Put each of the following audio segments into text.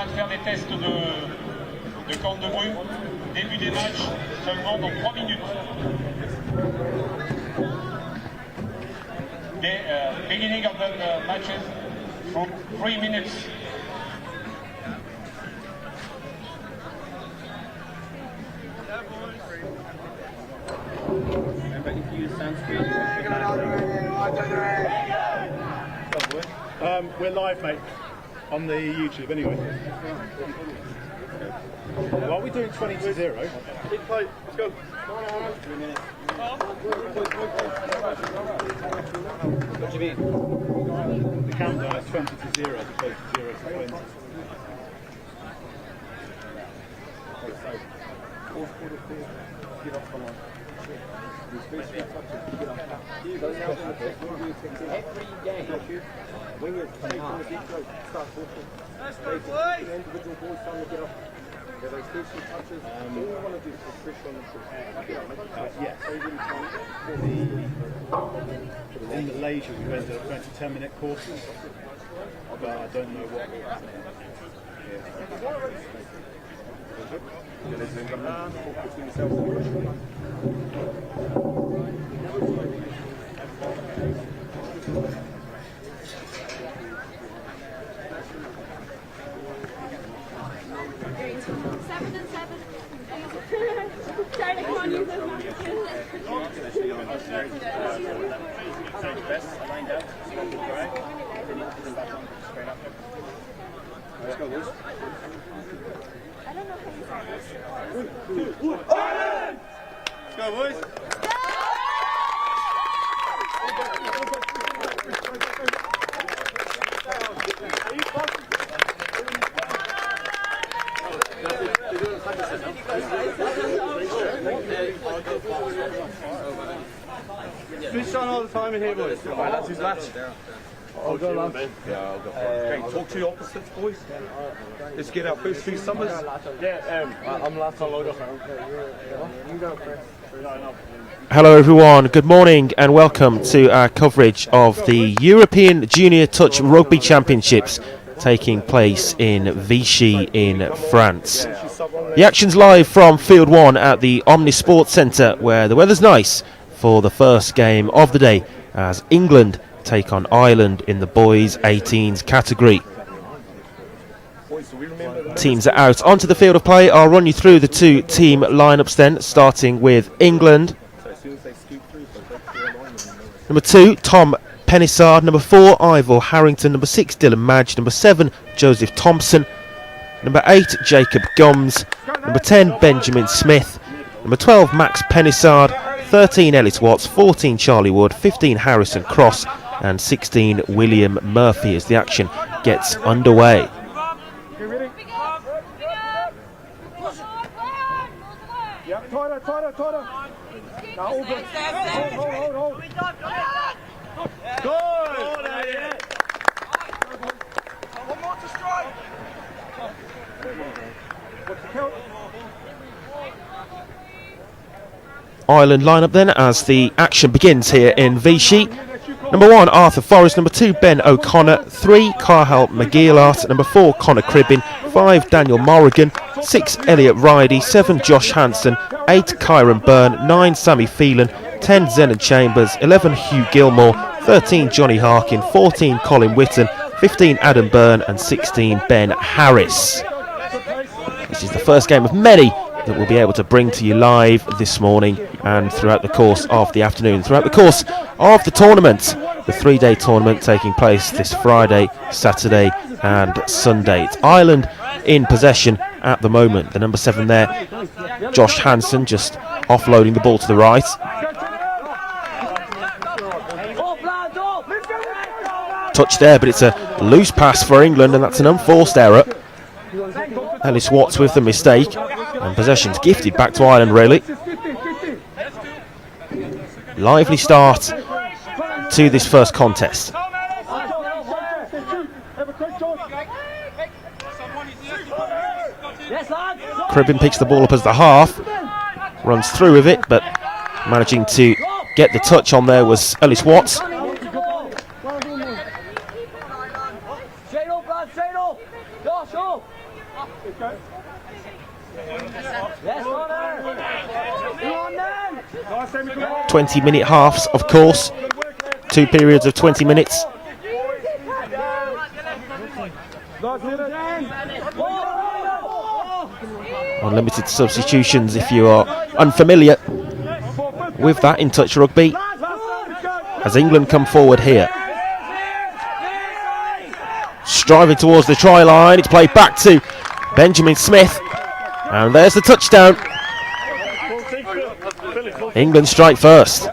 de faire des tests de corne de brume. Début des matchs seulement dans 3 minutes. Beginning of the matches from 3 minutes. Remember, if you use sunscreen, we're live, mate, on the YouTube anyway. Well, are we doing 20-0? Keep play. Let's go. 3 minutes. What do you mean? The countdown is 20-0 as opposed to 0-20. Every game, wingers come out. Let's go, boys! Individual boys trying to get up. Yeah, those first few touches, all we want to do is push on the shoot. Yes. In Malaysia, we went to 10-minute courses, but I don't know what. Let's go, boys. I don't know how you say this. Let's go, boys. Switch on all the time in here, boys. Alright, that's his match. I'll go, lads. Yeah, I'll go. Okay, talk to your opposites, boys. Let's get our first 2 summers. Yeah, I'm last on logo. You go first. Hello everyone, good morning and welcome to our coverage of the European Junior Touch Rugby Championships taking place in Vichy in France. The action's live from Field 1 at the Omnisport Centre where the weather's nice for the first game of the day as England take on Ireland in the boys 18s category. Teams are out onto the field of play. I'll run you through the 2 team lineups then, starting with England. Number 2, Tom Penissard. Number 4, Ivor Harrington. Number 6, Dylan Madge. Number 7, Joseph Thompson. Number 8, Jacob Gums. Number 10, Benjamin Smith. Number 12, Max Penissard. 13, Ellis Watts. 14, Charlie Wood. 15, Harrison Cross. And 16, William Murphy as the action gets underway. Tighter. Now, hold. One more to strike. What's the count? Ireland lineup then as the action begins here in Vichy. Number 1, Arthur Forrest. Number 2, Ben O'Connor. 3, Carhal McGeelart. Number 4, Connor Cribbin. 5, Daniel Morrigan. 6, Elliot Ridey. 7, Josh Hanson. 8, Kyron Byrne. 9, Sammy Phelan. 10, Zenon Chambers. 11, Hugh Gilmore. 13, Johnny Harkin. 14, Colin Whitton. 15, Adam Byrne. And 16, Ben Harris. This is the first game of many that we'll be able to bring to you live this morning and throughout the course of the afternoon, throughout the course of the tournament, the 3-day tournament taking place this Friday, Saturday and Sunday. It's Ireland in possession at the moment. The number 7 there, Josh Hanson, just offloading the ball to the right. Touch there, but it's a loose pass for England and that's an unforced error. Ellis Watts with the mistake. And possession's gifted back to Ireland, really. Lively start to this first contest. Cribbin picks the ball up as the half. Runs through with it, but managing to get the touch on there was Ellis Watts. 20-minute halves, of course. 2 periods of 20 minutes. Unlimited substitutions if you are unfamiliar with that in touch rugby. As England come forward here. Striving towards the try line. It's played back to Benjamin Smith. And there's the touchdown. England strike first.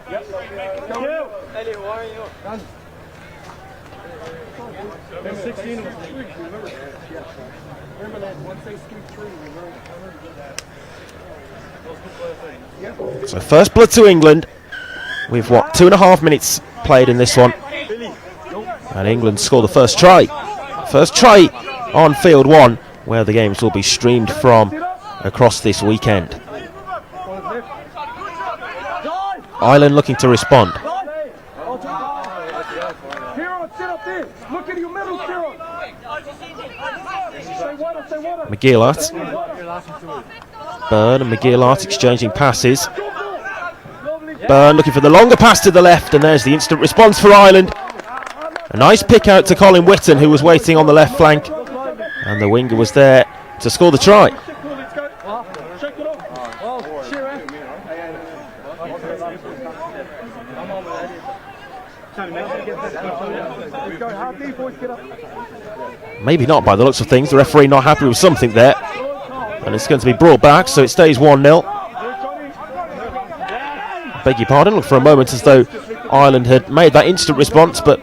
So first blood to England with 2.5 minutes played in this one. And England score the first try. First try on field 1, where the games will be streamed from across this weekend. Ireland looking to respond. McGillart. Byrne and McGillart exchanging passes. Byrne looking for the longer pass to the left, and there's the instant response for Ireland. A nice pick out to Colin Whitton, who was waiting on the left flank, and the winger was there to score the try. Maybe not by the looks of things. The referee not happy with something there, and it's going to be brought back, so it stays 1-0. Beg your pardon, looked for a moment as though Ireland had made that instant response, but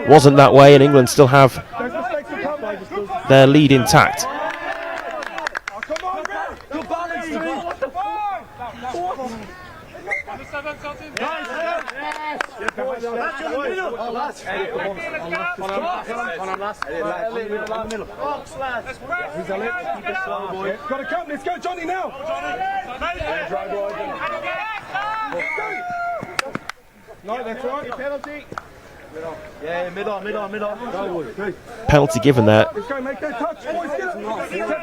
wasn't that way, and England still have their lead intact. Got to come, let's go Johnny now! No, that's right. Penalty. Yeah, mid on. Penalty given there.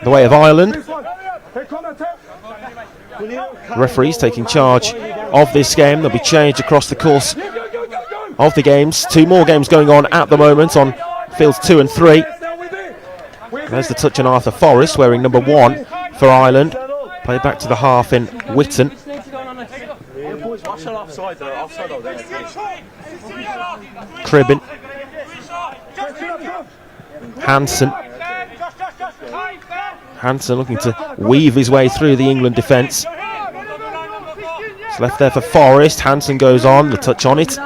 The way of Ireland. Referees taking charge of this game. They'll be changed across the course of the games. 2 more games going on at the moment on fields 2 and 3. There's the touch on Arthur Forrest, wearing number 1 for Ireland. Played back to the half in Whitton. Cribbin. Hansen. Hansen looking to weave his way through the England defence. It's left there for Forrest. Hansen goes on, the touch on it.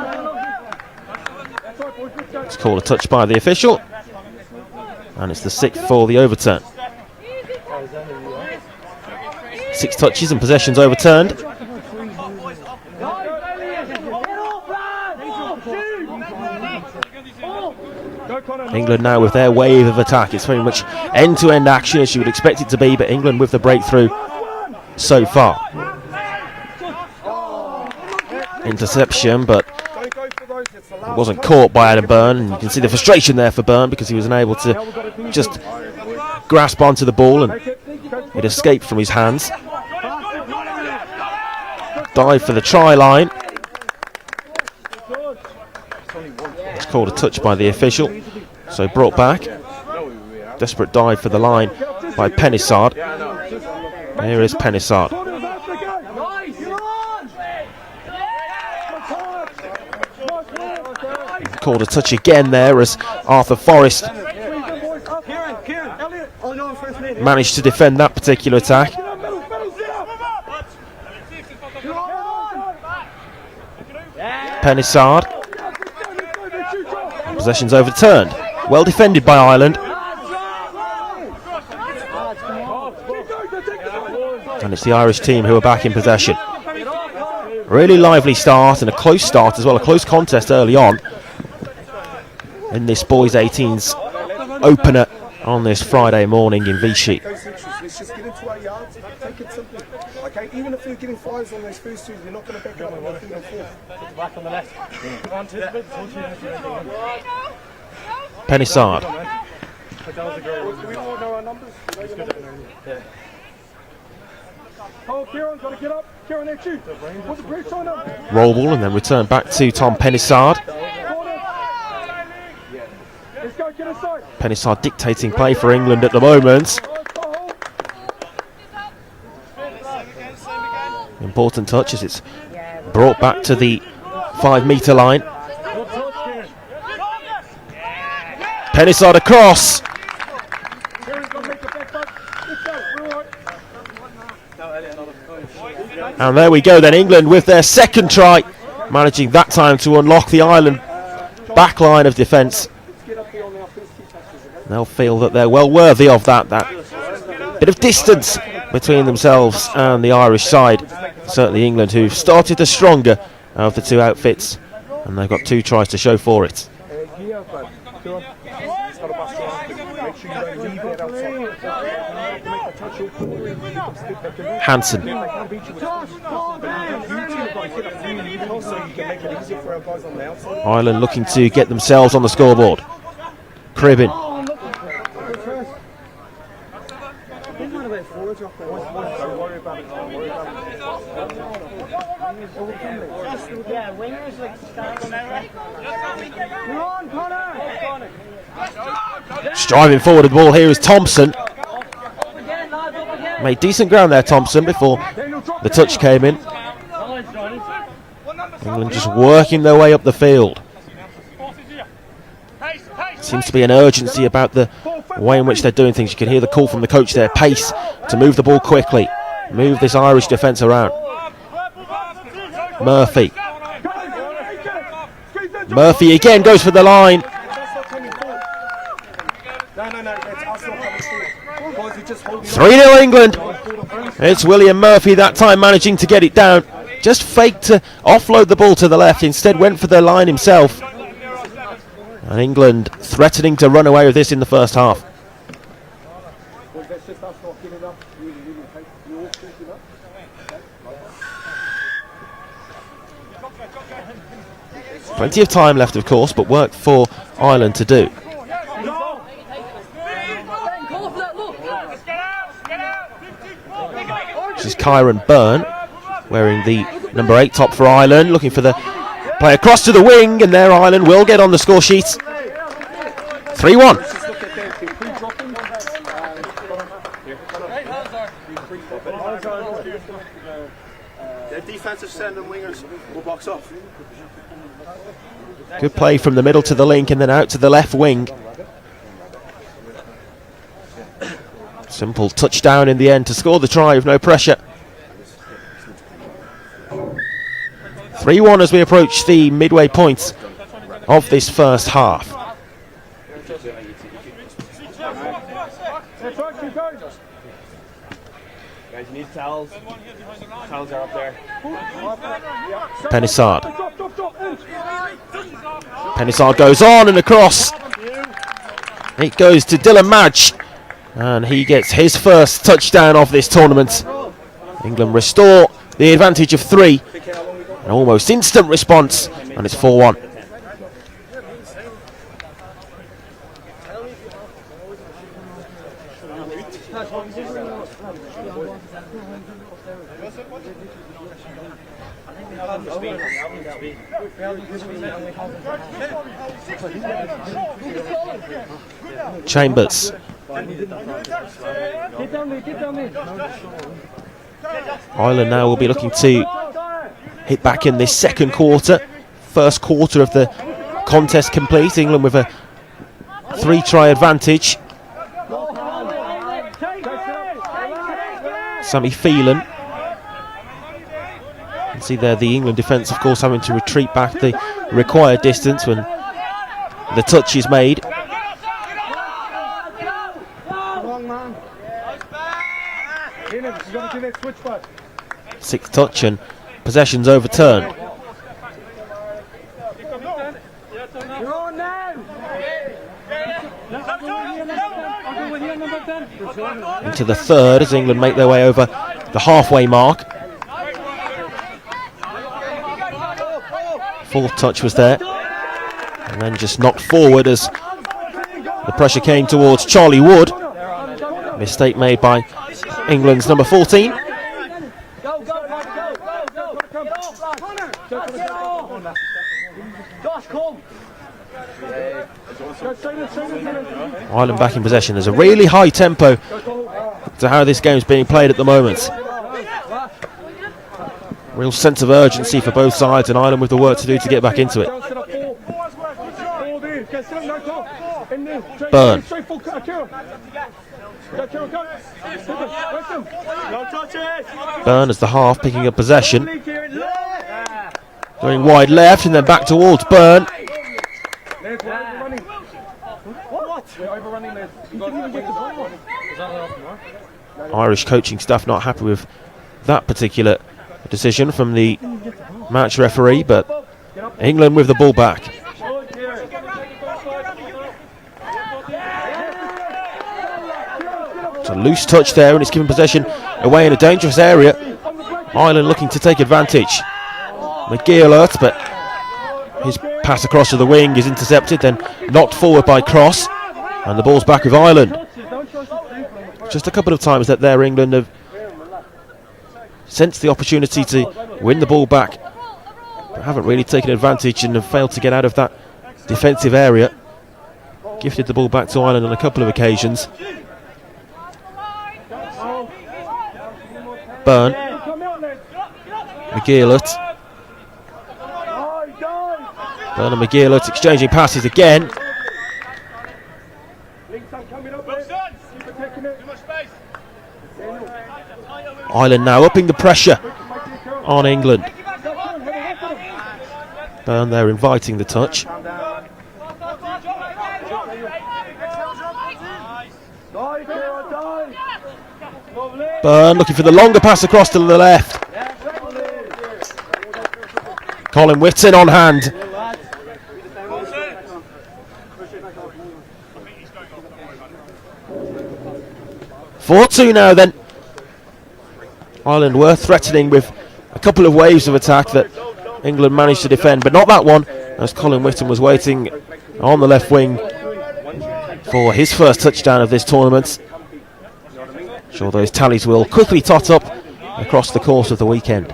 It's called a touch by the official. And it's the 6th for the overturn. 6 touches and possessions overturned. England now with their wave of attack. It's very much end-to-end action as you would expect it to be, but England with the breakthrough so far. Interception, but it wasn't caught by Adam Byrne, and you can see the frustration there for Byrne because he was unable to just grasp onto the ball and it escaped from his hands. Dive for the try line. It's called a touch by the official, so brought back. Desperate dive for the line by Penissard. Here is Penissard. Called a touch again there as Arthur Forrest managed to defend that particular attack. Penissard. Possession's overturned. Well defended by Ireland. And it's the Irish team who are back in possession. Really lively start, and a close start as well, a close contest early on in this boys 18s opener on this Friday morning in Vichy. Let's just get into our yards, take it simple. Okay, even if you're getting 5s on those first 2, you're not going to back up on 3 and 4. Back on the left. Penissard. Roll ball and then return back to Tom Penissard. Penissard dictating play for England at the moment. Important touch as it's brought back to the 5 metre line. Penissard across. And there we go then, England with their second try, managing that time to unlock the Ireland back line of defence. They'll feel that they're well worthy of that bit of distance between themselves and the Irish side. Certainly England, who've started the stronger of the two outfits, and they've got 2 tries to show for it. Hansen. Ireland looking to get themselves on the scoreboard. Cribbin. Striving forward with the ball here is Thompson. Made decent ground there, Thompson, before the touch came in. England just working their way up the field. Seems to be an urgency about the way in which they're doing things. You can hear the call from the coach there. Pace to move the ball quickly. Move this Irish defence around. Murphy. Murphy again goes for the line. 3-0 England. It's William Murphy that time managing to get it down. Just faked to offload the ball to the left. Instead went for the line himself. And England threatening to run away with this in the first half. Plenty of time left, of course, but work for Ireland to do. This is Kyron Byrne, wearing the number 8 top for Ireland, looking for the play across to the wing, and there Ireland will get on the score sheet. 3-1. Their defensive centre wingers will box off. Good play from the middle to the link and then out to the left wing. Simple touchdown in the end to score the try with no pressure. 3-1 as we approach the midway point of this first half. Guys, you need towels. Towels are up there. Penissard. Penissard goes on and across. It goes to Dylan Madge, and he gets his first touchdown of this tournament. England restore the advantage of 3. An almost instant response, and it's 4-1. Chambers. Ireland now will be looking to hit back in this second quarter. First quarter of the contest complete. England with a 3-try advantage. Sammy Phelan. You can see there the England defence, of course, having to retreat back the required distance when the touch is made. Sixth touch and possession's overturned. Into the third as England make their way over the halfway mark. Fourth touch was there, and then just knocked forward as The pressure came towards Charlie Wood. Mistake made by England's number 14. Ireland back in possession. There's a really high tempo to how this game's being played at the moment. Real sense of urgency for both sides, and Ireland with the work to do to get back into it. Byrne. Byrne as the half, picking up possession. Going wide left and then back towards Byrne. Irish coaching staff not happy with that particular decision from the match referee, but England with the ball back. It's a loose touch there, and it's given possession away in a dangerous area. Ireland looking to take advantage. McGeourt, but his pass across to the wing is intercepted, then knocked forward by Cross, and the ball's back with Ireland. Just a couple of times that there England have sensed the opportunity to win the ball back, but haven't really taken advantage and have failed to get out of that defensive area. Gifted the ball back to Ireland on a couple of occasions. Byrne, McGeourt. Byrne and McGeourt exchanging passes again. Ireland now upping the pressure on England. Byrne there inviting the touch. Byrne looking for the longer pass across to the left. Colin Whitton on hand. 4-2 now then. Ireland were threatening with a couple of waves of attack that England managed to defend, but not that one, as Colin Whitton was waiting on the left wing for his first touchdown of this tournament. Sure, those tallies will quickly tot up across the course of the weekend.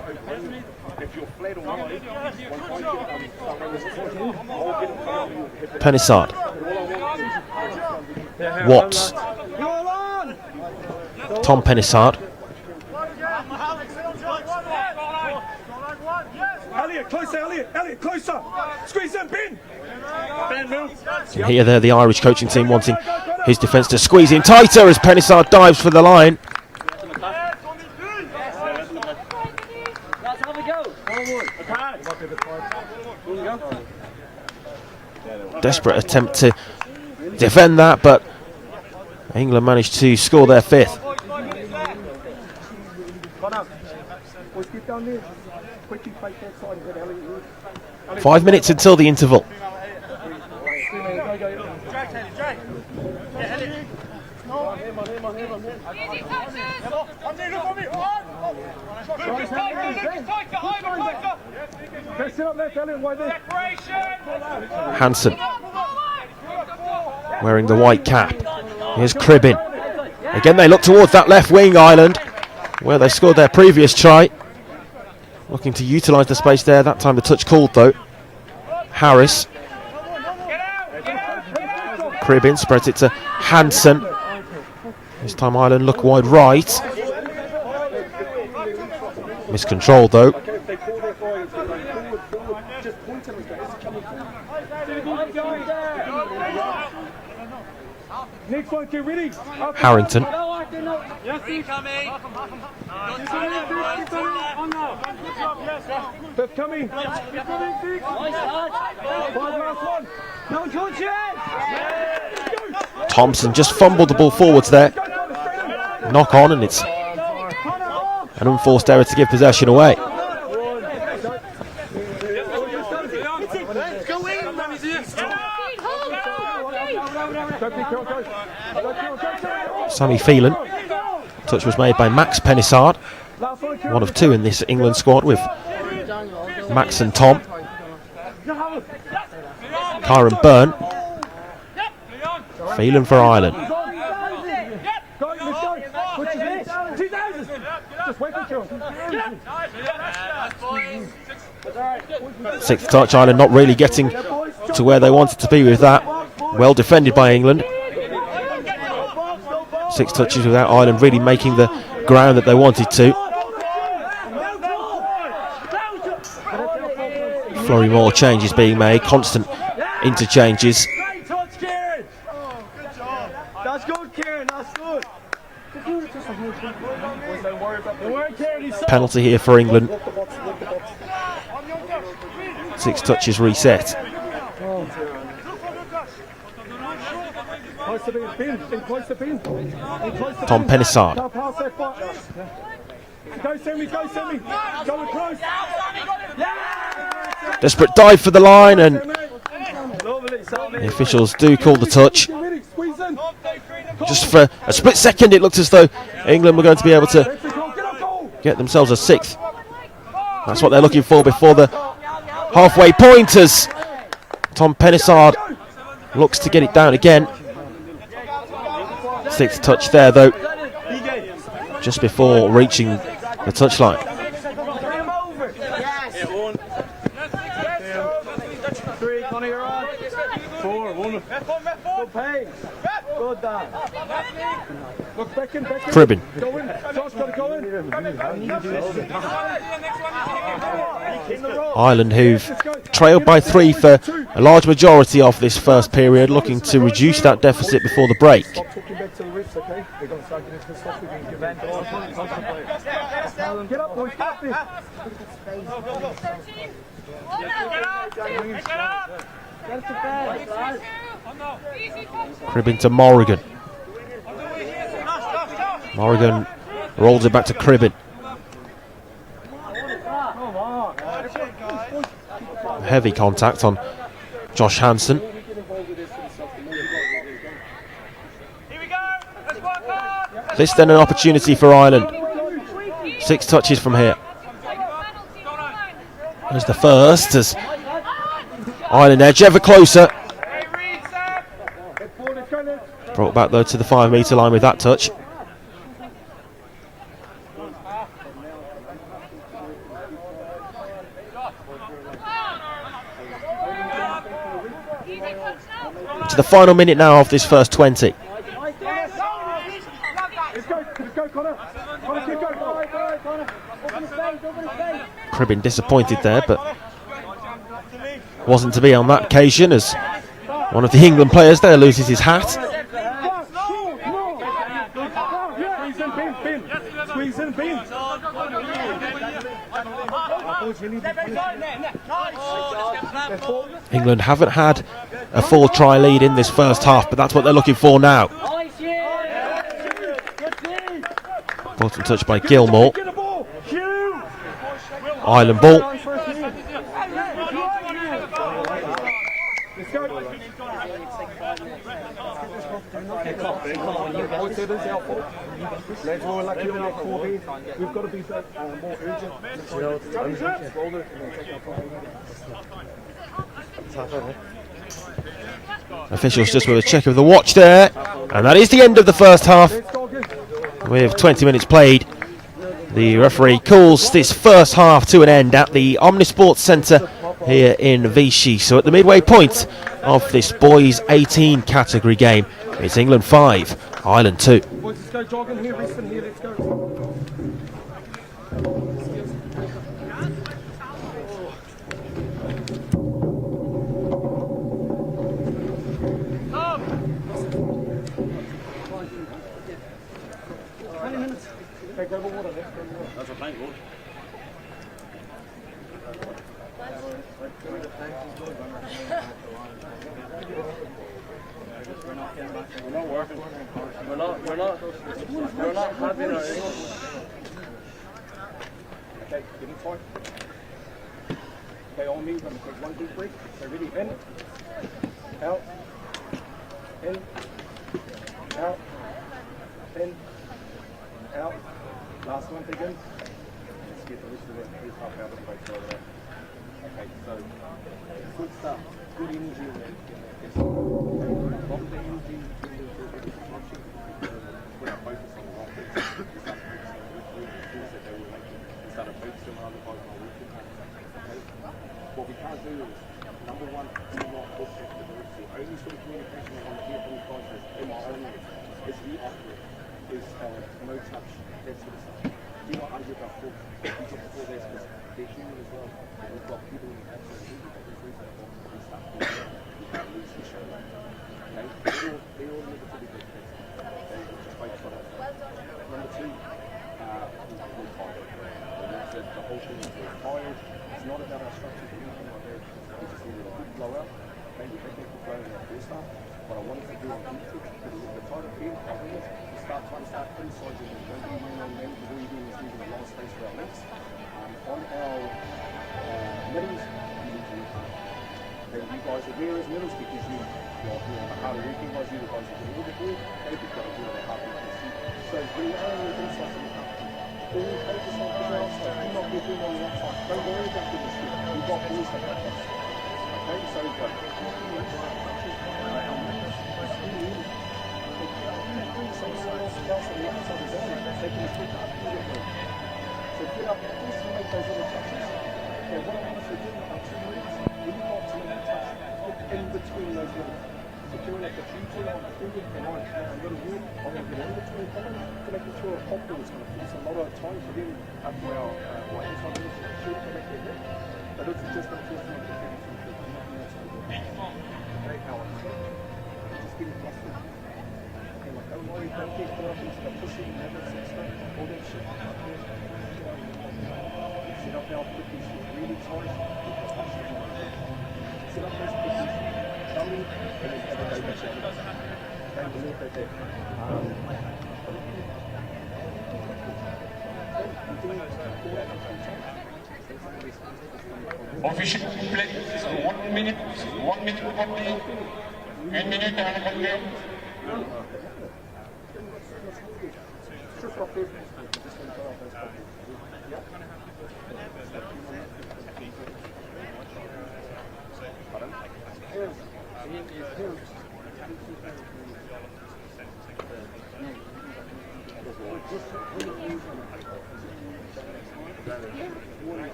Penissard. Watts. Tom Penissard. Elliot, closer, Elliot, closer. Squeeze in, Ben. Ben, move. And here they're the Irish coaching team wanting his defence to squeeze in tighter as Penissard dives for the line. Desperate attempt to defend that, but England managed to score their fifth. 5 minutes until the interval. Hansen wearing the white cap. Here's Cribbin. Again they look towards that left wing, Ireland, where they scored their previous try. Looking to utilise the space there, that time the touch called though. Harris. Cribbin spreads it to Hansen. This time Ireland look wide right. Miscontrolled though. Harrington. Thompson just fumbled the ball forwards there. Knock on, and it's an unforced error to give possession away. Sammy Phelan. Touch was made by Max Penissard, one of two in this England squad with Max and Tom. Kyron Byrne. Feeling for Ireland. Sixth touch, Ireland not really getting to where they wanted to be with that. Well defended by England. 6 touches without Ireland really making the ground that they wanted to. Flurry more changes being made, constant interchanges. That's good, Kieran, that's good. Penalty here for England. 6 touches reset. Tom Penissard. Desperate dive for the line, and the officials do call the touch. Just for a split second it looked as though England were going to be able to get themselves a 6th. That's what they're looking for before the halfway point, as Tom Penissard looks to get it down again. 6th touch there though, just before reaching the touchline. Cribbin. Ireland, who've trailed by 3 for a large majority of this first period, looking to reduce that deficit before the break. Cribbin to Morrigan. Morrigan rolls it back to Cribbin. Heavy contact on Josh Hansen. This then an opportunity for Ireland. 6 touches from here. There's the first, as Ireland edge ever closer. Brought back though to the 5 metre line with that touch. To the final minute now of this first 20. Cribbin disappointed there, but wasn't to be on that occasion, as one of the England players there loses his hat. England haven't had a full try lead in this first half, but that's what they're looking for now. Important touch by Gilmore. Ireland ball. We've got to be more urgent. Officials just with a check of the watch there, and that is the end of the first half. With 20 minutes played, the referee calls this first half to an end at the Omnisports Centre here in Vichy. So at the midway point of this boys 18 category game, it's England 5, Ireland 2. Let's go jogging here, Riston here, let's go. That's a thank God. We're not working. We're not having our Okay, give me time. Okay, on me, I'm going to take 1, 2, 3. So really in, out, in, out, in, out. Last one, take in. Let's get the rest of it. Please help me out with the right shoulder. Okay, so good stuff, good energy in there. Yes. A lot of the energy when I focus on the right things, we start focusing on the things that they were making, we started focusing on other guys on the weekend. Okay? What we can't do is, number one, do not push it to the rest. The only sort of communication I want to hear from you guys is, in my own words, is the opposite, is no touch, that sort of stuff. Do not argue about force. You just before this, because they're human as well. And we've got people in the absolute and stuff. You can't lose the show. Okay? They're all negativity good things. Okay? Just focus on it. Number two, we're tired. And that's it. The whole thing is we're tired. It's not about our structures or anything like that. We just needed a good blowout. Maybe technical flow in our first half. What I wanted to do on defense, put a little bit tighter field, start criticizing and don't be doing on them because all you're doing is leaving a lot of space for our legs. On our middles, you need to look hard. Then you guys are there as middles because you're the harder working guys, you're the guys who can move the ball, they've got to do the hard working. So bring your own insights to look up. All focus on the outside, do not get in on the outside. Don't worry about the district. You've got balls to help us. Okay, so go. So get up and just make those little touches. Okay, what I want us to do in about 2 minutes, we've got to make a touch in between those little. So doing like the future on the finger, and on a little walk, I'm going to get in between them to making sure a pop ball is going to produce a lot of time for them up to our right hand side of the shoot to make their hit. But it's just unfortunate that they're nothing else to do. Okay, Alex. Just get across them. Don't worry, don't get caught up into the pushing, never sit straight, all that shit. Set up our cookies really tight. Set up those cookies, dummy, and then have a go back down. Don't believe that they're Official complete, 1 minute only, 1 minute and a half.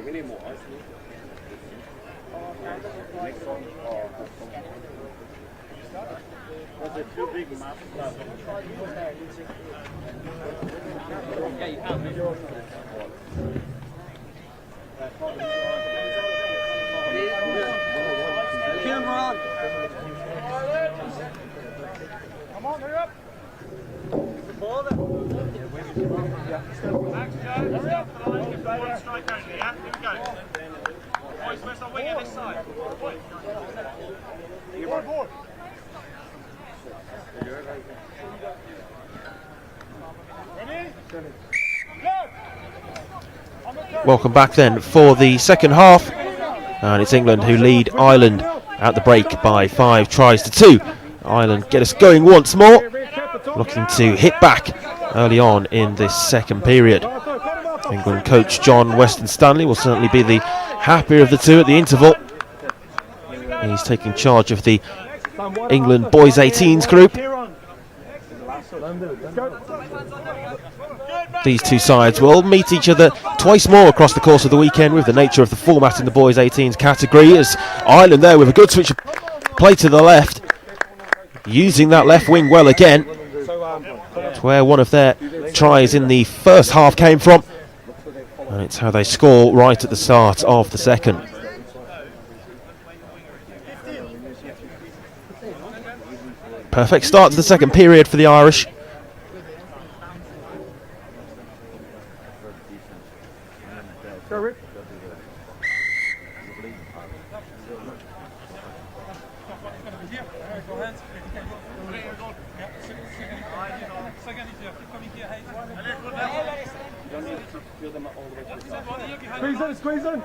We need more ice. Next one. Was it too big map? Yeah, you can't measure it. Camera on. Come on, hurry up. Max, Joe, hurry up. One strike only, yeah? Here we go. Boys, where's the wing at this side? Board. Ready? Welcome back then for the second half, and it's England who lead Ireland at the break by 5 tries to 2. Ireland get us going once more, looking to hit back early on in this second period. England coach John Weston Stanley will certainly be the happier of the two at the interval. He's taking charge of the England boys 18s group. These two sides will meet each other twice more across the course of the weekend, with the nature of the format in the boys 18s category, as Ireland there with a good switch of play to the left, using that left wing well again. It's where one of their tries in the first half came from, and it's how they score right at the start of the second. Perfect start to the second period for the Irish. Squeeze in.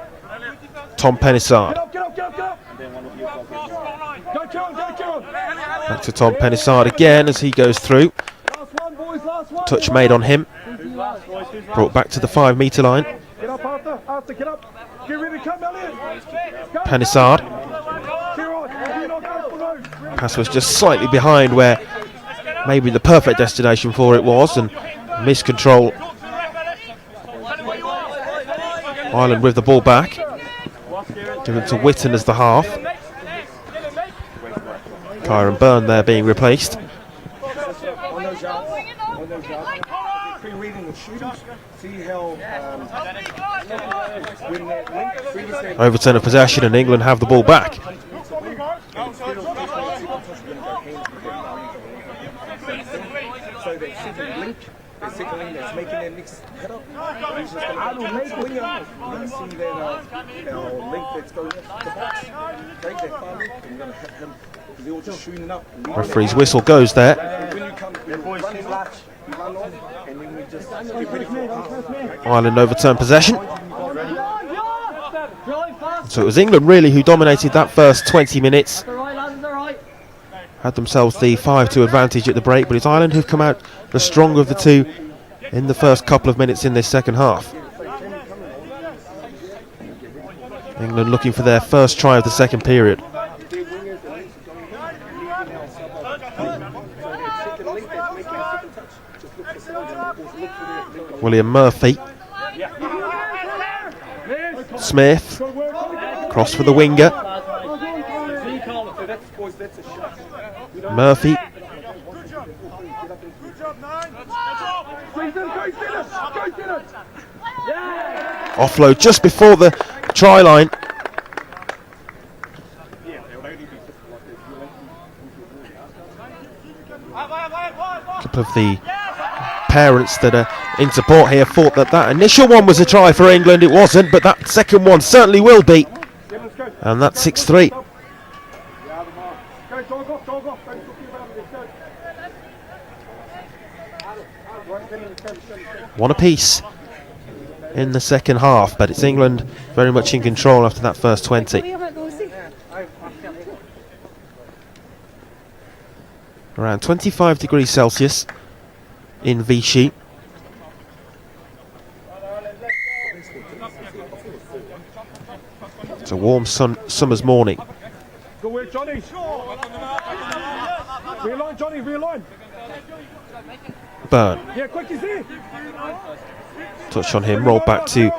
Tom Pennisard. Get up. Back to Tom Pennisard again as he goes through. Touch made on him. Brought back to the 5 metre line. Pennisard. Pass was just slightly behind where maybe the perfect destination for it was, and miscontrol. Ireland with the ball back. Given to Witten as the half. Kyron Byrne there being replaced. Overturn of possession and England have the ball back. Referee's whistle goes there. Ireland overturned possession. So it was England really who dominated that first 20 minutes. Had themselves the 5-2 advantage at the break, but it's Ireland who've come out the stronger of the two in the first couple of minutes in this second half. England looking for their first try of the second period. William Murphy. Smith. Cross for the winger. Murphy. Offload just before the try line. A couple of the parents that are in support here thought that that initial one was a try for England. It wasn't, but that second one certainly will be. And that's 6-3. One apiece in the second half, but it's England very much in control after that first 20. Around 25 degrees Celsius in Vichy. It's a warm summer's morning. Go away, Johnny. Realign, Johnny, realign. Byrne. Yeah, quick, he's here. Touch on him, roll back to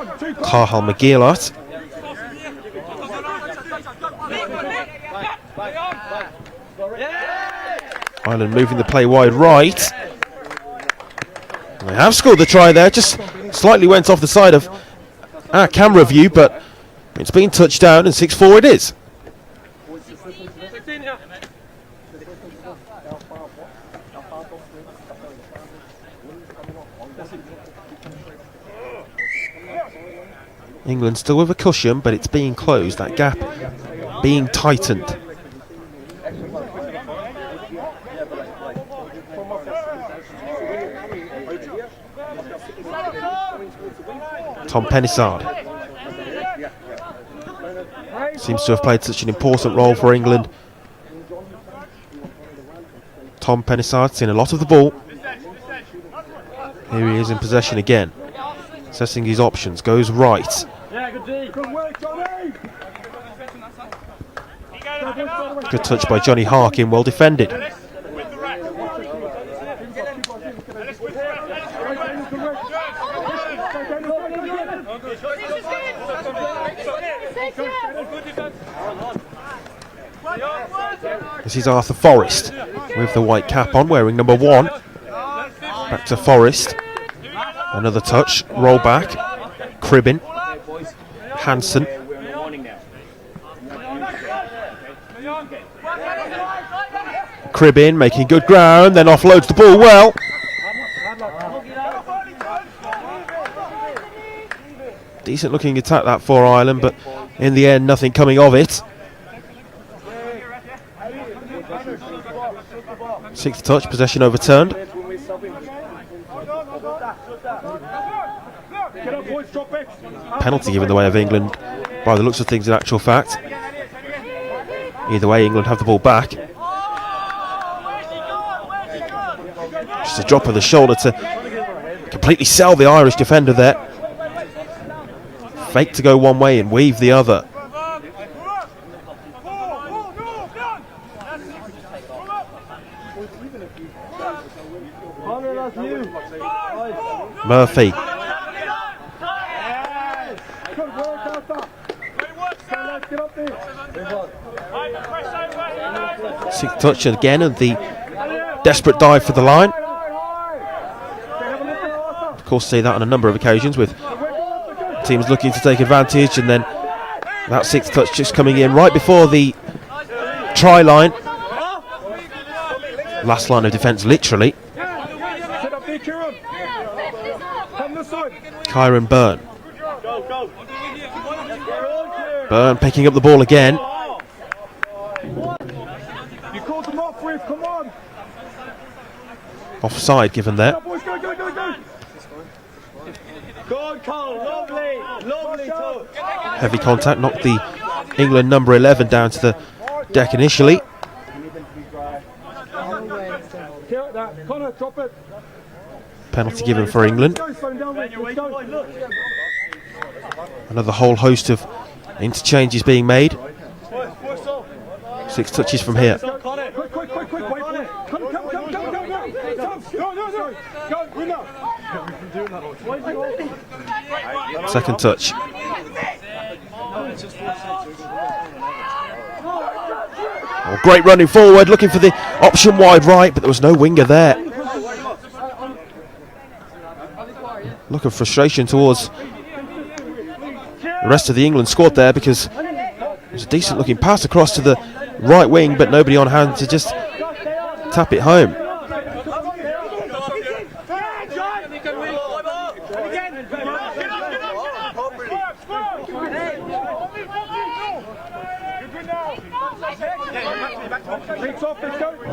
Cathal McGeelart. Ireland moving the play wide right. They have scored the try there, just slightly went off the side of our camera view, but it's been touched down and 6-4 it is. England still with a cushion, but it's being closed, that gap being tightened. Tom Pennisard seems to have played such an important role for England. Tom Pennisard seen a lot of the ball. Here he is in possession again, assessing his options, goes right. Good touch by Johnny Harkin, well defended. This is Arthur Forrest with the white cap on, wearing number 1. Back to Forrest. Another touch, roll back. Cribbin. Hansen. Cribbin making good ground, then offloads the ball well. Decent looking attack that for Ireland, but in the end nothing coming of it. 6th touch, possession overturned. Penalty given the way of England by the looks of things in actual fact. Either way, England have the ball back. Just a drop of the shoulder to completely sell the Irish defender there. Fake to go one way and weave the other. Murphy. Sixth touch again, and the desperate dive for the line. Of course, see that on a number of occasions with teams looking to take advantage, and then that sixth touch just coming in right before the try line. Last line of defence, literally. Kyron Byrne. Byrne picking up the ball again. Offside given there. Heavy contact knocked the England number 11 down to the deck initially. Penalty given for England. Another whole host of interchanges being made. 6 touches from here. Second touch. Oh, great running forward, looking for the option wide right, but there was no winger there. Look of frustration towards the rest of the England squad there, because it was a decent looking pass across to the right wing, but nobody on hand to just tap it home.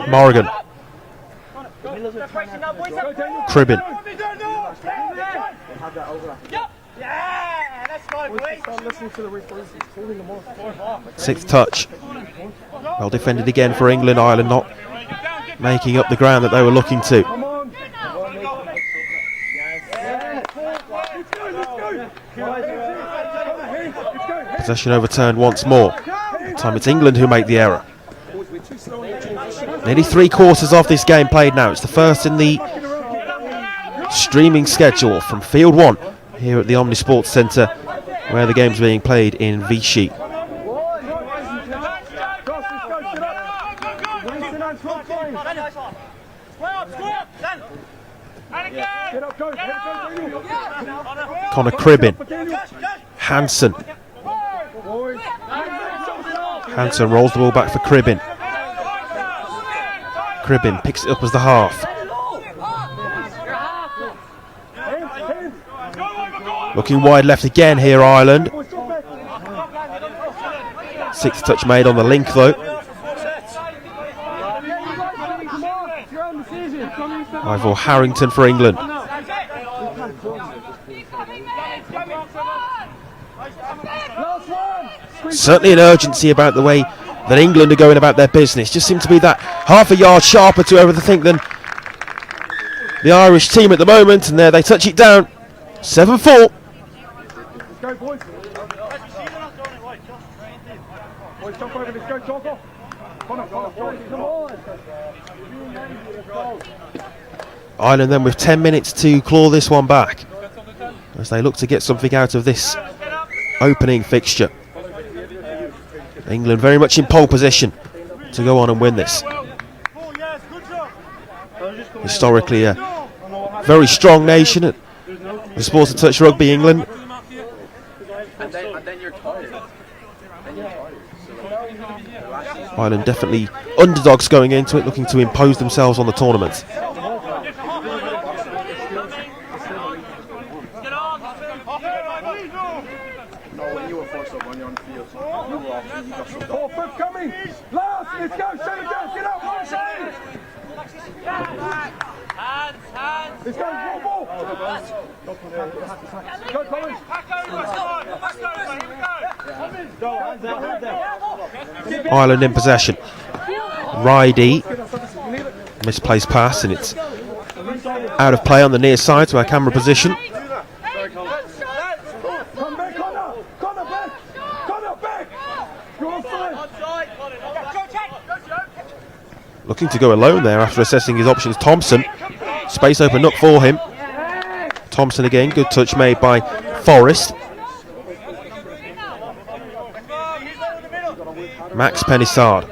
Morrigan. Cribbin. Sixth touch. Well defended again for England. Ireland not making up the ground that they were looking to. Possession overturned once more. This time it's England who make the error. Nearly 3/4 of this game played now. It's the first in the streaming schedule from Field 1 here at the Omnisports Centre, where the game's being played in Vichy. Connor Cribbin. Hansen. Hansen rolls the ball back for Cribbin. Cribbin picks it up as the half. Looking wide left again here, Ireland. Sixth touch made on the link though. Ivor Harrington for England. Certainly an urgency about the way that England are going about their business. Just seem to be that half a yard sharper to everything than the Irish team at the moment, and there they touch it down. 7-4. Ireland then with 10 minutes to claw this one back as they look to get something out of this opening fixture. England very much in pole position to go on and win this. Historically a very strong nation at the Sports and Touch Rugby, England. Ireland definitely underdogs going into it, looking to impose themselves on the tournament. Ireland in possession. Ridey, misplaced pass, and it's out of play on the near side to our camera position. Looking to go alone there after assessing his options. Thompson, space opened up for him. Thompson again, good touch made by Forrest. Max Penissard.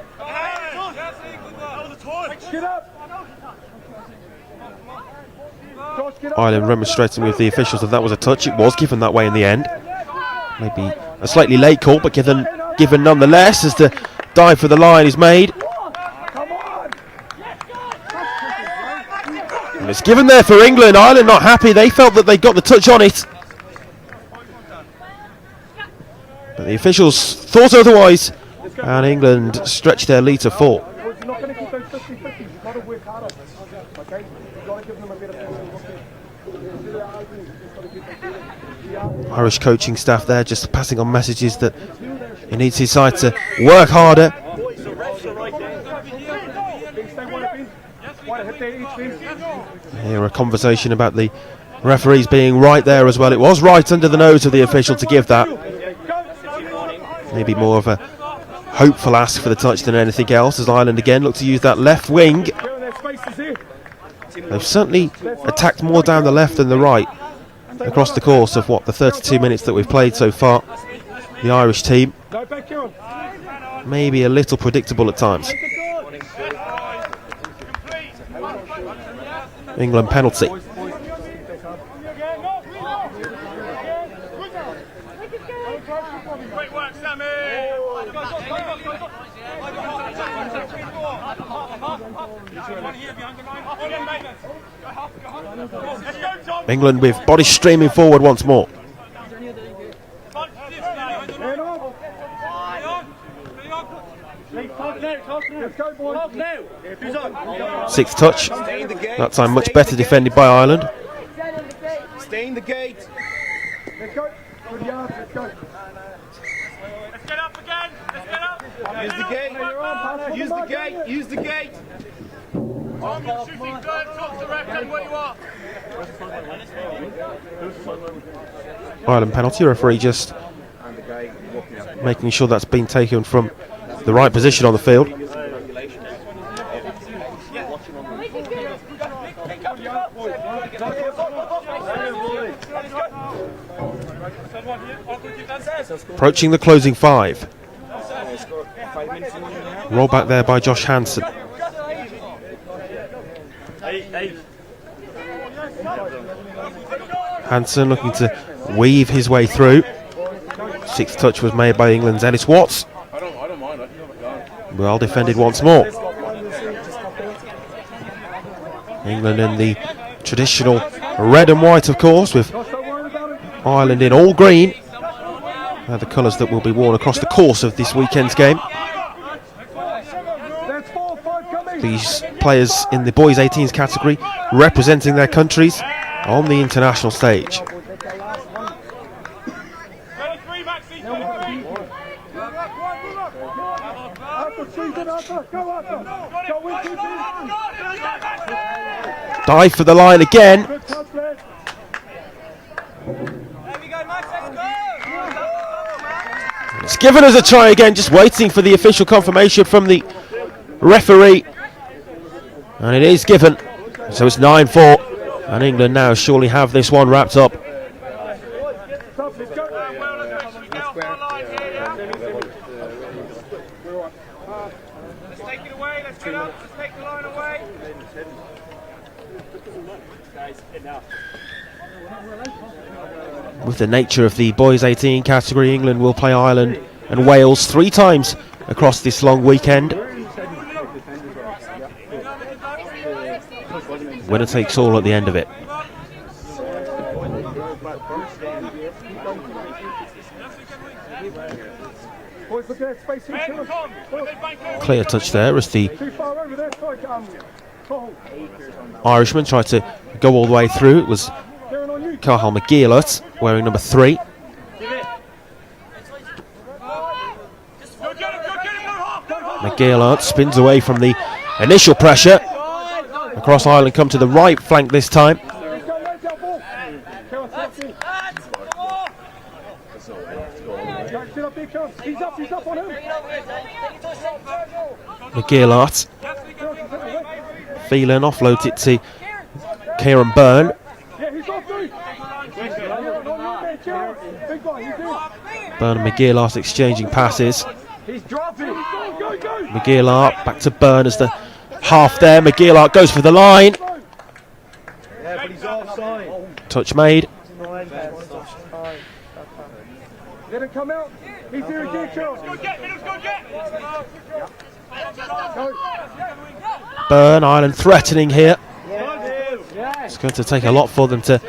Ireland remonstrating with the officials that was a touch. It was given that way in the end. Maybe a slightly late call, but given nonetheless as the dive for the line is made. And it's given there for England. Ireland not happy. They felt that they got the touch on it, but the officials thought otherwise, and England stretched their lead to 4. Irish coaching staff there just passing on messages that he needs his side to work harder. Here a conversation about the referees being right there as well. It was right under the nose of the official to give that. Maybe more of a hopeful ask for the touch than anything else, as Ireland again look to use that left wing. They've certainly attacked more down the left than the right across the course of the 32 minutes that we've played so far. The Irish team maybe a little predictable at times. England penalty. England with bodies streaming forward once more. Sixth touch. That time much better defended by Ireland. Stay in the gate. Let's go. Let's go. Let's get up again. Let's get up. Use the gate. Use the gate. Use the gate. Tom, you're shooting good. Talk to the ref. Tell him where you are. Ireland penalty. Referee just making sure that's been taken from the right position on the field. Approaching the closing 5. Roll back there by Josh Hansen. Hansen looking to weave his way through. Sixth touch was made by England's Ellis Watts. Well defended once more. England in the traditional red and white, of course, with Ireland in all green. They're the colours that will be worn across the course of this weekend's game. These players in the boys 18s category representing their countries on the international stage. Dive for the line again. It's given us a try again, just waiting for the official confirmation from the referee. And it is given. So it's 9-4. And England now surely have this one wrapped up. With the nature of the boys 18 category, England will play Ireland and Wales 3 times across this long weekend. Winner takes all at the end of it. Clear touch there as the Irishman tried to go all the way through. It was Cathal McGeelert wearing number 3. McGillard spins away from the initial pressure. Across Ireland come to the right flank this time. McGillard. Phelan offloads it to Kieran Byrne. Byrne and McGillard exchanging passes. McGillard back to Byrne as the half there. McGillard goes for the line. Touch made. Let him come out. He's here again, Charles. Byrne, Ireland threatening here. It's going to take a lot for them to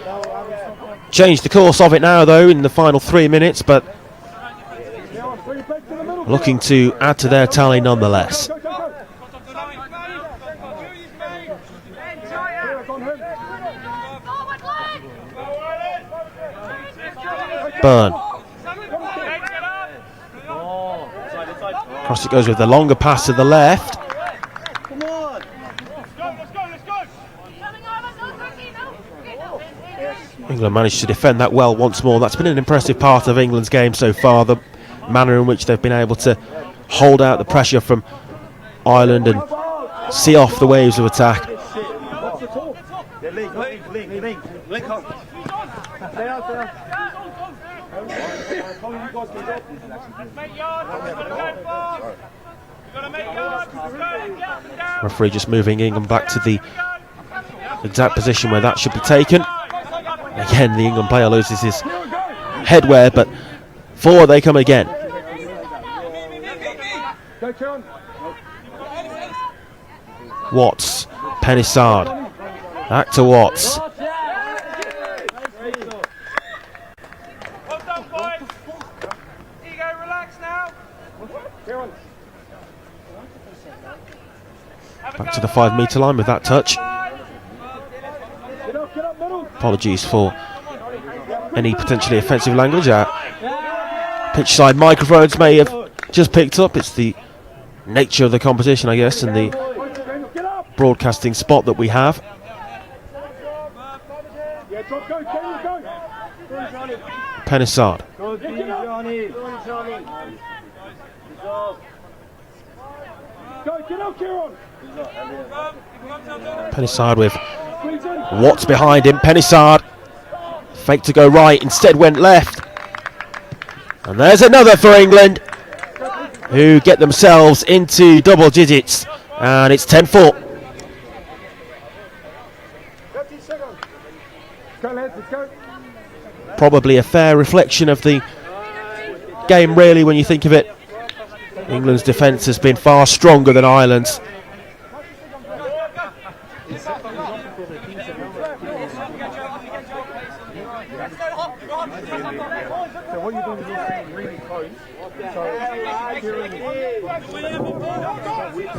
change the course of it now, though, in the final 3 minutes, but looking to add to their tally nonetheless. Byrne. Across it goes with the longer pass to the left. England managed to defend that well once more. That's been an impressive part of England's game so far, the manner in which they've been able to hold out the pressure from Ireland and see off the waves of attack. Referee just moving England back to the exact position where that should be taken. Again, the England player loses his headwear, but forward they come again. Watts, Penissard, back to Watts. Back to the 5 metre line with that touch. Apologies for any potentially offensive language our pitch side microphones may have just picked up. It's the nature of the competition, I guess, and the broadcasting spot that we have. Penissard. Penissard with Watts behind him. Penissard faked to go right, instead went left. And there's another for England, who get themselves into double digits, and it's 10-4. Probably a fair reflection of the game, really, when you think of it. England's defence has been far stronger than Ireland's.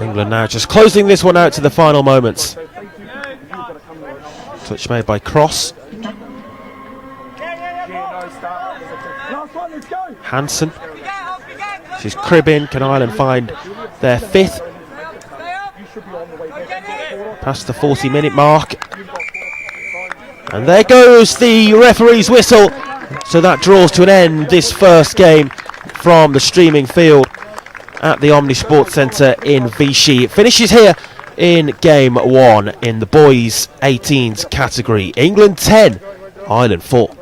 England now just closing this one out to the final moments. Touch made by Cross. Hansen. This is Cribbin. Can Ireland find their fifth? Past the 40-minute mark. And there goes the referee's whistle. So that draws to an end this first game from the streaming field at the Omni Sports Centre in Vichy. It finishes here in game 1 in the boys 18s category. England 10, Ireland 4.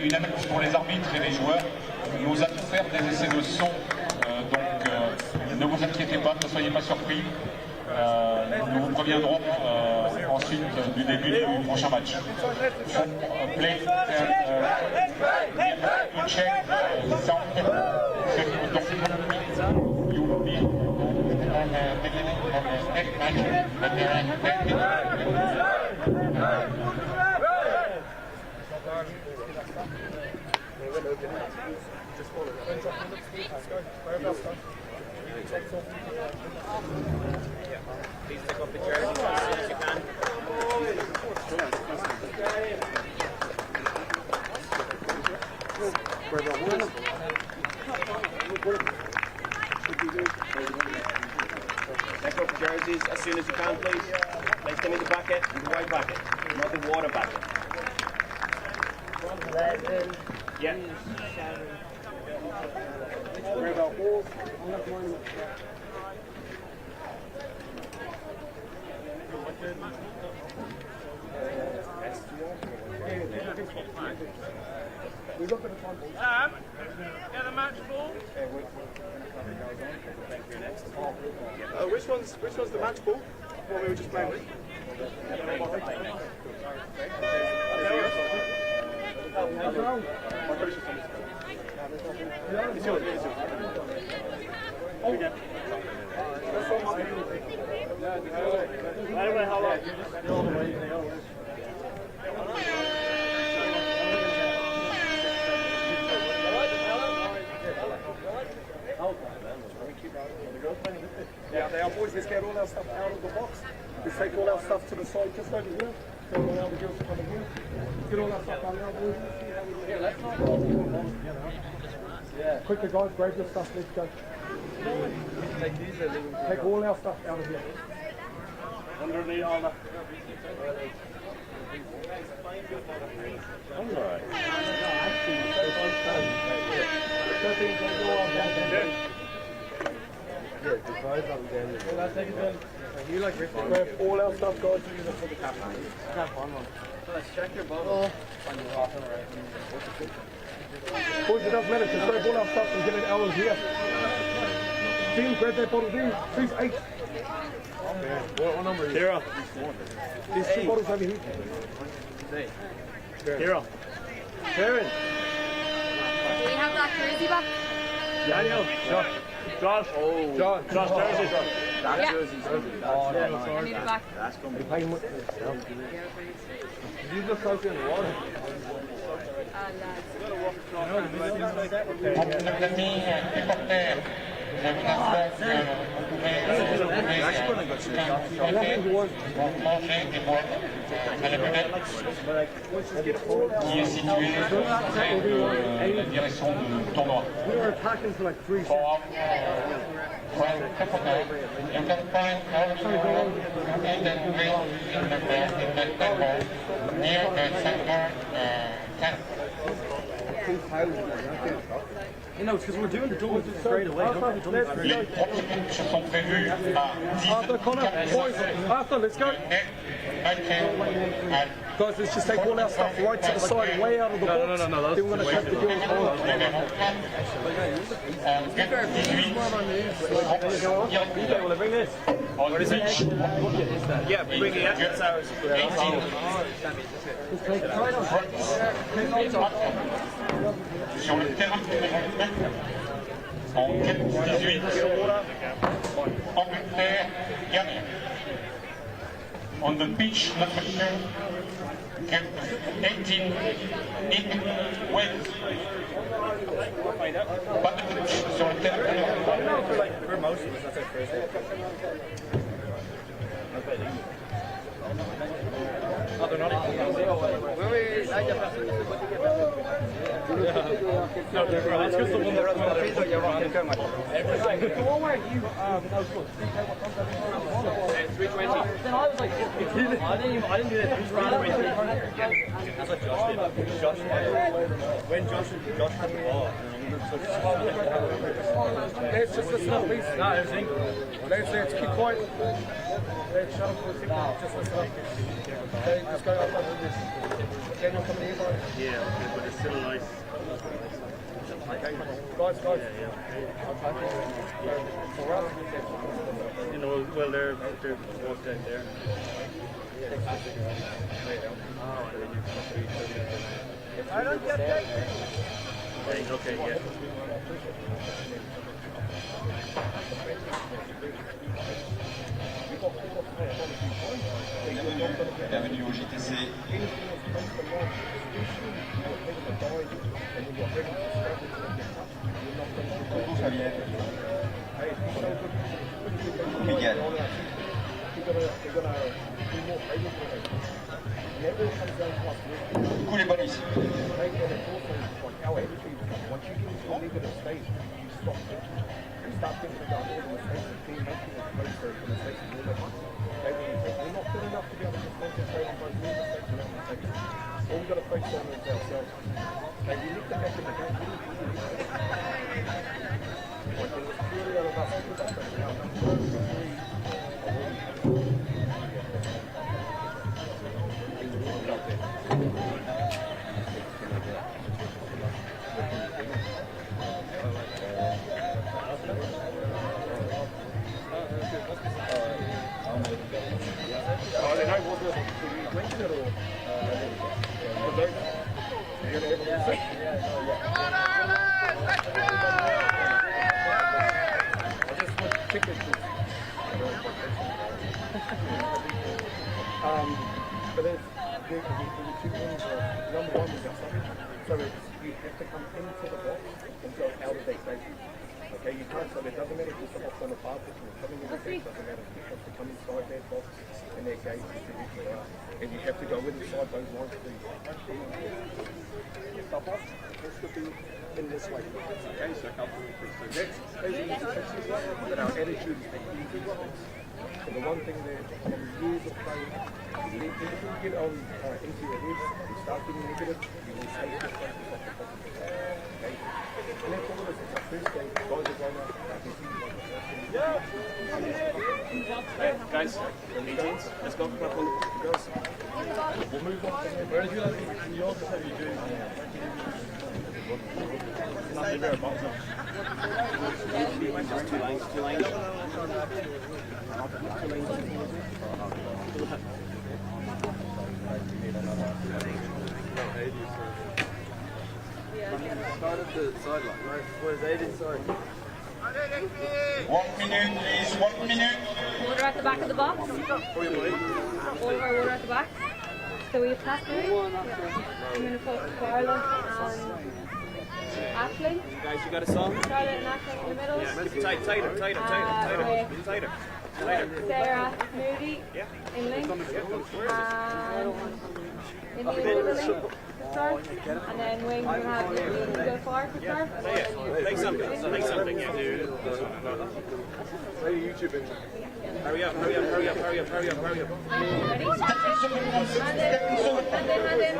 Une annonce pour les arbitres et les joueurs. On nous a fait faire des essais de son, donc ne vous inquiétez pas, ne soyez pas surpris. nous reviendrons ensuite du début du prochain match. Play and check sound. You will be on the beginning of the next match, but there are Please take off the jersey as soon as you can. Take off the jerseys as soon as you can, please. Place them in the bucket, in the white bucket, not the water bucket. Yeah. Get the match ball. Which one's the match ball? What we were just playing with? It's yours. Anyway, how long? Yeah, they are, boys. Let's get all our stuff out of the box. Let's take all our stuff to the side, just over here. So all our girls come in here. Get all our stuff out now, boys. Yeah. Quickly, guys, grab your stuff. Let's go. Take all our stuff out of here. Underneath armor. Alright. You like grab all our stuff, guys. Let's check your bottle. Boys, it doesn't matter. Just grab all our stuff and get it out of here. Dean, grab that bottle, Dean. Please, 8. What number is it? Hero. There's 2 bottles over here. Hero. Karen. Do we have that jersey back? Daniel. Josh. Oh. Josh, jersey. Yeah. I need it back. You just go in the water. qui est situé près de la direction du tournoi. You can find all the world in the middle in the temple near the center tent. You know, it's because we're doing the double straight away. Don't Les protocoles se sont prévus à 10 Arthur, let's go. Guys, let's just take all our stuff right to the side, way out of the box. No. Then we're going to cut the girls off. Will I bring this? What is it? Yeah, bring the assets out. Sur le terrain numéro 9, en 18, Angleterre gagne. On the pitch number 2, 18, England wins. Pas de touch sur le terrain numéro When Josh had the ball. Let's just listen up, please. No, everything. Let's keep quiet. Let's shut up for a second. Just listen up. Okay, just go up under this. Daniel, come in here, guys. Yeah, okay, but it's still nice. Okay, guys. Okay. All right. You know, well, they're walked out there. I don't get that. Okay, yeah. Bienvenue au JTC. Miguel. Coup les bonus. All we've got to focus on is ourselves. Like, we lift the back in the game. One thing that's purely out of us, it's up and down. But there's two things. Number one is our suffering. So you have to come into the box and go out of their station. Okay, you can't, so it doesn't matter if it's off on the far pitch or coming in the gate, doesn't matter. You have to come inside their box and their gate distribution out. And you have to go inside those lines to stop us. This could be in this way. Okay, so next, but our attitude is the easy ones. So the one thing that from years of playing, if you get on into your head, you start getting negative, you will take your focus off the positive. Okay? And that's all it is. It's our first game. Guys are going up. Guys, meetings. Let's go. Girls. We'll move on from there. Where did you like in yours? What do you do? Nothing very boxing. Just two lanes. Start at the sideline, right? Where's Aiden? Sorry. 1 minute, please. 1 minute. Water at the back of the box. All of our water at the back. So we have Pascal. I'm going to put Carla and Ashley. Guys, you got a song? Charlotte and Ashley in the middle. Tighter. Sarah Moody in link. And India in the link to start. And then Wayne, we're going to have you go far to start. Play something, yeah. Play YouTube in. Hurry up. Ready? Hand in.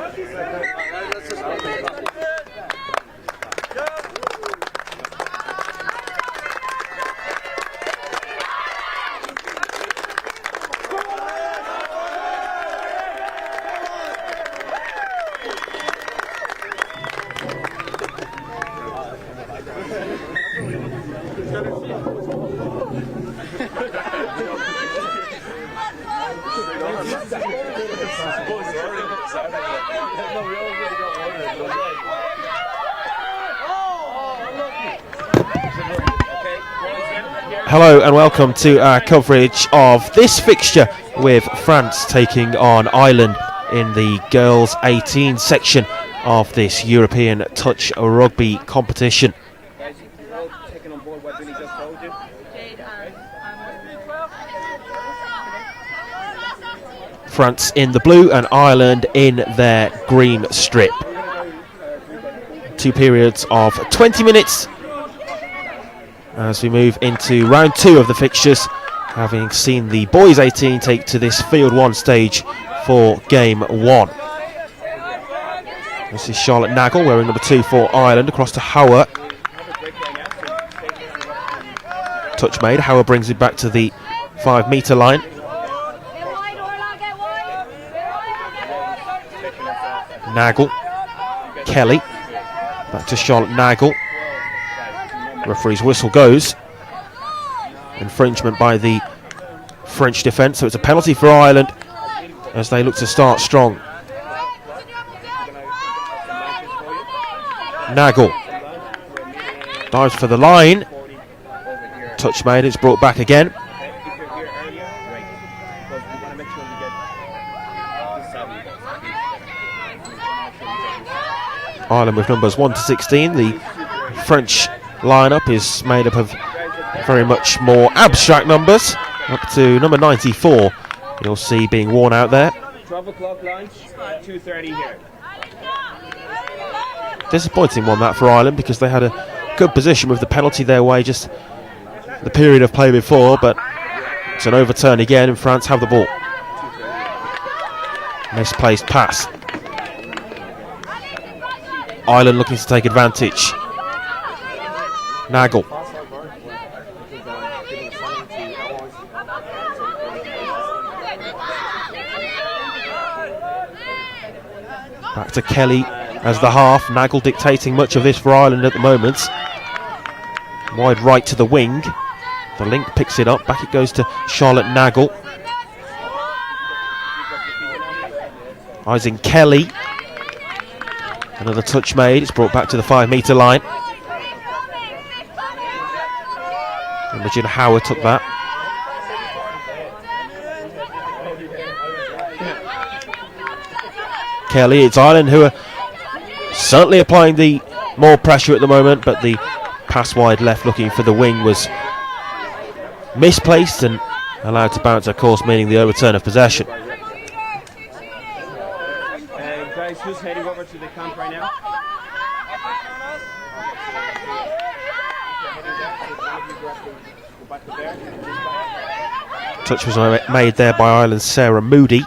Hello and welcome to our coverage of this fixture with France taking on Ireland in the girls 18 section of this European touch rugby competition. Guys, you're all taking on board what Vinny just told you. France in the blue and Ireland in their green strip. 2 periods of 20 minutes as we move into round 2 of the fixtures, having seen the boys 18 take to this field 1 stage for game 1. This is Charlotte Nagel wearing number 2 for Ireland across to Hauer. Touch made, Hauer brings it back to the 5 metre line. Get wide, Orla, get wide. Nagel. Kelly. Back to Charlotte Nagel. Referee's whistle goes. Infringement by the French defence, so it's a penalty for Ireland as they look to start strong. Nagel dives for the line. Touch made, it's brought back again. Ireland with numbers 1 to 16. The French lineup is made up of very much more abstract numbers, up to number 94. You'll see being worn out there. 12 o'clock lunch, 2:30 here. Disappointing one that for Ireland, because they had a good position with the penalty their way just the period of play before, but it's an overturn again and France have the ball. Misplaced pass. Ireland looking to take advantage. Nagel. Back to Kelly as the half. Nagel dictating much of this for Ireland at the moment. Wide right to the wing. The link picks it up. Back it goes to Charlotte Nagel. Eyes in Kelly. Another touch made. It's brought back to the 5-metre line. Imogen Howard took that. Kelly, it's Ireland who are certainly applying the more pressure at the moment, but the pass wide left looking for the wing was misplaced and allowed to bounce, of course, meaning the overturn of possession. Guys, who's heading over to the camp right now? Touch was made there by Ireland's Sarah Moody.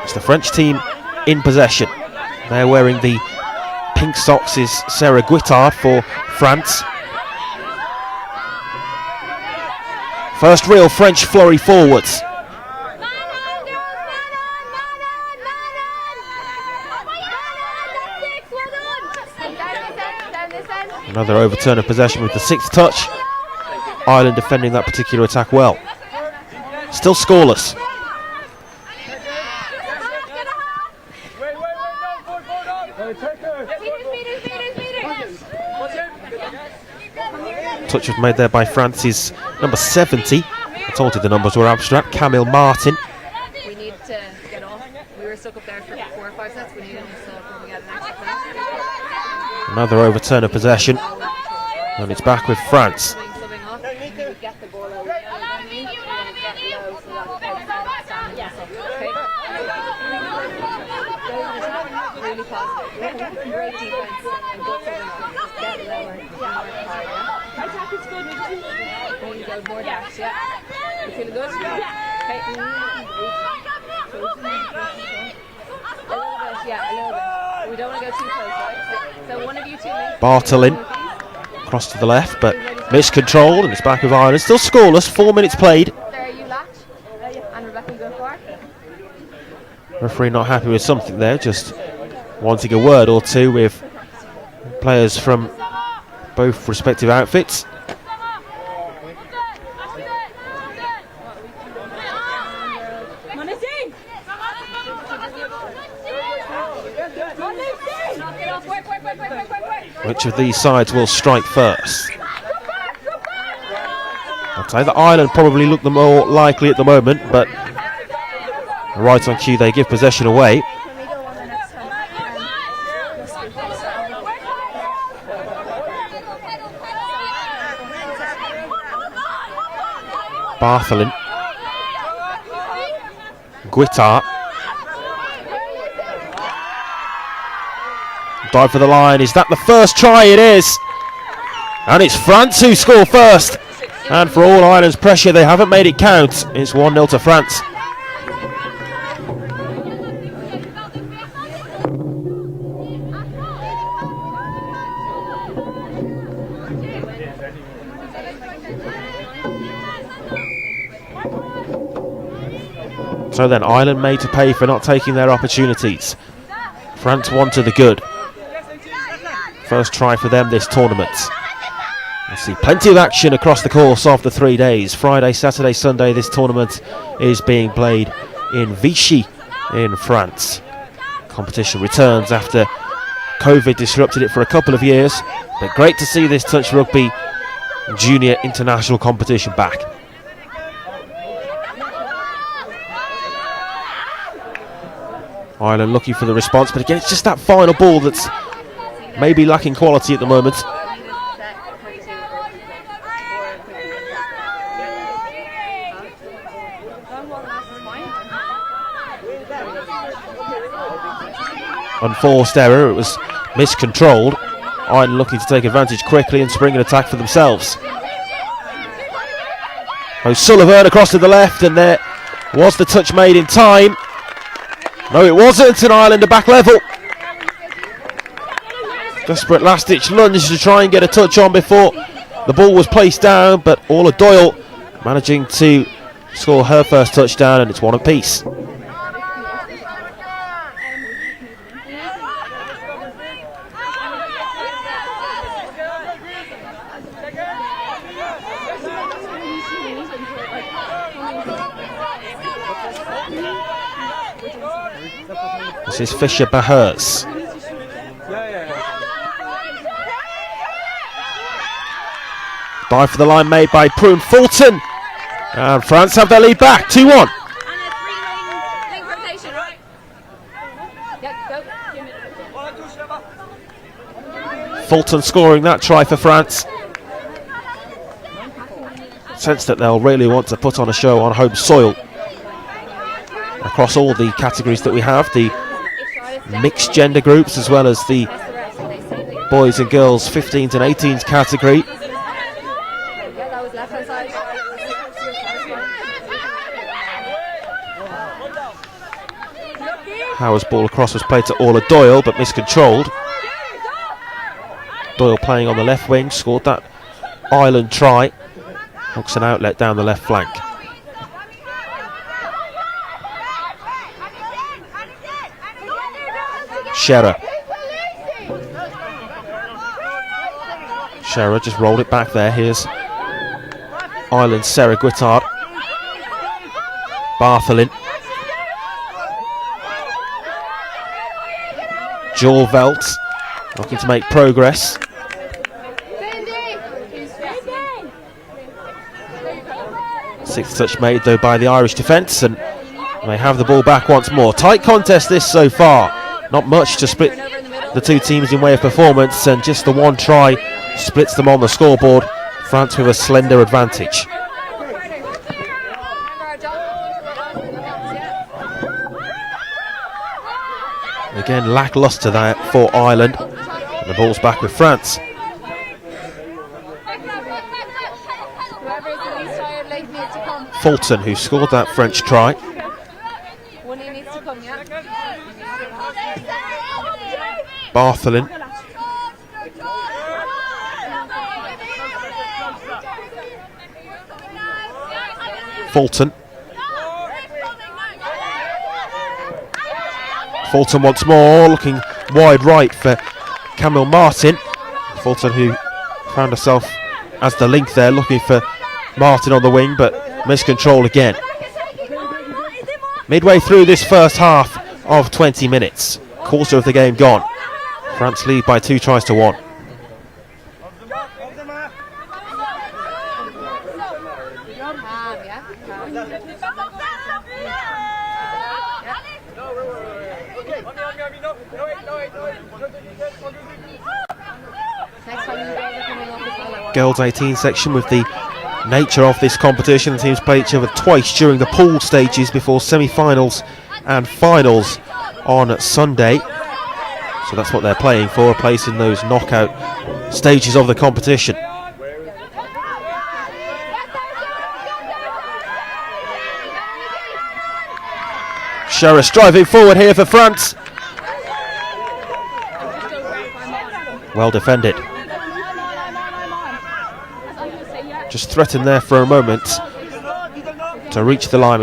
It's the French team in possession. They're wearing the pink socks is Sarah Guittard for France. First real French flurry forwards. Another overturn of possession with the 6th touch. Ireland defending that particular attack well. Still scoreless. Touch was made there by France's number 70. I told you the numbers were abstract. Camille Martin. We need to get off. We were stuck up there for 4 or 5 sets. We need to get an extra time. Another overturn of possession. And it's back with France. More dash, yeah. You feeling good? Okay. A little bit. We don't want to go too close, right? So one of you two. Bartolin across to the left, but miscontrolled, and it's back with Ireland. Still scoreless, 4 minutes played. There you latch, and Rebecca go for it. Referee not happy with something there, just wanting a word or two with players from both respective outfits. Which of these sides will strike first? I'd say that Ireland probably look the more likely at the moment, but right on cue they give possession away. Bartholin. Guittard. Dive for the line. Is that the first try? It is. And it's France who score first. And for all Ireland's pressure, they haven't made it count. It's 1-0 to France. So then Ireland made to pay for not taking their opportunities. France 1 to the good. First try for them this tournament. We'll see plenty of action across the course of the 3 days. Friday, Saturday, Sunday, this tournament is being played in Vichy in France. Competition returns after COVID disrupted it for a couple of years, but great to see this touch rugby junior international competition back. Ireland looking for the response, but again it's just that final ball that's maybe lacking quality at the moment. Unforced error, it was miscontrolled. Ireland looking to take advantage quickly and spring an attack for themselves. O'Sullivan across to the left, and there was the touch made in time. No, it wasn't, and Ireland are back level. Desperate last-ditch lunge to try and get a touch on before the ball was placed down, but Orla Doyle managing to score her first touchdown, and it's one apiece. This is Fisher Bahers. Dive for the line made by Prune Fulton. And France have their lead back, 2-1. Fulton scoring that try for France. Sense that they'll really want to put on a show on home soil. Across all the categories that we have, the mixed gender groups as well as the boys and girls 15s and 18s category. Howard's ball across was played to Orla Doyle but miscontrolled. Doyle playing on the left wing, scored that Ireland try. Hooks an outlet down the left flank. Scherer just rolled it back there. Here's Ireland's Sarah Guittard. Bartholin. Joel Velt looking to make progress. Sixth touch made though by the Irish defence, and they have the ball back once more. Tight contest this so far. Not much to split the two teams in way of performance, and just the one try splits them on the scoreboard. France with a slender advantage. Again, lacklustre there for Ireland, and the ball's back with France. Fulton, who scored that French try. Bartholin. Fulton. Fulton once more, looking wide right for Camille Martin. Fulton, who found herself as the link there, looking for Martin on the wing, but miscontrol again. Midway through this first half of 20 minutes, quarter of the game gone. France lead by 2 tries to 1. Girls 18 section, with the nature of this competition, the teams play each other twice during the pool stages before semi-finals and finals on Sunday. So that's what they're playing for, a place in those knockout stages of the competition. Scherer driving forward here for France. Well defended. Just threatened there for a moment to reach the line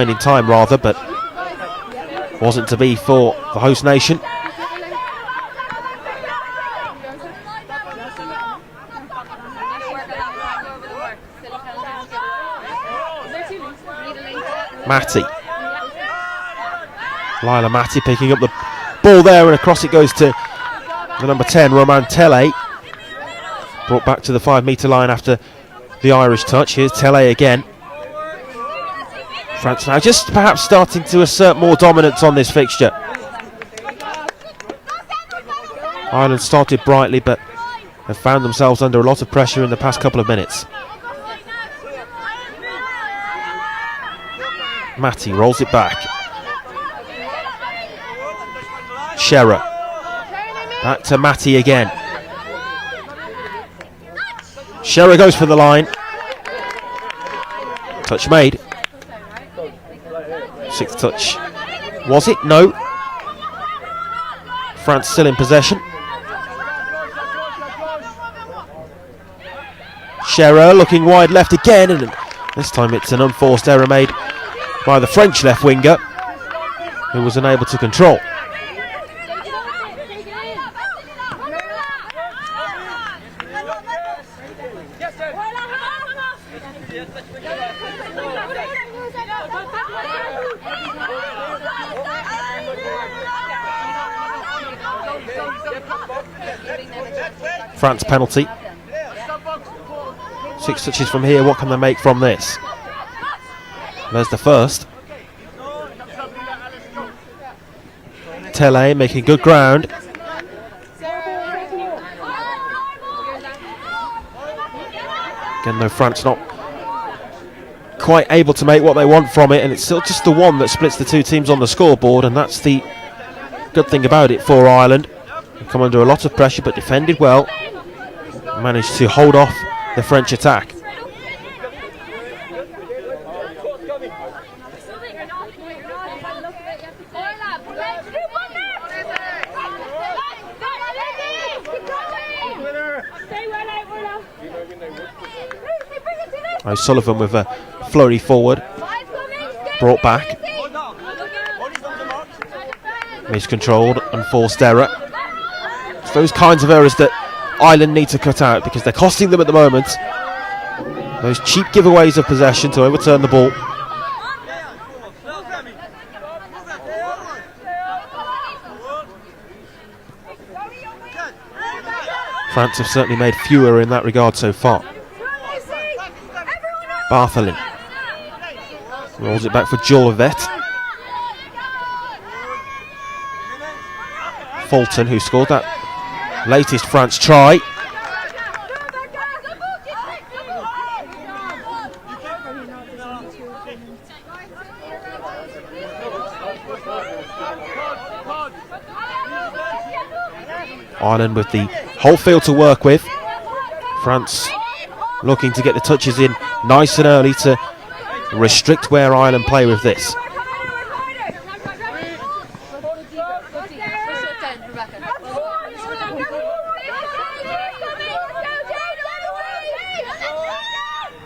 in time rather, but wasn't to be for the host nation. Matty. Lila Matty picking up the ball there, and across it goes to the number 10, Roman Tele. Brought back to the 5 metre line after the Irish touch. Here's Tele again. France now just perhaps starting to assert more dominance on this fixture. Ireland started brightly, but have found themselves under a lot of pressure in the past couple of minutes. Matty rolls it back. Shearer. Back to Matty again. Shearer goes for the line. Touch made. 6th touch. Was it? No. France still in possession. Shearer looking wide left again, and this time it's an unforced error made by the French left winger, who was unable to control. France penalty. 6 touches from here. What can they make from this? There's the first. Tele making good ground. Again, though, France not quite able to make what they want from it, and it's still just the one that splits the two teams on the scoreboard, and that's the good thing about it for Ireland. They come under a lot of pressure but defended well, managed to hold off the French attack. O'Sullivan with a flurry forward, brought back, miscontrolled, unforced error. It's those kinds of errors that Ireland need to cut out, because they're costing them at the moment. Those cheap giveaways of possession to overturn the ball. France have certainly made fewer in that regard so far. Bartholin rolls it back for Jolivet. Fulton, who scored that latest France try. Ireland with the whole field to work with. France looking to get the touches in nice and early to restrict where Ireland play with this.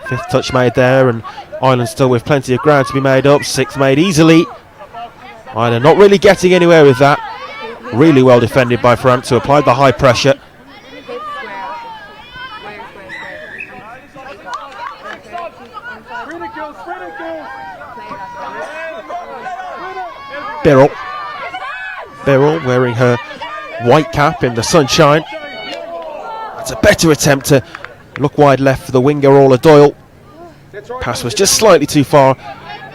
Fifth touch made there, and Ireland still with plenty of ground to be made up. 6th made easily. Ireland not really getting anywhere with that. Really well defended by France, who applied the high pressure. Birrell wearing her white cap in the sunshine. That's a better attempt to look wide left for the winger, Orla Doyle. Pass was just slightly too far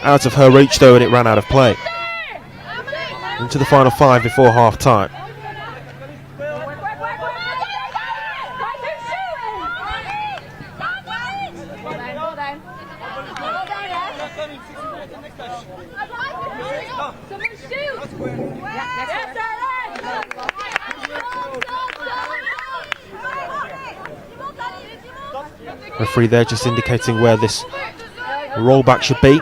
out of her reach though, and it ran out of play. Into the final 5 before half time. Referee there just indicating where this rollback should be.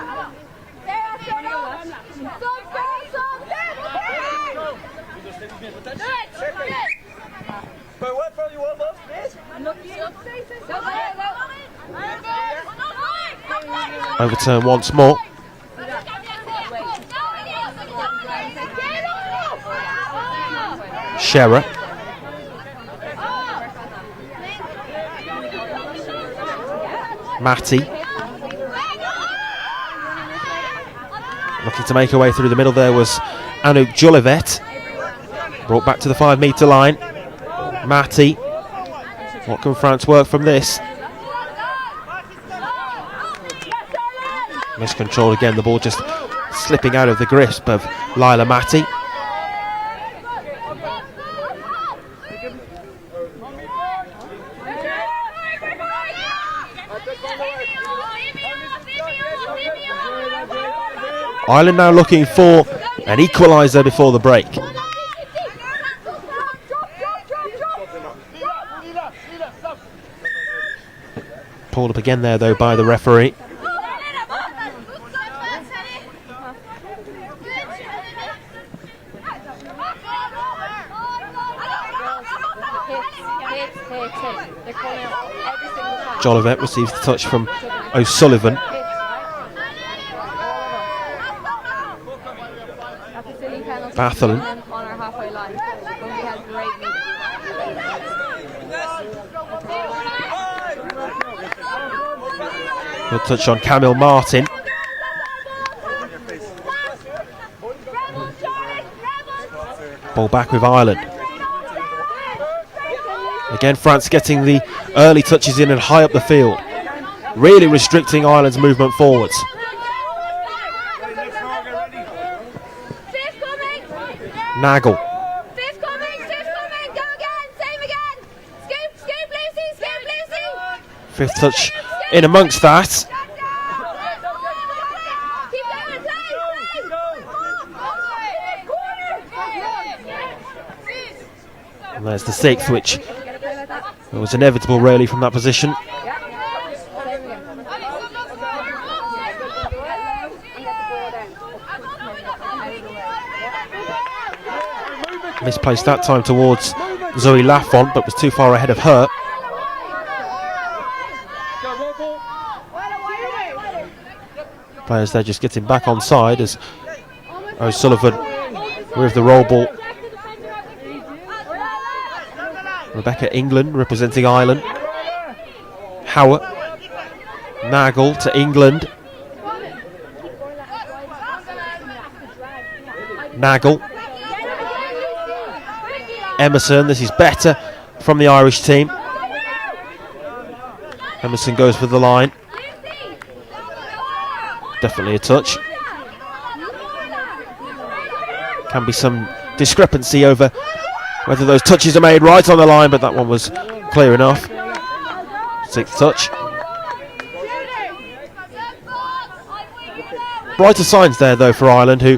Overturn once more. Shearer. Matty. Looking to make her way through the middle there was Anouk Jolivet. Brought back to the 5 metre line. Matty. What can France work from this? Miscontrol again, the ball just slipping out of the grasp of Lila Matty. Ireland now looking for an equaliser before the break. Pulled up again there though by the referee. Jolivet receives the touch from O'Sullivan. Bathelin. Good touch on Camille Martin. Ball back with Ireland. Again, France getting the early touches in and high up the field, really restricting Ireland's movement forwards. Nagel. Fifth touch in amongst that. And there's the sixth, which was inevitable really from that position. Misplaced that time towards Zoe Lafont, but was too far ahead of her. Players there just getting back on side as O'Sullivan with the roll ball. Rebecca England representing Ireland. Howard. Nagel to England. Nagel. Emerson, this is better from the Irish team. Emerson goes for the line. Definitely a touch. Can be some discrepancy over whether those touches are made right on the line, but that one was clear enough. Sixth touch. Brighter signs there though for Ireland, who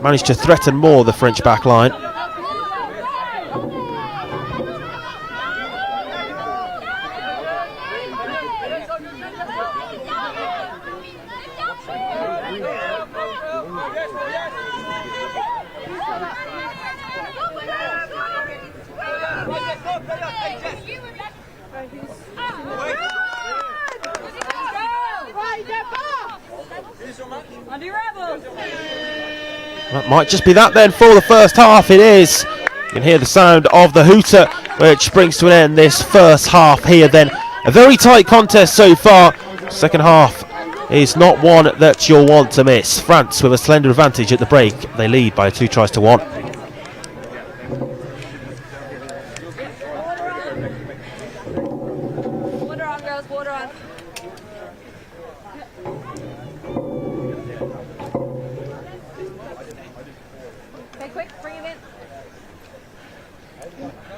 managed to threaten more the French back line. That might just be that then for the first half. It is. You can hear the sound of the hooter, which brings to an end this first half here then. A very tight contest so far. Second half is not one that you'll want to miss. France with a slender advantage at the break. They lead by 2-1. Water on, girls, water on. Okay, quick, bring him in.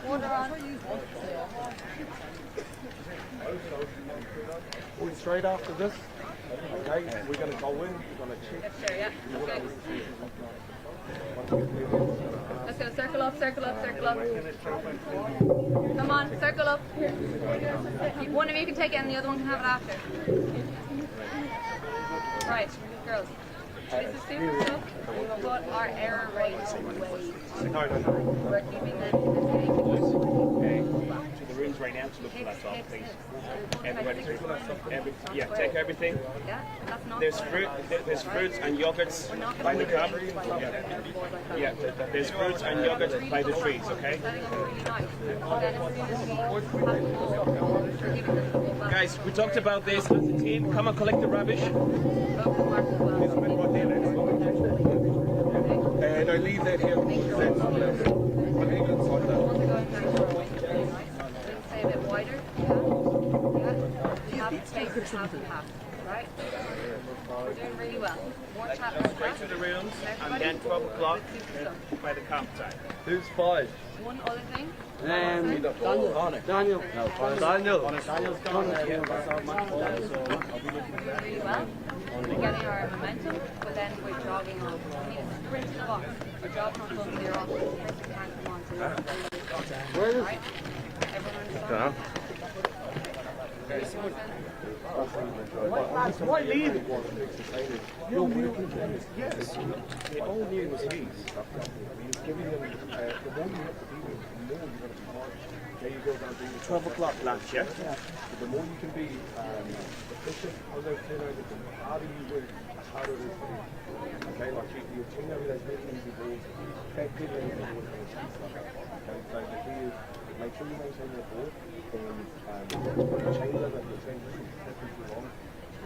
Water on. Going straight after this. Okay, we're going to go in, we're going to check. Sure, yeah. Let's go, circle up, circle up, circle up. Come on, circle up. One of you can take it and the other one can have it after. Right, girls. This is super tough. We've got our error rate way. We're keeping To the rooms right now to look for that stuff, please. Everybody, yeah, take everything. Yeah, that's not. There's fruits and yogurts by the cup. Yeah, there's fruits and yogurts by the trees, okay? Guys, we talked about this as a team. Come and collect the rubbish. leave that here. That's all that. I leave it inside that. Say a bit wider. Yeah. Half space and half and half. Right? We're doing really well. More chat. Straight to the rooms, and then 12 o'clock by the campsite. Who's 5? One other thing. Daniel. Daniel's gone. We're doing really well. We're getting our momentum, but then we're jogging on. We need a sprint to the box. We're jogging on from 0 on. Can't come on to right? Everyone understand? Why leave? You're working for this. Yes. The whole year was his. He's giving them, the more you have to be with, the more you're going to be hard. There you go down to 12 o'clock lunch, yeah? But the more you can be efficient on those turnovers, the harder you work, the harder it is to do. Okay, like you're turning over those really easy balls, backpedaling the ball, and stuff like that. Okay, so the key is make sure you maintain your ball, and change over the transition too long.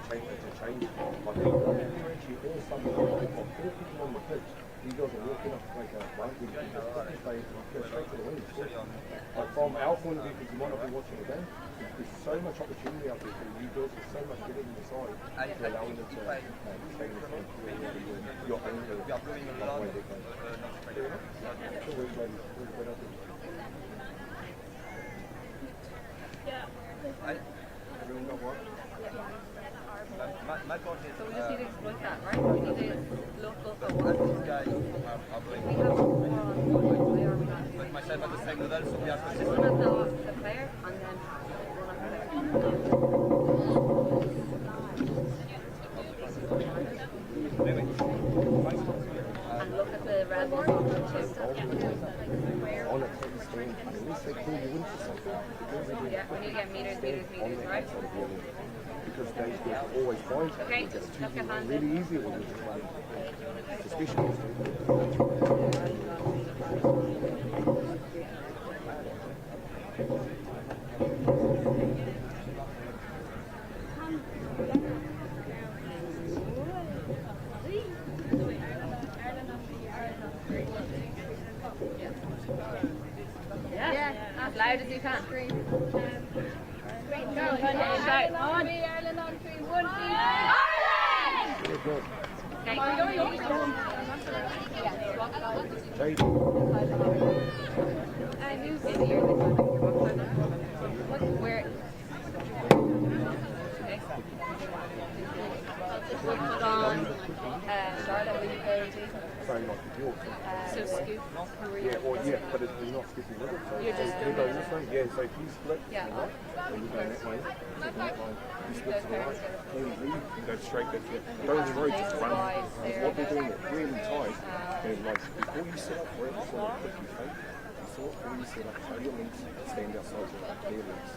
Change. Like actually all something like 4 people on the pitch. You guys are walking up like a rugby, go straight to the wings. Like from our point of view, because you might not be watching the game, there's so much opportunity out there for you girls. There's so much getting inside to allowing them to stay in the game. Your own way they play. So we just need to exploit that, right? We need to look up at what we have more on one player, we not. One at the player and then one at the and look at the red one. Yeah, we need to get meters, right? Because they always find that. Okay, just look at hand. Really easy when you just run. Especially Yeah, as loud as you can. So scoop. yeah, but it's not skipping with it. So You're just you go this way, yeah, so if you split, Yeah. and you go that way, so that way, you split to the right, you leave, you go straight back here. Don't throw, just run. Because what they're doing is really tight, and like before you set up wherever sort of quick you take, before you set up, show your links, stand outside your clear links.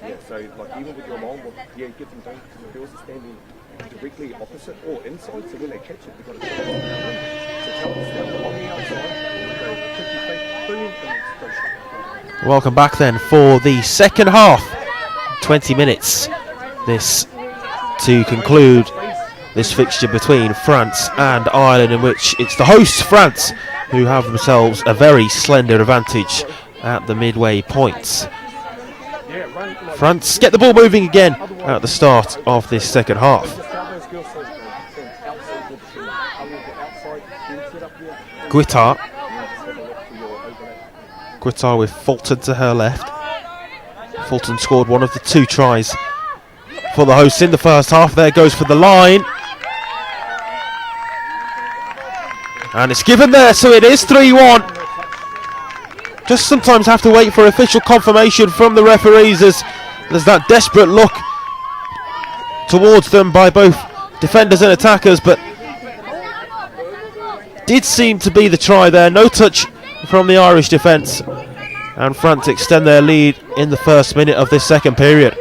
Yeah, so like even with your long ball, yeah, get them down, because the girls are standing directly opposite or inside, so when they catch it, they've got to go on the ring. So tell them to stand on the outside, go quick you take, boom, and go straight. Welcome back then for the second half. 20 minutes this to conclude this fixture between France and Ireland, in which it's the hosts France who have themselves a very slender advantage at the midway points. France get the ball moving again at the start of this second half. Guittard with Fulton to her left. Fulton scored one of the 2 tries for the hosts in the first half. There goes for the line. And it's given there, so it is 3-1. Just sometimes have to wait for official confirmation from the referees as there's that desperate look towards them by both defenders and attackers, but did seem to be the try there. No touch from the Irish defence, and France extend their lead in the first minute of this second period.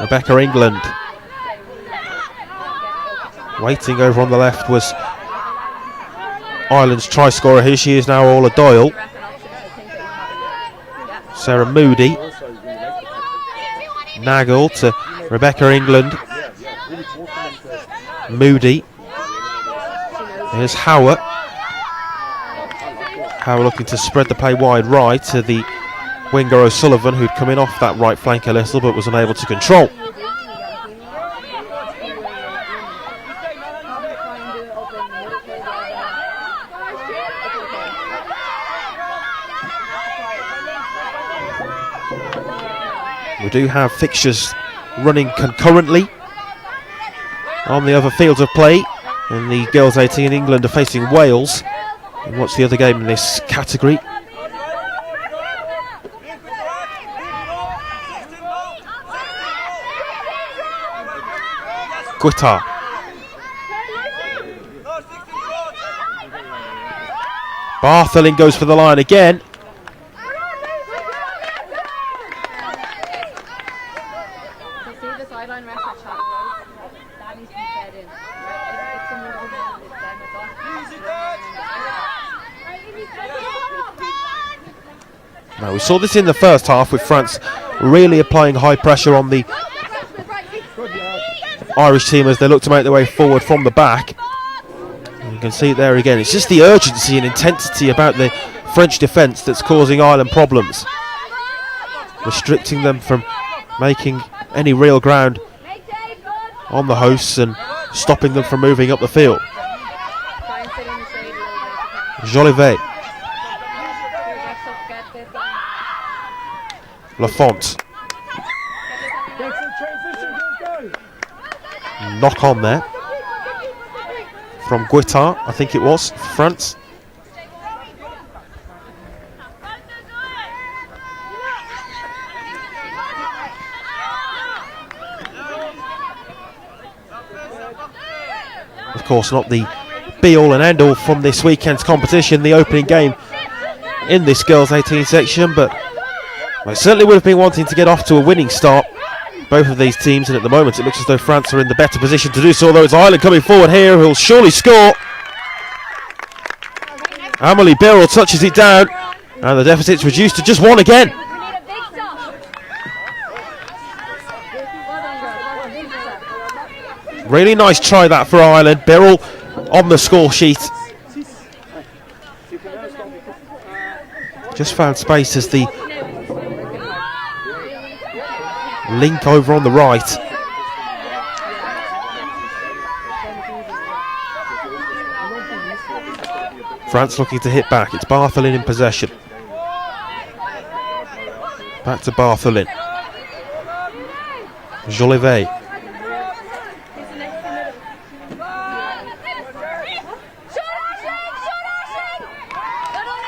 Rebecca England waiting over on the left was Ireland's try scorer. Here she is now, Orla Doyle. Sarah Moody. Nagel to Rebecca England. Moody. Here's Howard. Howard looking to spread the play wide right to the winger O'Sullivan, who'd come in off that right flank a little but was unable to control. We do have fixtures running concurrently on the other fields of play, and the girls 18 England are facing Wales. And what's the other game in this category? Guitar. Bartholin goes for the line again. Now, we saw this in the first half with France really applying high pressure on the Irish team as they look to make their way forward from the back. And you can see it there again. It's just the urgency and intensity about the French defence that's causing Ireland problems, restricting them from making any real ground on the hosts and stopping them from moving up the field. Jolivet. Lafont. Knock on there from Guittard, I think it was, France. Of course, not the be-all and end-all from this weekend's competition, the opening game in this girls 18 section, but I certainly would have been wanting to get off to a winning start, both of these teams, and at the moment it looks as though France are in the better position to do so, although it's Ireland coming forward here who'll surely score. Amelie Birrell touches it down, and the deficit's reduced to just one again. Really nice try that for Ireland. Birrell on the score sheet. Just found space as the link over on the right. France looking to hit back. It's Bartholin in possession. Back to Bartholin. Jolivet.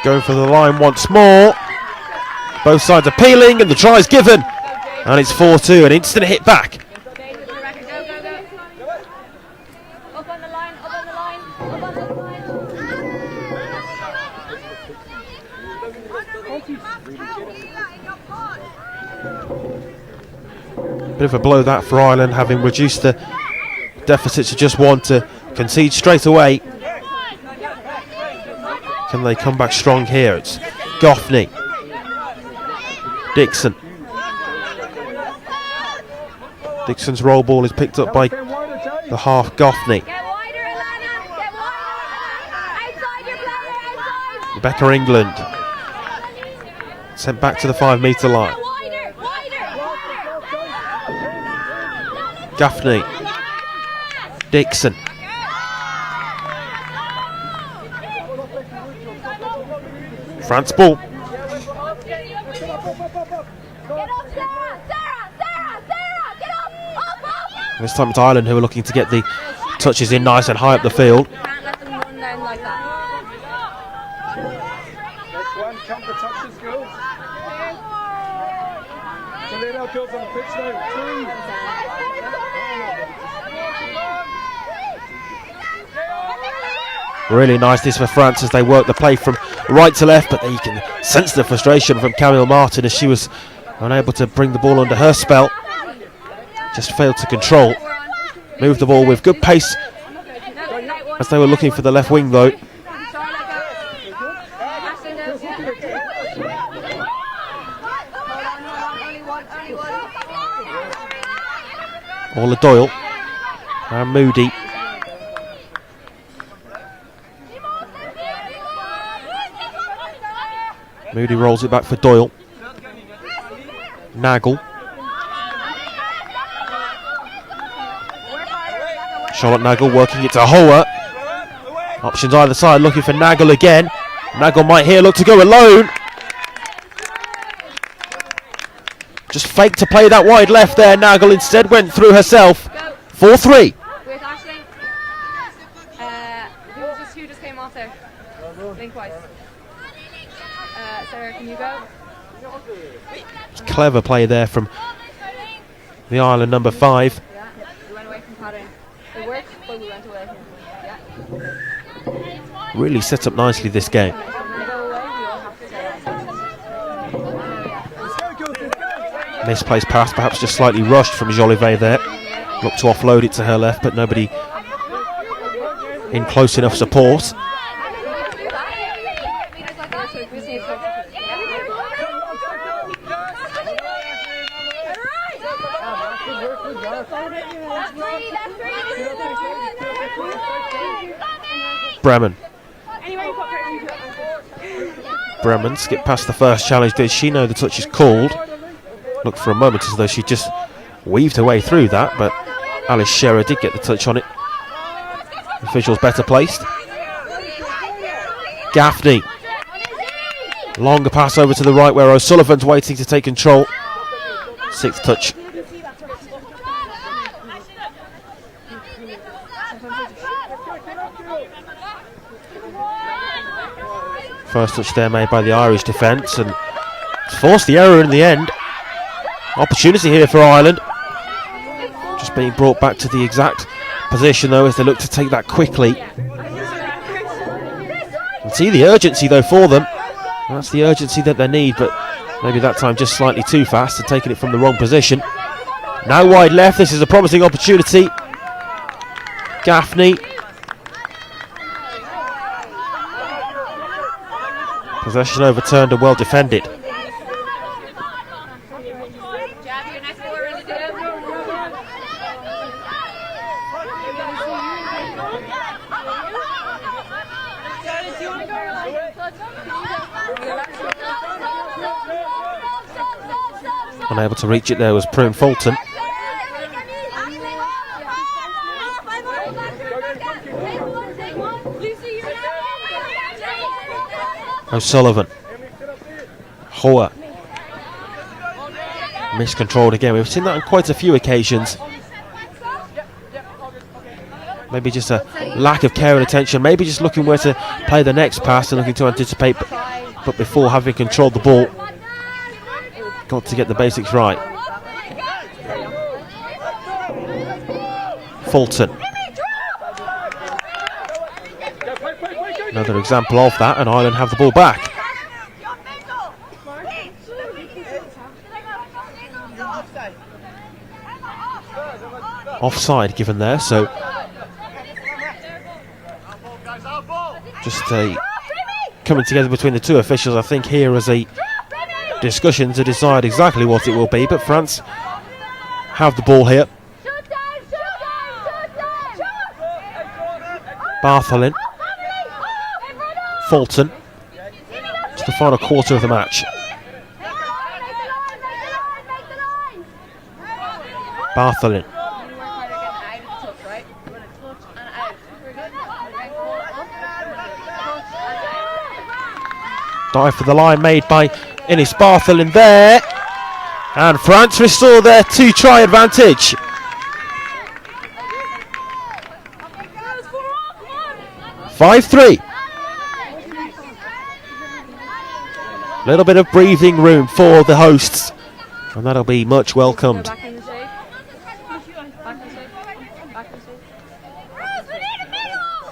Going for the line once more. Both sides appealing, and the try is given. And it's 4-2, an instant hit back. Up on the line, up on the line, up on the line. Bit of a blow that for Ireland, having reduced the deficit to just one, to concede straight away. Can they come back strong here? It's Goffney. Dixon. Dixon's roll ball is picked up by the half Goffney. Rebecca England. Sent back to the 5 metre line. Gaffney. Dixon. France ball. This time it's Ireland who are looking to get the touches in nice and high up the field. Can't let them run down like that. Next one, counter touches, girls. So let our girls on the pitch now. Really nice this for France as they work the play from right to left, but you can sense the frustration from Camille Martin as she was unable to bring the ball under her spell. Just failed to control. Moved the ball with good pace as they were looking for the left wing though. Orla Doyle and Moody. Moody rolls it back for Doyle. Nagel. Charlotte Nagel working it to Hoa. Options either side, looking for Nagel again. Nagel might here look to go alone. Just faked to play that wide left there. Nagel instead went through herself. 4-3. Wait, Aisling. Who just came off there? Link-wise. Sarah, can you go? Clever play there from the Ireland number 5. Yeah, we went away from pattern. It worked, but we went away. Yeah. Really set up nicely this game. Misplaced pass, perhaps just slightly rushed from Jolivet there. Looked to offload it to her left, but nobody in close enough support. Bremen. Bremen skipped past the first challenge. Did she know the touch is called? Looked for a moment as though she just weaved her way through that, but Alice Scherer did get the touch on it. Officials better placed. Gaffney. Longer pass over to the right where O'Sullivan's waiting to take control. 6th touch. First touch there made by the Irish defence and forced the error in the end. Opportunity here for Ireland. Just being brought back to the exact position though as they look to take that quickly. You can see the urgency though for them. That's the urgency that they need, but maybe that time just slightly too fast and taking it from the wrong position. Now wide left, this is a promising opportunity. Gaffney. Possession overturned and well defended. Unable to reach it there was Prune Fulton. O'Sullivan. Hoa. Miscontrolled again. We've seen that on quite a few occasions. Maybe just a lack of care and attention. Maybe just looking where to play the next pass and looking to anticipate. But before having controlled the ball, got to get the basics right. Fulton. Another example of that, and Ireland have the ball back. Offside given there, so just coming together between the two officials, I think, here as a discussion to decide exactly what it will be, but France have the ball here. Bartholin. Fulton. It's the final quarter of the match. Bartholin. Dive for the line made by Innes Bartholin there. And France restore their 2-try advantage. (5-3). Little bit of breathing room for the hosts, and that'll be much welcomed.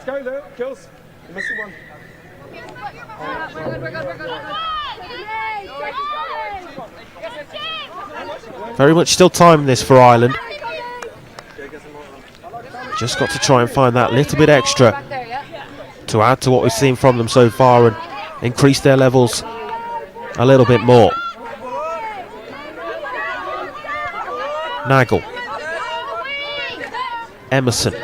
Go there, girls. You're missing one. Very much still time in this for Ireland. Just got to try and find that little bit extra to add to what we've seen from them so far and increase their levels a little bit more. Nagel. Emerson.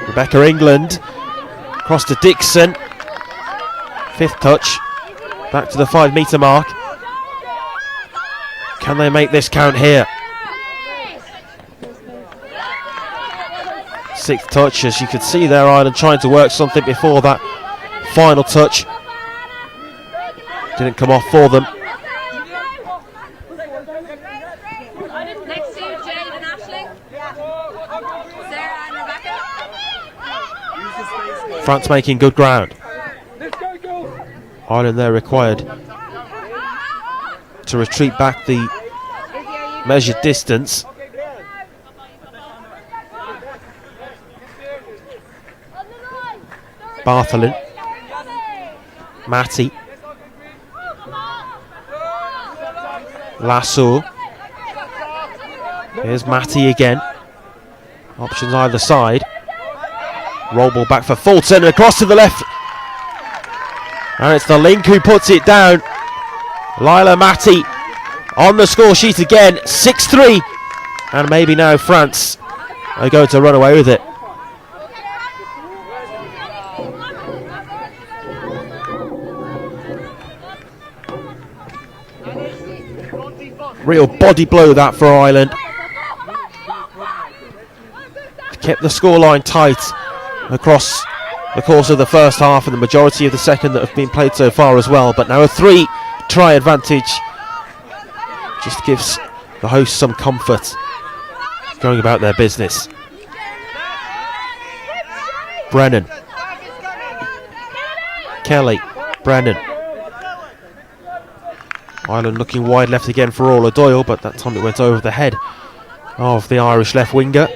Rebecca England across to Dixon. 5th touch. Back to the 5 metre mark. Can they make this count here? 6th touch, as you could see there, Ireland trying to work something before that final touch. Didn't come off for them. Next to you, Jade and Aisling. Sarah and Rebecca. France making good ground. Ireland there required to retreat back the measured distance. Bartholin, Matty, Lasso. Here's Matty again. Options either side. Roll ball back for Fulton and across to the left. And it's the Link who puts it down. Lila Matty on the score sheet again. 6-3. And maybe now France are going to run away with it. Real body blow that for Ireland. Kept the scoreline tight across the course of the first half and the majority of the second that have been played so far as well. But now a 3-try advantage just gives the hosts some comfort going about their business. Brennan, Kelly, Brennan. Ireland looking wide left again for Orla Doyle, but that time it went over the head of the Irish left winger.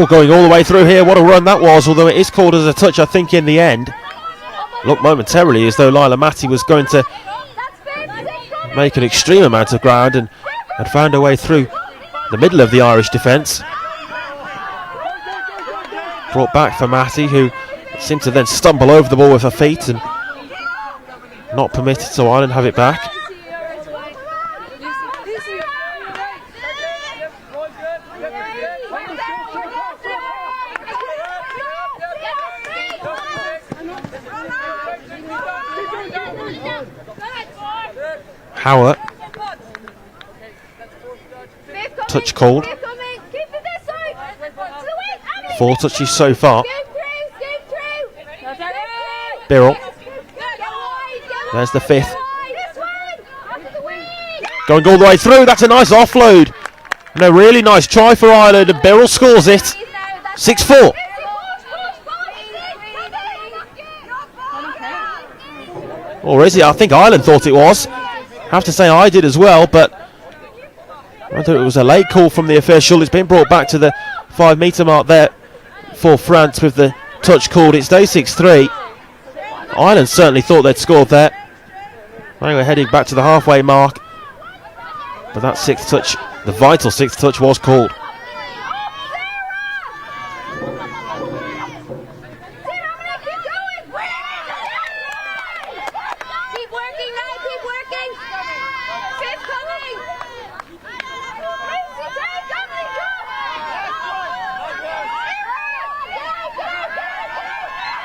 Going all the way through here. What a run that was, although it is called as a touch, I think, in the end. Looked momentarily as though Lila Matty was going to make an extreme amount of ground and had found her way through the middle of the Irish defence. Brought back for Matty, who seemed to then stumble over the ball with her feet and not permitted, so Ireland have it back. Howard. Touch called. 4 touches so far. Birrell. There's the 5th. Going all the way through. That's a nice offload. And a really nice try for Ireland. And Birrell scores it. 6-4. Or is it? I think Ireland thought it was. Have to say I did as well, but I thought it was a late call from the official. It's been brought back to the 5 metre mark there for France with the touch called. It stays 6-3. Ireland certainly thought they'd scored there. Anyway, heading back to the halfway mark. But that 6th touch, the vital 6th touch, was called.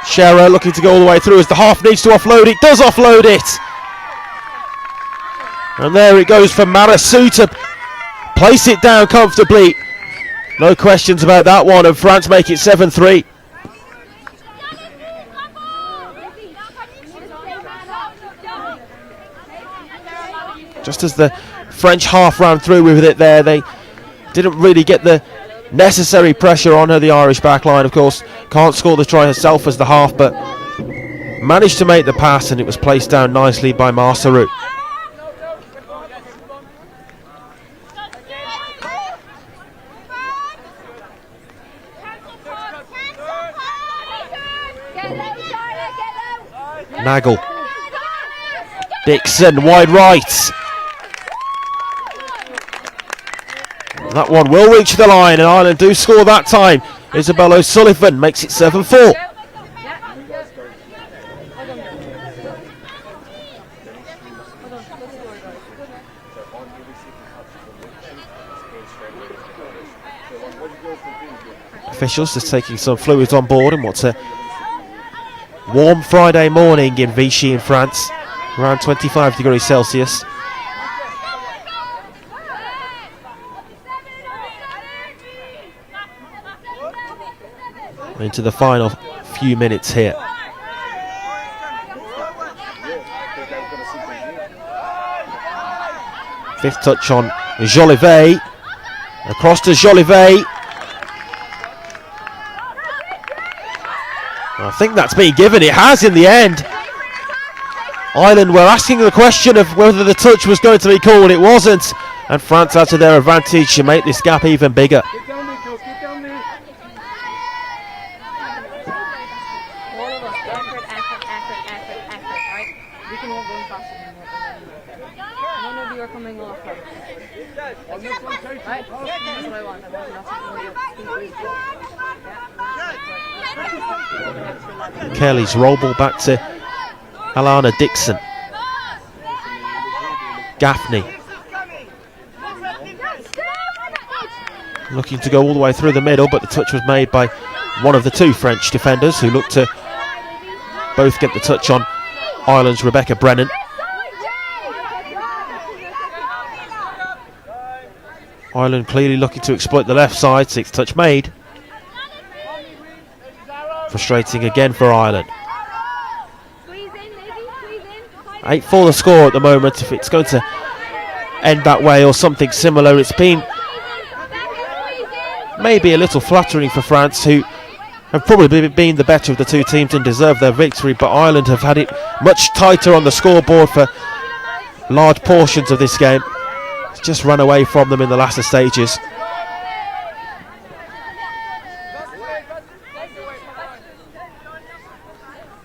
Scherer looking to go all the way through as the half needs to offload. It does offload it. And there it goes for Marasu to place it down comfortably. No questions about that one, and France make it 7-3. Just as the French half ran through with it there, they didn't really get the necessary pressure on her. The Irish backline, of course, can't score the try herself as the half, but managed to make the pass, and it was placed down nicely by Marsaru. Nagel. Dixon, wide right. That one will reach the line, and Ireland do score that time. Isabel O'Sullivan makes it 7-4. Officials just taking some fluids on board in what's a warm Friday morning in Vichy in France, around 25 degrees Celsius. Into the final few minutes here. Fifth touch on Jolivet. Across to Jolivet. I think that's been given. It has in the end. Ireland were asking the question of whether the touch was going to be called. It wasn't. And France out to their advantage to make this gap even bigger. Get down there, girls, get down there. All of us, effort, right? We can all run faster than that. None of you are coming off. Right? That's what I want. I want Kelly's roll ball back to Alana Dixon. Gaffney looking to go all the way through the middle, but the touch was made by one of the two French defenders who looked to both get the touch on Ireland's Rebecca Brennan. Ireland clearly looking to exploit the left side. Sixth touch made. Frustrating again for Ireland. 8-4 the score at the moment. If it's going to end that way or something similar, it's been maybe a little flattering for France, who have probably been the better of the two teams and deserve their victory, but Ireland have had it much tighter on the scoreboard for large portions of this game. It's just run away from them in the latter stages.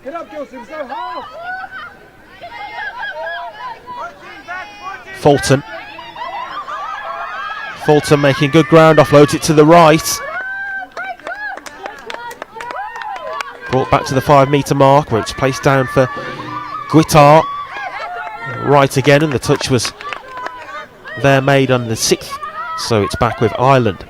Get up, girls, it's no half. Fulton making good ground, offloads it to the right. Brought back to the 5 metre mark where it's placed down for Guittard. Right again, and the touch was there made on the 6th, so it's back with Ireland.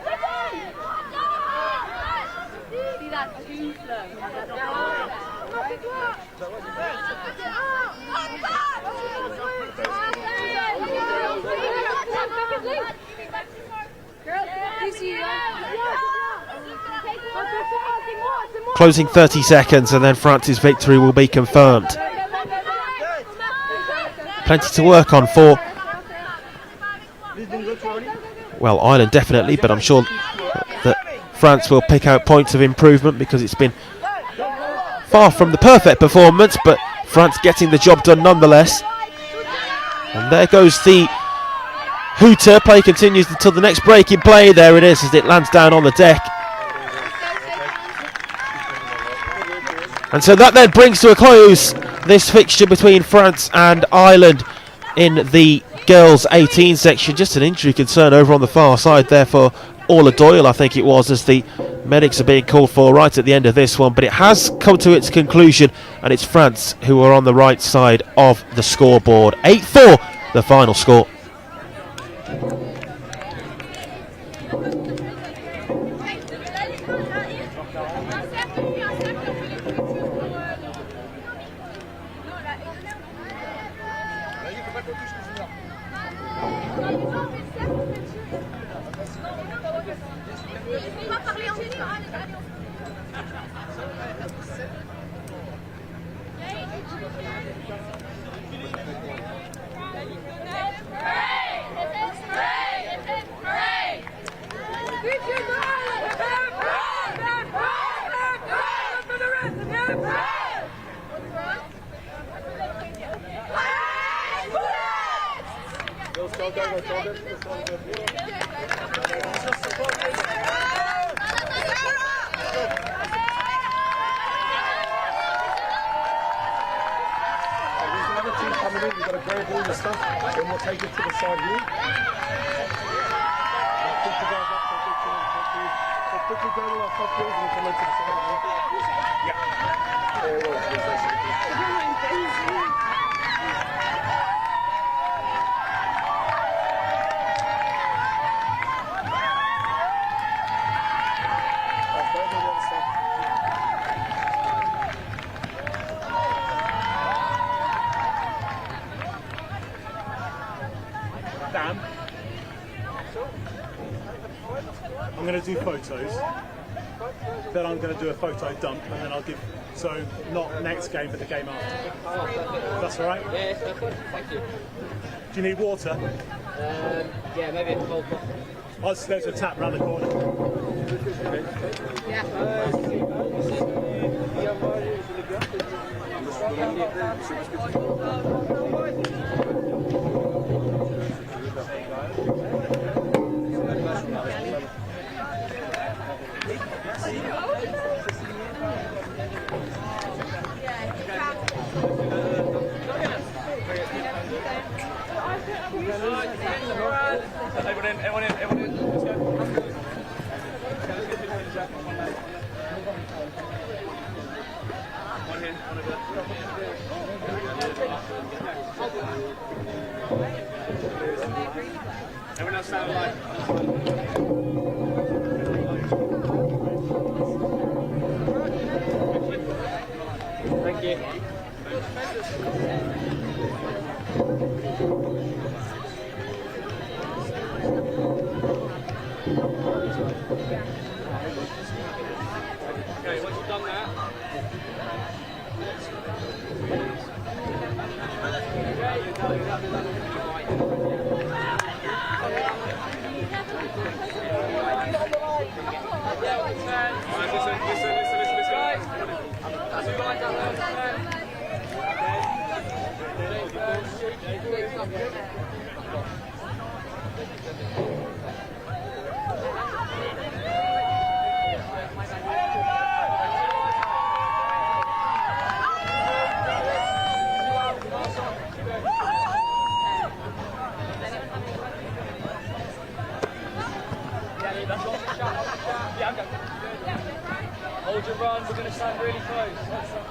Closing 30 seconds and then France's victory will be confirmed. Plenty to work on for, well, Ireland definitely, but I'm sure that France will pick out points of improvement because it's been far from the perfect performance, but France getting the job done nonetheless. And there goes the hooter. Play continues until the next break in play. There it is as it lands down on the deck. And so that then brings to a close this fixture between France and Ireland in the girls 18 section. Just an injury concern over on the far side there for Orla Doyle, I think it was, as the medics are being called for right at the end of this one. But it has come to its conclusion, and it's France who are on the right side of the scoreboard. 8-4 the final score. come in, you've got to grab all your stuff, then we'll take it to the side here. I'll put you guys up so quickly go to our top fields and come into the side here. Yeah. There it was. I'm going to do photos, then I'm going to do a photo dump, and then I'll give, so not next game, but the game after. That's all right? Yeah, that's good. Thank you. Do you need water? Yeah, maybe a cold cup. Oh, there's a tap around the corner. Everyone in, let's go. One here, one over there. Everyone else stand alive. Thank you. Okay, once you've done that, hold your run, we're going to stand really close.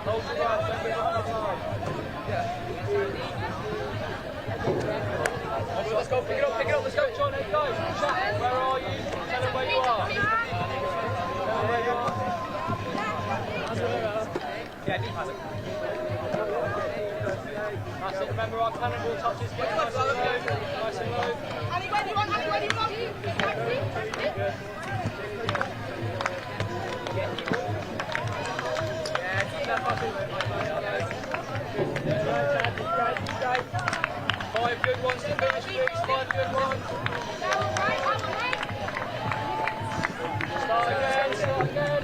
Hold your run, don't give up the time. Let's go, pick it up, let's go, John, let's go. Where are you? Tell them where you are. Tell them where you are. Yeah, deep has it. That's it, remember our cannonball touches, get nice and low. Nice and low. Ali, where do you want? Five good ones to finish, please. 5 good ones. Start again.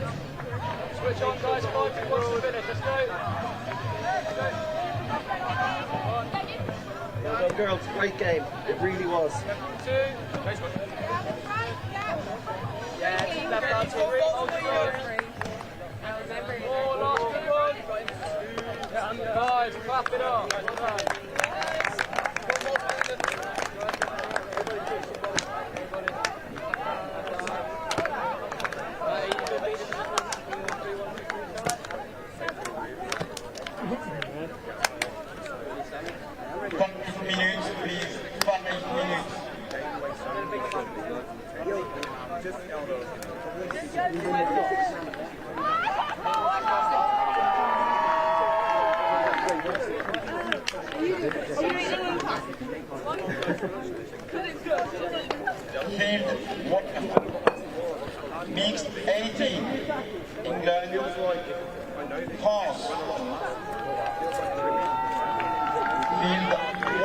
Switch on, guys. 5 good ones to finish. Let's go. Well done, girls. Great game. It really was. 2. Yeah, keep left down to 3. Hold your run. 4, last good one. Guys, clap it up. Well done. Minutes, please. 5 minutes. Field 1. Mixed 18. England. France. Field 1.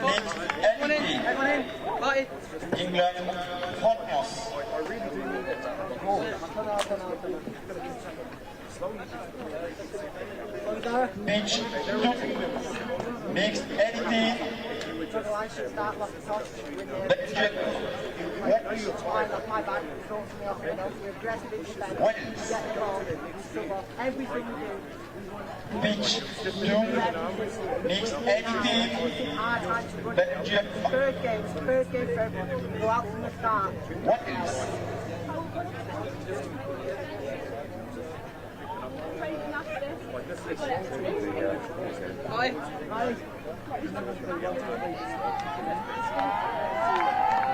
Mixed 18. England. France. Pitch 2. Mixed 18. Pitch 2 needs 18. Belgium. First game for everyone. Go out from the start. What is?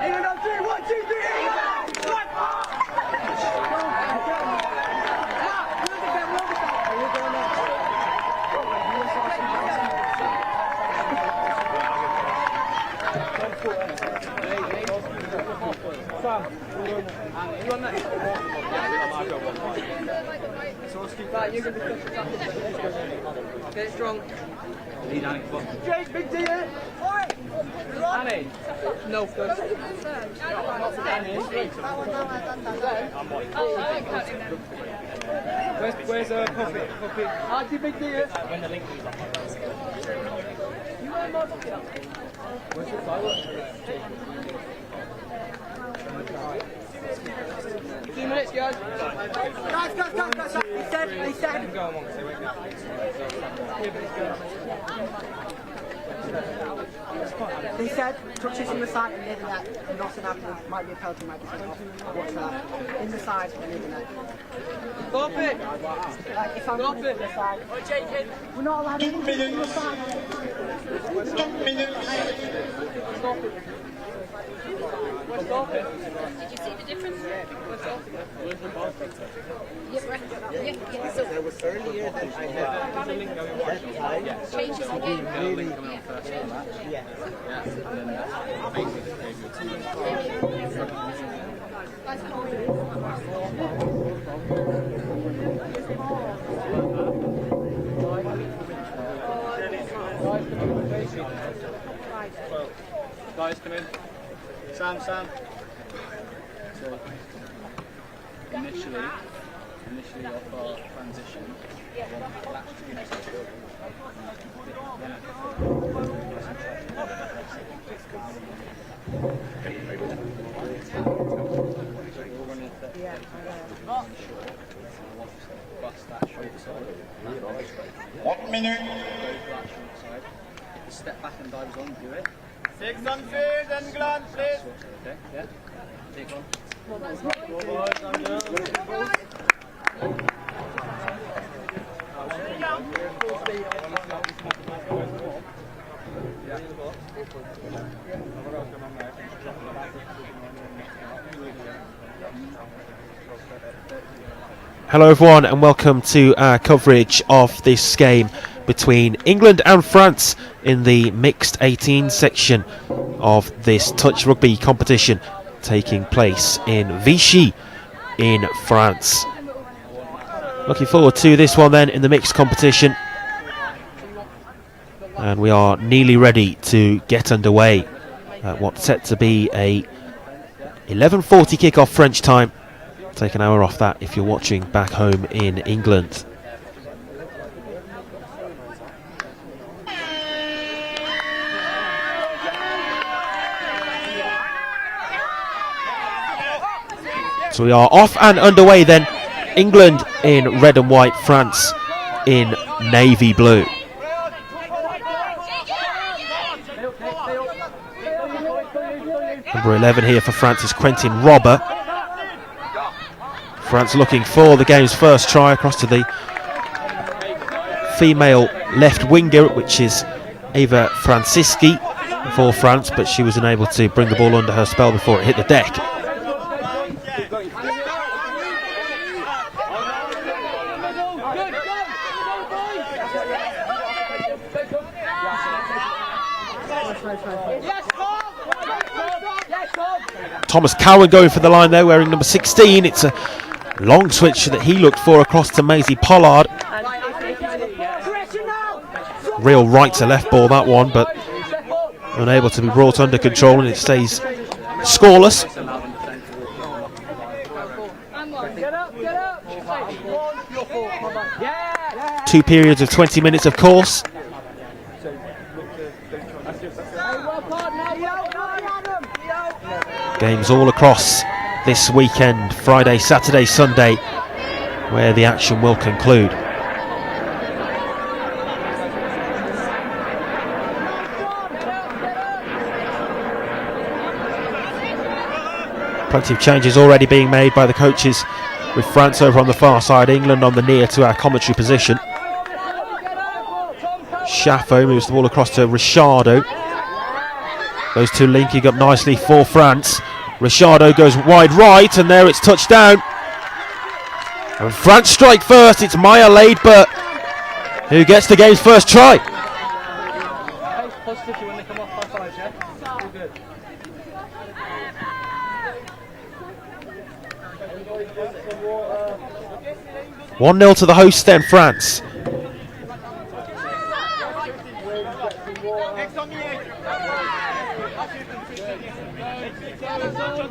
England on 3, 1, 2, 3, Right, you're going to be get it strong. Jake, big D here. Annie. No, good. Where's Poppy? Archie, big D here. You weren't more lucky now. Where's the silent? 2 minutes, guys. Guys. He said. They said touches in the side and near the net. Nothing happening. Might be a penalty, might be something. Watch that. In the side and near the net. Stop it! Like if I'm in the side. We're not allowed to move in the side. 2 minutes. Stop it. Stop it. Did you see the difference? There was earlier that I had Changes the game. Guys, come in. Sam. So, initially of our transition, One minute. step back and dives on, do it. 6 on field, England, please. Okay, yeah. Take on. Hello everyone and welcome to our coverage of this game between England and France in the mixed 18 section of this touch rugby competition taking place in Vichy in France. Looking forward to this one then in the mixed competition, and we are nearly ready to get underway at what's set to be a 11:40 kick-off French time. Take an hour off that if you're watching back home in England. So we are off and underway then. England in red and white, France in navy blue. Number 11 here for France is Quentin Robber. France looking for the game's first try across to the female left winger, which is Eva Francisci for France, but she was unable to bring the ball under her spell before it hit the deck. Thomas Cowan going for the line there, wearing number 16. It's a long switch that he looked for across to Maisie Pollard. Real right to left ball that one, but unable to be brought under control, and it stays scoreless. 2 periods of 20 minutes, of course. Games all across this weekend, Friday, Saturday, Sunday, where the action will conclude. Plenty of changes already being made by the coaches, with France over on the far side, England on the near to our commentary position. Chaffo moves the ball across to Richardo. Those two linking up nicely for France. Richardo goes wide right, and there it's touchdown. And France strike first. It's Maya Laidbert who gets the game's first try. Positive when they come off my side, yeah? All good. 1-0 to the hosts then, France.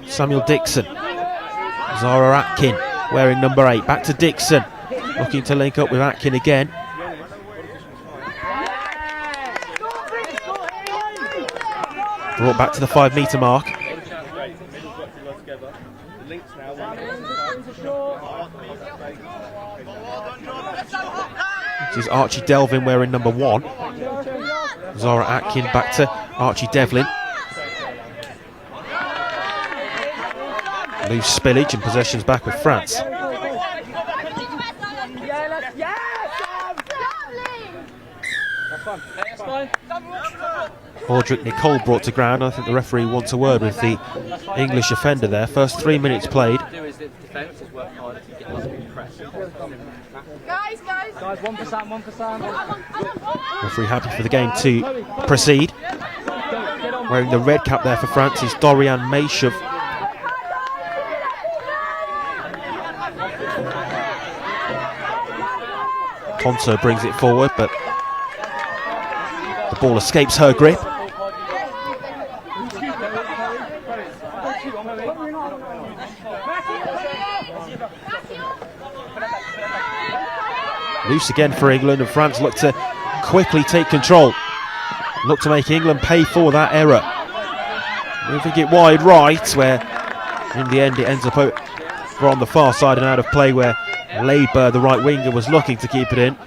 Samuel Dixon. Zara Atkin wearing number 8. Back to Dixon. Looking to link up with Atkin again. Brought back to the 5-metre mark. This is Archie Delvin wearing number 1. Zara Atkin back to Archie Devlin. Loose spillage and possessions back with France. Audric Nicole brought to ground. I think the referee wants a word with the English offender there. First 3 minutes played. Guys, 1%. Referee happy for the game to proceed. Wearing the red cap there for France is Dorian Mayshev. Ponto brings it forward, but the ball escapes her grip. Loose again for England, and France look to quickly take control. Look to make England pay for that error. Moving it wide right, where in the end it ends up over on the far side and out of play, where Labour, the right winger, was looking to keep it in.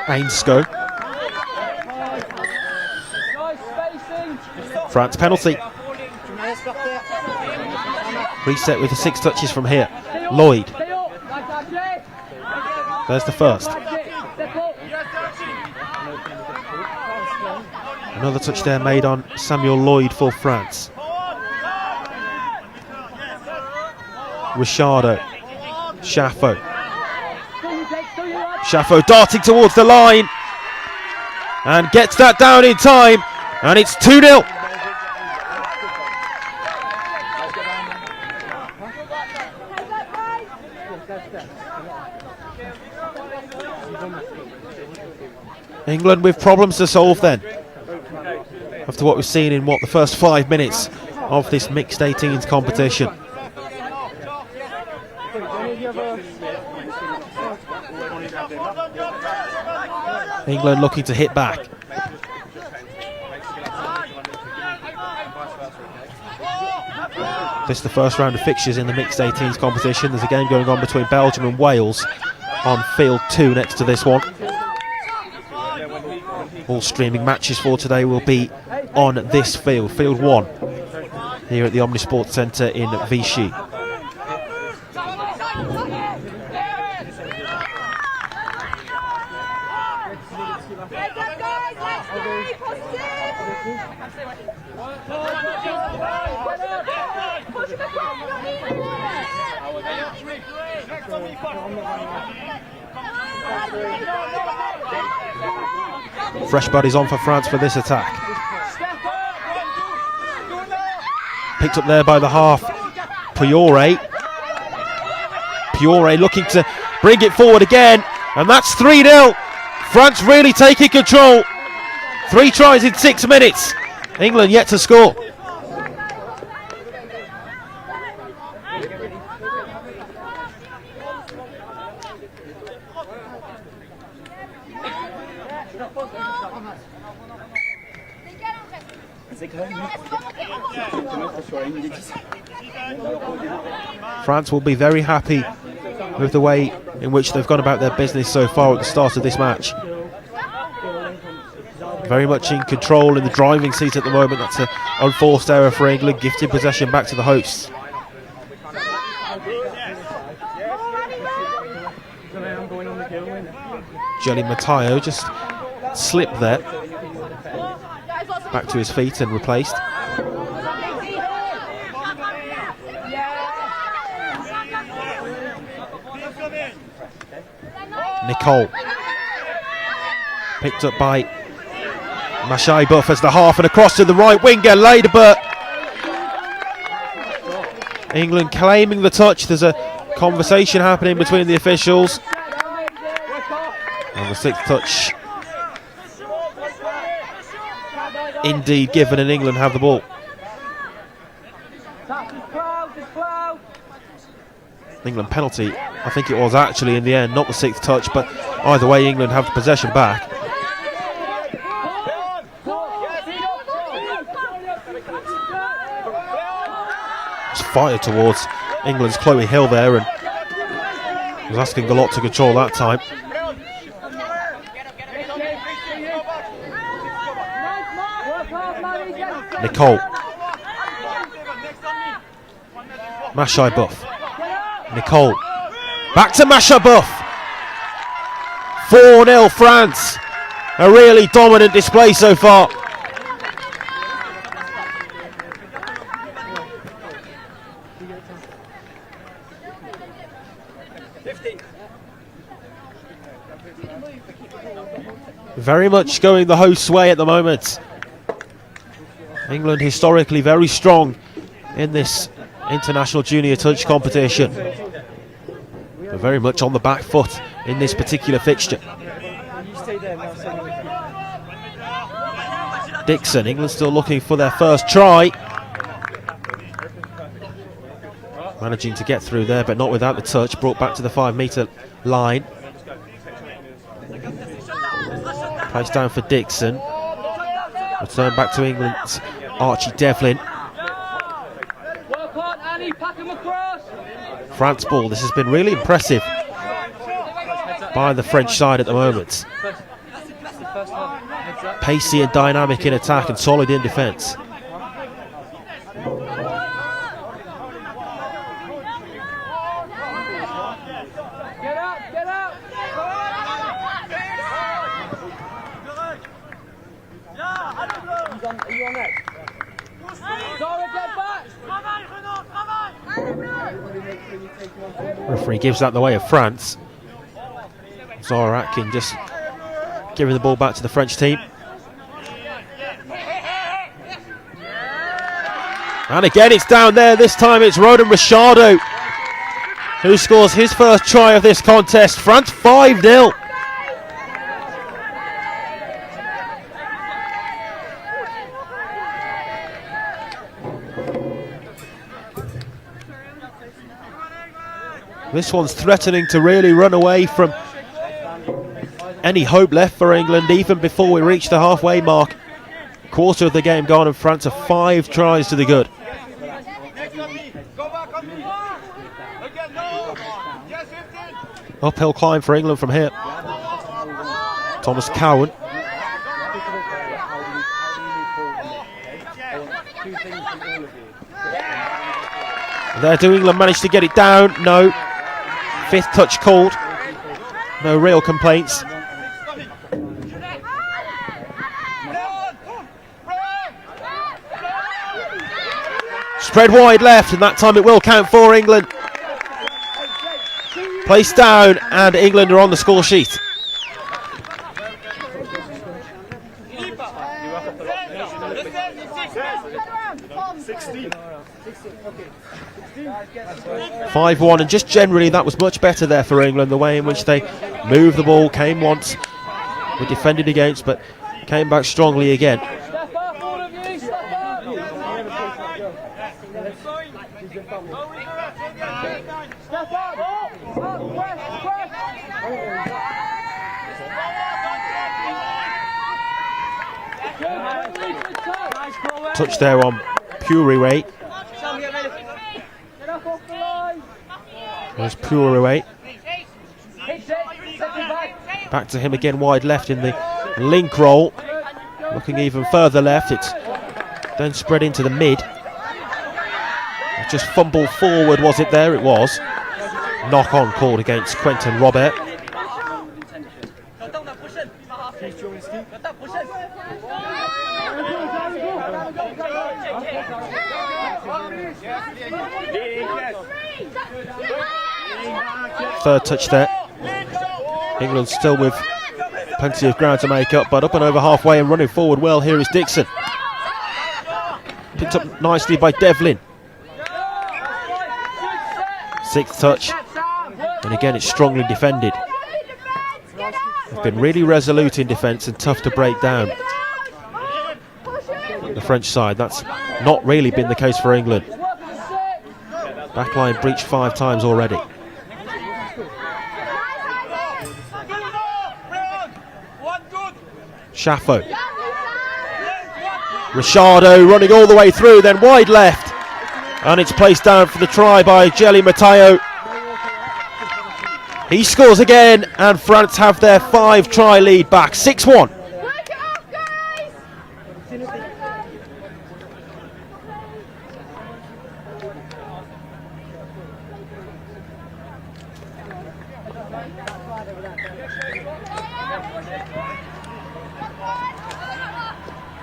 Ainscough. France penalty. Reset with the 6 touches from here. Lloyd. There's the first. Another touch there made on Samuel Lloyd for France. Richardo. Chaffo. Chaffo darting towards the line and gets that down in time, and it's 2-0. England with problems to solve then, after what we've seen in the first 5 minutes of this mixed 18s competition. England looking to hit back. This is the first round of fixtures in the mixed 18s competition. There's a game going on between Belgium and Wales on field 2 next to this one. All streaming matches for today will be on this field, field 1, here at the Omnisport Centre in Vichy. Fresh bodies on for France for this attack. Picked up there by the half, Priore. Priore looking to bring it forward again, and that's 3-0. France really taking control. 3 tries in 6 minutes. England yet to score. France will be very happy with the way in which they've gone about their business so far at the start of this match. Very much in control in the driving seat at the moment. That's an unforced error for England, gifting possession back to the hosts. Jelly Matteo just slipped there. Back to his feet and replaced. Nicole. Picked up by Mashai Buff as the half and across to the right winger, Ladebert. England claiming the touch. There's a conversation happening between the officials. And the sixth touch indeed given, and England have the ball. England penalty, I think it was actually in the end, not the sixth touch, but either way England have the possession back. It's fired towards England's Chloe Hill there, and was asking a lot to control that time. Nicole. Mashai Buff. Nicole. Back to Masha Buff. 4-0 France. A really dominant display so far. Very much going the host's way at the moment. England historically very strong in this international junior touch competition. They're very much on the back foot in this particular fixture. Dixon, England still looking for their first try. Managing to get through there, but not without the touch. Brought back to the 5-metre line. Placed down for Dixon. Return back to England's Archie Devlin. France ball. This has been really impressive by the French side at the moment. Pacey and dynamic in attack and solid in defence. Referee gives that the way of France. Zara Atkin just giving the ball back to the French team. And again it's down there. This time it's Roden Richardo who scores his first try of this contest. France 5-0. This one's threatening to really run away from any hope left for England even before we reach the halfway mark. Quarter of the game gone and France are 5 tries to the good. Uphill climb for England from here. Thomas Cowan. There, do England manage to get it down? No. 5th touch called. No real complaints. Spread wide left, and that time it will count for England. Placed down, and England are on the score sheet. Okay. 5-1, and just generally that was much better there for England, the way in which they moved the ball, came once, were defended against, but came back strongly again. touch there on Puriway. There's Puriway. Back to him again, wide left in the link roll. Looking even further left, it's then spread into the mid. Just fumble forward, was it there? It was. Knock on called against Quentin Robert. Third touch there. England still with plenty of ground to make up, but up and over halfway and running forward well. Here is Dixon. Picked up nicely by Devlin. Sixth touch. And again, it's strongly defended. They've been really resolute in defence and tough to break down. The French side, that's not really been the case for England. Backline breached 5 times already. Shaffo. Richardo running all the way through, then wide left. And it's placed down for the try by Jelly Matteo. He scores again, and France have their 5-try lead back, 6-1.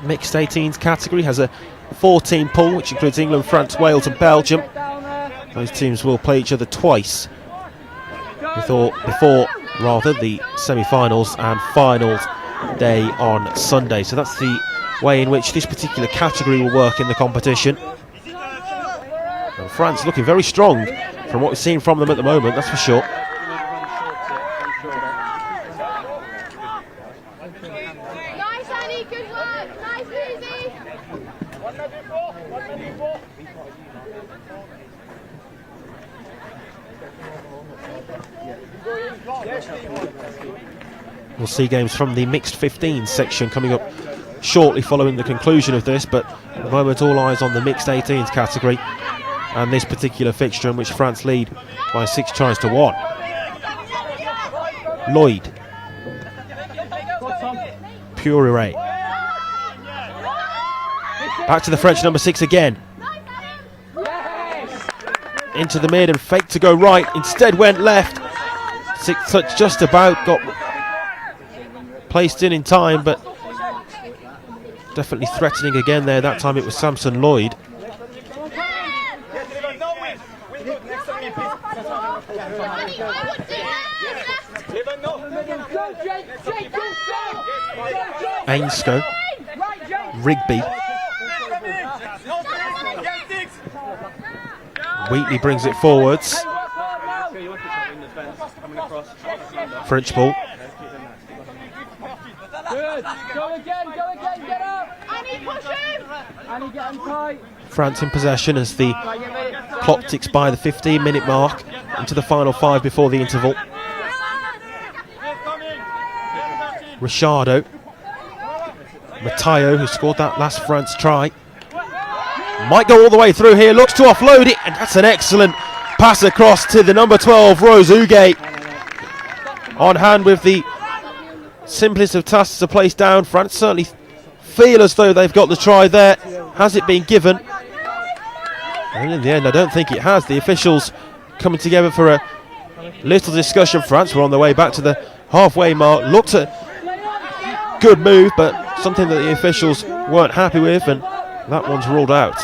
Mixed 18s category has a 4-team pool, which includes England, France, Wales and Belgium. Those teams will play each other twice before the semi-finals and finals day on Sunday. So that's the way in which this particular category will work in the competition. And France looking very strong from what we've seen from them at the moment, that's for sure. We'll see games from the mixed 15 section coming up shortly following the conclusion of this, but at the moment all eyes on the mixed 18s category and this particular fixture in which France lead by 6 tries to 1. Lloyd. Puriway. Back to the French number 6 again. Into the mid and faked to go right, instead went left. 6th touch just about got placed in time, but definitely threatening again there. That time it was Samson Lloyd. Ainscough. Rigby. Wheatley brings it forwards. French ball. Good. Go again, get up. And get him tight. France in possession as the clock ticks by the 15-minute mark into the final 5 before the interval. Richardo. Matteo, who scored that last France try, might go all the way through here, looks to offload it, and that's an excellent pass across to the number 12, Rose Uge. On hand with the simplest of tasks to place down. France certainly feel as though they've got the try there. Has it been given? And in the end, I don't think it has. The officials coming together for a little discussion. France were on their way back to the halfway mark. Looked at good move, but something that the officials weren't happy with, and that one's ruled out.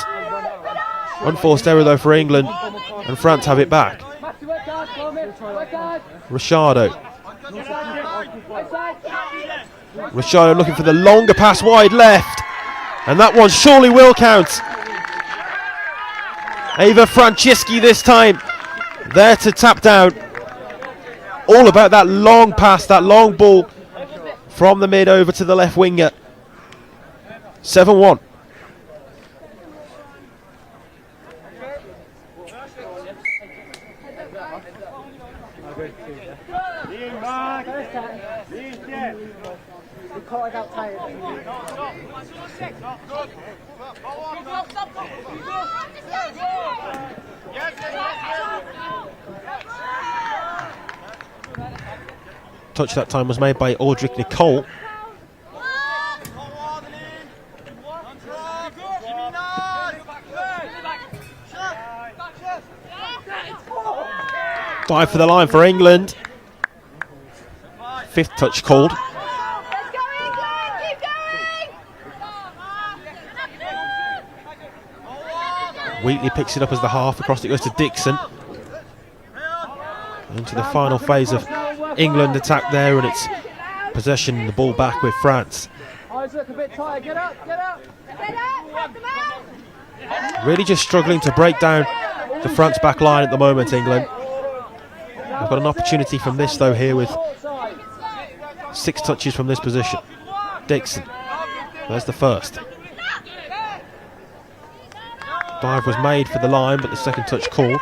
Unforced error though for England, and France have it back. Richardo. Richardo looking for the longer pass wide left, and that one surely will count. Ava Franceschi this time there to tap down. All about that long pass, that long ball from the mid over to the left winger. 7-1. Touch that time was made by Audric Nicole. Dive for the line for England. 5th touch called. Wheatley picks it up as the half. Across it goes to Dixon. Into the final phase of England attack there, and it's possession, the ball back with France. Eyes look a bit tired. Get up, get up. Really just struggling to break down the France back line at the moment, England. They've got an opportunity from this though here with 6 touches from this position. Dixon, there's the first. Dive was made for the line, but the second touch called.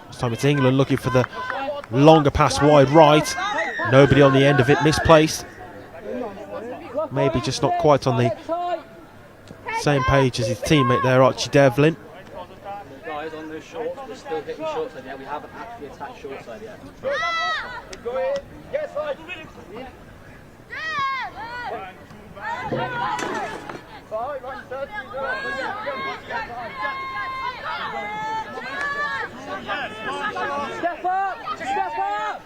This time it's England looking for the longer pass wide right. Nobody on the end of it, misplaced. Maybe just not quite on the same page as his teammate there, Archie Devlin. Guys on the short, we're still hitting short side yet. We haven't actually attacked short side yet. Step up! Step up!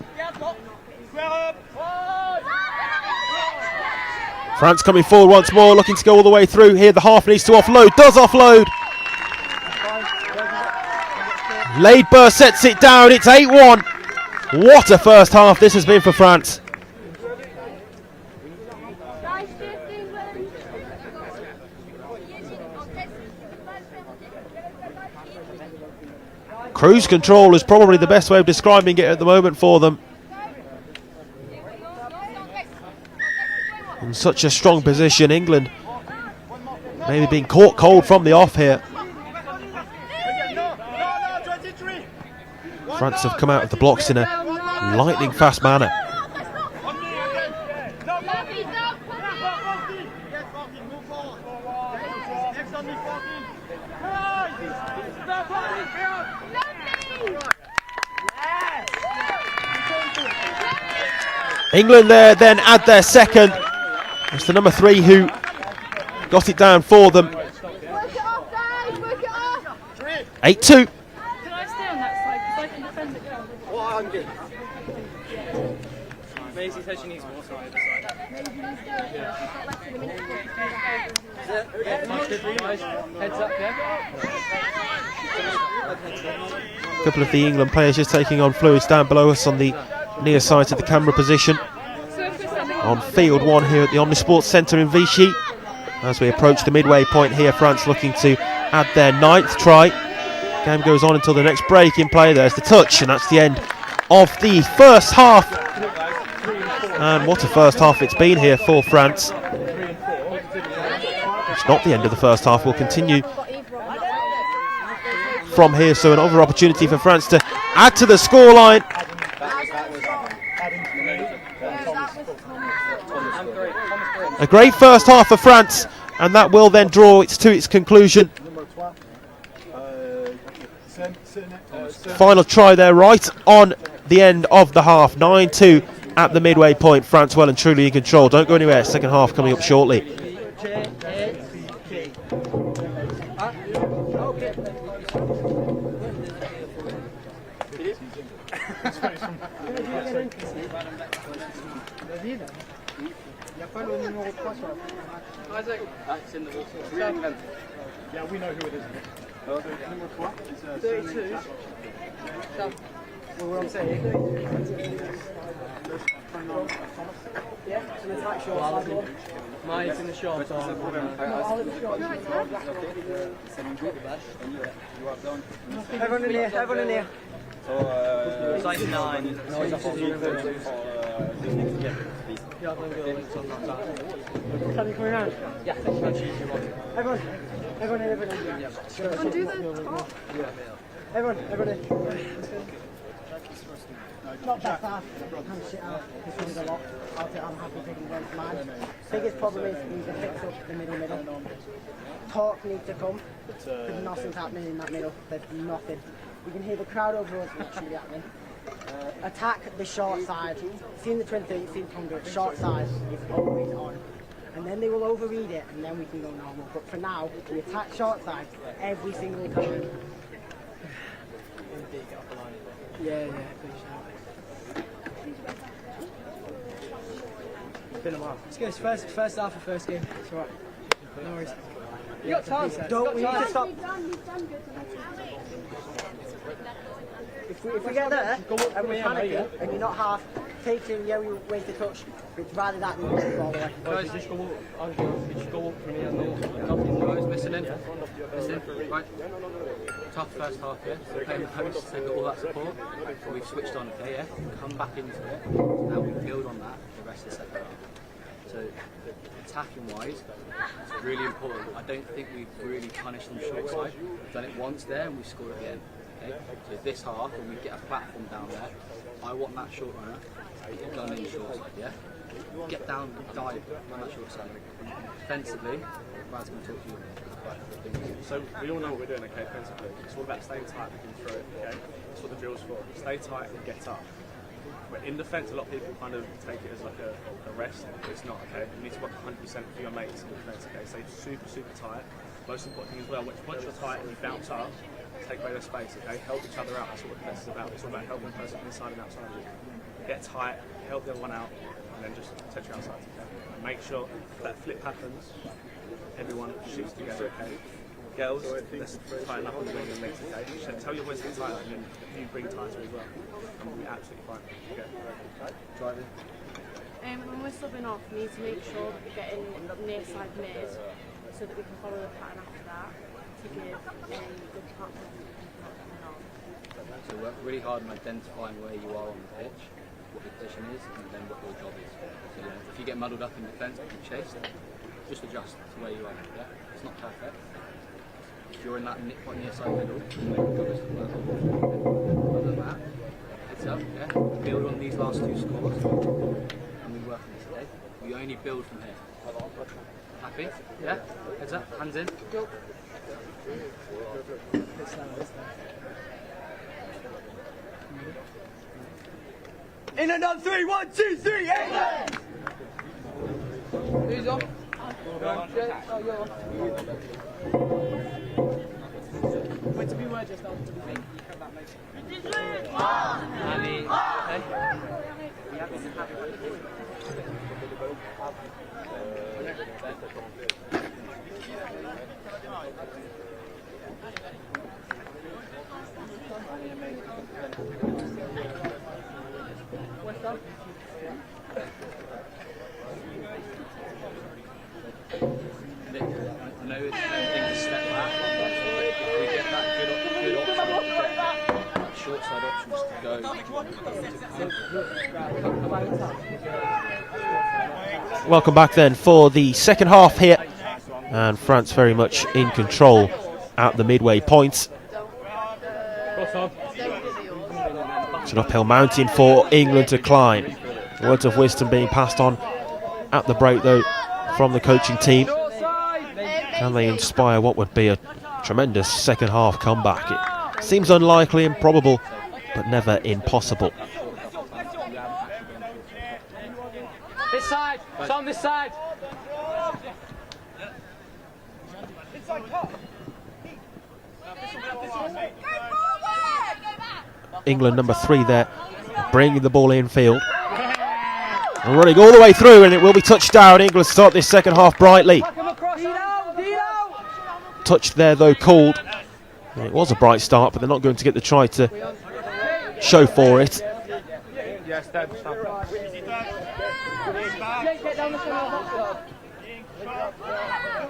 France coming forward once more, looking to go all the way through. Here the half needs to offload, does offload. Laidburr sets it down, it's 8-1. What a first half this has been for France. Cruise control is probably the best way of describing it at the moment for them. In such a strong position, England maybe being caught cold from the off here. France have come out of the blocks in a lightning fast manner. England there then add their second. It's the number 3 who got it down for them. 8-2. Can I stay on that side because I can defend it? Maisie says she needs more side. Heads up, yeah? A couple of the England players just taking on fluids down below us on the near side to the camera position. On field 1 here at the Omnisports Centre in Vichy. As we approach the midway point here, France looking to add their 9th try. Game goes on until the next break in play. There's the touch, and that's the end of the first half. And what a first half it's been here for France. It's not the end of the first half. We'll continue from here, so another opportunity for France to add to the scoreline. A great first half for France, and that will then draw it to its conclusion. Final try there right on the end of the half. 9-2 at the midway point. France well and truly in control. Don't go anywhere. Second half coming up shortly. Isaac. That's in the water. Yeah, we know who it is. Number 32. Well, what I'm saying. Yeah, an attack short. Mine's in the short. Everyone in here, everyone in here. So, it's like 9. No, it's Can you come around? Yeah, everyone. Everyone do the top. Everyone. Not best half, hand shit out, this one's a lot. I'm happy taking one for mine. Biggest problem is we need to fix up the middle. Talk needs to come, because nothing's happening in that middle. There's nothing. You can hear the crowd over us literally happening. Attack the short side. Seen the 20, seen Tom do it. Short side is always on. And then they will overread it, and then we can go normal. But for now, we attack short side every single time. Yeah. It's been a while. It's good. It's first half of first game. It's alright. No worries. You got time. We need to stop. If we get there and we're panicking and you're not half taking, we waste the touch. It's rather that than go all the way. Guys, just go up from here. Nothing, guys, missing in. Right. Tough first half, yeah? So we're playing the post, so we've got all that support. We've switched on, okay, yeah? Come back into it. Now we build on that for the rest of the second half. So, attacking wise, it's really important. I don't think we've really punished them short side. We've done it once there and we scored again. Okay? So this half, when we get a platform down there, I want that short runner done in short side, yeah? Get down, dive on that short side. Defensively, Brad's going to talk to you. So we all know what we're doing, okay, defensively. It's all about staying tight and through it, okay? That's what the drill's for. Stay tight and get up. But in defence, a lot of people kind of take it as like a rest. It's not, okay? You need to work 100% for your mates in defence, okay? Stay super tight. Most important thing as well, once you're tight and you bounce up, take away their space, okay? Help each other out, that's what defence is about. It's all about helping the person inside and outside of you. Get tight, help the other one out, and then just touch your outside, okay? And make sure that flip happens, everyone shoots together, okay? Girls, let's tighten up on the wing and legs, okay? Tell your boys to get tighter, and then you bring tighter as well. And we'll be absolutely fine. Okay. Driving. When we're subbing off, we need to make sure that we're getting near side mid so that we can follow the pattern after that to give good platform. So work really hard on identifying where you are on the pitch, what your position is, and then what your job is. So if you get muddled up in defence and you're chased, just adjust to where you are. Yeah? It's not perfect. If you're in that near side middle, other than that, it's up, yeah? Build on these last two scores, and we work on this, okay? We only build from here. Happy? Yeah? Heads up, hands in. Go. In another 3, 1, 2, 3, 8! Who's on? Oh, you're on. Wait to be word just now. Ali, what's up? I know it's tempting to step back, but if we get that good option, that short side options to go. Welcome back then for the second half here, and France very much in control at the midway points. It's an uphill mountain for England to climb. Words of wisdom being passed on at the break though from the coaching team. Can they inspire what would be a tremendous second half comeback? It seems unlikely and probable, but never impossible. This side, it's on this side. England number 3 there, bringing the ball in field. And running all the way through, and it will be touchdown. England start this second half brightly. Touch there though called. And it was a bright start, but they're not going to get the try to show for it. Yes, Dad.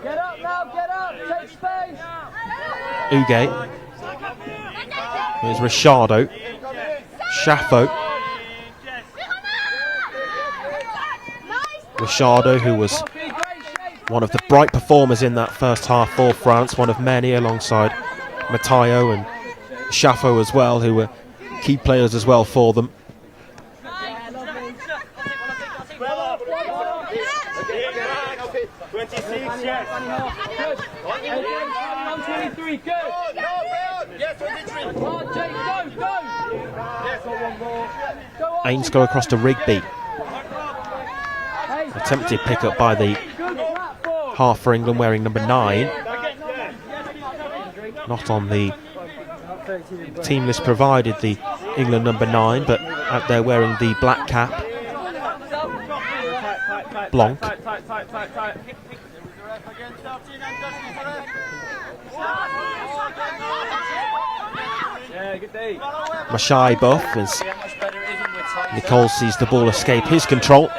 Get up now, get up, take space. Uge. Here's Richardo. Shafo. Richardo, who was one of the bright performers in that first half for France, one of many alongside Matteo and Chaffo as well, who were key players as well for them. Ainscough across to Rigby. Attempted pick up by the half for England wearing number 9. Not on the team list provided, the England number 9, but out there wearing the black cap. Blanc. Mashai buff as Nicole sees the ball escape his control.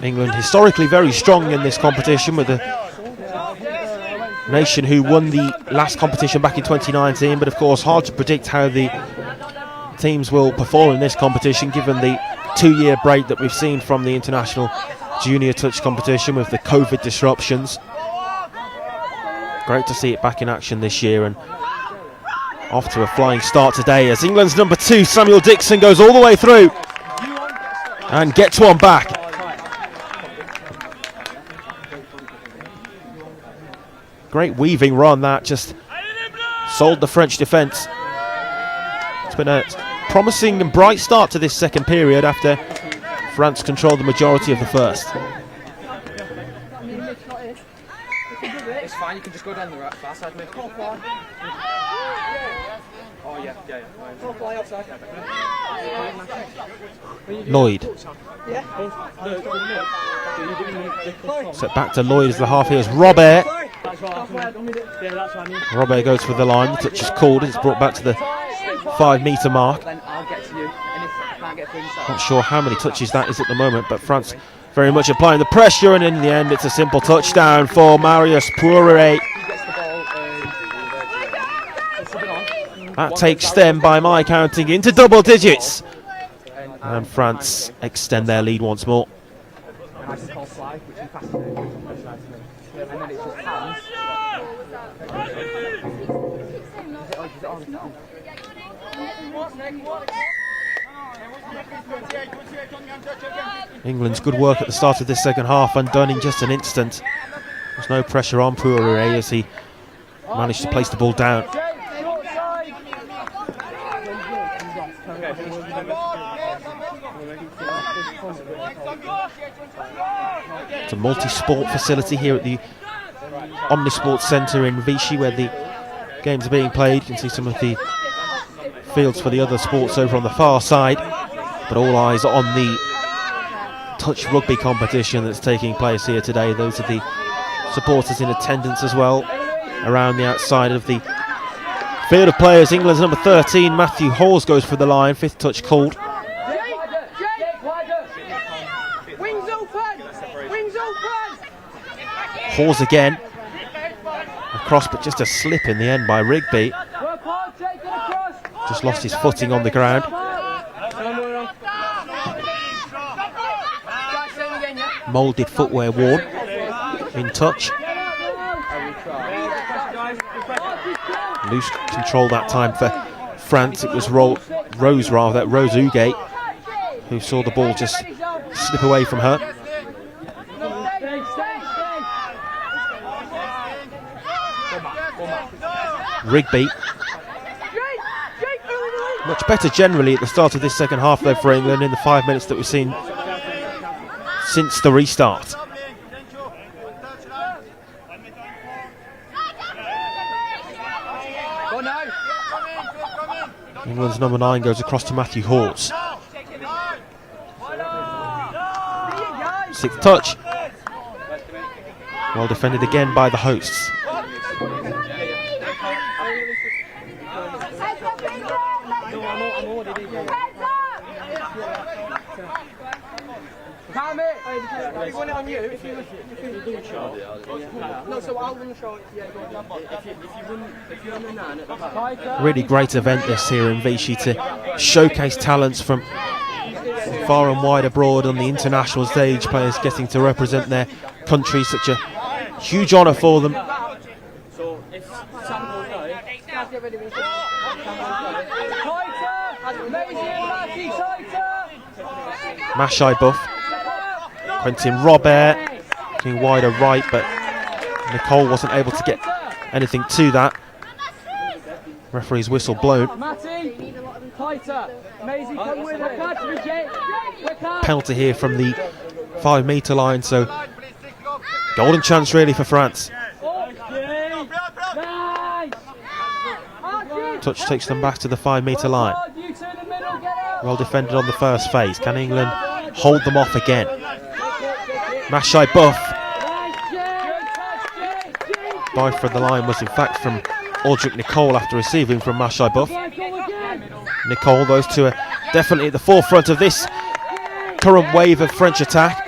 England historically very strong in this competition, with a nation who won the last competition back in 2019, but of course hard to predict how the teams will perform in this competition given the 2-year break that we've seen from the international junior touch competition with the COVID disruptions. Great to see it back in action this year, and off to a flying start today as England's number 2 Samuel Dixon goes all the way through and gets one back. Great weaving run that just sold the French defence. It's been a promising and bright start to this second period after France controlled the majority of the first. It's fine, you can just go down the right far side, mate. Oh, yeah. Lloyd. So back to Lloyd as the half heels. Robert. Robert goes for the line. The touch is called. It's brought back to the 5-metre mark. Not sure how many touches that is at the moment, but France very much applying the pressure, and in the end it's a simple touchdown for Marius Poirier. That takes them, by my counting, into double digits, and France extend their lead once more. England's good work at the start of this second half undone in just an instant. There's no pressure on Poirier as he managed to place the ball down. It's a multi-sport facility here at the Omnisport Centre in Vichy, where the games are being played. You can see some of the fields for the other sports over on the far side, but all eyes on the touch rugby competition that's taking place here today. Those are the supporters in attendance as well around the outside of the field of players. England's number 13 Matthew Hawes goes for the line, 5th touch called. Hawes again across, but just a slip in the end by Rigby. Just lost his footing on the ground. Moulded footwear worn in touch. Loose control that time for France. It was Rose Ugate who saw the ball just slip away from her. Rigby. Much better generally at the start of this second half though for England in the 5 minutes that we've seen since the restart. England's number 9 goes across to Matthew Hawes. 6th touch. Well defended again by the hosts. We want it on you if you do shot. No, so I'll run the shot. Yeah, go on. If you're on the 9 at the back. Really great event this here in Vichy to showcase talents from far and wide abroad on the international stage. Players getting to represent their country, such a huge honour for them. So if Sam goes no, guys get ready. Mashai Buff, Quentin Robert, being wider right, but Nicole wasn't able to get anything to that. Referee's whistle blown. Penalty here from the 5 metre line, so golden chance really for France. Touch takes them back to the 5 metre line. Well defended on the first phase. Can England hold them off again? Mashai Buff. Dive for the line was in fact from Aldrich Nicole after receiving from Mashai Buff. Nicole, those two are definitely at the forefront of this current wave of French attack.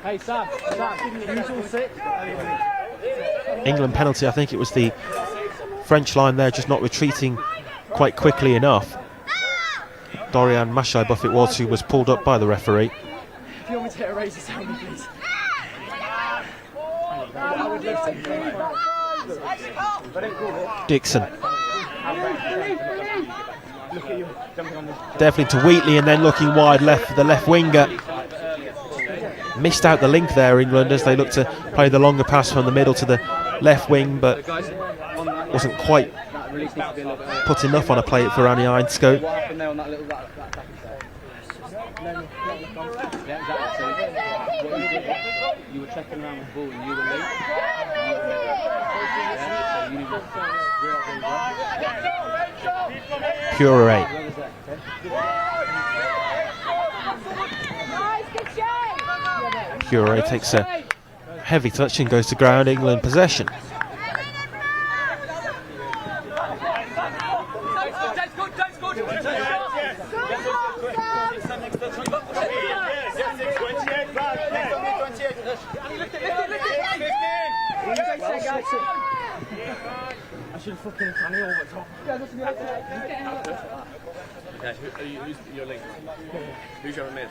Hey Sam, usual 6. England penalty, I think it was the French line there just not retreating quite quickly enough. Dorian Mashai Buff it was who was pulled up by the referee. If you want me to hit a razor sound, please. Dixon. Definitely to Wheatley and then looking wide left for the left winger. Missed out the link there, England, as they looked to play the longer pass from the middle to the left wing, but wasn't quite put enough on a plate for Annie Einscope. You were checking around with the ball and you were late. Pure Pure takes a heavy touch and goes to ground. England possession. I should fucking funny all the time. Who's your link? Who's your mid?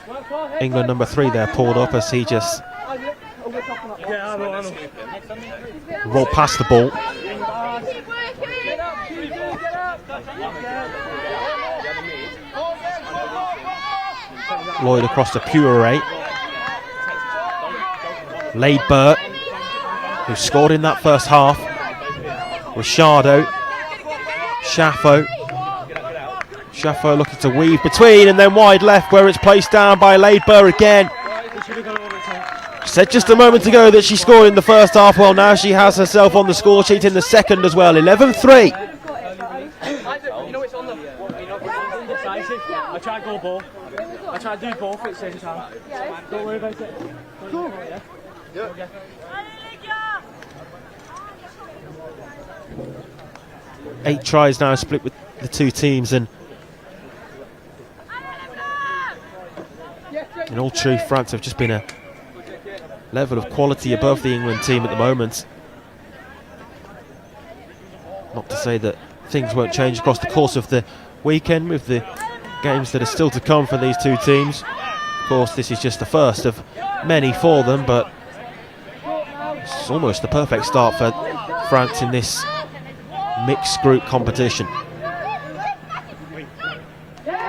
England number 3 there pulled up as he just rolled past the ball. Lloyd across to Pure. Laid Burt, who scored in that first half. Ricciardo, Shaffo looking to weave between and then wide left where it's placed down by Laidburr again. Said just a moment ago that she scored in the first half, well now she has herself on the score sheet in the second as well, 11-3. I tried to go ball. I tried to do both at the same time. Don't worry about it. Cool. Yeah. 8 tries now split with the 2 teams, and in all truth France have just been a level of quality above the England team at the moment. Not to say that things won't change across the course of the weekend with the games that are still to come for these 2 teams. Of course this is just the first of many for them, but it's almost the perfect start for France in this mixed group competition.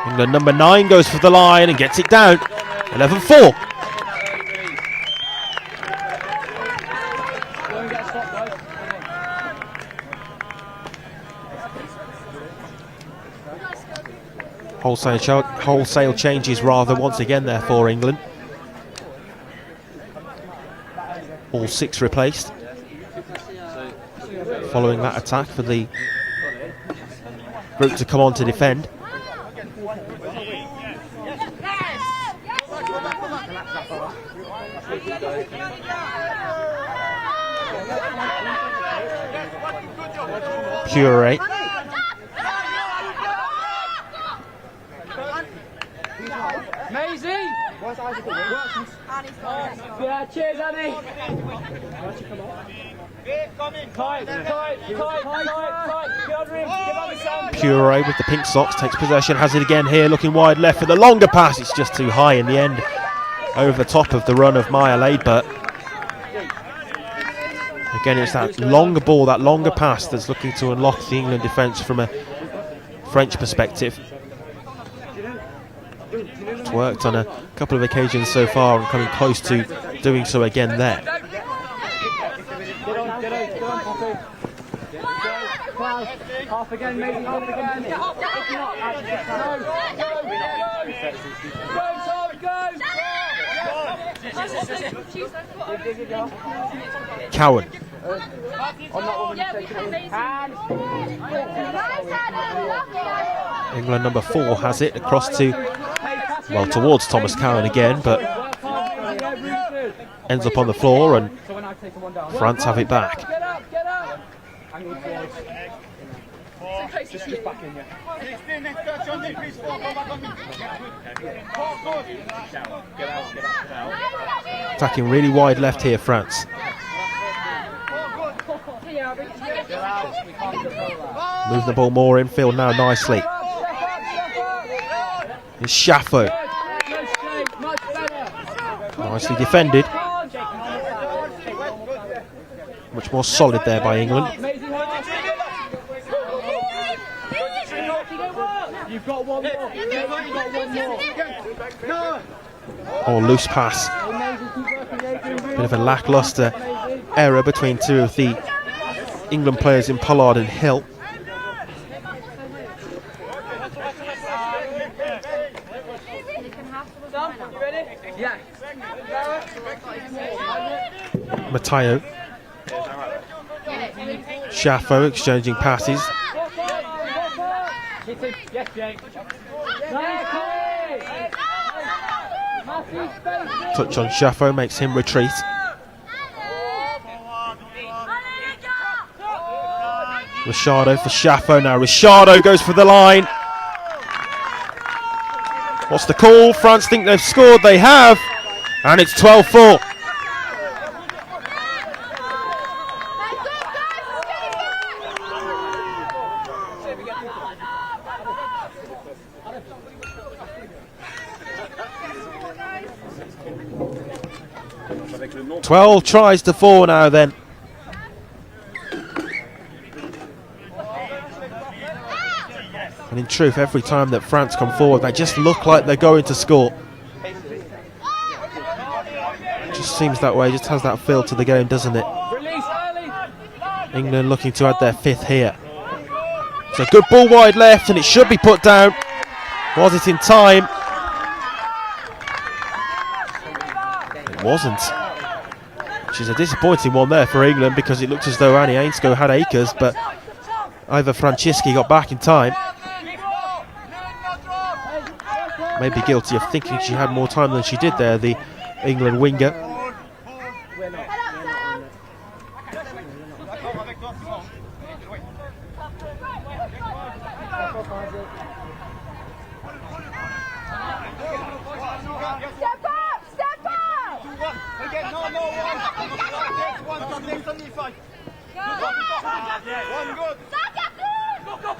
England number 9 goes for the line and gets it down, 11-4. Wholesale changes rather once again there for England. All 6 replaced following that attack for the group to come on to defend. Puree. Maisie! Yeah, cheers, Annie! Puree with the pink socks takes possession, has it again here, looking wide left for the longer pass. It's just too high in the end, over the top of the run of Maya Laidbert. Again, it's that longer ball, that longer pass that's looking to unlock the England defence from a French perspective. It's worked on a couple of occasions so far and coming close to doing so again there. Half again, maybe half again. Cowan. England number 4 has it across to, well, towards Thomas Cowan again, but ends up on the floor and France have it back. Attacking really wide left here, France. Move the ball more infield now nicely. It's Shaffo. Nicely defended. Much more solid there by England. You've got one more. Or loose pass. Bit of a lacklustre error between two of the England players in Pollard and Hill. Matteo. Shaffo exchanging passes. Touch on Shaffo makes him retreat. Ricciardo for Shaffo now. Ricciardo goes for the line. What's the call? France think they've scored. They have. And it's 12-4. Twelve tries to 4 now then. And in truth, every time that France come forward, they just look like they're going to score. It just seems that way, just has that feel to the game, doesn't it? England looking to add their 5th here. It's a good ball wide left and it should be put down. Was it in time? It wasn't. Which is a disappointing one there for England because it looked as though Annie Ainscough had acres, but Iva Francischi got back in time. Maybe guilty of thinking she had more time than she did there, the England winger.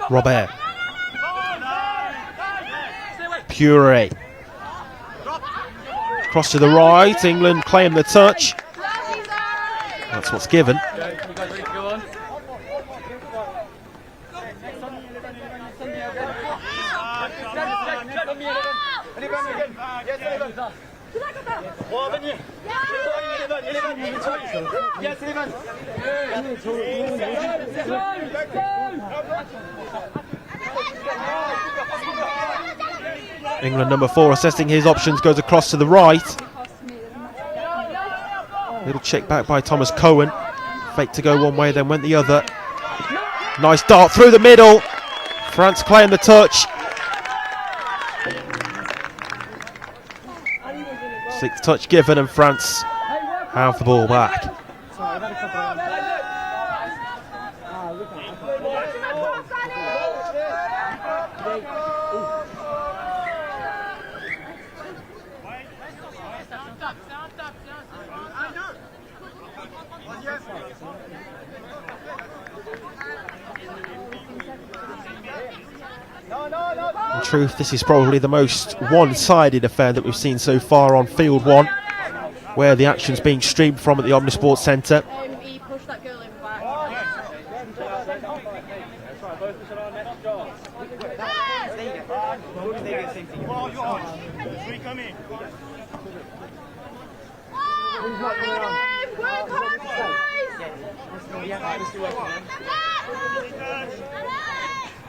Robert. Puree. Cross to the right, England claim the touch. That's what's given. England number 4 assessing his options, goes across to the right. Little check back by Thomas Cowan. Fake to go one way, then went the other. Nice dart through the middle. France claim the touch. Sixth touch given, and France have the ball back. In truth, this is probably the most one-sided affair that we've seen so far on Field 1, where the action's being streamed from at the Omnisport Centre. He pushed that girl in back.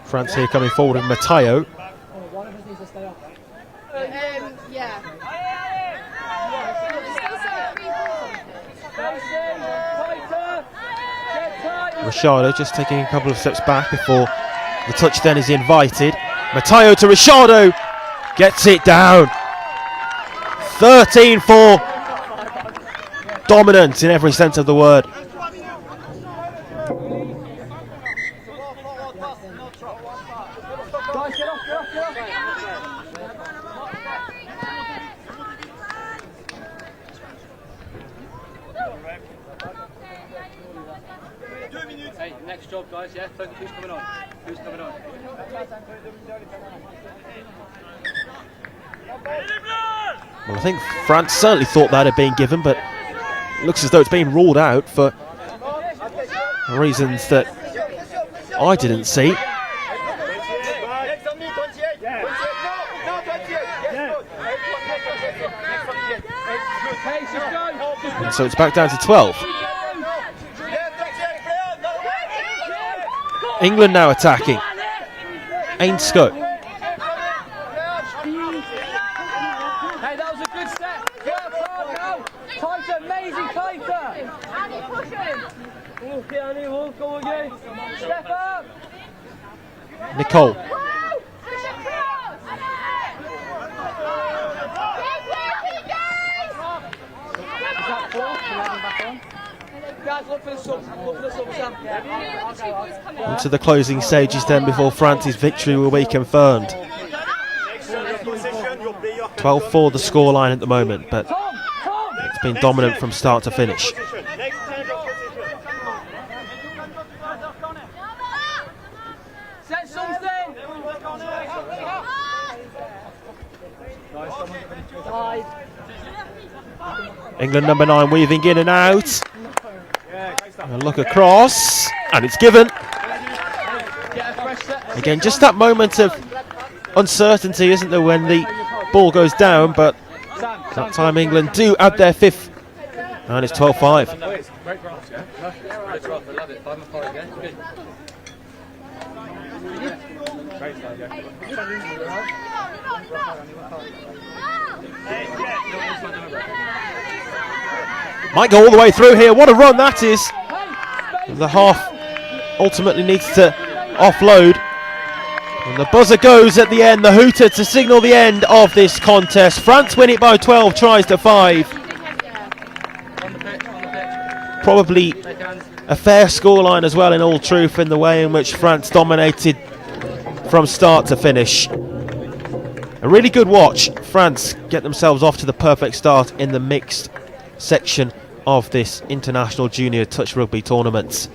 France here coming forward with Matteo. One of us needs to stay off. Yeah. Ricciardo just taking a couple of steps back before the touch then is invited. Matteo to Ricciardo, gets it down. 13-4. Dominant in every sense of the word. Hey, next job, guys, yeah? Focus, who's coming on? Who's coming on? Well, I think France certainly thought that had been given, but it looks as though it's been ruled out for reasons that I didn't see. And so it's back down to 12. England now attacking. Ainscote. Hey, that was a good step. Work hard now. Tighter, amazing tighter. Annie, push him. Okay, Annie, we'll go again. Step up. Nicole. Push across. Guys, look for the subs. Look for the subs, Sam. Into the closing stages then before France's victory will be confirmed. 12-4 the scoreline at the moment, but it's been dominant from start to finish. Set something. England number 9 weaving in and out. And look across, and it's given. Again, just that moment of uncertainty, isn't there, when the ball goes down, but that time England do add their 5th, and it's 12-5. Great grass, yeah? Great grass, I love it. 5-5, yeah? Good. Great start, yeah. Might go all the way through here. What a run that is. The half ultimately needs to offload. And the buzzer goes at the end, the hooter to signal the end of this contest. France win it by 12 tries to 5. Probably a fair scoreline as well, in all truth, in the way in which France dominated from start to finish. A really good watch. France get themselves off to the perfect start in the mixed section of this International Junior Touch Rugby tournament.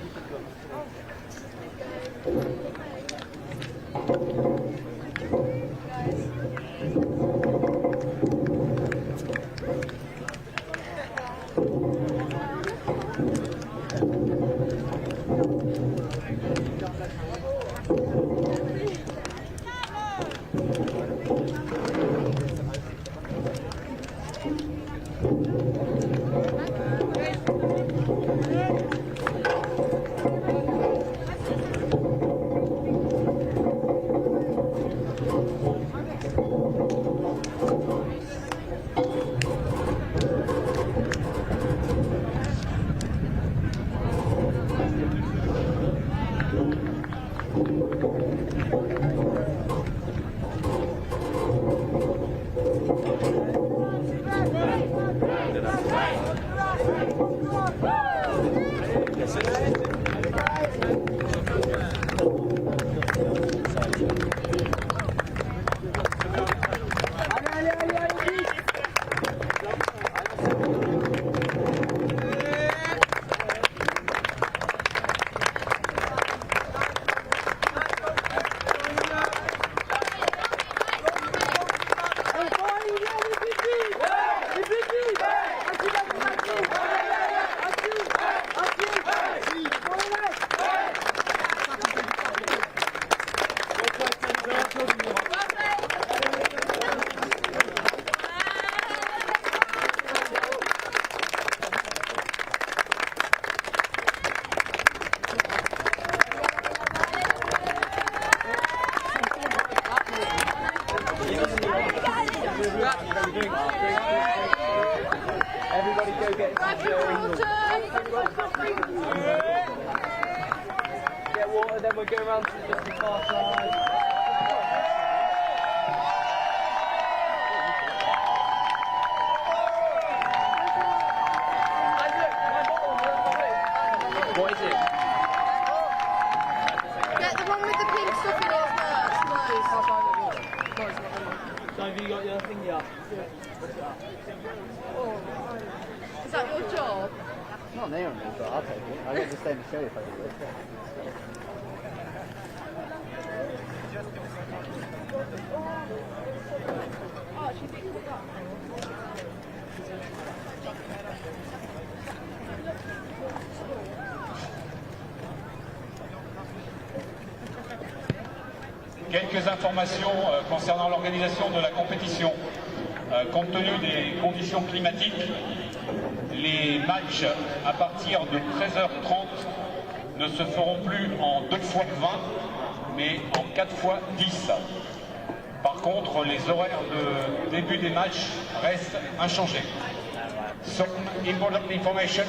Everybody go get get water, then we'll go around to the far side. What is it? Get the one with the pink stuff in it first, So have you got your thing up? Is that your job? It's not near me, but I'll take it. I'll get to stay in the show if I do it. Oh, she picked it up. Quelques informations concernant l'organisation de la compétition. Compte tenu des conditions climatiques, les matchs à partir de 13h30 ne se feront plus en 2 fois 20, mais en 4 fois 10. Par contre, les horaires de début des matchs restent inchangés. Some important information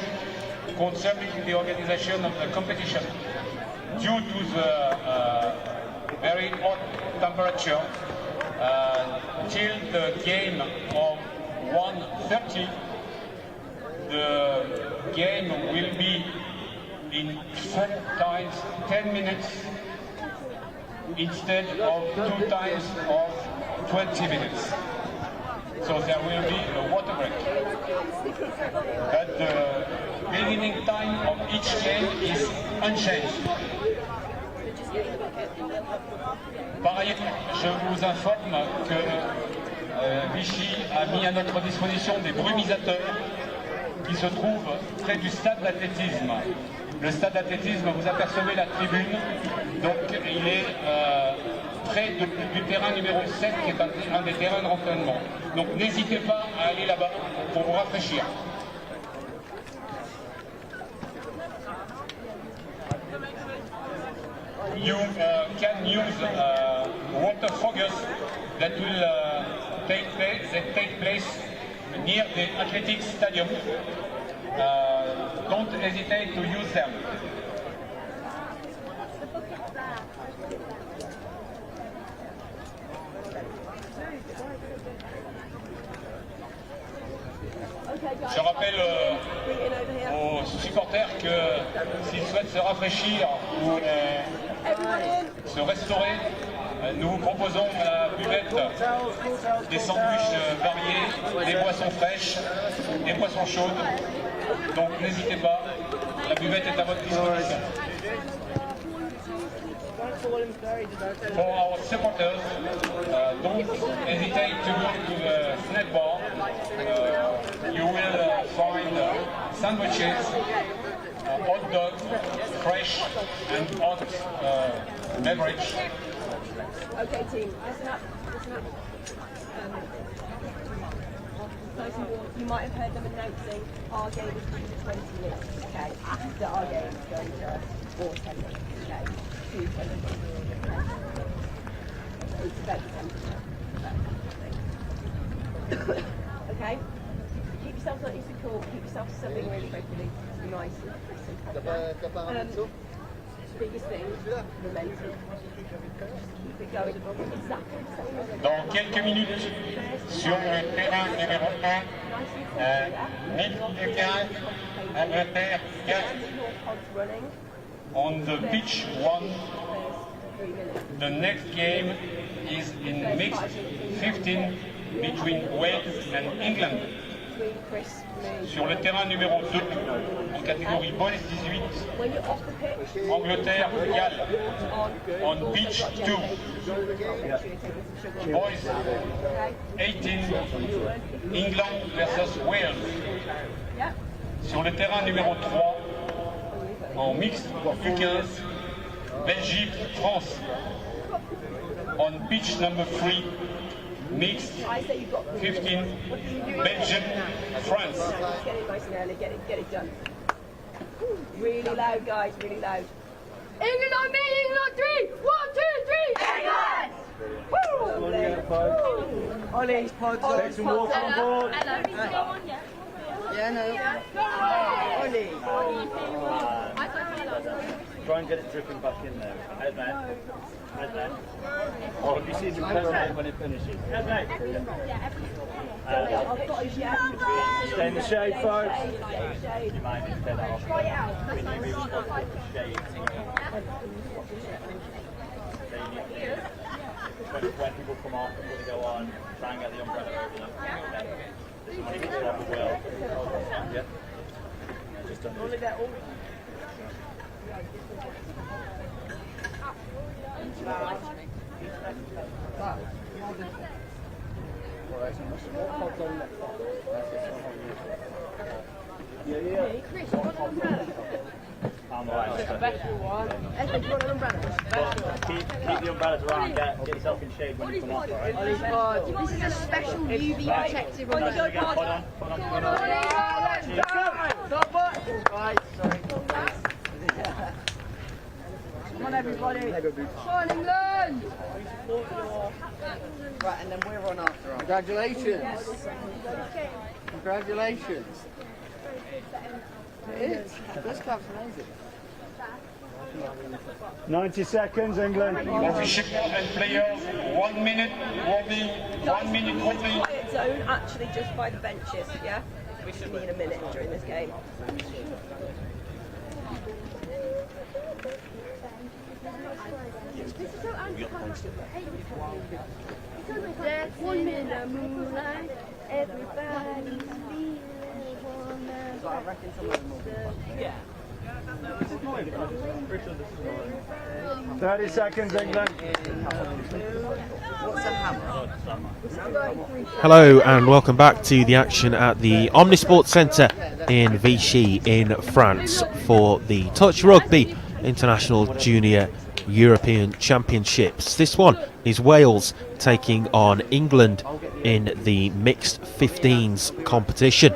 concerning the organization of the competition. Due to the very hot temperature, till the game of 1:30, the game will be in 4 times 10 minutes instead of 2 times of 20 minutes. So there will be a water break. But the beginning time of each game is unchanged. Par ailleurs, je vous informe que Vichy a mis à notre disposition des brumisateurs qui se trouvent près du stade d'athlétisme. Le stade d'athlétisme, vous apercevez la tribune, donc il est près du terrain numéro 7 qui est un des terrains de rentraînement. Donc n'hésitez pas à aller là-bas pour vous rafraîchir. You can use water foggers that will take place near the athletics stadium. Don't hesitate to use them. Je rappelle aux supporters que s'ils souhaitent se rafraîchir ou se restaurer, nous vous proposons à la buvette des sandwichs variés, des boissons fraîches, des boissons chaudes. Donc n'hésitez pas, la buvette est à votre disposition. For our supporters, don't hesitate to go to the snack bar. You will find sandwiches, hot dog, fresh and hot beverage. Okay, team, listen up. First of all, you might have heard them announcing our game is going to 20 minutes, okay? That our game is going to 4 10 minutes, okay? 2 10 minutes. It's about 10 minutes. Okay? Keep yourself nice and cool, keep yourself subbing really regularly, nice and simple. Biggest thing, momentum. Keep it going. Exactly the same as Dans quelques minutes, sur le terrain numéro 1, Nick Angleterre 4. On the pitch 1, the next game is in mixed 15 between Wales and England. Sur le terrain numéro 2, en catégorie Boys 18, Angleterre, Galles. On pitch 2, Boys 18, England versus Wales. Sur le terrain numéro 3, en mixte U15, Belgique, France. On pitch number 3, mixed 15, Belgium, France. Get it nice and early, get it done. Really loud, guys, really loud. England on me, England on 3! 1, 2, 3! England! Woo! Ollie's pods. Take some water on board. Yeah, no. Ollie. Try and get it dripping back in there. Head there. Head there. Oh, have you seen him coordinate when it finishes? Head there. Stay in the shade, folks. You might need to take that off. Try it out. When people come off and they go on, try and get the umbrella over them. This one is off well. Yeah. Just done this. I'm alright. Keep the umbrellas around, get yourself in shade when you come off, alright? This is a special UV protective on the go pod. Come on, everybody. Come on, England! Right, and then we're on after. Congratulations. Congratulations. It is. This club's amazing. 90 seconds, England. Officials and players, 1 minute warning, 1 minute warning. Quiet zone, actually just by the benches, yeah? We should need a minute during this game. There's 1 minute of moonlight, everybody's feeling warm. So I reckon some of them will be. Yeah. 30 seconds, England. What's a hammer? Hello and welcome back to the action at the Omnisport Centre in Vichy in France for the Touch Rugby International Junior European Championships. This one is Wales taking on England in the mixed 15s competition.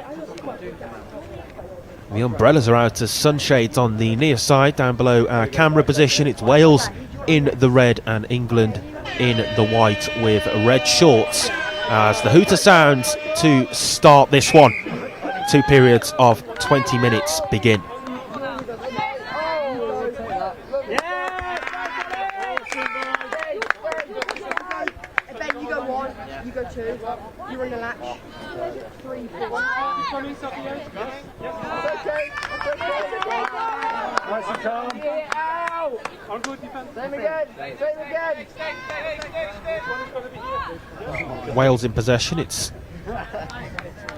The umbrellas are out as sunshades on the near side. Down below our camera position, it's Wales in the red and England in the white with red shorts as the hooter sounds to start this one. 2 periods of 20 minutes begin. Ben, you go 1, you go 2, you're in the latch. 3, 4. Nice and calm. I'm good defense. Same again. Wales in possession. It's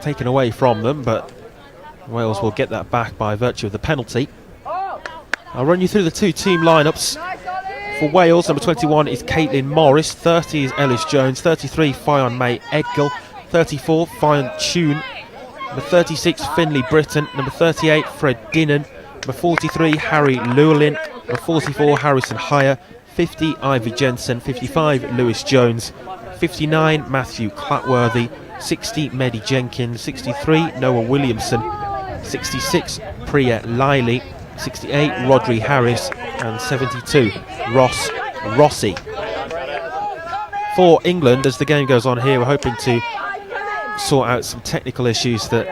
taken away from them, but Wales will get that back by virtue of the penalty. I'll run you through the 2 team lineups. For Wales, number 21 is Caitlin Morris, 30 is Ellis Jones, 33 Fionn May Edgill, 34 Fionn Tune, number 36 Finlay Britton, number 38 Fred Dinnan, number 43 Harry Llewellyn, number 44 Harrison Heyer, 50 Ivy Jensen, 55 Lewis Jones, 59 Matthew Clatworthy, 60 Mehdi Jenkins, 63 Noah Williamson, 66 Priya Liley, 68 Rodri Harris and 72 Ross Rossi. For England, as the game goes on here, we're hoping to sort out some technical issues that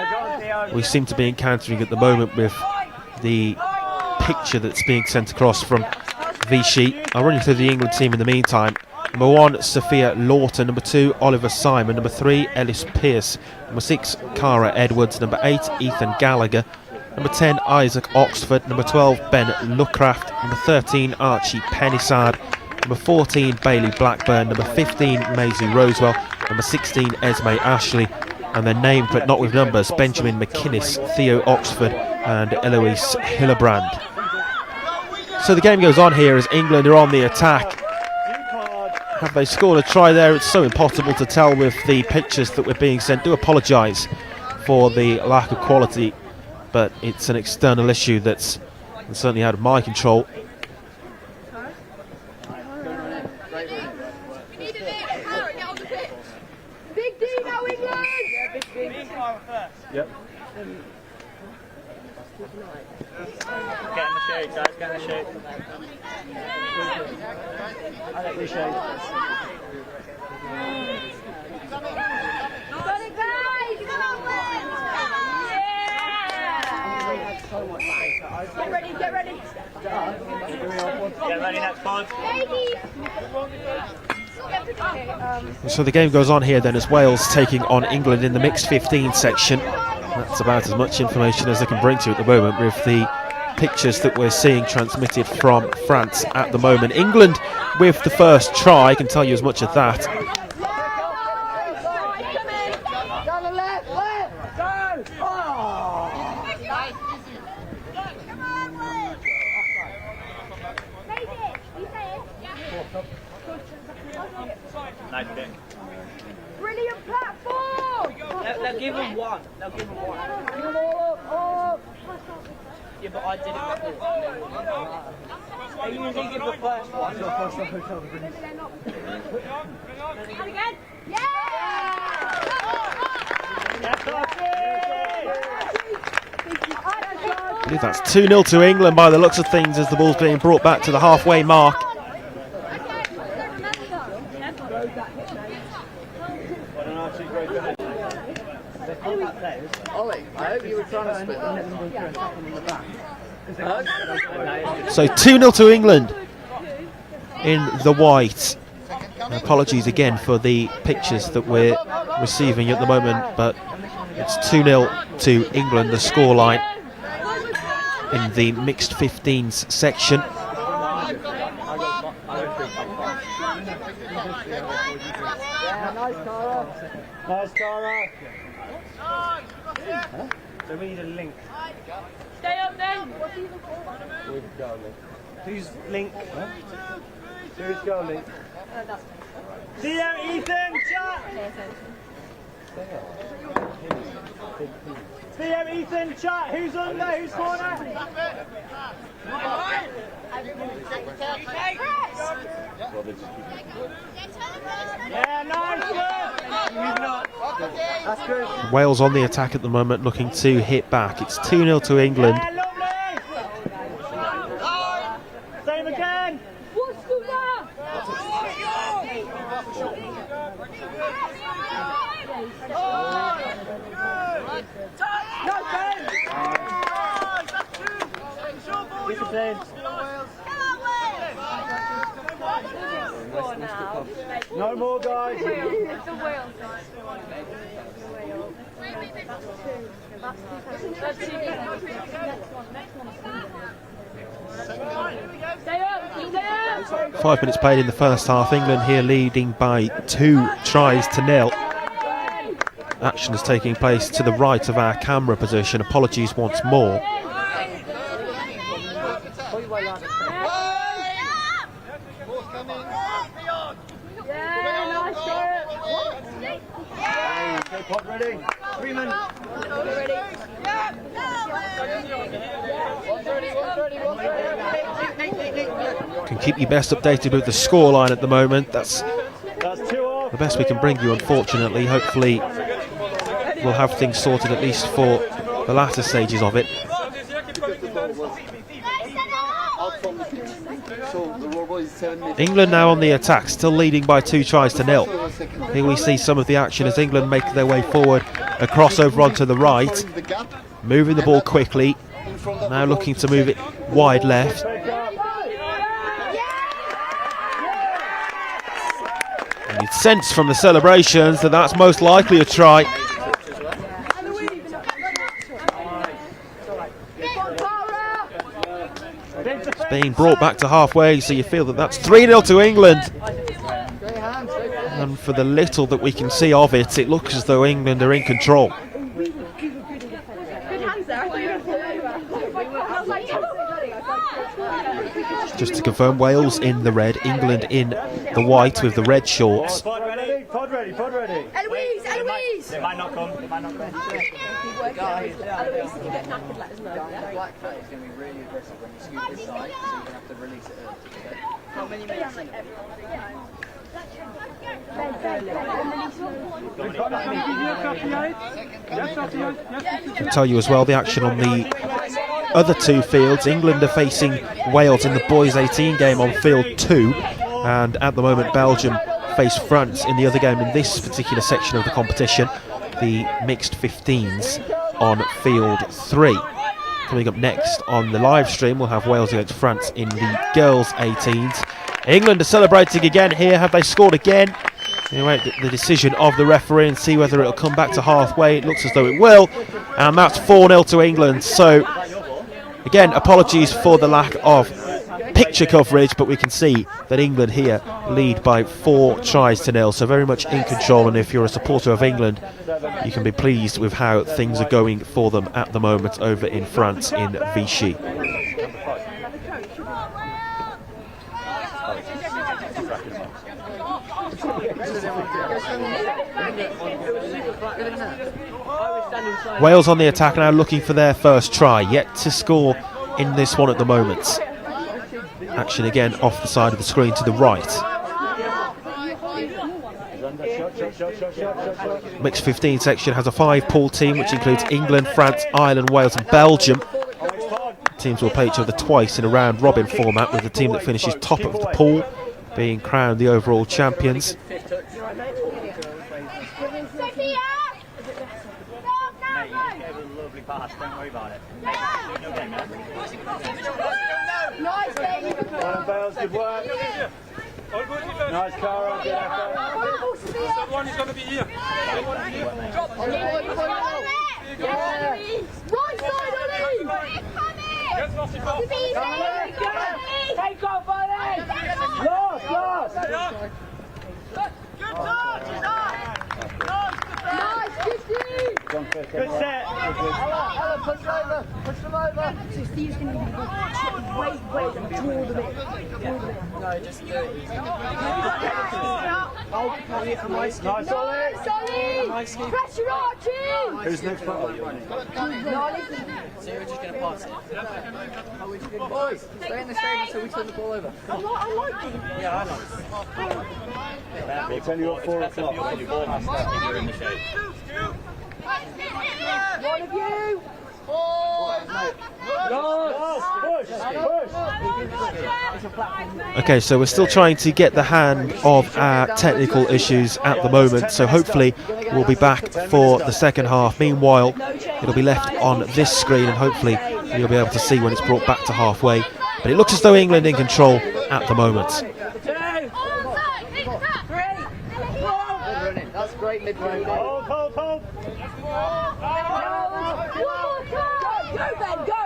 we seem to be encountering at the moment with the picture that's being sent across from Vichy. I'll run you through the England team in the meantime. Number 1, Sophia Lawton. Number 2, Oliver Simon. Number 3, Ellis Pearce. Number 6, Cara Edwards. Number 8, Ethan Gallagher. Number 10, Isaac Oxford. Number 12, Ben Lucraft. Number 13, Archie Pennisard. Number 14, Bailey Blackburn. Number 15, Maisie Rosewell. Number 16, Esme Ashley. And then named but not with numbers, Benjamin McInnes, Theo Oxford and Eloise Hillebrand. So the game goes on here as England are on the attack. Have they scored a try there? It's so impossible to tell with the pictures that we're being sent. Do apologise for the lack of quality, but it's an external issue that's certainly out of my control. We need a lead. Harry, get on the pitch. Big D now, England! Yeah, big D. Yep. Get in the shade, guys, get in the shade. I like the shade. Got it, guys! Come on, boys! Yeah! Get ready, get ready. Get ready, next pod. So the game goes on here then as Wales taking on England in the mixed 15 section. That's about as much information as they can bring to you at the moment with the pictures that we're seeing transmitted from France at the moment. England with the first try, I can tell you as much of that. Down the left, left! Down! Oh! Nice pick. Brilliant platform! They'll give him one. They'll give him one. Yeah, but I did it before. They usually give the first one. And again. Yeah! I believe that's 2-0 to England by the looks of things as the ball's being brought back to the halfway mark. Ollie, I hope you were trying to spit that. So 2-0 to England in the white. Apologies again for the pictures that we're receiving at the moment, but it's 2-0 to England, the scoreline in the mixed 15s section. Nice, Cara. So we need a link. Stay up then. Who's link? Who's goalie? See you, Ethan. Chat. See you, Ethan. Chat. Who's under? Who's corner? Yeah, nice. That's good. Wales on the attack at the moment, looking to hit back. It's 2-0 to England. Same again. No more, guys. It's a Wales. Stay up. 5 minutes played in the first half. England here leading by 2 tries to 0. Action is taking place to the right of our camera position. Apologies once more. Pot ready. Freeman. Can keep you best updated with the scoreline at the moment. That's the best we can bring you, unfortunately. Hopefully we'll have things sorted at least for the latter stages of it. England now on the attack, still leading by 2 tries to 0. Here we see some of the action as England make their way forward. A crossover onto the right, moving the ball quickly, now looking to move it wide left. And you'd sense from the celebrations that that's most likely a try. It's being brought back to halfway, so you feel that that's 3-0 to England. And for the little that we can see of it, it looks as though England are in control. Just to confirm, Wales in the red, England in the white with the red shorts. Pod ready. Eloise, Eloise! It might not come. It might not come. Eloise, if you get knackered, let us know. Black cat is going to be really aggressive when you scoop this side, so you're going to have to release it early. I'll tell you as well the action on the other two fields. England are facing Wales in the boys 18 game on field 2, and at the moment Belgium face France in the other game in this particular section of the competition, the mixed 15s on field 3. Coming up next on the live stream, we'll have Wales against France in the girls 18s. England are celebrating again here. Have they scored again? We wait the decision of the referee and see whether it'll come back to halfway. It looks as though it will, and that's 4-0 to England. So again, apologies for the lack of picture coverage, but we can see that England here lead by 4 tries to 0, so very much in control. And if you're a supporter of England, you can be pleased with how things are going for them at the moment over in France in Vichy. Wales on the attack now, looking for their first try, yet to score in this one at the moment. Action again off the side of the screen to the right. Mixed 15 section has a 5-pool team which includes England, France, Ireland, Wales and Belgium. Teams will play each other twice in a round robin format, with the team that finishes top of the pool being crowned the overall champions. Don't worry about it. Nice, good work. Nice, Cara. Good effort. Someone is going to be here. Right side, Ollie. Take off, Ollie. Last. Good touch, nice, good set. Alan, push them over. So Steve's going to be wait, and draw them in. No, just do it. Nice, Ollie. Pressure, Archie. Who's next? So you're just going to pass it. Boys, stay in the stadium until we turn the ball over. I like it. Yeah, I like it. We'll tell you at 4 o'clock. You're in the shade. One of you. Okay, so we're still trying to get the hand of our technical issues at the moment, so hopefully we'll be back for the second half. Meanwhile, it'll be left on this screen and hopefully you'll be able to see when it's brought back to halfway. But it looks as though England in control at the moment. That's great midfield. Hold. Go, Ben, go.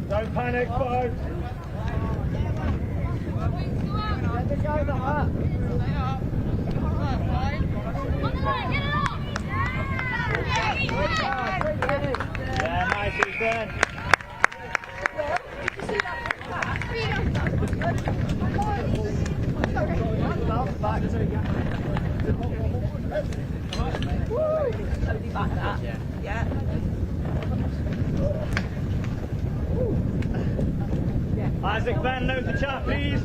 Don't panic, Bo. Yeah, nice, Ben. Isaac, Ben, note the chat, please.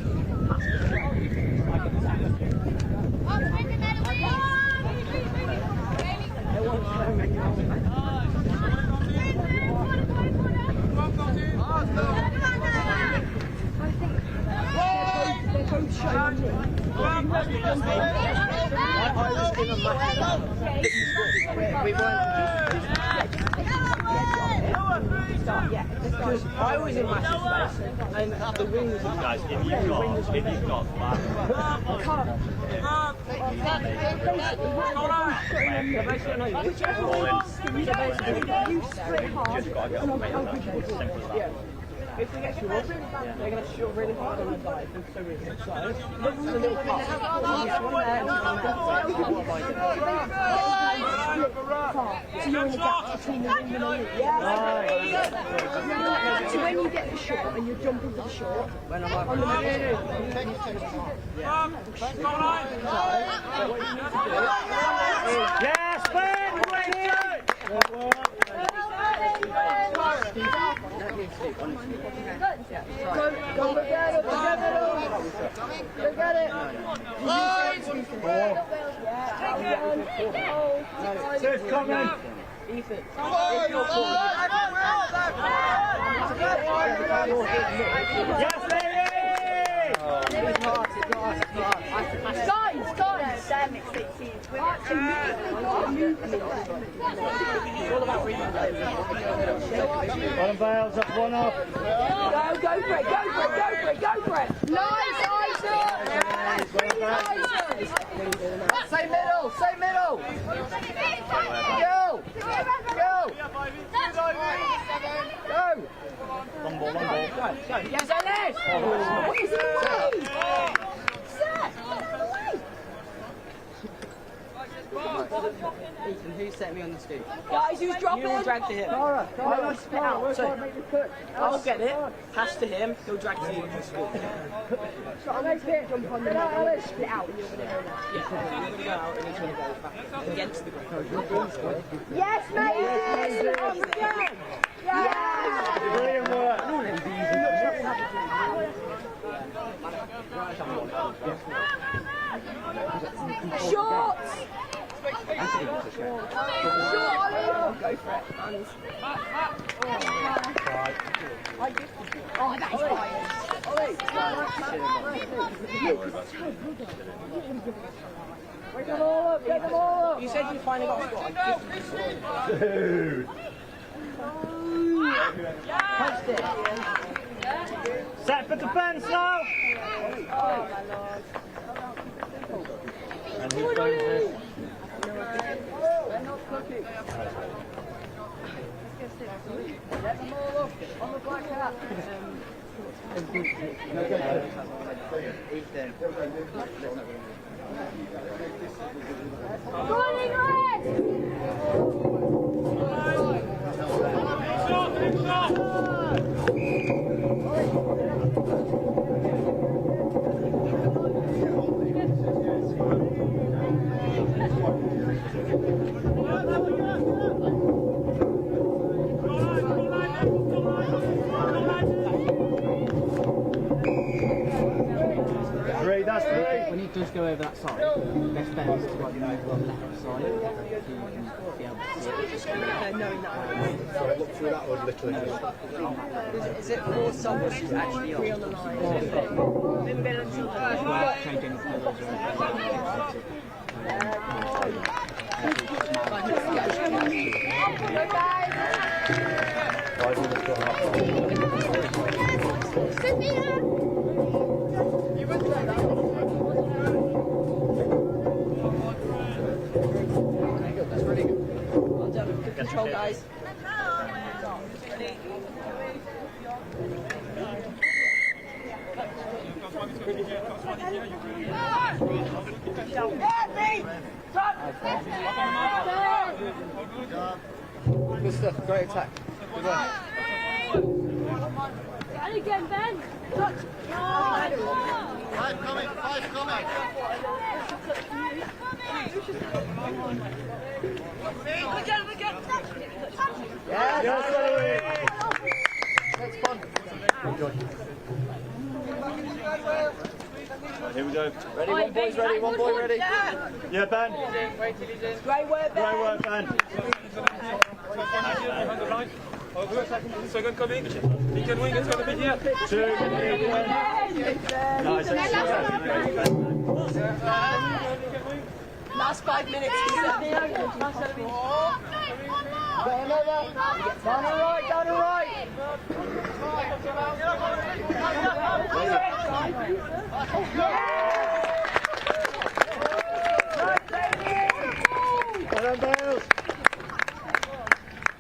I was in massive space, and the wings. Guys, if you've got If we get short, they're going to shoot really hard on the dive. So look for the little pass. So you're in the gap between the wing and the lead. So when you get the shot and you jump into the shot, on the Yes, Ben! Go get it! Go get it! Safe coming! Ethan. Yes, lady! Guys! We're actually all about reading. Bottom Bales up 1-off. Go for it! Nice, Say middle! Go! One ball. Yes, Ellis! What is it? Ethan, who set me on the scoop? Guys, who's dropping? You all drag to him. I'll split out. So I'll get it, pass to him, he'll drag to you on the scoop. So I'll make it jump on the middle, split out, and you're going to go now. Yeah, you're going to go out and he's going to go back against the ground. Yes, mate! Yes! Brilliant work. Shots! Go for it. Oh, that is fire. Get them all up. You said you finally got a squad. Dude. Touched it. Set for defence now. Oh, my lord. And who's going this? We're not cooking. Get them all up on the black hat. Go on, That's three. When he does go over that side, best bet is to like move on the left side to be able to see it. knowing that. So I look through that one literally. Is it 4 subs she's actually on? 3 on the line. Change any colours or anything. That's really good. Well done. Good control, guys. Good stuff, great attack. Good one. And again, Ben. Touch. Five coming. That's fun. Here we go. Ready, one boy's ready, one boy ready. Yeah, Ben. Great work, Ben. Great work, Ben. Second coming. He can win, it's going to be here. 2. Nice. Last 5 minutes. Down the right. Well done, Bales.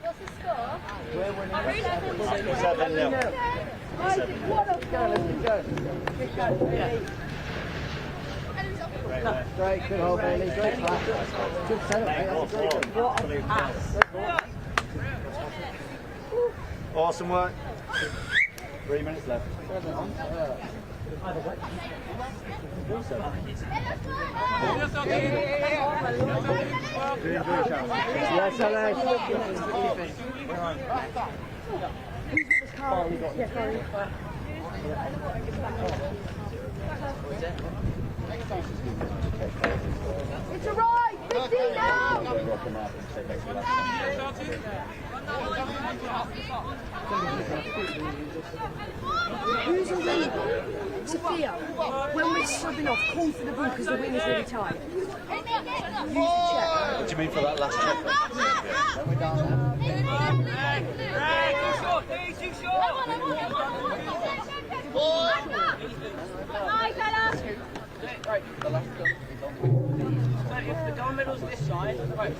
What's the score? We're winning 7-0. What a goal. Let's go. Great, good hold, Bailey. Great pass. Good setup, mate. That's a great one. What a pass. Awesome work. 3 minutes left. Yes, Alex. It's a ride! 15 now! Who's available? Sophia, when we're subbing off, call for the ball because the wing is really tight. Use the check. What do you mean for that last check? Then we're down Right, the last one. So if the goal medal's this side, right,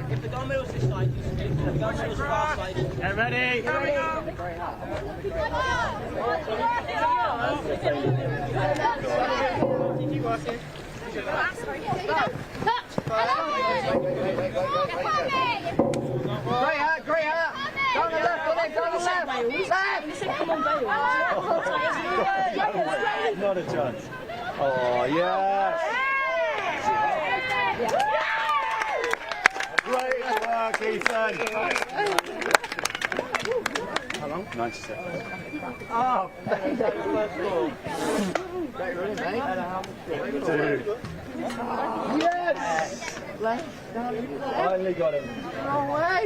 if the goal medal's this side, you speak, if the goal medal's far side, Get ready! Get ready! Keep working. Great hat! Down the left, down the left! Come on, Bale. Not a chance. Oh, yes! Great work, Ethan! How long? 90 seconds. Oh, great running, mate. Dude. Yes! Left, down, left. Finally got him. No way!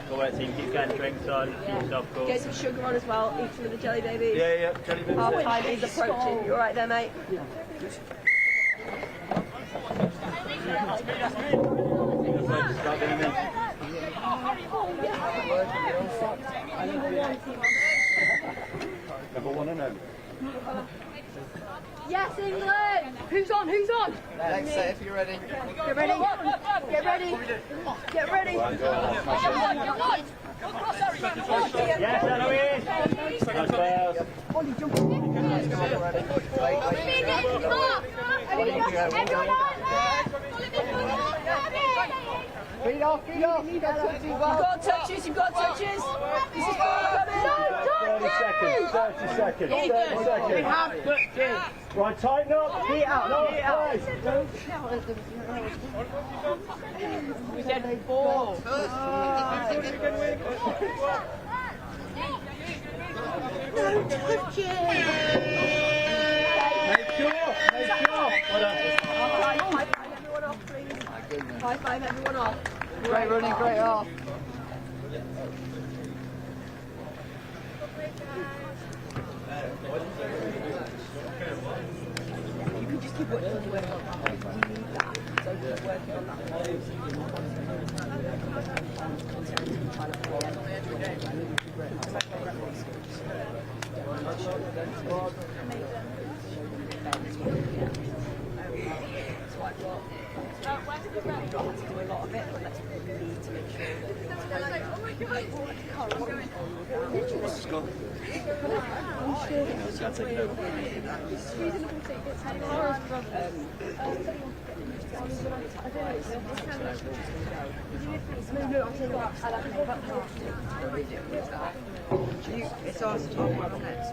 Go away, team. Keep getting drinks on. Keep yourself cool. Get some sugar on as well, eat some of the jelly babies. Yeah, jelly babies. Half time is approaching. You alright there, mate? Start getting in. Number one, I know. Yes, England! Who's on? Who's on? Alexa, if you're ready. Get ready! Get ready! Get ready! Yes, Eloise! Nice pass. Ollie, jump on. Everyone on! Feet off, feet off. You've got touches, you've got touches. This is ball coming. 30 seconds, 30 seconds, 30 seconds. Right, tighten up. Feet out, No, feet out. guys. We said ball. No touches! Make sure. Well done. High five everyone off, please. High five everyone off. Great running, great off. You can just keep working on the way. You need that. So keep working on that. We don't have to do a lot of it, but let's need to make sure it's ours to talk about next.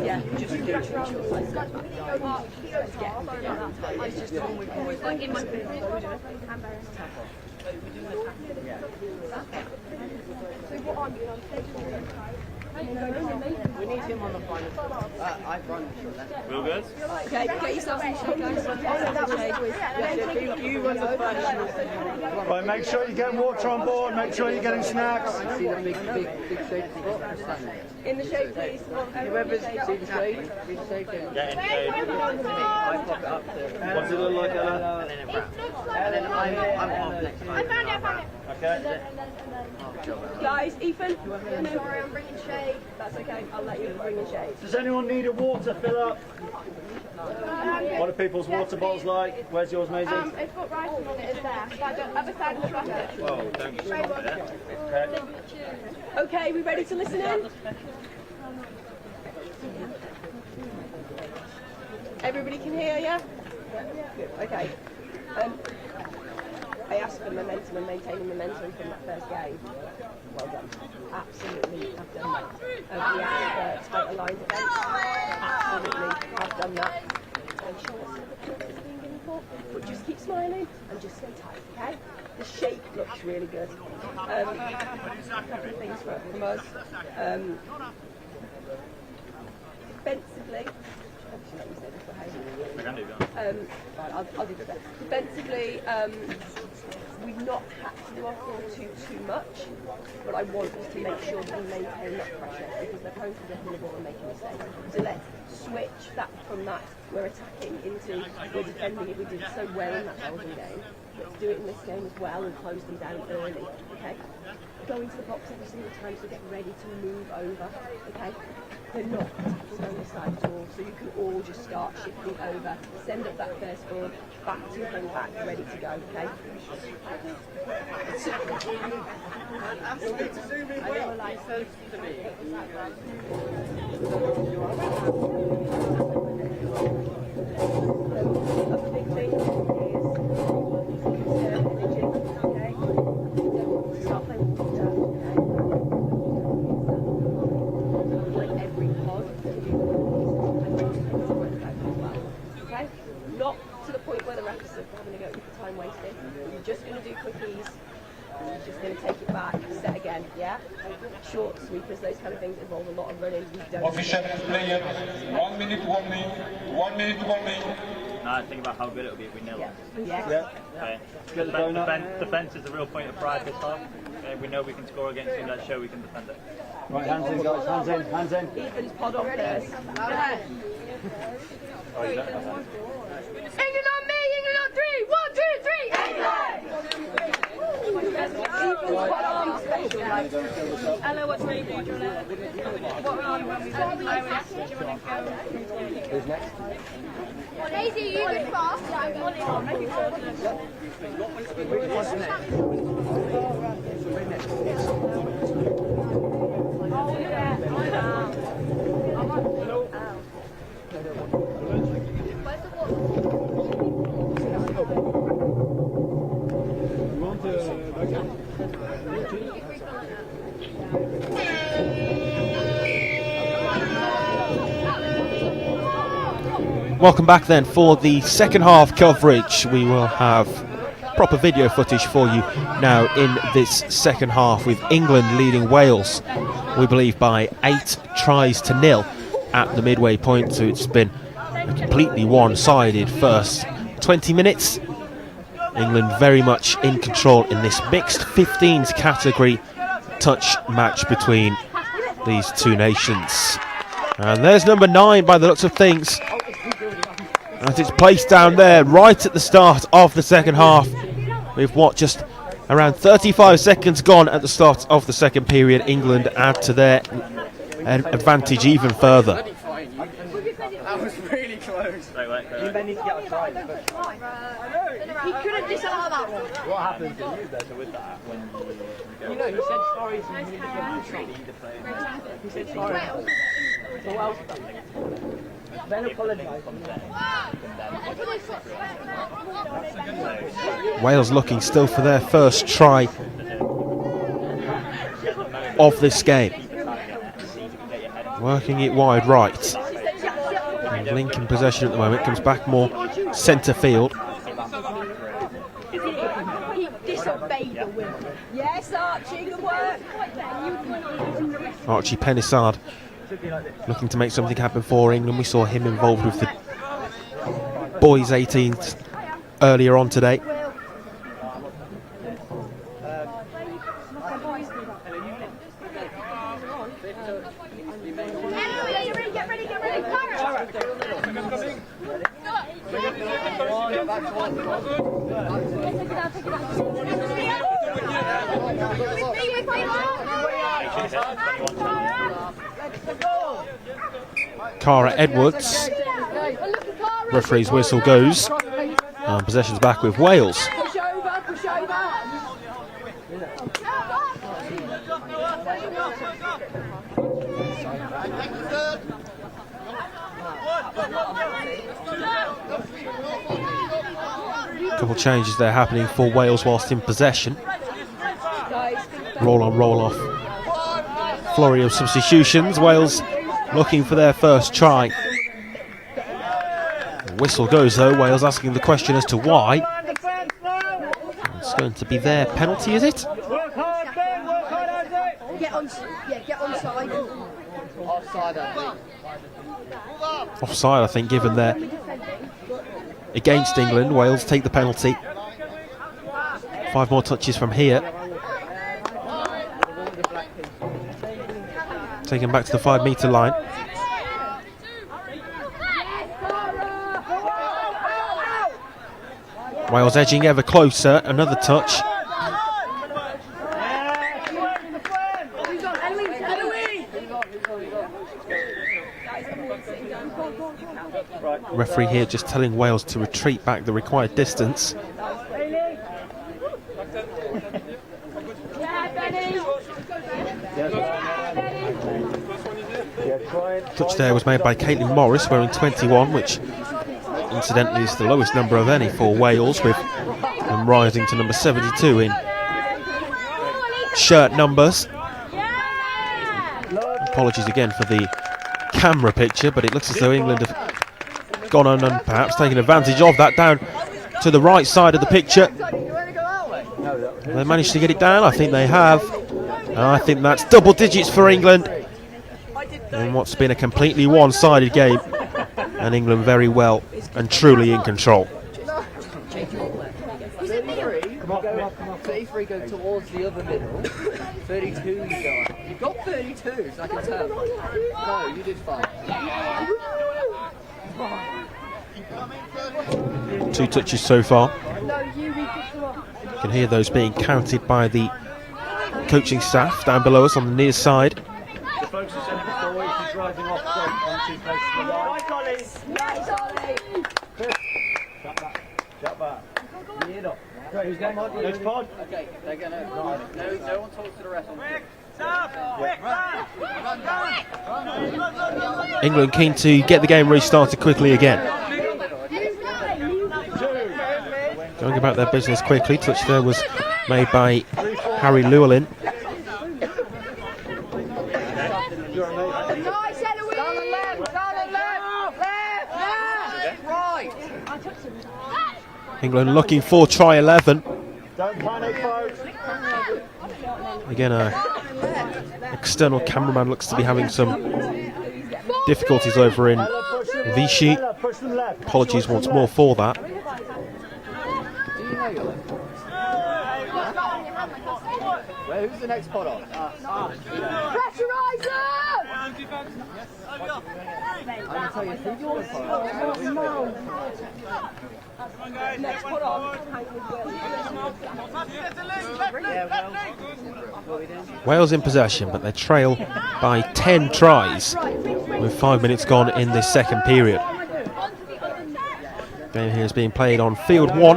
Yeah, just do it. It's just the one we've always done. So what I'm doing, I'm taking We need him on the final. I've run short then. Real good? Okay, get yourself in shape, guys. You run the final. Right, make sure you get water on board, make sure you're getting snacks. See the big shape spot? In the shape, please. Whoever's see the shape, be the shape. Get in shape. I pop it up to. What's it look like, Ella? And then it wraps. And then I'm off next time. I found it. Okay. Guys, Ethan, sorry, I'm bringing shade. That's okay, I'll let you bring the shade. Does anyone need a water fill up? What are people's water bottles like? Where's yours, Maisie? It's got writing on it, it's there. By the other side of the bucket. Whoa, don't just stop it. Okay, we ready to listen in? Everybody can hear, yeah? Good, okay. I asked for momentum and maintaining momentum from that first game. Well done. Absolutely, I've done that. We asked for tighter line defence. Absolutely, I've done that. And sure what's being given for, but just keep smiling and just stay tight, okay? The shape looks really good. A couple of things from us. Defensively, let me say this for Hayden. I can do that. Right, I'll do that. Defensively, we've not had to do our 4-2 much, but I want us to make sure that we maintain that pressure because the opponents are getting the ball and making mistakes. So let's switch that from that we're attacking into we're defending it. We did so well in that Belgian game. Let's do it in this game as well and close them down early. Okay? Go into the box every single time so get ready to move over. Okay? They're not attacking down the side at all, so you can all just start shifting over. Send up that first ball, back to your home back, ready to go, okay? A big thing is conserve energy, okay? Start playing with down, okay? Okay? Not to the point where the refs are having to go with the time wasted. You're just going to do quickies. You're just going to take it back, set again, yeah? Short sweepers, those kind of things involve a lot of running. We don't. Official player, 1 minute warning, 1 minute warning. Now think about how good it would be if we nil. Yeah. Okay. Get the donut. Defense is the real point of pride this half. Okay, we know we can score against you. Let's show we can defend it. Right, hands in, guys, hands in, hands in. Ethan's pod on first. England on me! England on 3! 1, 2, 3! England! Ethan's pod on special. Ella, what's ready for you? Do you want to... What were you when we did? Do you want to go? Who's next? Daisy, you go fast. Welcome back then for the second half coverage. We will have proper video footage for you now in this second half with England leading Wales, we believe, by 8-0 at the midway point. So it's been a completely one-sided first 20 minutes. England very much in control in this mixed 15s category touch match between these two nations. And there's number 9 by the looks of things, as it's placed down there right at the start of the second half, with what, just around 35 seconds gone at the start of the second period. England add to their advantage even further. That was really close. You may need to get a try. He couldn't disallow that one. What happens to you though with that when you know, he said sorry to me. He said sorry. So well done. Then apologise. Wales looking still for their first try of this game. Working it wide right. And Link in possession at the moment, comes back more centre field. He disobeyed the will. Yes, Archie, good work. Archie Penissard looking to make something happen for England. We saw him involved with the boys 18s earlier on today. Cara Edwards. Referee's whistle goes. And possession's back with Wales. Push over, push over. Couple changes there happening for Wales whilst in possession. Roll on, roll off. Flurry of substitutions. Wales looking for their first try. The whistle goes though. Wales asking the question as to why. It's going to be their penalty, is it? Get on side. Offside, I think. Offside, I think, given there. Against England, Wales take the penalty. 5 more touches from here. Taken back to the 5-metre line. Wales edging ever closer. Another touch. Referee here just telling Wales to retreat back the required distance. Touch there was made by Caitlin Morris, wearing 21, which incidentally is the lowest number of any for Wales, with them rising to number 72 in shirt numbers. Apologies again for the camera picture, but it looks as though England have gone on and perhaps taken advantage of that. Down to the right side of the picture. They managed to get it down. I think they have. And I think that's double digits for England in what's been a completely one-sided game, and England very well and truly in control. 33 go towards the other middle. 32 you go out. You've got 32, so I can tell. No, you did fine. 2 touches so far. You can hear those being counted by the coaching staff down below us on the near side. The folks who said it before, if you're driving off, don't on 2 places to the right. Nice, Ollie. Shut back. Lead up. Who's going? Next pod. Okay, they're going to... No one talks to the rest on the England keen to get the game restarted quickly again. Going about their business quickly. Touch there was made by Harry Llewellyn. England looking for try 11. Don't panic, folks. Again, external cameraman looks to be having some difficulties over in Vichy. Apologies once more for that. Who's the next pot on? Pressurize them! I'm going to tell you who you're pot Next put on. Wales in possession, but they trail by 10 tries with 5 minutes gone in this second period. Game here is being played on field 1,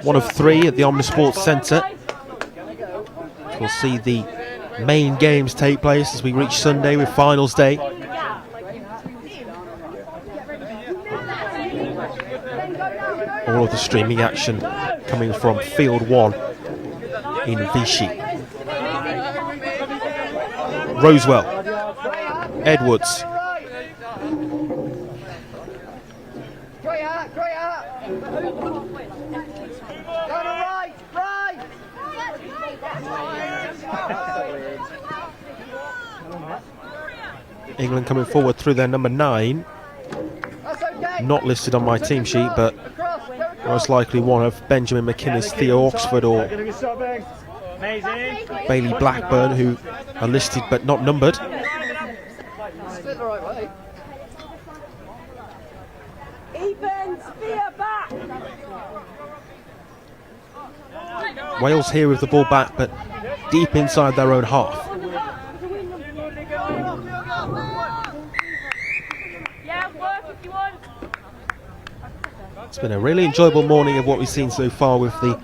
1 of 3 at the Omnisports Centre. We'll see the main games take place as we reach Sunday with finals day. All of the streaming action coming from field 1 in Vichy. Rosewell, Edwards. England coming forward through their number 9. Not listed on my team sheet, but most likely one of Benjamin McInnes, Theo Oxford, or Bailey Blackburn, who are listed but not numbered. Wales here with the ball back, but deep inside their own half. It's been a really enjoyable morning of what we've seen so far with the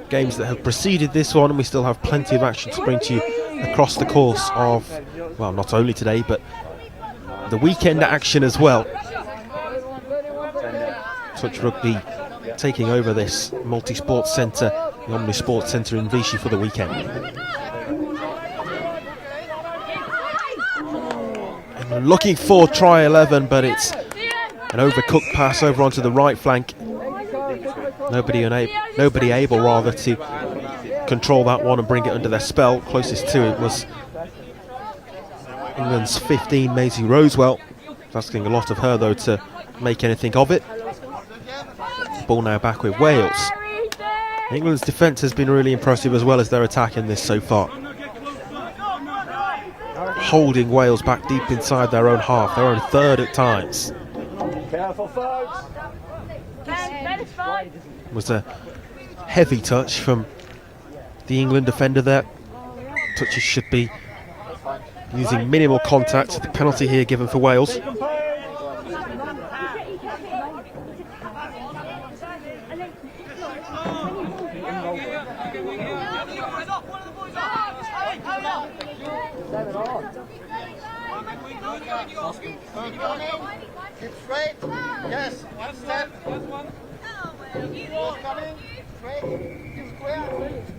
games that have preceded this one, and we still have plenty of action to bring to you across the course of, well, not only today, but the weekend action as well. Touch Rugby taking over this multi-sports centre, the Omni Sports Centre in Vichy, for the weekend. And looking for try 11, but it's an overcooked pass over onto the right flank. Nobody able rather to control that one and bring it under their spell. Closest to it was England's 15, Maisie Rosewell. Asking a lot of her though to make anything of it. Ball now back with Wales. England's defence has been really impressive as well as their attack in this so far. Holding Wales back deep inside their own half, their own third at times. Careful, folks. Was a heavy touch from the England defender there. Touches should be using minimal contact. The penalty here given for Wales. Keep straight. Yes. One step. Ball coming. Straight. Keep square.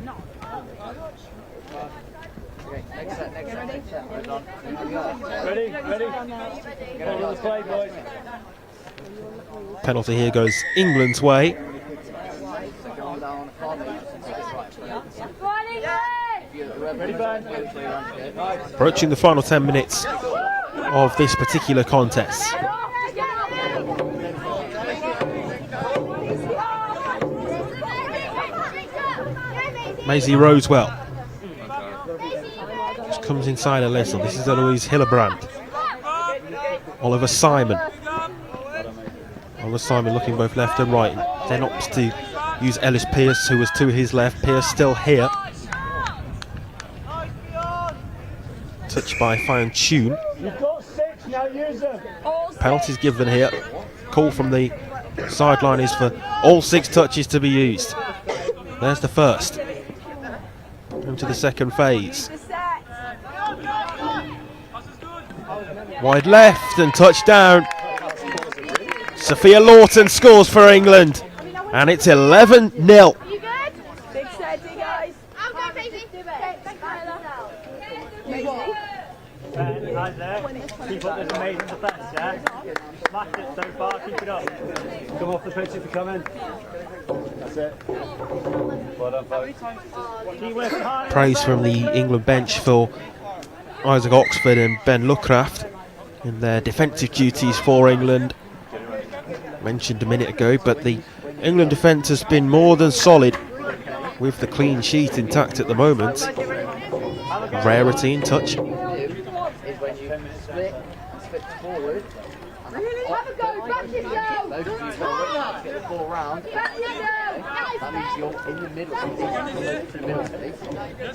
No. Okay, next set. Ready? Get out of the play, boys. Penalty here goes England's way. Approaching the final 10 minutes of this particular contest. Maisie Rosewell just comes inside a little. This is Eloise Hillebrand. Oliver Simon. Oliver Simon looking both left and right. Then opts to use Ellis Pearce, who was to his left. Pearce still here. Touched by Fine Tune. You've got 6, now use them. Penalties given here. Call from the sideline is for all 6 touches to be used. There's the first. Into the second phase. Wide left and touchdown. Sophia Lawton scores for England. And it's 11-0. Big steady, guys. I'll go, baby. Do it. Right there. Keep up this amazing defence, yeah? Smashed it so far, keep it up. Come off the pitch if you come in. That's it. Well done, folks. Keep working hard. Praise from the England bench for Isaac Oxford and Ben Luckraft in their defensive duties for England. Mentioned a minute ago, but the England defence has been more than solid with the clean sheet intact at the moment. Rarity in touch. Is when you split forward. Really? Have a go. Back it down. Both of you get the ball round. Back it down. That means you're in the middle. So to the middle space.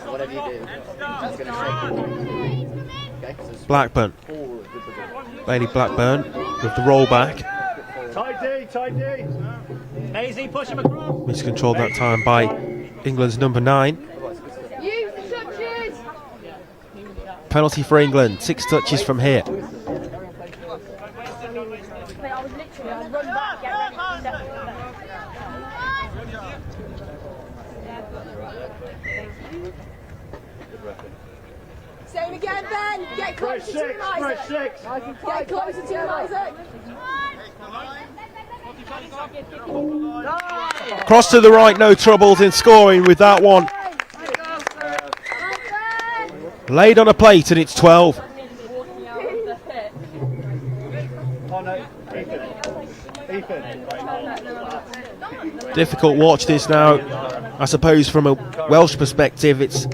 Whatever you do, it's going to shake. Okay, so Blackburn. forward with the ball. Bailey Blackburn with the roll back. Tight D. Maisie, push him across. Miscontrolled that time by England's number 9. Use the touches. Penalty for England. 6 touches from here. I'd run back, get ready. Same again, Ben. Get closer to him, Isaac. Get closer to him, Isaac. Cross to the right, no troubles in scoring with that one. Laid on a plate and it's 12. Difficult watch this now. I suppose from a Welsh perspective, it's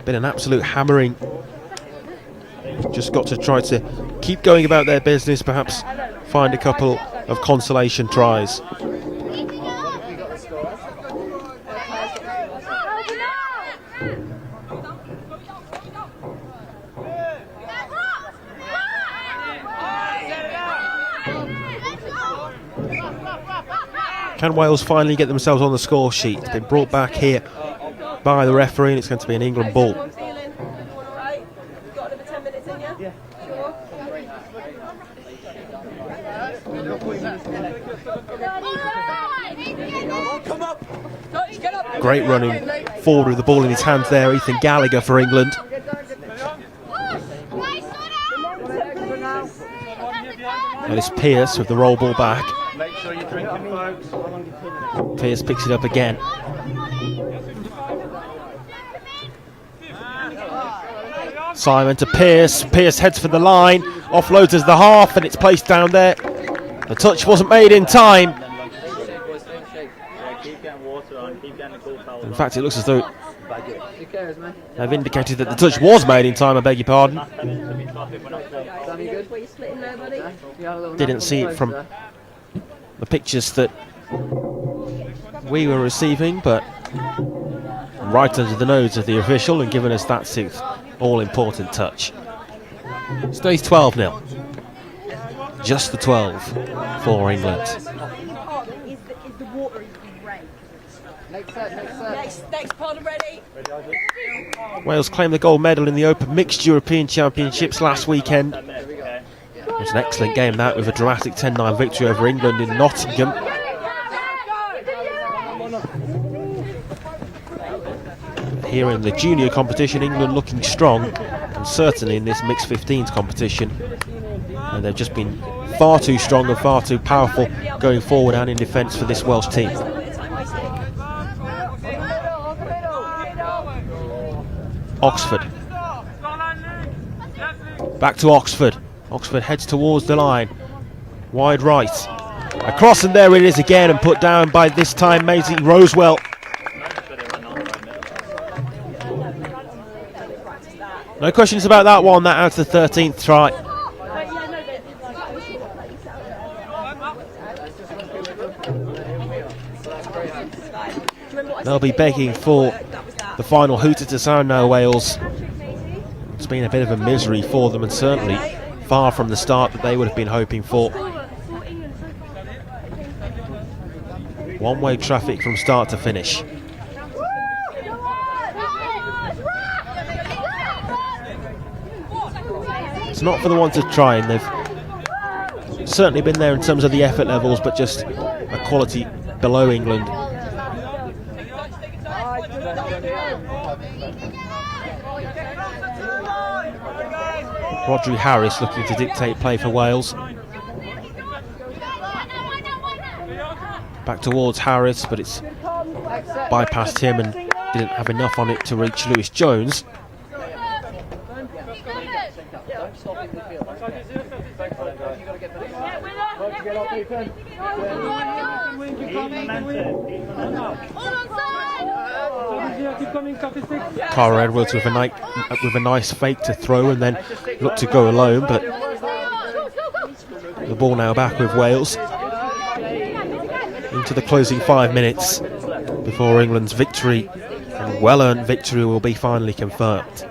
been an absolute hammering. Just got to try to keep going about their business, perhaps find a couple of consolation tries. Can Wales finally get themselves on the score sheet? It's been brought back here by the referee, and it's going to be an England ball. Great running forward with the ball in his hands there, Ethan Gallagher for England. And it's Pearce with the roll ball back. Make sure you're drinking, folks. Pearce picks it up again. Simon to Pearce. Pearce heads for the line, offloads as the half, and it's placed down there. The touch wasn't made in time. In fact, it looks as though they've indicated that the touch was made in time, I beg your pardon. Didn't see it from the pictures that we were receiving, but right under the nose of the official and giving us that sixth all-important touch. Stays 12-0. Just the 12 for England. Next pod ready. Wales claimed the gold medal in the Open Mixed European Championships last weekend. It was an excellent game that, with a dramatic 10-9 victory over England in Nottingham. Here in the junior competition, England looking strong, and certainly in this mixed 15s competition. And they've just been far too strong and far too powerful going forward and in defence for this Welsh team. Oxford. Back to Oxford. Oxford heads towards the line. Wide right. Across, and there it is again, and put down by this time Maisie Rosewell. No questions about that one. That adds the 13th try. They'll be begging for the final hooter to sound now, Wales. It's been a bit of a misery for them, and certainly far from the start that they would have been hoping for. One-way traffic from start to finish. It's not for the ones of trying. They've certainly been there in terms of the effort levels, but just a quality below England. Rodri Harris looking to dictate play for Wales. Back towards Harris, but it's bypassed him and didn't have enough on it to reach Lewis Jones. Cara Edwards with a nice fake to throw and then look to go alone, but the ball now back with Wales into the closing 5 minutes before England's victory, and well-earned victory, will be finally confirmed.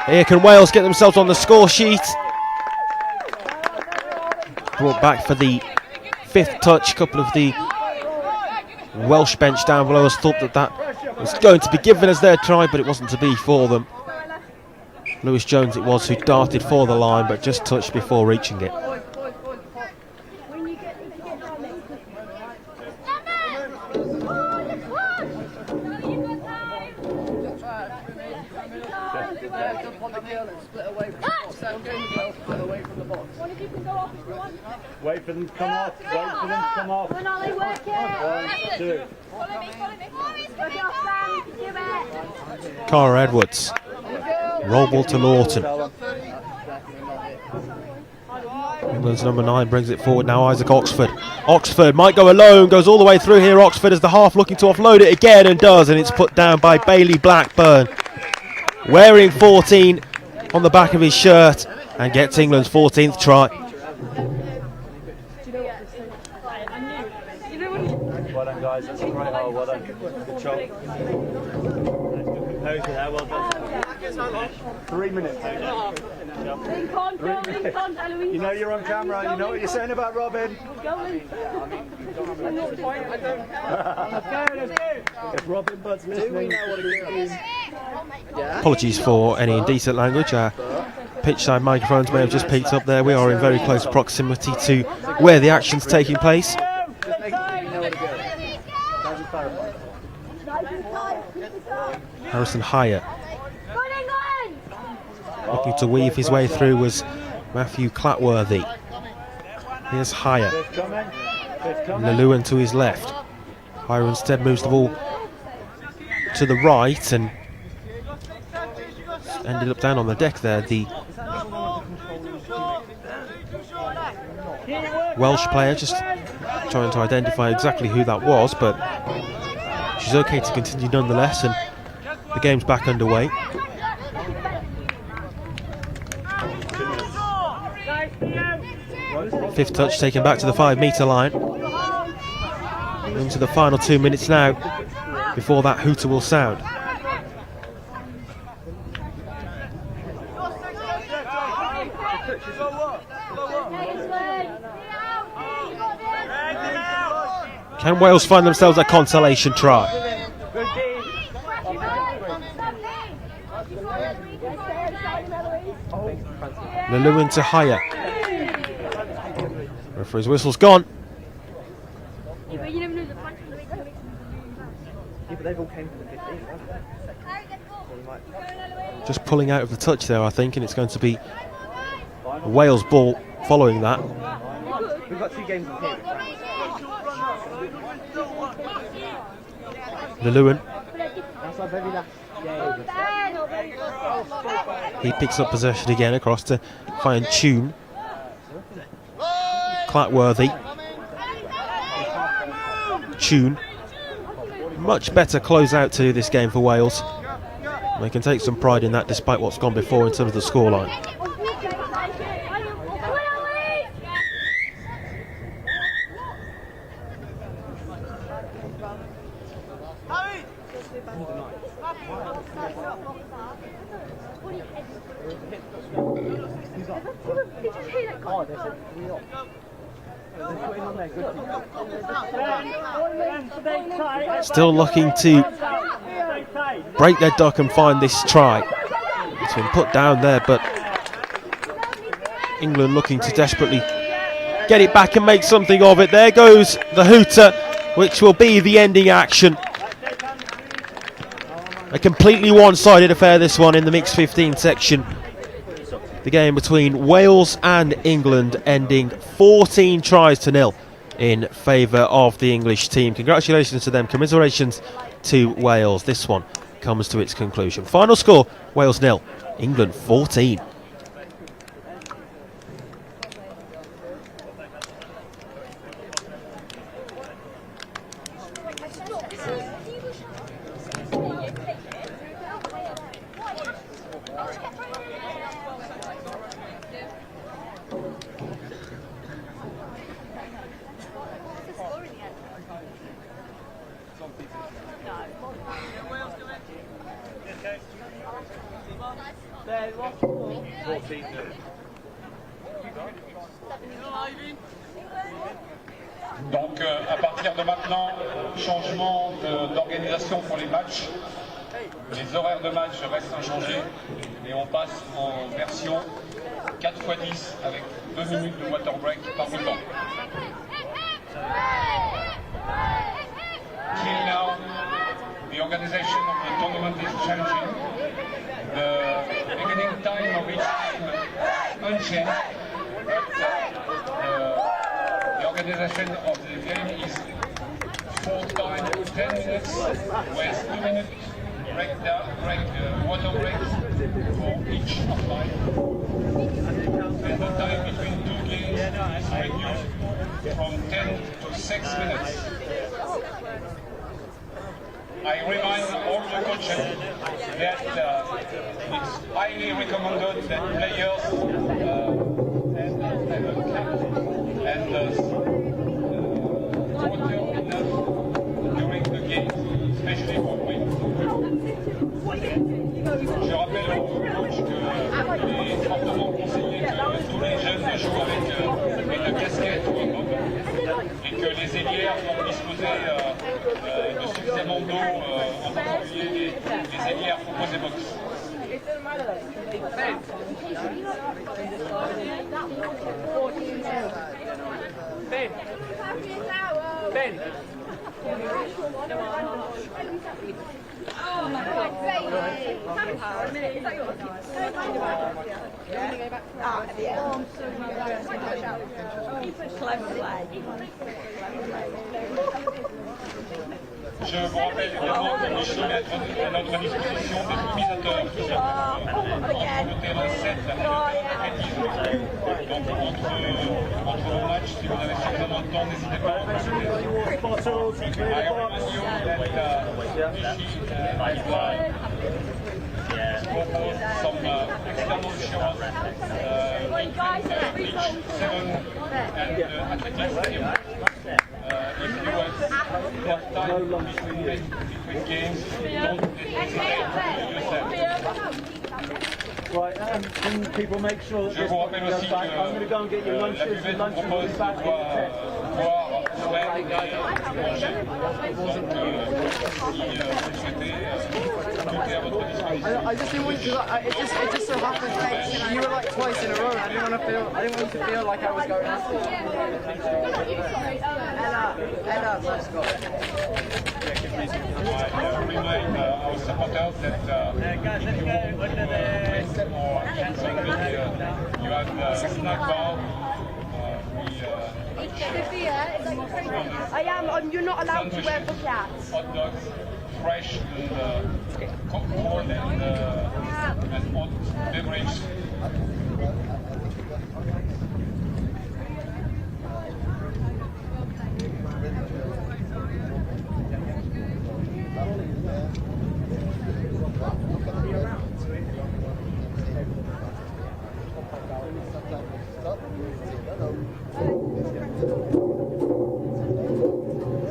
Here can Wales get themselves on the score sheet. Brought back for the 5th touch. A couple of the Welsh bench down below us thought that that was going to be given as their try, but it wasn't to be for them. Lewis Jones it was who darted for the line, but just touched before reaching it. One of you can go off if you want. Wait for them to come off. Wait for them to come off. Come on, Ollie, work it. 1, 2. Follow me. Work it off, Sam. Do it. Cara Edwards. Roll ball to Lawton. England's number 9 brings it forward now, Isaac Oxford. Oxford might go alone, goes all the way through here. Oxford as the half looking to offload it again and does, and it's put down by Bailey Blackburn. Wearing 14 on the back of his shirt and gets England's 14th try. Well done, guys. That's a great hole. Well done. Good job. Nice, good composure there. Well done. 3 minutes. Link on, go, link on, Eloise. You know you're on camera. You know what you're saying about Robin. Go, link. If Robin Budd's listening, Apologies for any indecent language. Pitchside microphones may have just picked up there. We are in very close proximity to where the action's taking place. Harrison Hyatt. Looking to weave his way through was Matthew Clatworthy. Here's Hyatt. Lelewin to his left. Hyatt instead moves the ball to the right and ended up down on the deck there. The Welsh player just trying to identify exactly who that was, but she's okay to continue nonetheless, and the game's back underway. Fifth touch taken back to the 5-metre line. Into the final 2 minutes now before that hooter will sound. Can Wales find themselves a consolation try? Lelewin to Hyatt. Referee's whistle's gone. Just pulling out of the touch there, I think, and it's going to be a Wales ball following that. We've got 2 games in here. Lelewin. He picks up possession again across to fine tune Clatworthy. Tune. Much better close out to this game for Wales. They can take some pride in that despite what's gone before in terms of the scoreline. Still looking to break their duck and find this try. It's been put down there, but England looking to desperately get it back and make something of it. There goes the hooter, which will be the ending action. A completely one-sided affair, this one, in the mixed 15 section. The game between Wales and England ending 14 tries to 0 in favour of the English team. Congratulations to them, commiserations to Wales. This one comes to its conclusion. Final score, Wales 0, England 14. Donc à partir de maintenant, changement d'organisation pour les matchs. Les horaires de match restent inchangés et on passe en version 4x10 avec 2 minutes de water break par mi-temps. Till now, the organization of the tournament is changing. The beginning time of each unchanged. organization of the game is 4 times 10 minutes, with 2 minutes water breaks for each offline. And the time between 2 games is reduced from 10 to 6 minutes. I remind all the coaches that it's highly recommended that players have a cap and water enough during the game, especially for wins. Je rappelle aux coachs qu'il est fortement conseillé que tous les jeunes jouent avec une casquette ou un bob et que les ailières vont disposer de suffisamment d'eau, en particulier les ailières opposées box. Ben. Oh my God, baby! Je vous rappelle également que Vichy met à notre disposition des mobilisateurs qui sont entre le terrain 7 et le terrain 10. Donc entre vos matchs, si vous avez suffisamment de temps, n'hésitez pas à consulter. I remind you that Vichy has proposed some external insurance, Beach 7 and Athletics Stadium. If you have time between games, don't hesitate to use them. Right, can people make sure that Je vous rappelle aussi que la buvette propose de boire, faire et manger. Donc, si vous souhaitez, tout est à votre disposition. I just didn't want to, it just so happened that you were like twice in a row. I didn't want you to feel like I was going after you. Ella, let's go. I remind our supporters that if you want to drink or eat something, you have snack bar. I am, you're not allowed to wear buckets. Hot dogs, fresh and cold and hot beverage.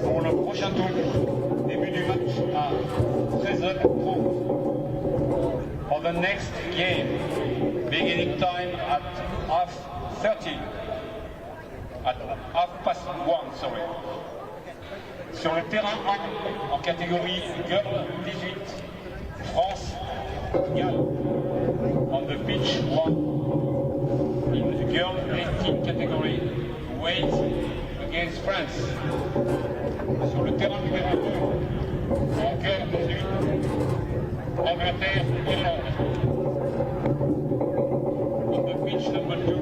Pour le prochain tour, début du match à 13h30. For the next game, beginning time at 30. At 1:30, sorry. Sur le terrain 1, en catégorie Girl 18, France, Galles. On the pitch 1, in the Girl 18 category, Wales against France. Sur le terrain numéro 2, en Girl 18, Angleterre, Irlande. On the pitch number 2,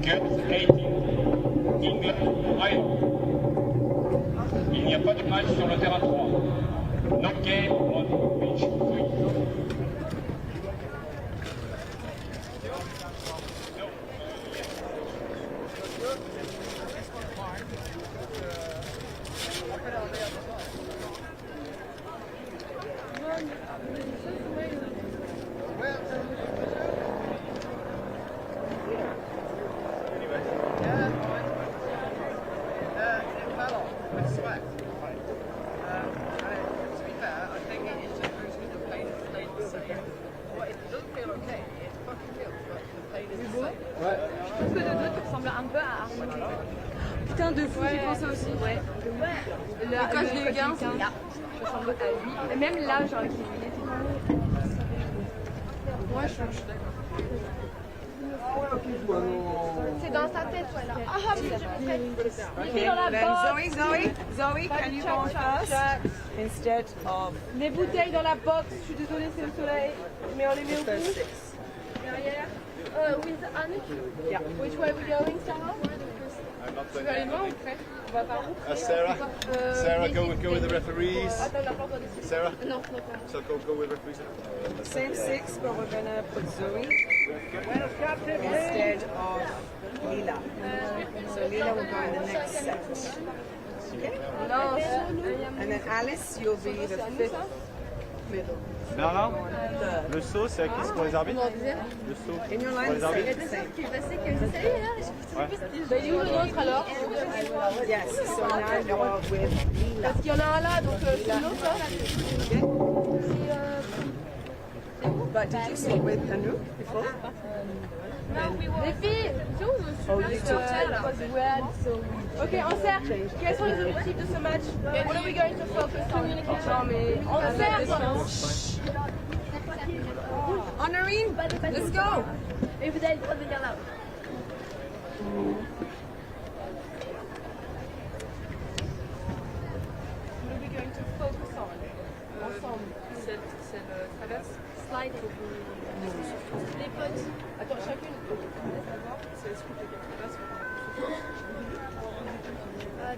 Girls 18, England, Ireland. Il n'y a pas de match sur le terrain 3. No game on pitch 3. Putain de fou, j'ai pensé aussi. Ouais. Le coach de Huguin, je ressemble à lui. Et même là, genre avec les lunettes. Moi, je suis d'accord. C'est dans sa tête, ouais, là. Ah, oui, je montrais. Zoe, can you go first instead of... Les bouteilles dans la box, je suis désolée, c'est le soleil. Mais on les met au bout. Derrière. With Annick? Yeah. Which way are we going, Sarah? Sarah? Sarah, go with the referees. Sarah? So go with referees. Same six, but we're going to put Zoe instead of Lila. So Lila will go in the next set. Okay? And then Alice, you'll be the fifth middle. Non. Le saut, c'est qui pour les arbitres? Le saut. In your line, pour les arbitres? Il est où le nôtre alors? Yes, so now you're with Lila. Parce qu'il y en a un là, donc c'est l'autre. But did you sit with Anouk before? Les filles, c'est où le Ok, en cercle. Quels sont les objectifs de ce match? What are we going to focus on? En cercle. Honorine, let's go. Et vous allez venir là. What are we going to focus on? Ensemble. C'est le traverse. Slide. Les potes. Attends, chacune. C'est le scoop de traverse.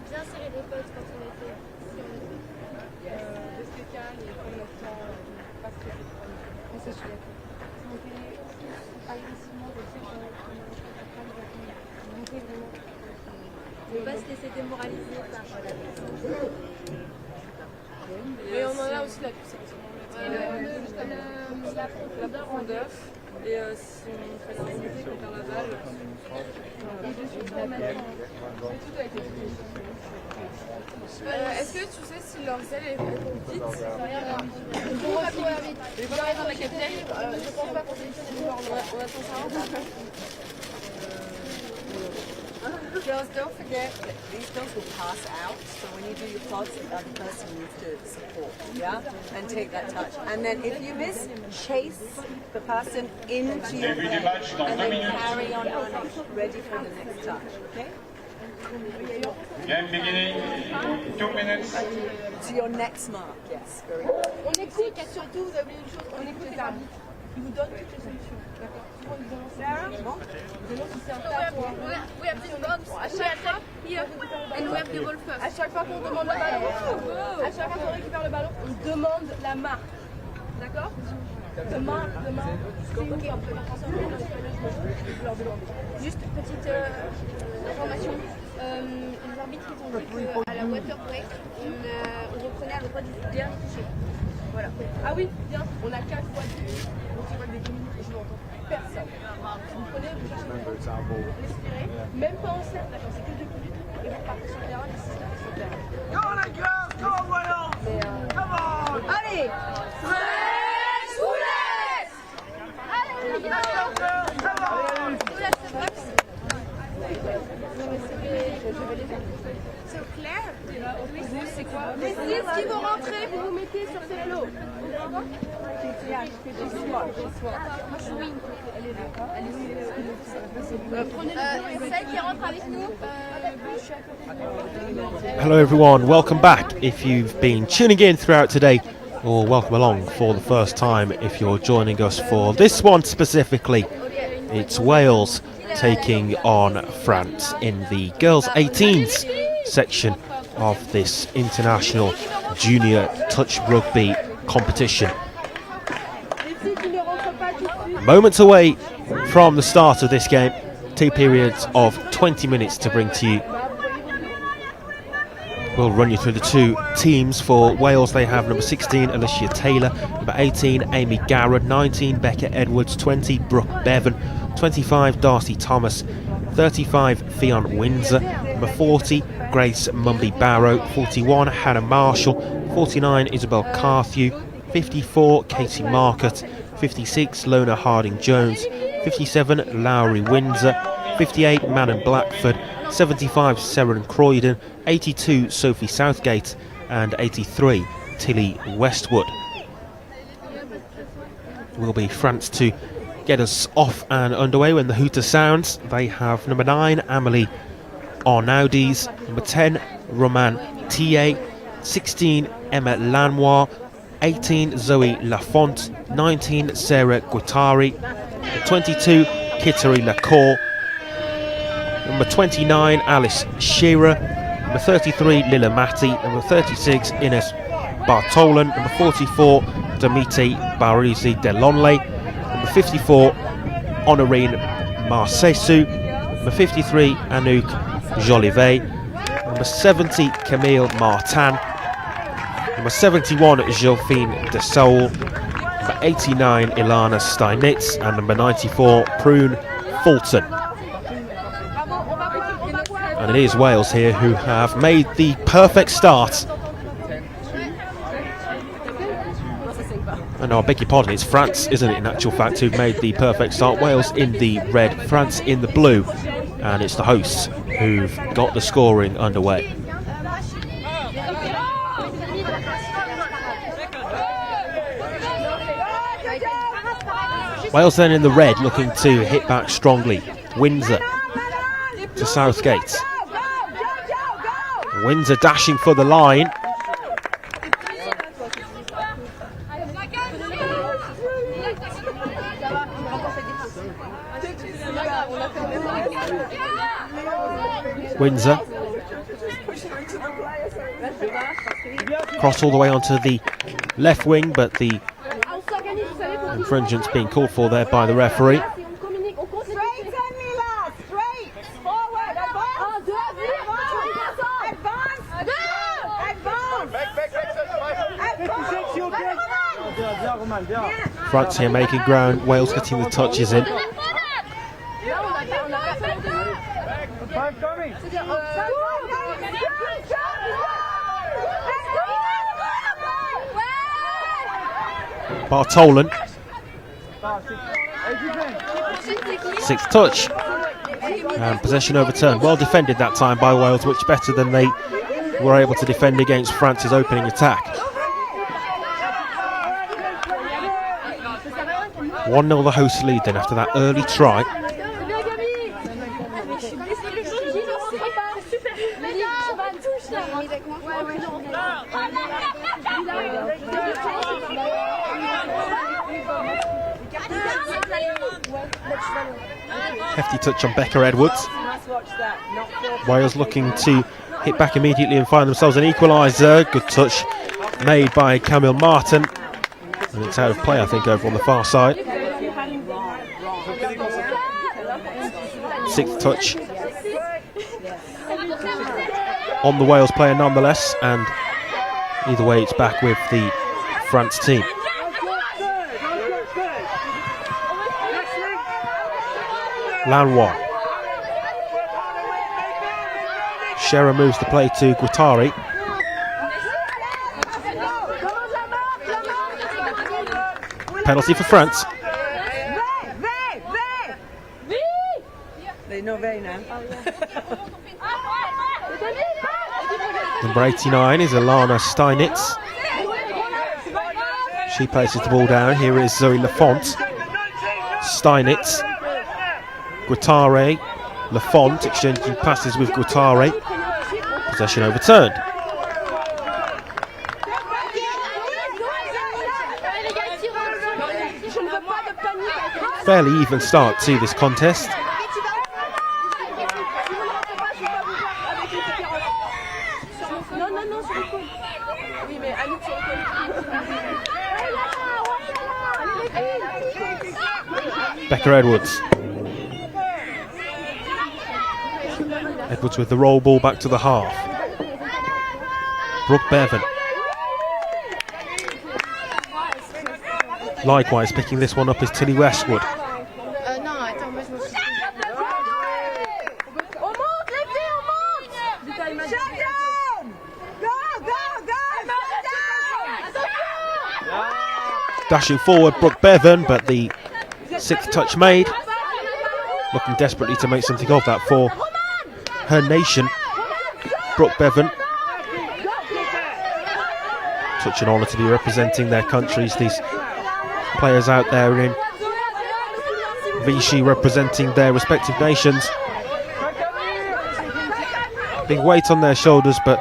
Bien serrer les potes quand on était. Rester calme et prendre notre temps. Pas se faire. C'est chouette. Agressivement, je sais qu'on ne pas se laisser démoraliser par la personne. Mais on en a aussi la puissance. La profondeur. Et si on fait la montée, qu'on perd la balle. Et de suite, tout a été fait. Est-ce que tu sais si leur zèle est vite? On va courir vite. Les gens dans la capitaine, je pense pas qu'on ait ici. On attend ça. Girls, don't forget that these girls will pass out, so when you do your pods, the other person needs to support, yeah? And take that touch. And then if you miss, chase the person into your head and then carry on running, ready for the next touch, okay? Game beginning, 2 minutes. To your next mark, yes, very good. On écoute, surtout, vous avez une chose, on écoute les arbitres. Ils vous donnent toutes les solutions, d'accord? Souvent, ils donnent si c'est un tas pour we have this box, à chaque fois, and we have the ball first. À chaque fois qu'on demande le ballon, à chaque fois qu'on récupère le ballon, on demande la marque, d'accord? Demain, c'est ok, on peut faire ça en leur demander. Juste petite information, les arbitres ils ont dit qu'à la water break, on reprenait à l'endroit du dernier touché. Voilà. Ah oui, bien, on a 4 fois 2, donc il va des 2 minutes et je n'entends personne. Vous prenez, vous respirez, même pas en cercle, d'accord, c'est que 2 minutes, et vous partez sur le terrain, et c'est ça, sur le terrain. Go les gars, go voyons! Come on! Allez! Fresh roulette! Allez les gars! Roulette, c'est box. Je vais les faire. C'est clair? Vous, c'est quoi? Les 6 qui vont rentrer, vous vous mettez sur ces flots. Celle qui rentre avec nous. Hello everyone, welcome back if you've been tuning in throughout today, or welcome along for the first time if you're joining us for this one specifically. It's Wales taking on France in the girls 18s section of this international junior touch rugby competition. Moments away from the start of this game, 2 periods of 20 minutes to bring to you. We'll run you through the 2 teams for Wales. They have number 16 Alicia Taylor, number 18 Amy Garrett, 19 Becca Edwards, 20 Brooke Bevan, 25 Darcy Thomas, 35 Fionn Windsor, number 40 Grace Mumby Barrow, 41 Hannah Marshall, 49 Isabel Carthew, 54 Katie Marcotte, 56 Lona Harding Jones, 57 Lowry Windsor, 58 Manon Blackford, 75 Seren Croydon, 82 Sophie Southgate and 83 Tilly Westwood. Will be France to get us off and underway when the hooter sounds. They have number 9 Amelie Arnaudis, number 10 Roman Thier, 16 Emma Lanois, 18 Zoe Lafont, 19 Sarah Guattari, 22 Kittery Lacour, Number 29, Alice Shearer. Number 33, Lila Matti. Number 36, Ines Bartolan. Number 44, Damiti Barisi Delonle. Number 54, Honorine Marcesu. Number 53, Anouk Jolivet. Number 70, Camille Martin. Number 71, Josephine de Saul. Number 89, Ilana Steinitz. And number 94, Prune Fulton. And it is Wales here who have made the perfect start. And I beg your pardon, it's France, isn't it, in actual fact, who've made the perfect start. Wales in the red, France in the blue. And it's the hosts who've got the scoring underway. Wales then in the red, looking to hit back strongly. Windsor to Southgate. Windsor dashing for the line. Windsor. Cross all the way onto the left wing, but the infringement's being called for there by the referee. France here making ground, Wales getting the touches in. Bartolan. Sixth touch. And possession overturned. Well defended that time by Wales, much better than they were able to defend against France's opening attack. 1-0 the hosts lead then after that early try. Hefty touch on Becca Edwards. Wales looking to hit back immediately and find themselves an equaliser. Good touch made by Camille Martin. And it's out of play, I think, over on the far side. Sixth touch on the Wales player nonetheless, and either way it's back with the France team. Lanois. Shearer moves the play to Guattari. Penalty for France. They know very now. Number 89 is Ilana Steinitz. She places the ball down. Here is Zoe Lafont. Steinitz. Guattari. Lafont exchanging passes with Guattari. Possession overturned. Fairly even start to this contest. Becca Edwards. Edwards with the roll ball back to the half. Brooke Bevan. Likewise picking this one up is Tilly Westwood. Dashing forward Brooke Bevan, but the sixth touch made. Looking desperately to make something of that for her nation. Brooke Bevan. Such an honour to be representing their countries. These players out there in Vichy representing their respective nations. Big weight on their shoulders, but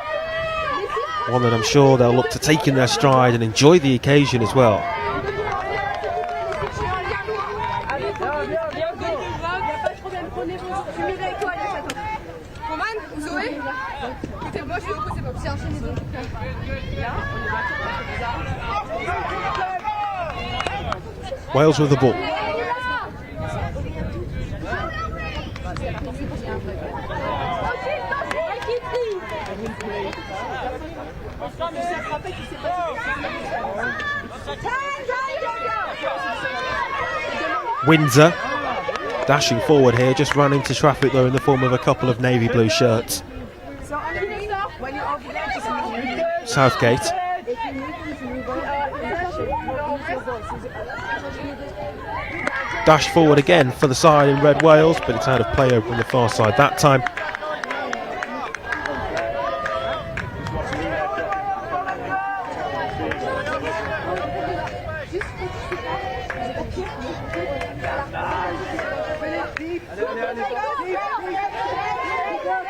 one that I'm sure they'll look to take in their stride and enjoy the occasion as well. Côté gauche et opposé, pas bien enchaîner donc. Là, on est Wales with the ball. Windsor dashing forward here, just ran into traffic though in the form of a couple of navy blue shirts. Southgate. Dash forward again for the side in red Wales, but it's out of play over on the far side that time.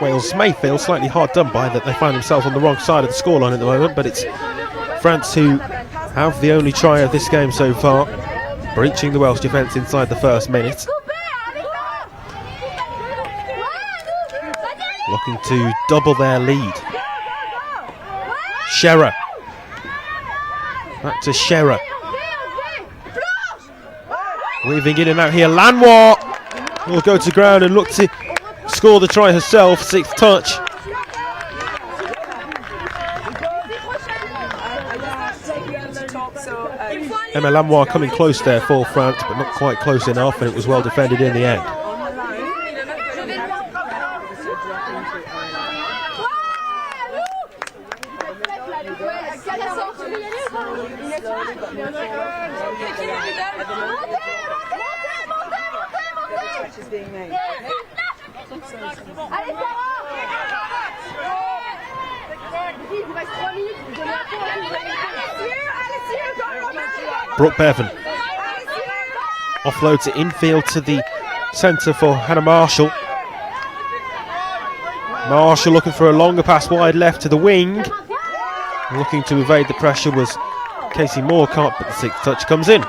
Wales may feel slightly hard done by that they find themselves on the wrong side of the scoreline at the moment, but it's France who have the only try of this game so far, breaching the Welsh defence inside the first minute. Looking to double their lead. Shearer. Back to Shearer. Weaving in and out here. Lanois will go to ground and look to score the try herself. 6th touch. Emma Lanois coming close there for France, but not quite close enough, and it was well defended in the end. Brooke Bevan offloads it infield to the centre for Hannah Marshall. Marshall looking for a longer pass wide left to the wing. Looking to evade the pressure was Casey Moorcott, but the 6th touch comes in.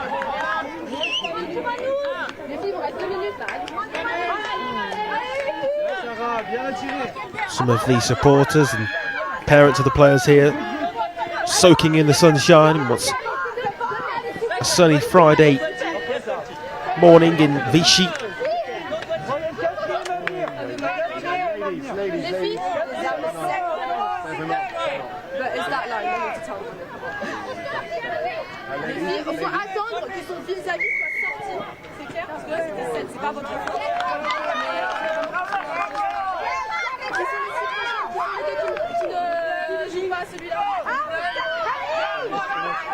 Some of the supporters and parents of the players here soaking in the sunshine in what's a sunny Friday morning in Vichy.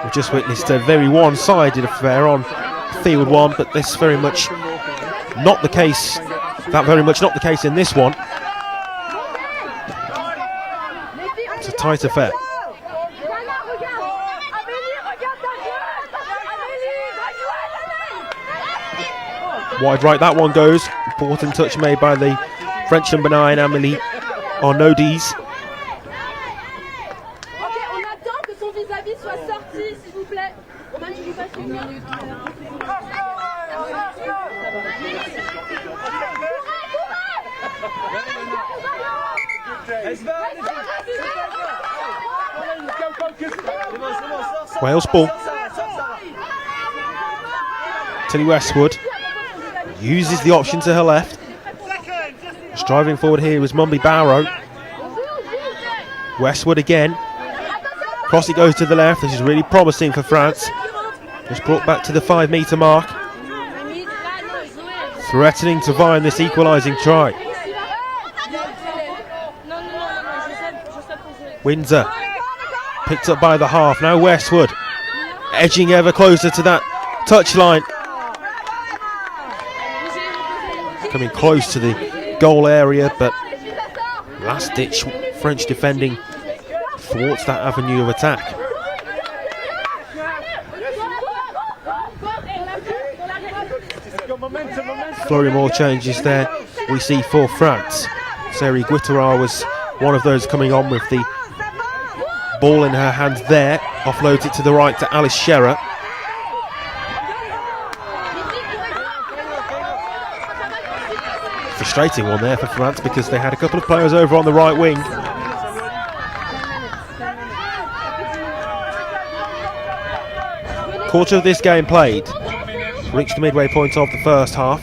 We've just witnessed a very one-sided affair on field one, but this very much not the case. That very much not the case in this one. It's a tight affair. Wide right that one goes. Important touch made by the French number 9, Amélie Arnaudis. Wales ball. Tilly Westwood uses the option to her left. Driving forward here was Mumby Barrow. Westwood again. Cross it goes to the left. This is really promising for France. Just brought back to the 5-metre mark. Threatening to find this equalising try. Windsor picked up by the half. Now Westwood edging ever closer to that touchline. Coming close to the goal area, but last ditch French defending thwarts that avenue of attack. Flurry more changes there we see for France. Seri Guittara was one of those coming on with the ball in her hands there. Offloads it to the right to Alice Shearer. For frustrating one there for France because they had a couple of players over on the right wing. Quarter of this game played. Reached the midway point of the first half.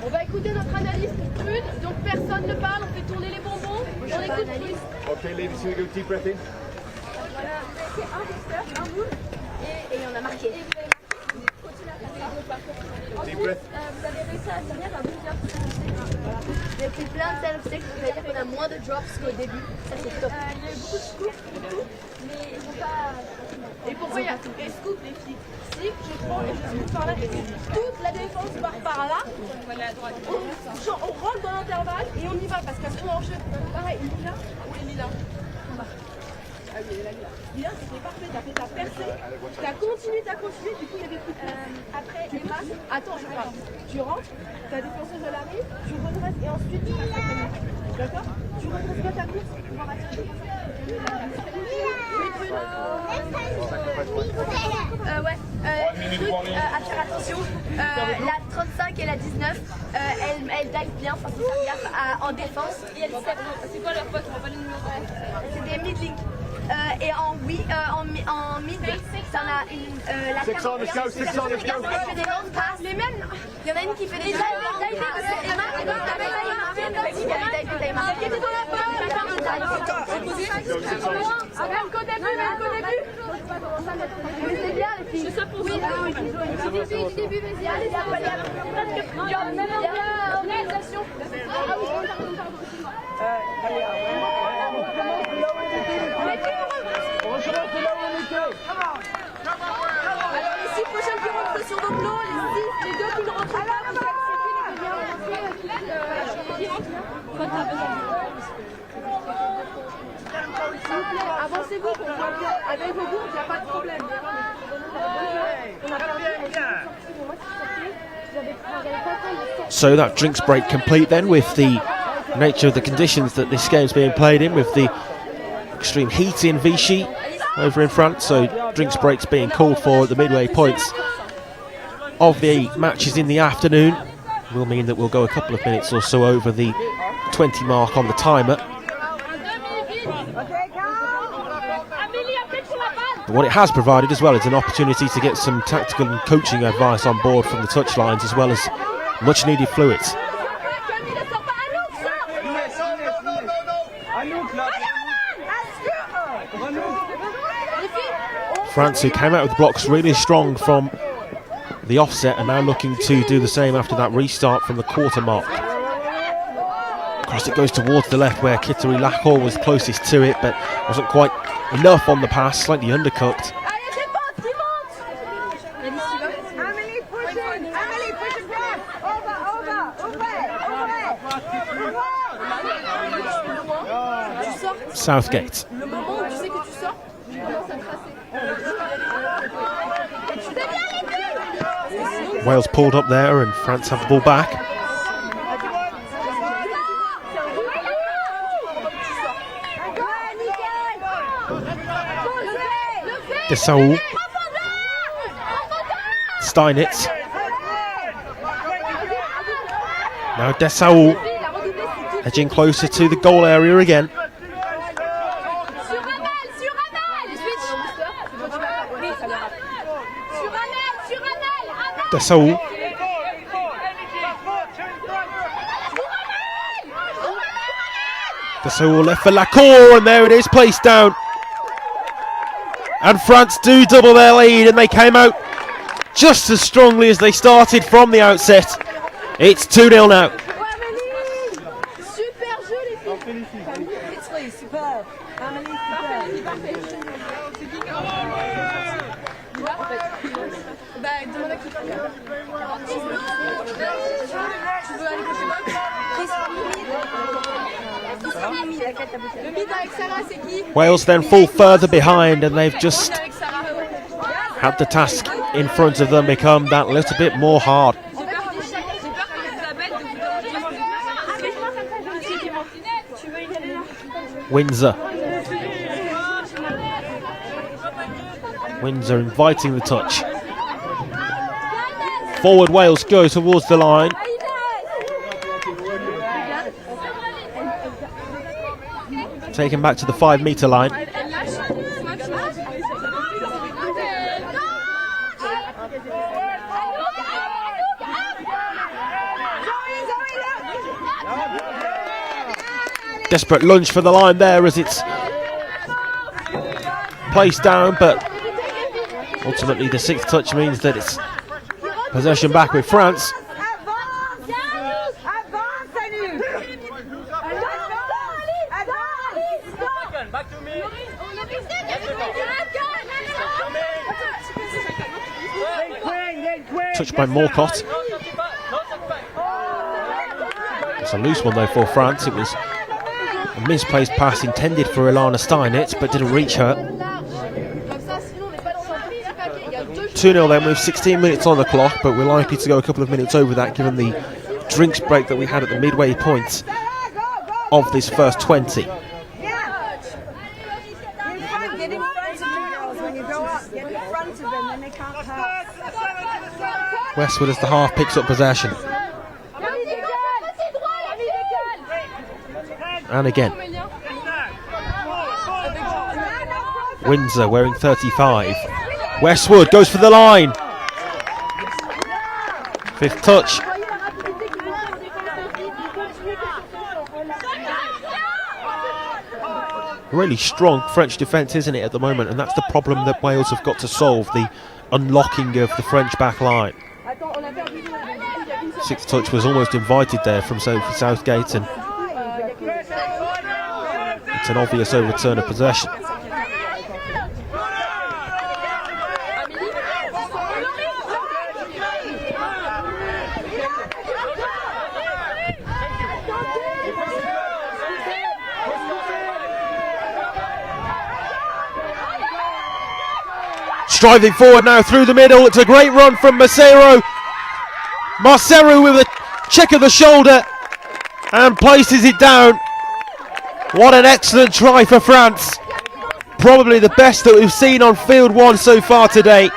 On va écouter notre analyste Trude, donc personne ne parle, on fait tourner les bonbons, on écoute Trude. Okay, ladies, here we go. Deep breath in. Voilà, c'est un booster, un boule, et on a marqué. Deep breath. Vous avez réussi à tenir un booster. Il y a fait plein de self-sticks, c'est-à-dire qu'on a moins de drops qu'au début. Ça c'est top. Il y a eu beaucoup de scoops, mais ils vont pas. Et pourquoi il y a des scoops, les filles? Si je prends et je scoop par là, toute la défense part par là. On rentre dans l'intervalle et on y va parce qu'à ce moment en jeu, pareil, Lila ou les Lila. Ah oui, elle est là. Lila, c'était parfait, t'as fait ta percée, t'as continué, du coup il y avait plus de place. Après, tu passes, attends, je parle. Tu rentres, ta défenseuse elle arrive, tu redresses et ensuite tu passes ta course. D'accord? Tu redresses pas ta course, on va retirer ta course. Ouais, à faire attention, la 35 et la 19, elles dive bien, enfin c'est ça, gaffe en défense. Et elles c'est quoi leur poste? On va pas les numéros. C'est des mid-link. Et en mid, t'en as une. La 6 on, let's go, 6 on, let's go. fait des longues passes. Les mêmes. Il y en a une qui fait des même qu'au début. C'est bien les filles. Oui, du début, vas-y, allez, organisation. Ah oui, alors les 6 prochaines qui rentrent sur vos plots, les 2 qui ne rentrent pas, avancez-vous pour voir bien. Avec vos bourdes, il n'y a pas de problème. So that drinks break complete then, with the nature of the conditions that this game's being played in, with the extreme heat in Vichy over in France, so drinks breaks being called for at the midway points of the matches in the afternoon. Will mean that we'll go a couple of minutes or so over the 20 mark on the timer. But what it has provided as well is an opportunity to get some tactical and coaching advice on board from the touchlines, as well as much needed fluids. France, who came out with the blocks really strong from the offset, are now looking to do the same after that restart from the quarter mark. Across it goes towards the left, where Kittery Lahore was closest to it, but wasn't quite enough on the pass, slightly undercooked. Southgate. Wales pulled up there and France have the ball back. Desailly. Steinitz. Now Desailly edging closer to the goal area again. Desailly. Desailly left for Lacour, and there it is, placed down. And France do double their lead, and they came out just as strongly as they started from the outset. It's 2-0 now. Wales then fall further behind, and they've just had the task in front of them become that little bit more hard. Windsor inviting the touch. Forward Wales go towards the line. Taken back to the 5 metre line. Desperate lunge for the line there as it's placed down, but ultimately the 6th touch means that it's possession back with France. Touched by Morcott. It's a loose one though for France. It was a misplaced pass intended for Ilana Steinitz, but didn't reach her. 2-0 then with 16 minutes on the clock, but we're likely to go a couple of minutes over that given the drinks break that we had at the midway point of this first 20. Westwood as the half picks up possession. And again. Windsor wearing 35. Westwood goes for the line. 5th touch. Really strong French defence, isn't it, at the moment? And that's the problem that Wales have got to solve, the unlocking of the French back line. 6th touch was almost invited there from Sophie Southgate, and it's an obvious overturn of possession. Striving forward now through the middle. It's a great run from Marcero. Marcero with a check of the shoulder and places it down. What an excellent try for France. Probably the best that we've seen on field 1 so far today.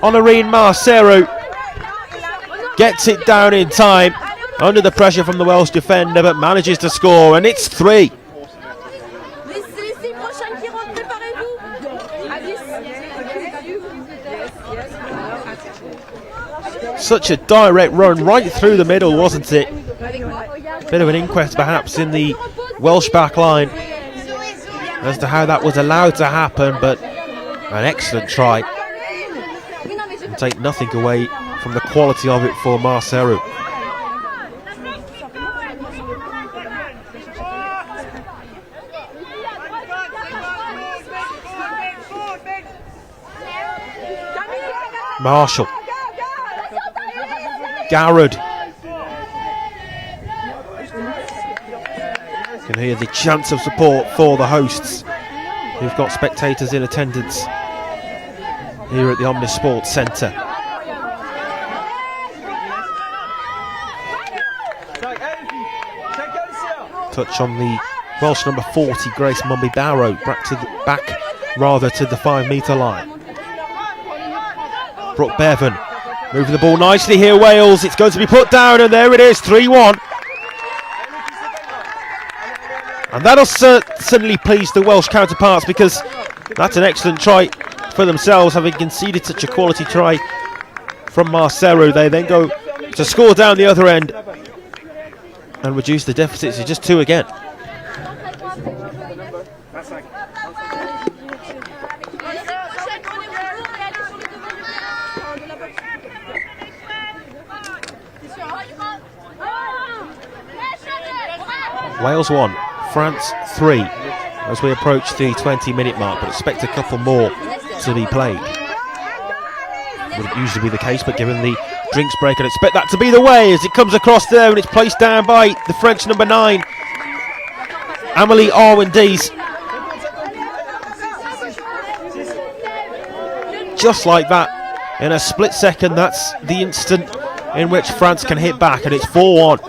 Honorine Marcero gets it down in time under the pressure from the Welsh defender, but manages to score, and it's 3. Such a direct run right through the middle, wasn't it? Bit of an inquest perhaps in the Welsh back line as to how that was allowed to happen, but an excellent try. And take nothing away from the quality of it for Marcero. Marshall. Garrod. You can hear the chants of support for the hosts, who've got spectators in attendance here at the Omnis Sports Centre. Touch on the Welsh number 40, Grace Mumby-Barrow, back to the 5 metre line. Brooke Bevan moving the ball nicely here, Wales. It's going to be put down, and there it is, 3-1. And that'll certainly please the Welsh counterparts, because that's an excellent try for themselves, having conceded such a quality try from Marcero. They then go to score down the other end and reduce the deficit to just 2 again. Wales 1, France 3 as we approach the 20-minute mark, but expect a couple more to be played. Wouldn't usually be the case, but given the drinks break, I'd expect that to be the way as it comes across there, and it's placed down by the French number 9, Amélie Arwin-Dees. Just like that, In a split second, that's the instant in which France can hit back, and it's 4-1.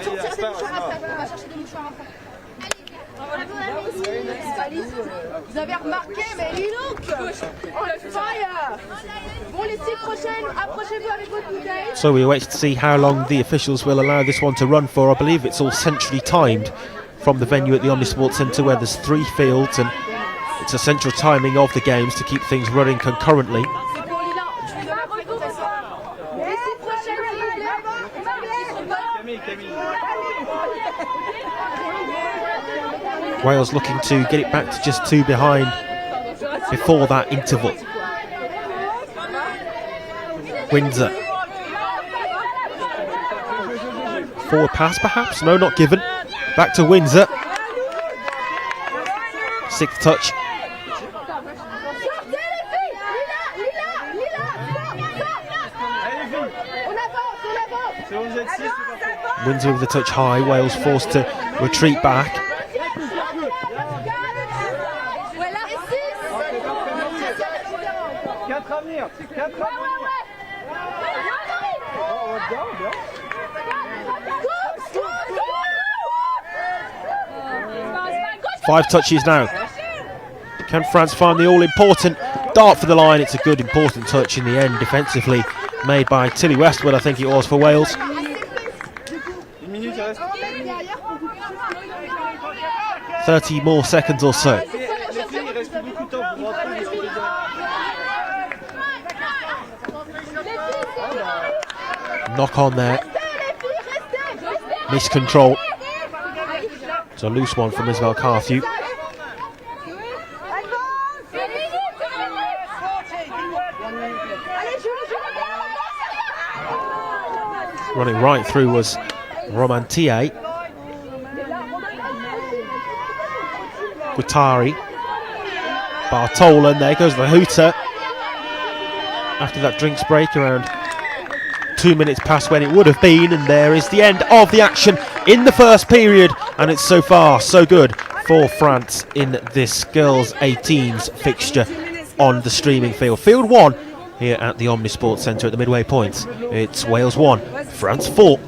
Vous avez remarqué, mais dis donc, on le fire. Bon, les 6 prochaines, approchez-vous avec votre bouteille. So we wait to see how long the officials will allow this one to run for. I believe it's all centrally timed from the venue at the Omnisport Centre, where there's 3 fields, and it's a central timing of the games to keep things running concurrently. Wales looking to get it back to just 2 behind before that interval. Windsor. Forward pass perhaps? No, not given. Back to Windsor. 6th touch. Windsor with the touch high. Wales forced to retreat back. Five touches now. Can France find the all-important dart for the line? It's a good, important touch in the end, defensively, made by Tilly Westwood, I think it was, for Wales. 30 more seconds or so. Knock on there. Miscontrol. It's a loose one from Isabel Carthew. Running right through was Romantier. Guattari. Bartola, there goes the hooter. After that drinks break around 2 minutes past when it would have been, and there is the end of the action in the first period, and it's so far so good for France in this girls 18s fixture on the streaming field. Field 1 here at the Omnisport Centre at the midway point. It's Wales 1, France 4.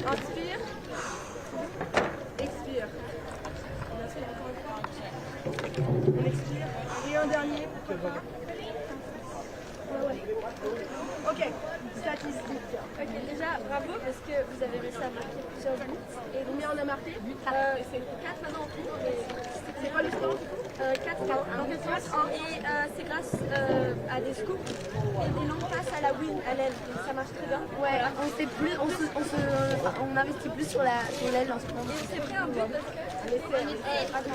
Inspire. Expire. On inspire encore. On expire. Et un dernier. Ok. Statistique. Ok, déjà, bravo parce que vous avez réussi à marquer plusieurs buts. Et combien on a marqué? C'est 4 maintenant en tout. C'est quoi le score? 4 dans quel sens? Et c'est grâce à des scoops et des longues passes à la win, à l'aile. Ça marche très bien. Ouais, on investit plus sur l'aile en ce moment. Et c'est pris un but parce que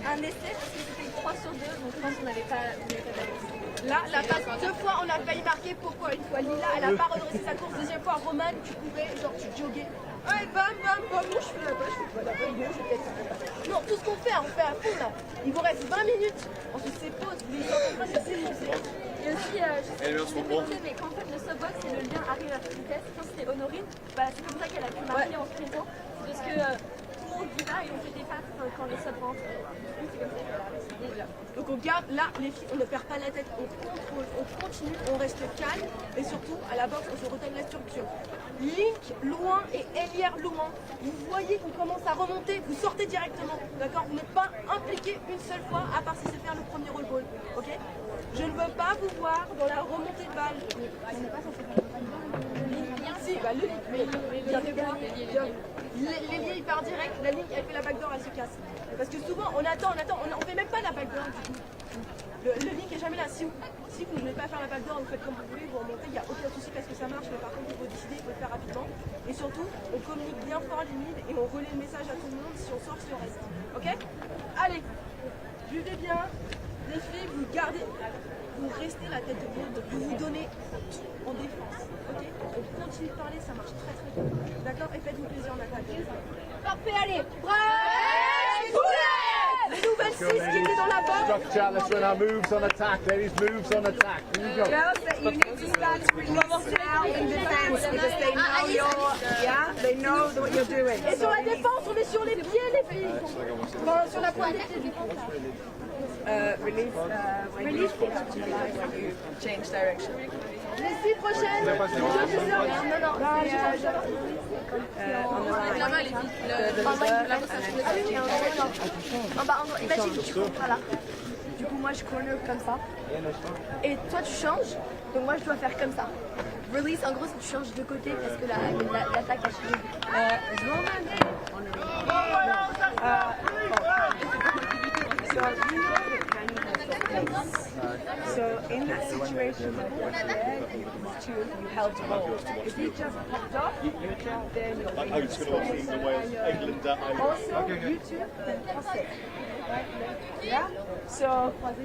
un essai parce que c'était 3 sur 2, donc je pense qu'on n'avait pas d'avance. Là, la passe 2 fois, on a failli marquer. Pourquoi une fois Lila, elle a pas redressé sa course. Deuxième fois, Romane, tu pouvais, genre tu joguais. Ouais, bam, bam, bam, non, je fais là-bas, je fais pas là-bas, je fais peut-être. Non, tout ce qu'on fait, on fait à fond là. Il vous reste 20 minutes. Ensuite, c'est pause. Les gens en train de se et aussi, je sais pas si vous mais qu'en fait, le subbox et le lien arrivent à toute vitesse. Quand c'était Honorine, bah, c'est comme ça qu'elle a pu marquer en sprintant. C'est parce que pour Guida, ils ont fait des passes quand les subs rentrent. C'est comme ça qu'elle a réussi. Donc on garde, là, les filles, on ne perd pas la tête, on contrôle, on continue, on reste calme. Et surtout, à la boxe, on se redonne la structure. Link loin et Elière loin. Vous voyez qu'on commence à remonter, vous sortez directement, d'accord? Vous n'êtes pas impliqué une seule fois, à part si c'est faire le premier roll ball, ok? Je ne veux pas vous voir dans la remontée de balle. On n'est pas censé faire si, bah le link, mais l'ailier il part direct, la ligne elle fait la backdoor, elle se casse. Parce que souvent on attend, on fait même pas la backdoor du coup. Le link est jamais là. Si vous ne voulez pas faire la backdoor, vous faites comme vous voulez, vous remontez, il n'y a aucun souci parce que ça marche, mais par contre il faut décider, il faut le faire rapidement. Et surtout, on communique bien fort les leads et on relaie le message à tout le monde si on sort, si on reste. Ok? Allez, buvez bien, les filles, vous gardez, vous restez la tête haute, vous vous donnez tout en défense. Ok? On continue de parler, ça marche très très bien. D'accord? Et faites-vous plaisir en attaque. Parfait, allez! Prêt! Les nouvelles 6 qui étaient dans la box. Structure, let's run our moves on attack. Ladies, moves on attack. Here we go. Girls, that you need to start to release now in defense because they know they know what you're doing. Et sur la défense, on est sur les pieds, les filles. Sur la pointe des pieds. Release when you change direction. Les 6 prochaines. Non, imagine, tu cours là. Du coup, moi je corner comme ça. Et toi tu changes. Donc moi je dois faire comme ça. Release, en gros, tu changes de côté parce que l'attaque a changé. So in that situation, you held the ball. If you just popped off, then Like old school teams in Wales, England, Ireland. also you two then toss it. Yeah? So and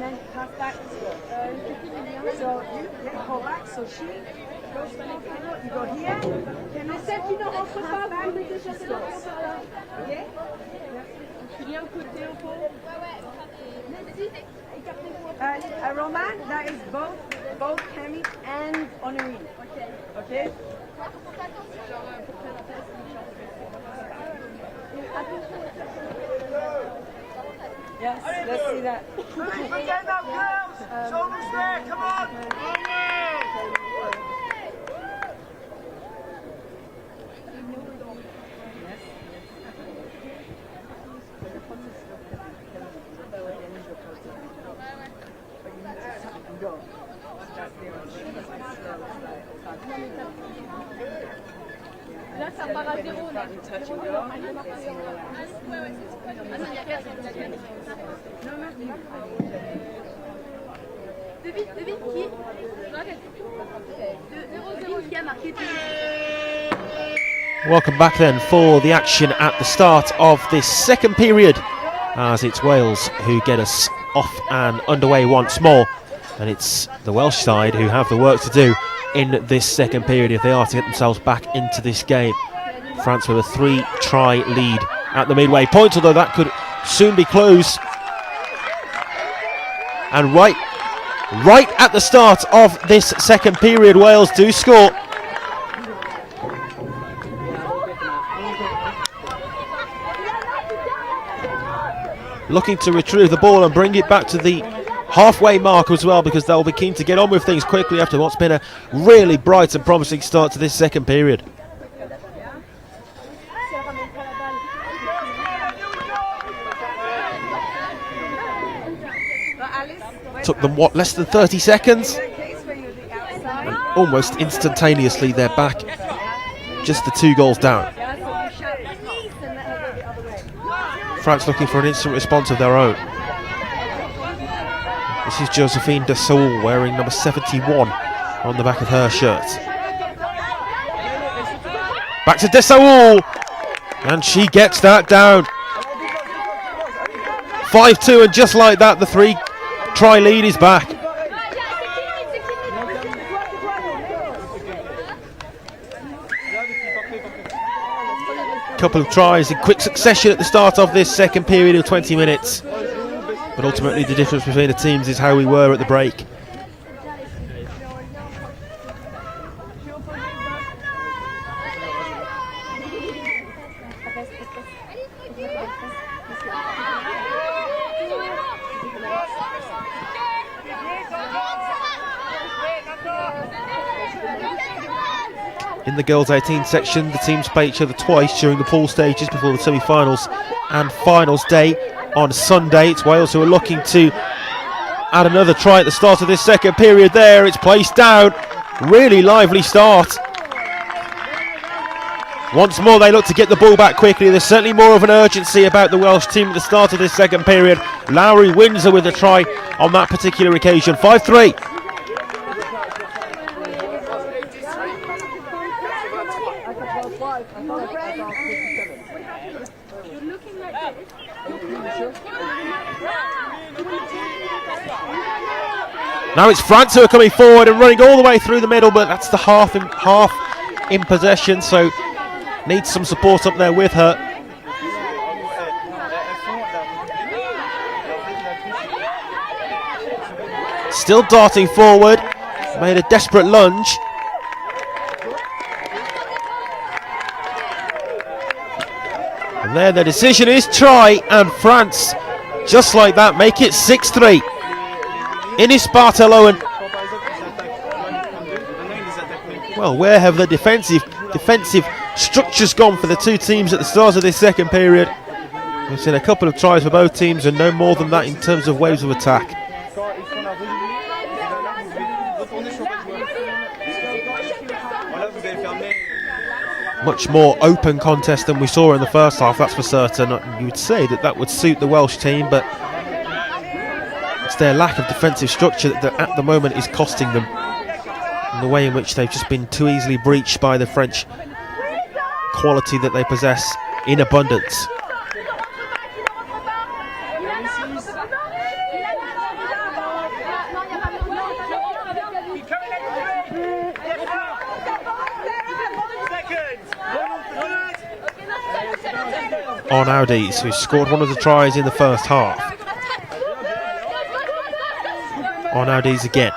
then pass back. So you hold back. So she goes back. You go here. Mais celle qui ne rentre pas, vous mettez chercher l'autre. Ok? Il y a un côté au fond. Roman, that is both Cammy and Honorine. Okay? Yes, let's see that. Get up, girls! Shoulders there, come on! Là, ça part à 0. Devine qui? Devine qui a marqué. Welcome back then for the action at the start of this second period, as it's Wales who get us off and underway once more, and it's the Welsh side who have the work to do in this second period if they are to get themselves back into this game. France with a 3-try lead at the midway point, although that could soon be closed. And right at the start of this second period, Wales do score. Looking to retrieve the ball and bring it back to the halfway mark as well, because they'll be keen to get on with things quickly after what's been a really bright and promising start to this second period. Took them, what, less than 30 seconds? And almost instantaneously they're back, just the 2 goals down. France looking for an instant response of their own. This is Josephine de Saul wearing number 71 on the back of her shirt. Back to de Saul, and she gets that down. 5-2, and just like that the 3-try lead is back. Couple of tries in quick succession at the start of this second period of 20 minutes. But ultimately the difference between the teams is how we were at the break. In the girls 18 section, the teams play each other twice during the pool stages before the semi-finals and finals day on Sunday. It's Wales who are looking to add another try at the start of this second period there. It's placed down. Really lively start. Once more they look to get the ball back quickly. There's certainly more of an urgency about the Welsh team at the start of this second period. Lowry Windsor with a try on that particular occasion. 5-3. Now it's France who are coming forward and running all the way through the middle, but that's the half in possession, so needs some support up there with her. Still darting forward, made a desperate lunge. And there the decision is try, and France, just like that, make it 6-3. Ines Bartolo. Well, where have the defensive structures gone for the two teams at the start of this second period? We've seen a couple of tries for both teams and no more than that in terms of waves of attack. Much more open contest than we saw in the first half, that's for certain. You would say that that would suit the Welsh team, but it's their lack of defensive structure that at the moment is costing them, and the way in which they've just been too easily breached by the French quality that they possess in abundance. Arnaudis, who scored one of the tries in the first half. Arnaudis again.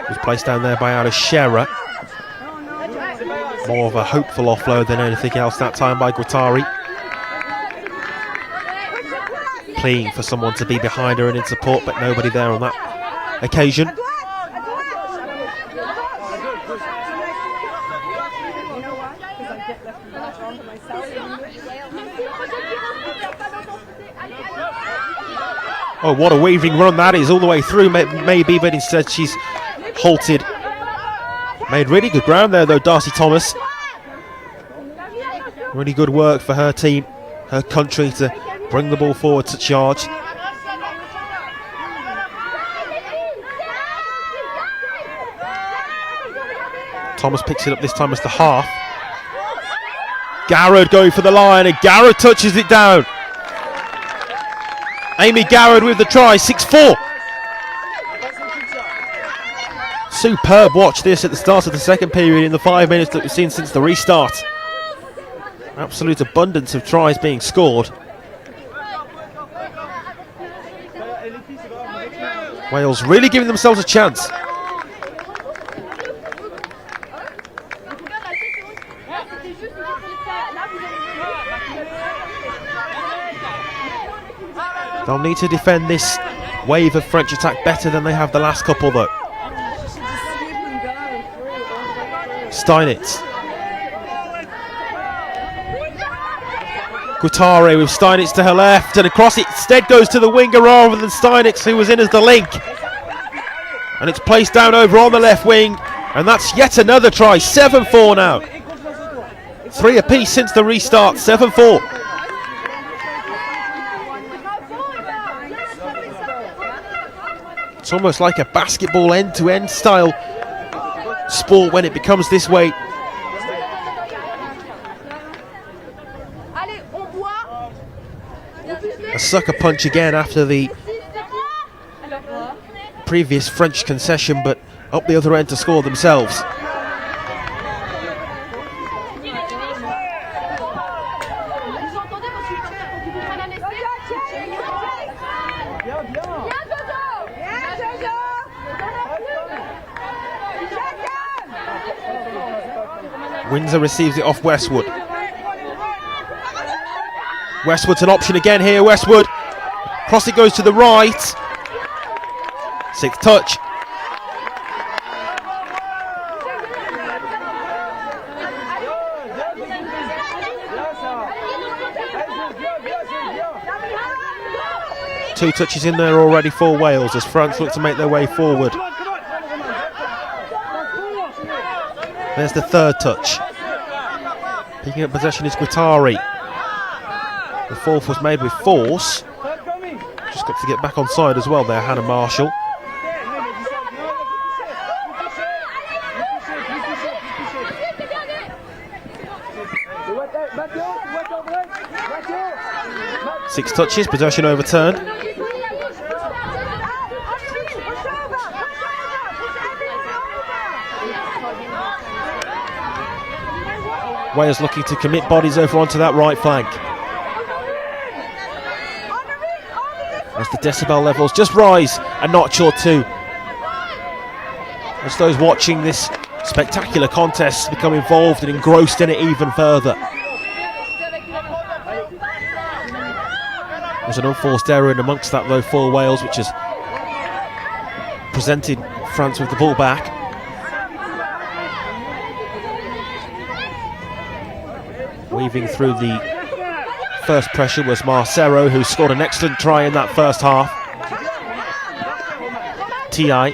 Was placed down there by Alice Scherer. More of a hopeful offload than anything else that time by Guattari. Pleading for someone to be behind her and in support, but nobody there on that occasion. Oh, what a weaving run that is, all the way through maybe, but instead she's halted. Made really good ground there though, Darcy Thomas. Really good work for her team, her country, to bring the ball forward to charge. Thomas picks it up this time as the half. Garrod going for the line, and Garrod touches it down. Amy Garrod with the try, 6-4. Superb watch this at the start of the second period in the 5 minutes that we've seen since the restart. Absolute abundance of tries being scored. Wales really giving themselves a chance. They'll need to defend this wave of French attack better than they have the last couple though. Steinitz. Guattari with Steinitz to her left, and across it instead goes to the winger rather than Steinitz, who was in as the link. And it's placed down over on the left wing, and that's yet another try. 7-4 now. 3 apiece since the restart, 7-4. It's almost like a basketball end-to-end style sport when it becomes this way. A sucker punch again after the previous French concession, but up the other end to score themselves. Windsor receives it off Westwood. Westwood's an option again here, Westwood. Cross it goes to the right. 6th touch. Two touches in there already for Wales as France look to make their way forward. There's the 3rd touch. Picking up possession is Guattari. The 4th was made with force. Just got to get back on side as well there, Hannah Marshall. Six touches, possession overturned. Wales looking to commit bodies over onto that right flank. As the decibel levels just rise a notch or two, as those watching this spectacular contest become involved and engrossed in it even further. There's an unforced error in amongst that though for Wales, which has presented France with the ball back. Weaving through the first pressure was Marcero, who scored an excellent try in that first half. T.I.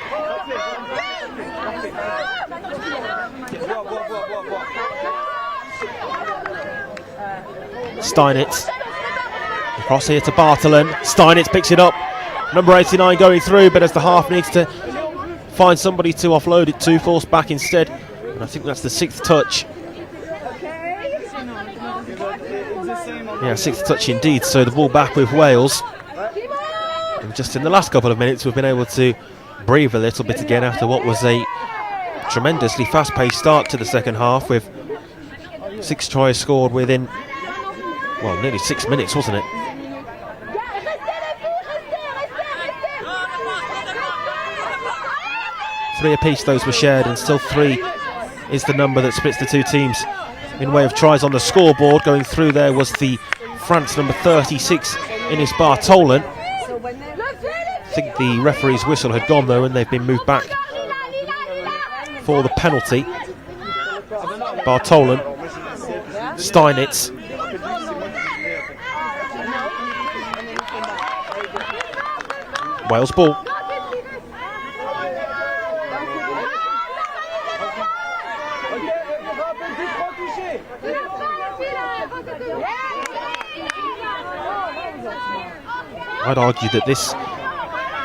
Steinitz. Across here to Bartolin. Steinitz picks it up. Number 89 going through, but as the half needs to find somebody to offload it to, forced back instead. And I think that's the 6th touch. Yeah, 6th touch indeed, so the ball back with Wales. And just in the last couple of minutes we've been able to breathe a little bit again after what was a tremendously fast-paced start to the second half, with 6 tries scored within, well, nearly 6 minutes, wasn't it? Three apiece those were shared, and still 3 is the number that splits the two teams in way of tries on the scoreboard. Going through there was the France number 36, Ines Bartolin. I think the referee's whistle had gone though, and they've been moved back for the penalty. Bartolin, Steinitz. Wales ball. I'd argue that this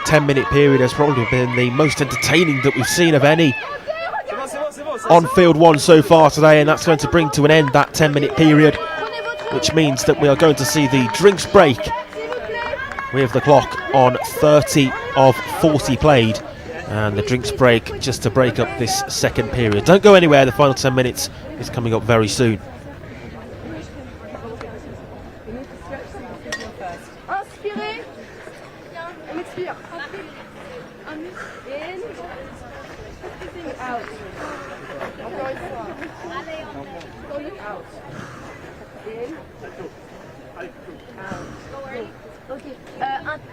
10-minute period has probably been the most entertaining that we've seen of any on-field one so far today, and that's going to bring to an end that 10-minute period, which means that we are going to see the drinks break with the clock on 30 of 40 played, and the drinks break just to break up this second period. Don't go anywhere, the final 10 minutes is coming up very soon.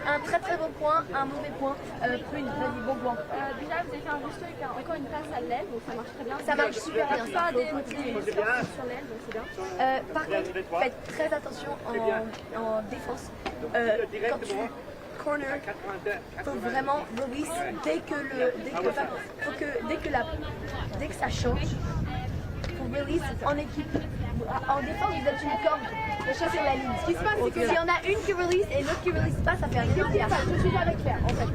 Un très très bon point, un mauvais point. Prune, vas-y, bon point. Déjà, vous avez fait un juste truc, encore une passe à l'aile, donc ça marche très bien. Ça marche super bien. Pas des sur l'aile, donc c'est bien. Par contre, faites très attention en défense. Quand tu corner, faut vraiment release dès que ça change. Faut release en équipe. En défense, vous êtes une corde. Le chat sur la ligne. Ce qui se passe, c'est que s'il y en a une qui release et l'autre qui release pas, ça fait rien. Je suis avec Claire, en fait.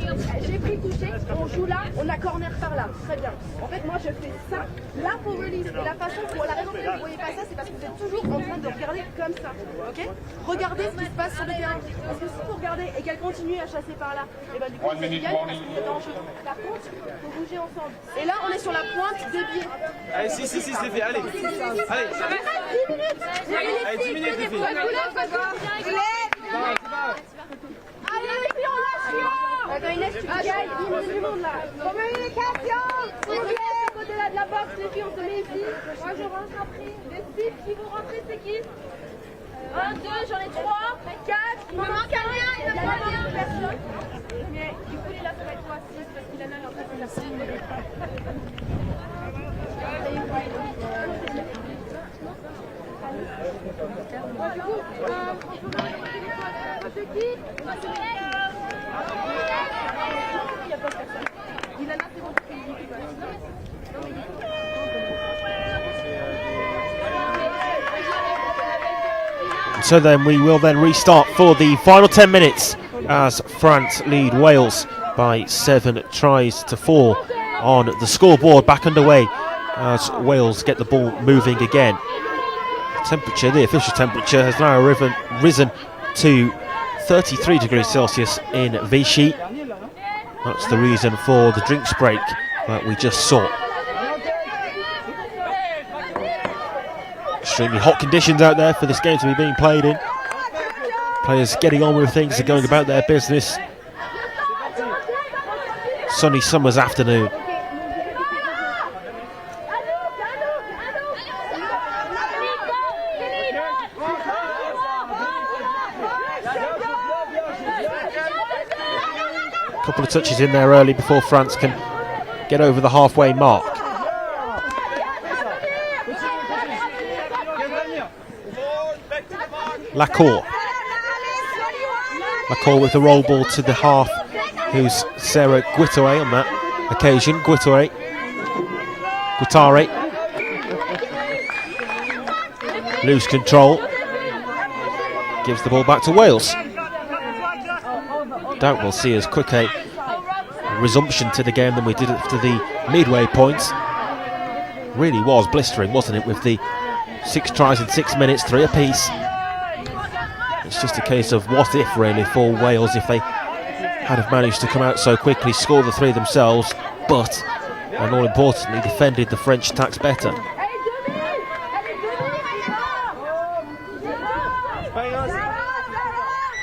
J'ai pris toucher, on joue là, on a corner par là. Très bien. En fait, moi, je fais ça, là pour release. Et la façon, la raison pour laquelle vous voyez pas ça, c'est parce que vous êtes toujours en train de regarder comme ça. Ok? Regardez ce qui se passe sur le terrain. Parce que si vous regardez et qu'elle continue à chasser par là, et ben du coup, c'est bien parce que vous êtes en jeu. Par contre, il faut bouger ensemble. Et là, on est sur la pointe des pieds. Allez, si, c'est fait, allez. Allez. 10 minutes. Allez, 10 minutes, les filles. Allez, les filles, on lâche rien. Attends, Inès, tu gagnes. Il y a du monde là. Communication. S'il vous plaît, à côté là de la boxe, les filles, on se met ici. Moi, je rentre après. Les 6 qui vont rentrer, c'est qui? 1, 2, j'en ai 3, 4. Il me manque un lien, il me manque un personne. Mais du coup, là, ça va être quoi 6 parce qu'il en a en fait personne. Du coup, c'est qui? Il n'y a pas personne. Il en a, c'est bon. So then we will then restart for the final 10 minutes as France lead Wales by 7 tries to 4 on the scoreboard. Back underway as Wales get the ball moving again. Temperature, the official temperature, has now risen to 33 degrees Celsius in Vichy. That's the reason for the drinks break that we just saw. Extremely hot conditions out there for this game to be being played in. Players getting on with things and going about their business. Sunny summer's afternoon. Couple of touches in there early before France can get over the halfway mark. Lacour with the roll ball to the half, who's Sarah Guitare on that occasion. Guitare lose control, gives the ball back to Wales. Doubt we'll see as quick a resumption to the game than we did after the midway points. Really was blistering, wasn't it, with the 6 tries in 6 minutes, 3 apiece. It's just a case of what if, really, for Wales if they had have managed to come out so quickly, score the 3 themselves, but, and more importantly, defended the French attacks better.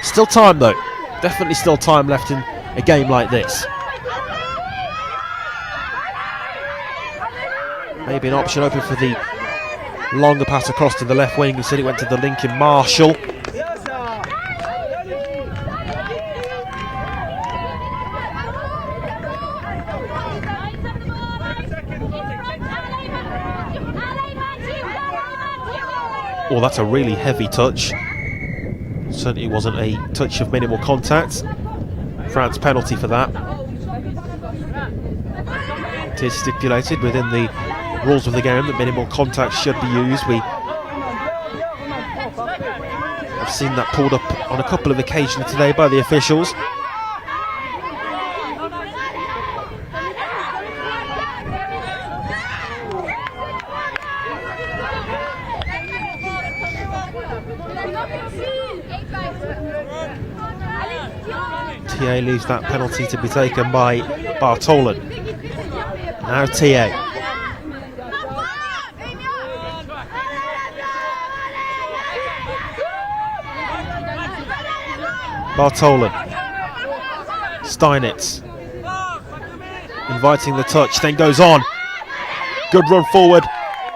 Still time though, definitely still time left in a game like this. Maybe an option open for the longer pass across to the left wing. Instead it went to the Lincoln Marshall. Oh, that's a really heavy touch. Certainly wasn't a touch of minimal contact. France penalty for that. It is stipulated within the rules of the game that minimal contact should be used. We have seen that pulled up on a couple of occasions today by the officials. TA leaves that penalty to be taken by Bartolen. Now TA. Bartolen. Steinitz. Inviting the touch, then goes on. Good run forward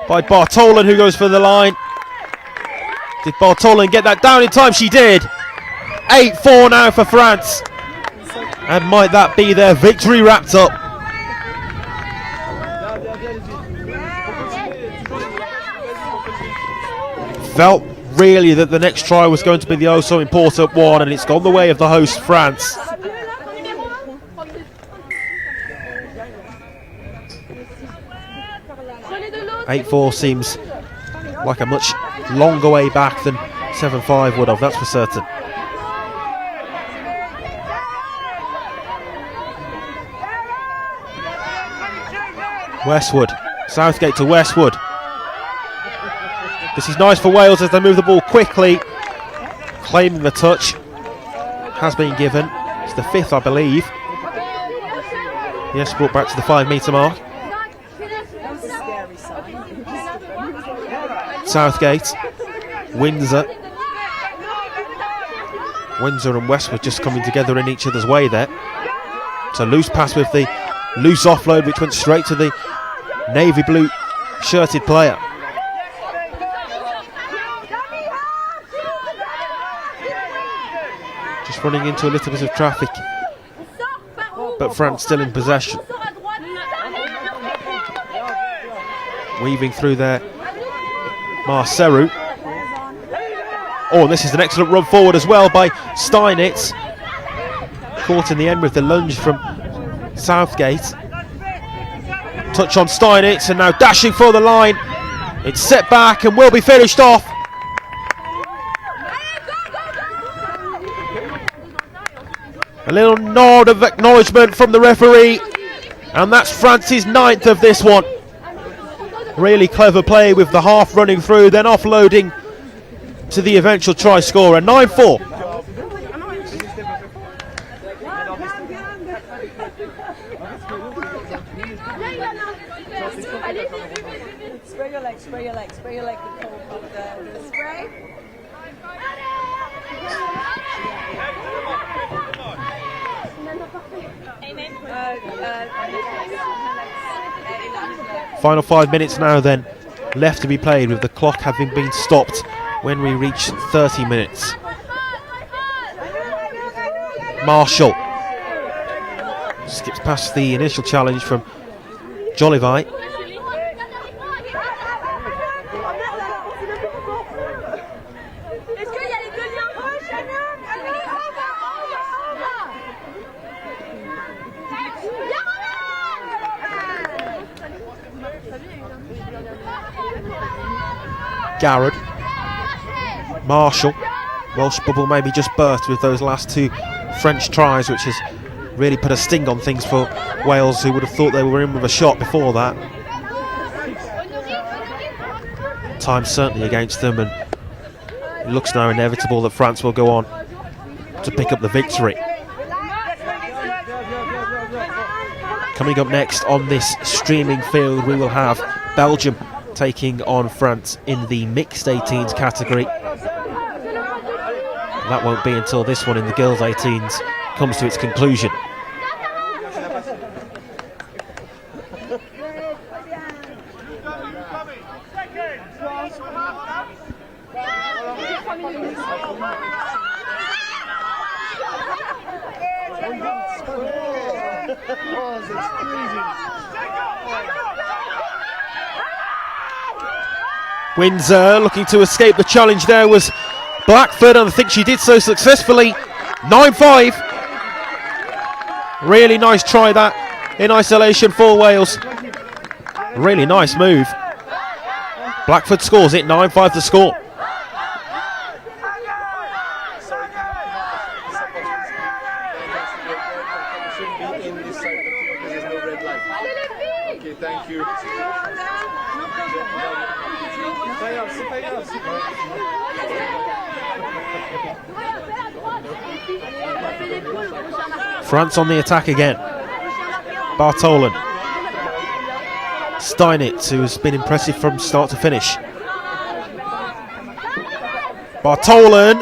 by Bartolen, who goes for the line. Did Bartolen get that down in time? She did. 8-4 now for France. And might that be their victory wrapped up? Felt really that the next try was going to be the oh so important one, and it's gone the way of the host France. "8-4 seems like a much longer way back than 7-5 would have, that's for certain. Westwood, Southgate to Westwood. This is nice for Wales as they move the ball quickly. Claiming the touch has been given. It's the 5th, I believe. Yes, brought back to the 5-metre mark. Southgate, Windsor and Westwood just coming together in each other's way there. It's a loose pass with the loose offload which went straight to the navy blue shirted player. Just running into a little bit of traffic, but France still in possession. Weaving through there, Marceru. Oh, and this is an excellent run forward as well by Steinitz. Caught in the end with the lunge from Southgate. Touch on Steinitz and now dashing for the line. It's set back and will be finished off. A little nod of acknowledgement from the referee, and that's France's 9th of this one. Really clever play with the half running through, then offloading to the eventual try scorer. 9-4. Spray your leg, spray your leg, spray your leg with cold the spray. Final 5 minutes now then left to be played, with the clock having been stopped when we reach 30 minutes. Marshall skips past the initial challenge from Jolivite. Garrod, Marshall, Welsh bubble maybe just burst with those last two French tries, which has really put a sting on things for Wales, who would have thought they were in with a shot before that. Time certainly against them, and it looks now inevitable that France will go on to pick up the victory. Coming up next on this streaming field, we will have Belgium taking on France in the mixed 18s category. That won't be until this one in the girls 18s comes to its conclusion. Windsor looking to escape the challenge there was Blackford, and I think she did so successfully. 9-5. Really nice try that in isolation for Wales. Really nice move. Blackford scores it, 9-5 to score. Thank you. France on the attack again. Bartolen. Steinitz, who has been impressive from start to finish. Bartolen.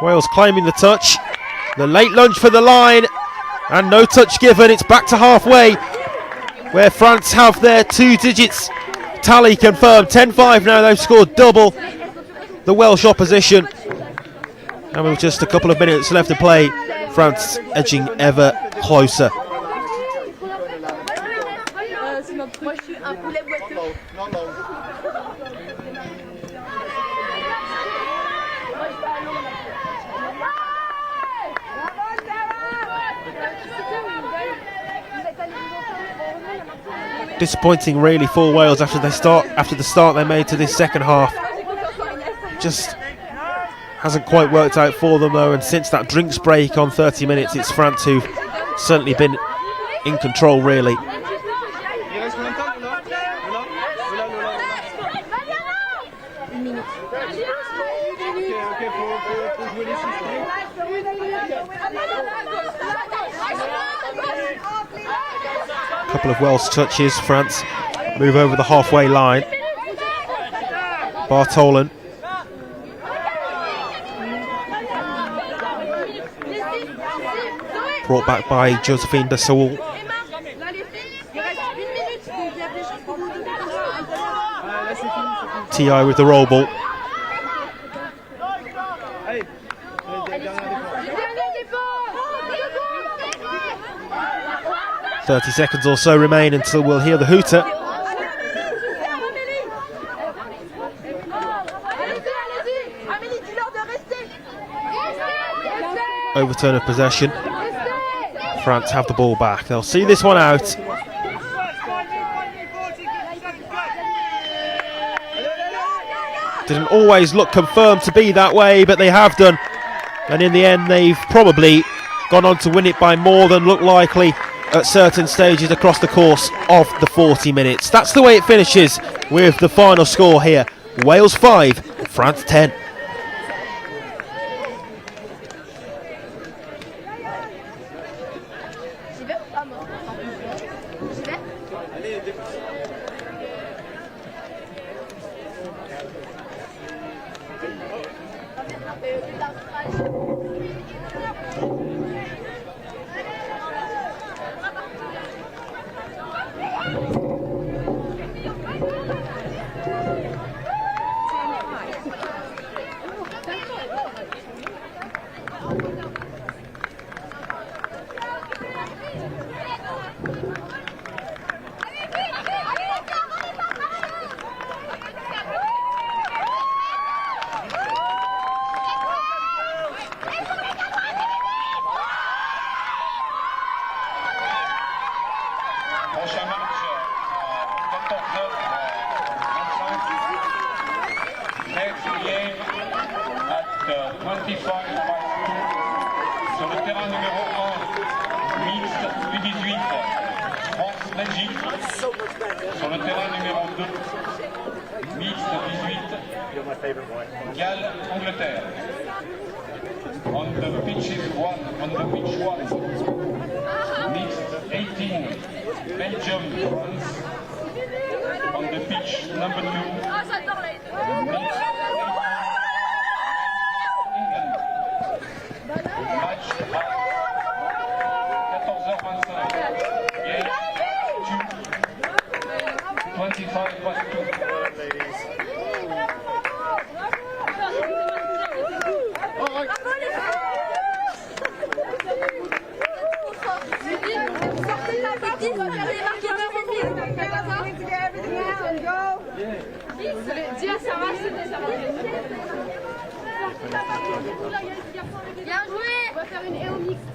Wales claiming the touch. The late lunge for the line. And no touch given. It's back to halfway, where France have their 2 digits tally confirmed. 10-5 now. They've scored double the Welsh opposition. And with just a couple of minutes left to play, France edging ever closer. Disappointing really for Wales after the start they made to this second half. Just hasn't quite worked out for them though, and since that drinks break on 30 minutes, it's France who've certainly been in control really. Couple of Welsh touches, France move over the halfway line. Bartolen. Brought back by Josephine de Saul. TI with the roll ball. 30 seconds or so remain until we'll hear the hooter. Overturn of possession. France have the ball back. They'll see this one out. Didn't always look confirmed to be that way, but they have done. And in the end, they've probably gone on to win it by more than looked likely at certain stages across the course of the 40 minutes. That's the way it finishes with the final score here. Wales 5, France 10. Sur le terrain numéro 1, mixte U18, France-Belgique. Sur le terrain numéro 2, mixte 18, Galles-Angleterre. On the pitch one, mixed 18, Belgium, France. On the pitch number 2, mixed 18, match à 14h25. Game 2, 25+2. Bien joué. On va faire une EO mixte.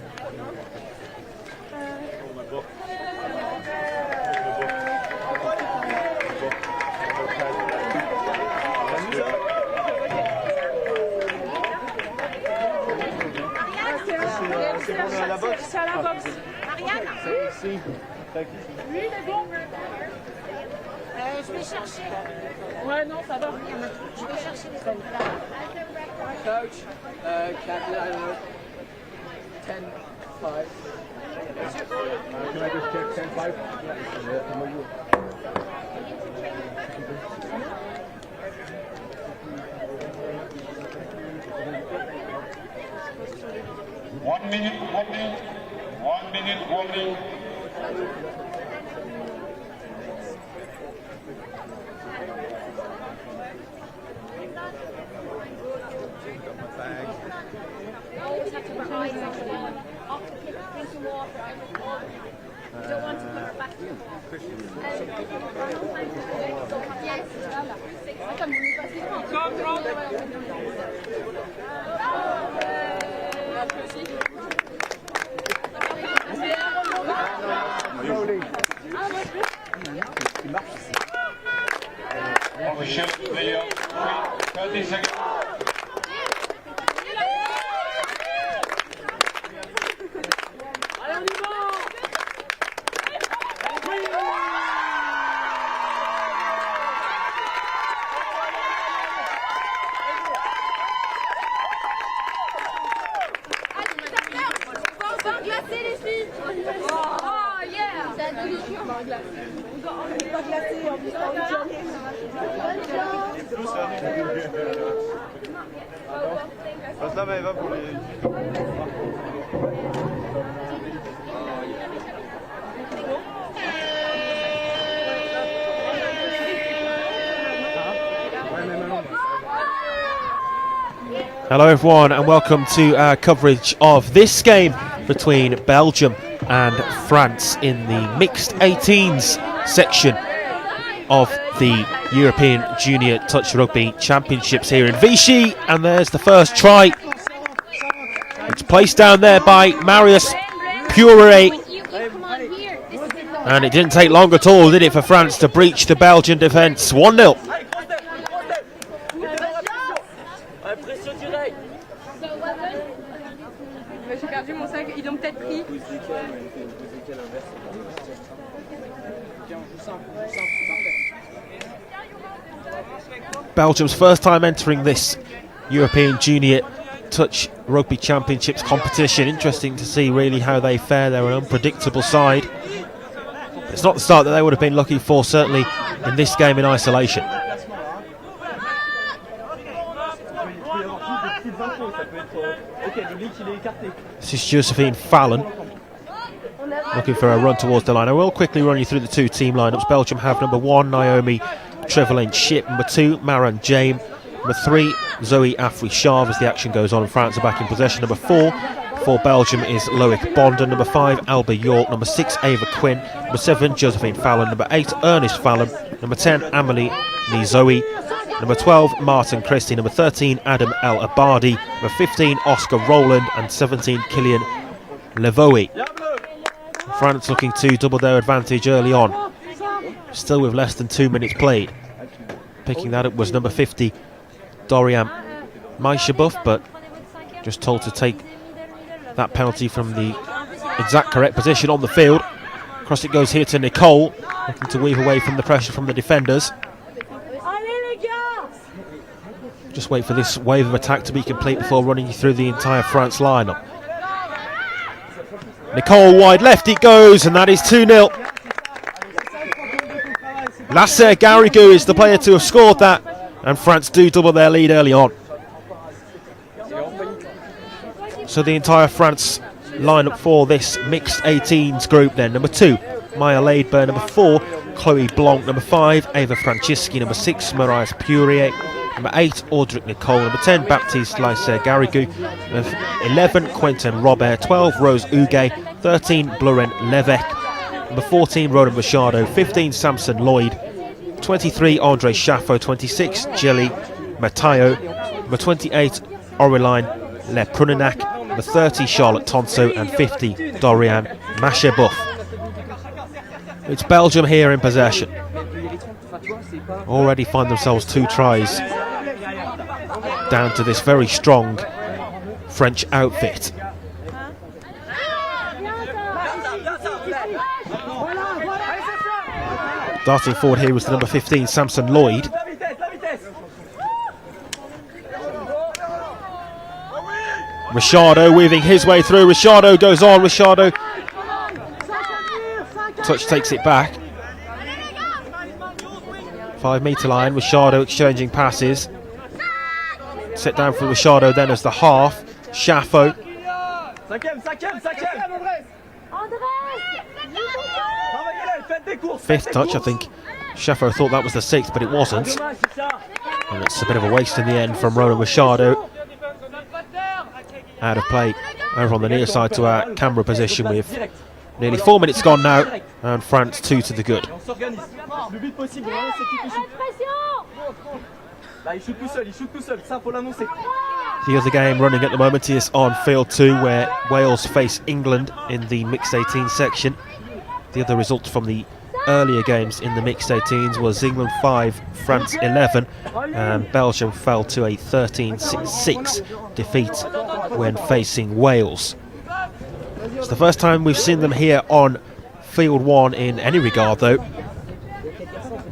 C'est à la boxe. C'est à la boxe. Marianne. Ici. Lui, il est bon. Je vais chercher. Ouais, non, ça va. Je vais chercher les bonnes. Coach, can I know 10-5. Can I just check 10-5? One minute warning. Always have to put eyes on the off the kick, drink some water. You don't want to put her back. Yes. Comme on est passé Official player, 30 seconds. Allez, on y va. On va glacer les filles. Oh yeah. C'est un doudou. On va glacer. On va glacer en plus. Passe la main, va pour les... Hello everyone and welcome to our coverage of this game between Belgium and France in the mixed 18s section of the European Junior Touch Rugby Championships here in Vichy, and there's the first try. It's placed down there by Marius Purere, and it didn't take long at all, did it, for France to breach the Belgian defence. 1-0. J'ai perdu mon sac, ils l'ont peut-être pris. Belgium's first time entering this European Junior Touch Rugby Championships competition. Interesting to see really how they fare. They're an unpredictable side. It's not the start that they would have been looking for, certainly in this game in isolation. This is Josephine Fallon looking for a run towards the line. I will quickly run you through the two team lineups. Belgium have number 1 Naomi Trevelyan-Ship, number 2 Maran James, number 3 Zoe Afri-Charve as the action goes on and France are back in possession. Number 4 for Belgium is Loic Bonda, number 5 Alba York, number 6 Ava Quinn, number 7 Josephine Fallon, number 8 Ernest Fallon, number 10 Amelie Nizoe, number 12 Martin Christie, number 13 Adam El Abadi, number 15 Oscar Rowland and 17 Killian Levoe. France looking to double their advantage early on, still with less than 2 minutes played. Picking that up was number 50 Dorian Maishabuff, but just told to take that penalty from the exact correct position on the field. Across it goes here to Nicole, looking to weave away from the pressure from the defenders. Just wait for this wave of attack to be complete before running through the entire France lineup. Nicole wide left it goes, and that is 2-0. Lasser Garrigou is the player to have scored that, and France do double their lead early on. So the entire France lineup for this mixed 18s group then. Number 2, Maya Laidburn. Number 4, Chloe Blanc. Number 5, Ava Francisci. Number 6, Mariah Purier. Number 8, Audric Nicole. Number 10, Baptiste Lasser Garrigou. Number 11, Quentin Robert. 12, Rose Huguet. 13, Blorent Levesque. Number 14, Ronan Machado. 15, Samson Lloyd. 23, Andre Chaffo. 26, Jelly Matayo. Number 28, Aureline Le Prunenac. Number 30, Charlotte Tonso. And 50, Dorian Machebuff. It's Belgium here in possession. Already find themselves 2 tries down to this very strong French outfit. Darting forward here was the number 15, Samson Lloyd. Ricciardo weaving his way through. Ricciardo goes on. Ricciardo. Touch takes it back. 5 metre line. Ricciardo exchanging passes. Set down for Ricciardo then as the half. Chaffo. Fifth touch, I think. Chaffo thought that was the 6th, but it wasn't. And it's a bit of a waste in the end from Ronan Machado. Out of play over on the near side to our camera position with nearly 4 minutes gone now, and France 2 to the good. The other game running at the moment is on field 2, where Wales face England in the mixed 18 section. The other result from the earlier games in the mixed 18s was England 5, France 11, and Belgium fell to a 13-6 defeat when facing Wales. It's the first time we've seen them here on field 1 in any regard though.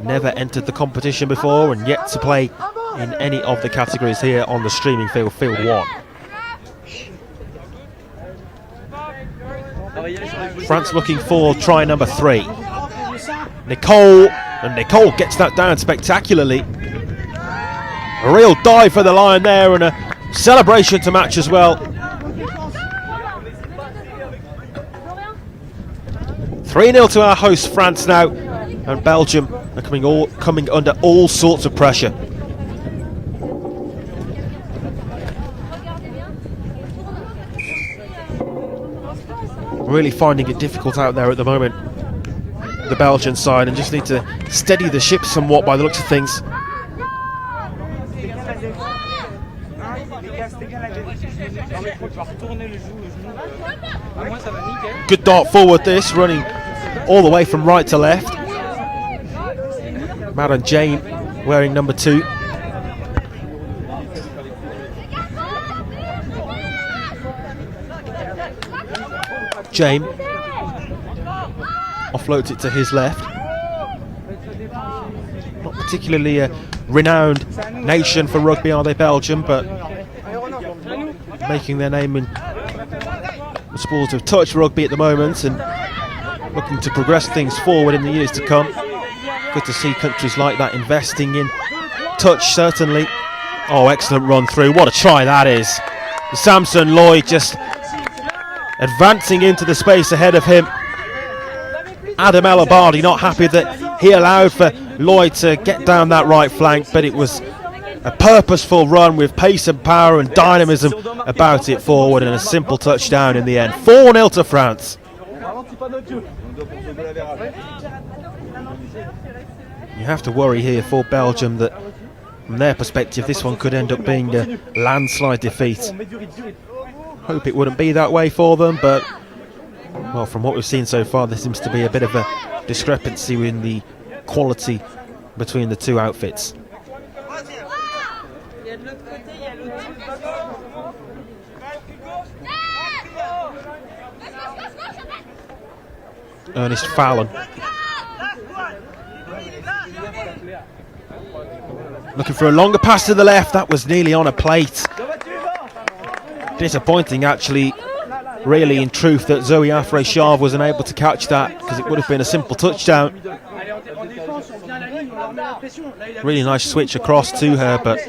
Never entered the competition before and yet to play in any of the categories here on the streaming field, field 1. France looking for try number 3. Nicole, and Nicole gets that down spectacularly. A real dive for the line there and a celebration to match as well. 3-0 to our host France now, and Belgium are coming under all sorts of pressure. Really finding it difficult out there at the moment, the Belgian side, and just need to steady the ship somewhat by the looks of things. Good dart forward this, running all the way from right to left. Madden Jane wearing number 2. James offloads it to his left. Not particularly a renowned nation for rugby, are they, Belgium, but making their name in the sport of touch rugby at the moment and looking to progress things forward in the years to come. Good to see countries like that investing in touch, certainly. Oh, excellent run through. What a try that is. Samson Lloyd just advancing into the space ahead of him. Adam Elabardi not happy that he allowed for Lloyd to get down that right flank, but it was a purposeful run with pace and power and dynamism about it forward, and a simple touchdown in the end. 4-0 to France. You have to worry here for Belgium that from their perspective this one could end up being a landslide defeat. Hope it wouldn't be that way for them, but well, from what we've seen so far, there seems to be a bit of a discrepancy in the quality between the two outfits. Ernest Fallon. Looking for a longer pass to the left, that was nearly on a plate. Disappointing actually, really in truth, that Zoe Afre-Chave wasn't able to catch that, because it would have been a simple touchdown. Really nice switch across to her, but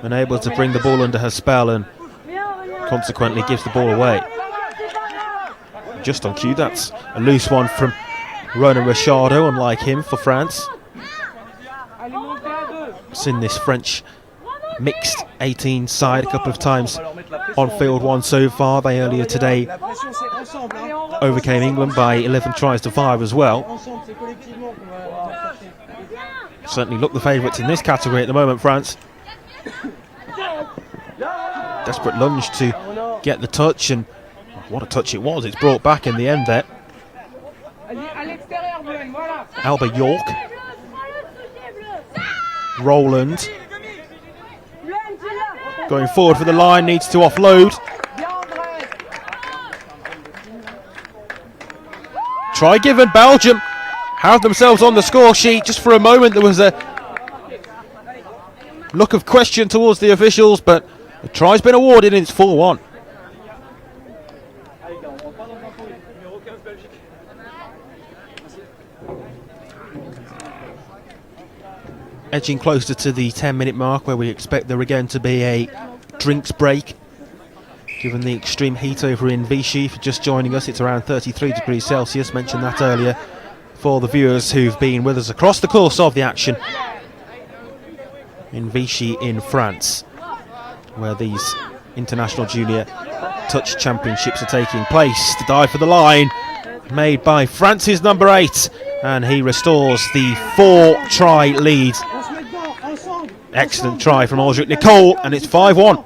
unable to bring the ball under her spell and consequently gives the ball away. Just on cue, that's a loose one from Ronan Richardo, unlike him, for France. Seen this French mixed 18 side a couple of times on field one so far. They earlier today overcame England by 11 tries to 5 as well. Certainly look the favourites in this category at the moment, France. Desperate lunge to get the touch, and what a touch it was. It's brought back in the end there. Alba York. Roland. Going forward for the line, needs to offload. Try given. Belgium have themselves on the score sheet. Just for a moment there was a look of question towards the officials, but the try's been awarded and it's 4-1. Edging closer to the 10-minute mark, where we expect there again to be a drinks break. Given the extreme heat over in Vichy, for just joining us, it's around 33 degrees Celsius. Mentioned that earlier for the viewers who've been with us across the course of the action in Vichy in France, where these international junior touch championships are taking place. The dive for the line made by France's number 8, and he restores the 4-try lead. Excellent try from Aldric Nicole, and it's 5-1.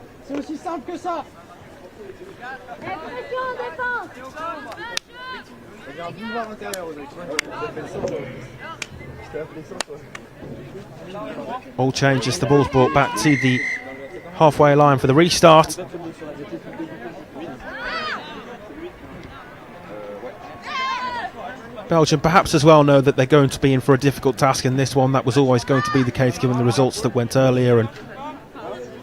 All changes, the ball's brought back to the halfway line for the restart. Belgium perhaps as well know that they're going to be in for a difficult task in this one. That was always going to be the case given the results that went earlier and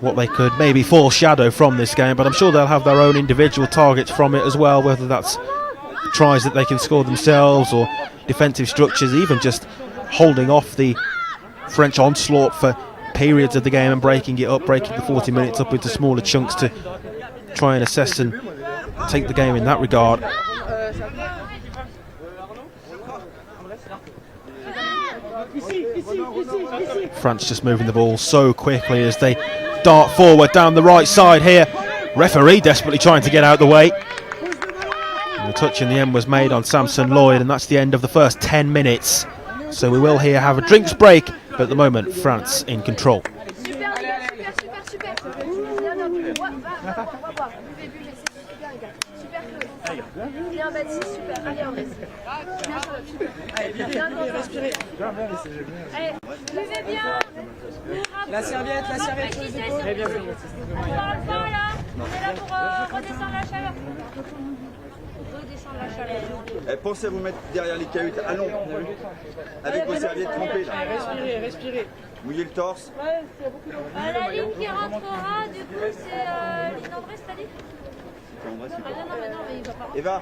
what they could maybe foreshadow from this game, but I'm sure they'll have their own individual targets from it as well, whether that's tries that they can score themselves or defensive structures, even just holding off the French onslaught for periods of the game and breaking it up, breaking the 40 minutes up into smaller chunks to try and assess and take the game in that regard. France just moving the ball so quickly as they dart forward down the right side here. Referee desperately trying to get out the way. And the touch in the end was made on Samson Lloyd, and that's the end of the first 10 minutes. So we will here have a drinks break, but at the moment France in control. La serviette sur les épaules. Très bien. On va le faire là. On est là pour redescendre la chaleur. Redescendre la chaleur. Pensez à vous mettre derrière les cahutes à l'ombre, avec vos serviettes trempées là. Respirez. Mouillez le torse. La ligne qui rentrera, du coup, c'est Lynn André, c'est dit non, mais il va pas. Eva.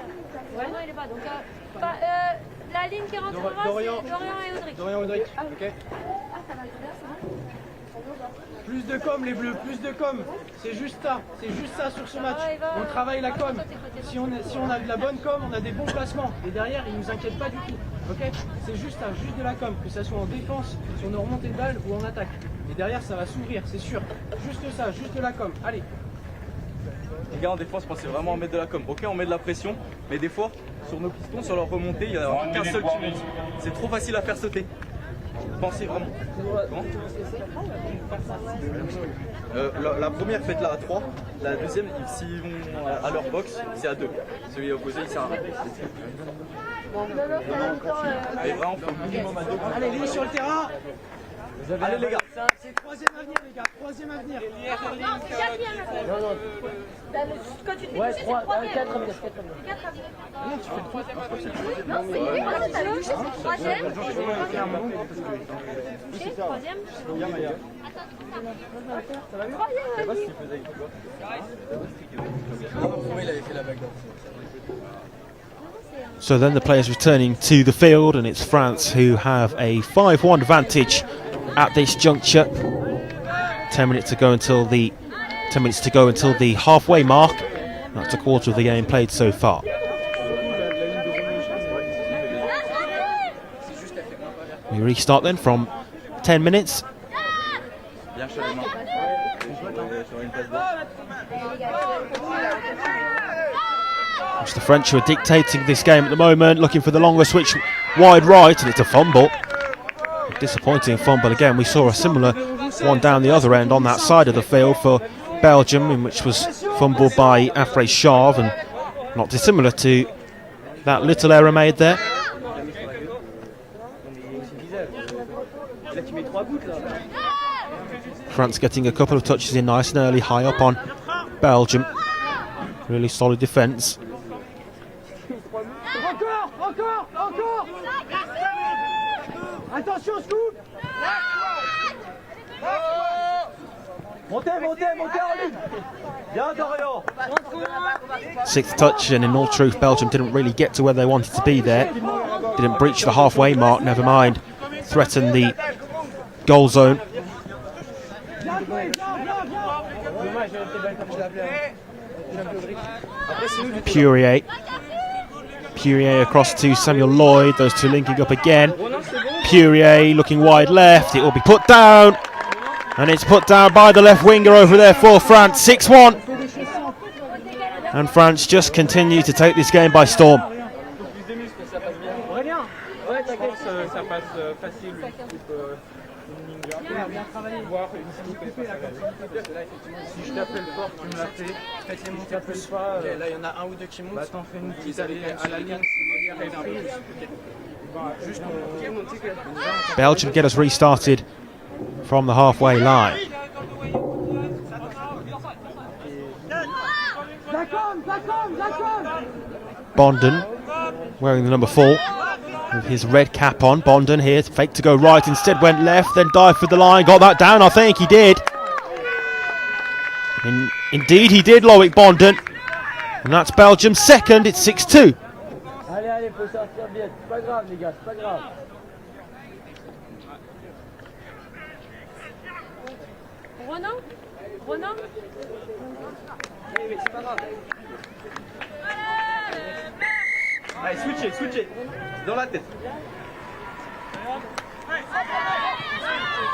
Ouais, non, il est pas. Donc, la ligne qui rentrera, c'est Dorian et Audric. Dorian et Audric, ok. Ça va, Plus de com, les bleus, plus de com. C'est juste ça sur ce match. On travaille la com. Si on a de la bonne com, on a des bons placements. Et derrière, ils nous inquiètent pas du tout. Ok, c'est juste ça, juste de la com. Que ça soit en défense, sur nos remontées de balles ou en attaque. Et derrière, ça va s'ouvrir, c'est sûr. Juste ça, juste de la com. Allez. Les gars en défense, pensez vraiment à mettre de la com. Ok, on met de la pression, mais des fois, sur nos pistons, sur leur remontée, il n'y a qu'un seul qui monte. C'est trop facile à faire sauter. Pensez vraiment. La première, faites-la à 3. La deuxième, s'ils vont à leur box, c'est à 2. Celui opposé, c'est à 1. Allez, vraiment, faut minimum à 2. Allez, ligne sur le terrain. Allez les gars. C'est troisième avenir les gars, troisième avenir. Non, c'est quatrième avenir. Non. Quand tu te fais toucher, c'est troisième. 4 avenir. Non, tu fais le troisième. Non, c'est lui, moi, t'as touché, c'est troisième. C'est troisième. So then the players returning to the field, and it's France who have a 5-1 advantage at this juncture. 10 minutes to go until the halfway mark. That's a quarter of the game played so far. We restart then from 10 minutes. It's the French who are dictating this game at the moment, looking for the longer switch wide right, and it's a fumble. A disappointing fumble again. We saw a similar one down the other end on that side of the field for Belgium, in which was fumbled by Afre Charve, and not dissimilar to that little error made there. France getting a couple of touches in nice and early, high up on Belgium. Really solid defence. Encore. Attention, scoop. Montez en ligne. Bien, Dorian. Sixth touch, and in all truth, Belgium didn't really get to where they wanted to be there. Didn't breach the halfway mark, never mind threaten the goal zone. Purier across to Samuel Lloyd, those two linking up again. Purier looking wide left, it will be put down, and it's put down by the left winger over there for France. 6-1, and France just continue to take this game by storm. Si je t'appelle fort, tu me l'appelles. Faites-les monter plus. Là, il y en a un ou deux qui montent. T'en fais une petite à la ligne. Belgium get us restarted from the halfway line. Bonden wearing the number 4 with his red cap on. Bonden here, fake to go right, instead went left, then dived for the line, got that down, I think he did. Indeed he did, Loic Bonden, and that's Belgium's second. It's 6-2. Allez, faut sortir bien, c'est pas grave les gars, c'est pas grave. Ronan C'est pas grave. Allez, switchez, dans la tête.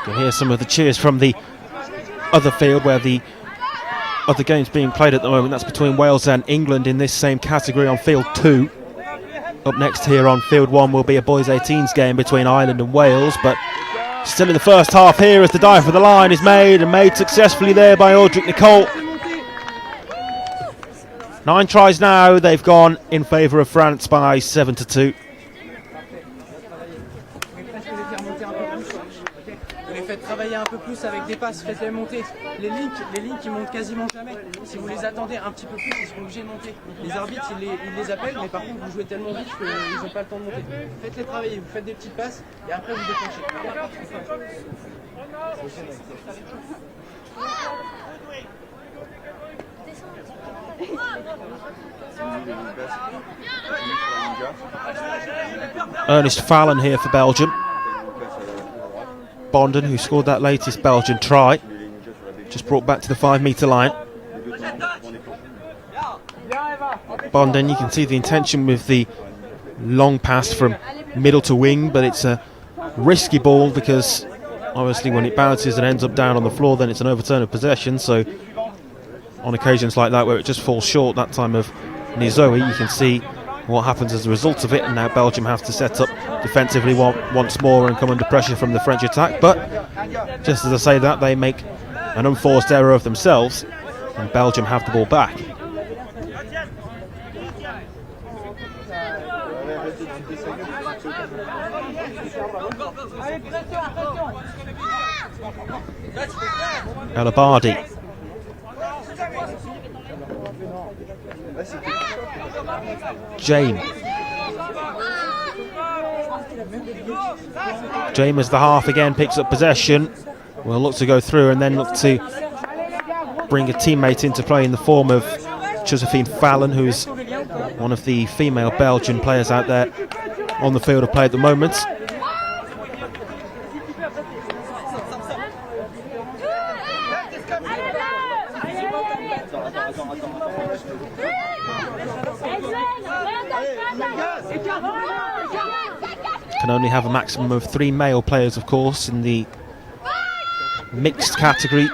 You can hear some of the cheers from the other field where the other games being played at the moment. That's between Wales and England in this same category on field 2. Up next here on field 1 will be a boys 18s game between Ireland and Wales, but still in the first half here as the dive for the line is made, and made successfully there by Audric Nicole. 9 tries now, they've gone in favour of France by 7-2. Vous les faites travailler un peu plus avec des passes, faites-les monter. Les lignes qui montent quasiment jamais. Si vous les attendez un petit peu plus, ils seront obligés de monter. Les arbitres, ils les appellent, mais par contre, vous jouez tellement vite qu'ils n'ont pas le temps de monter. Faites-les travailler, vous faites des petites passes, et après vous déclenchez. Ernest Fallon here for Belgium. Bonden, who scored that latest Belgian try, just brought back to the 5-metre line. Bonden, you can see the intention with the long pass from middle to wing, but it's a risky ball because obviously when it bounces and ends up down on the floor, then it's an overturn of possession. So on occasions like that where it just falls short, that time of Nizoe, you can see what happens as a result of it, and now Belgium have to set up defensively once more and come under pressure from the French attack. But just as I say that, they make an unforced error of themselves, and Belgium have the ball back. El Abadi. James. James as the half again picks up possession. Will look to go through and then look to bring a teammate into play in the form of Josephine Fallon, who's one of the female Belgian players out there on the field of play at the moment. Can only have a maximum of 3 male players, of course, in the mixed category.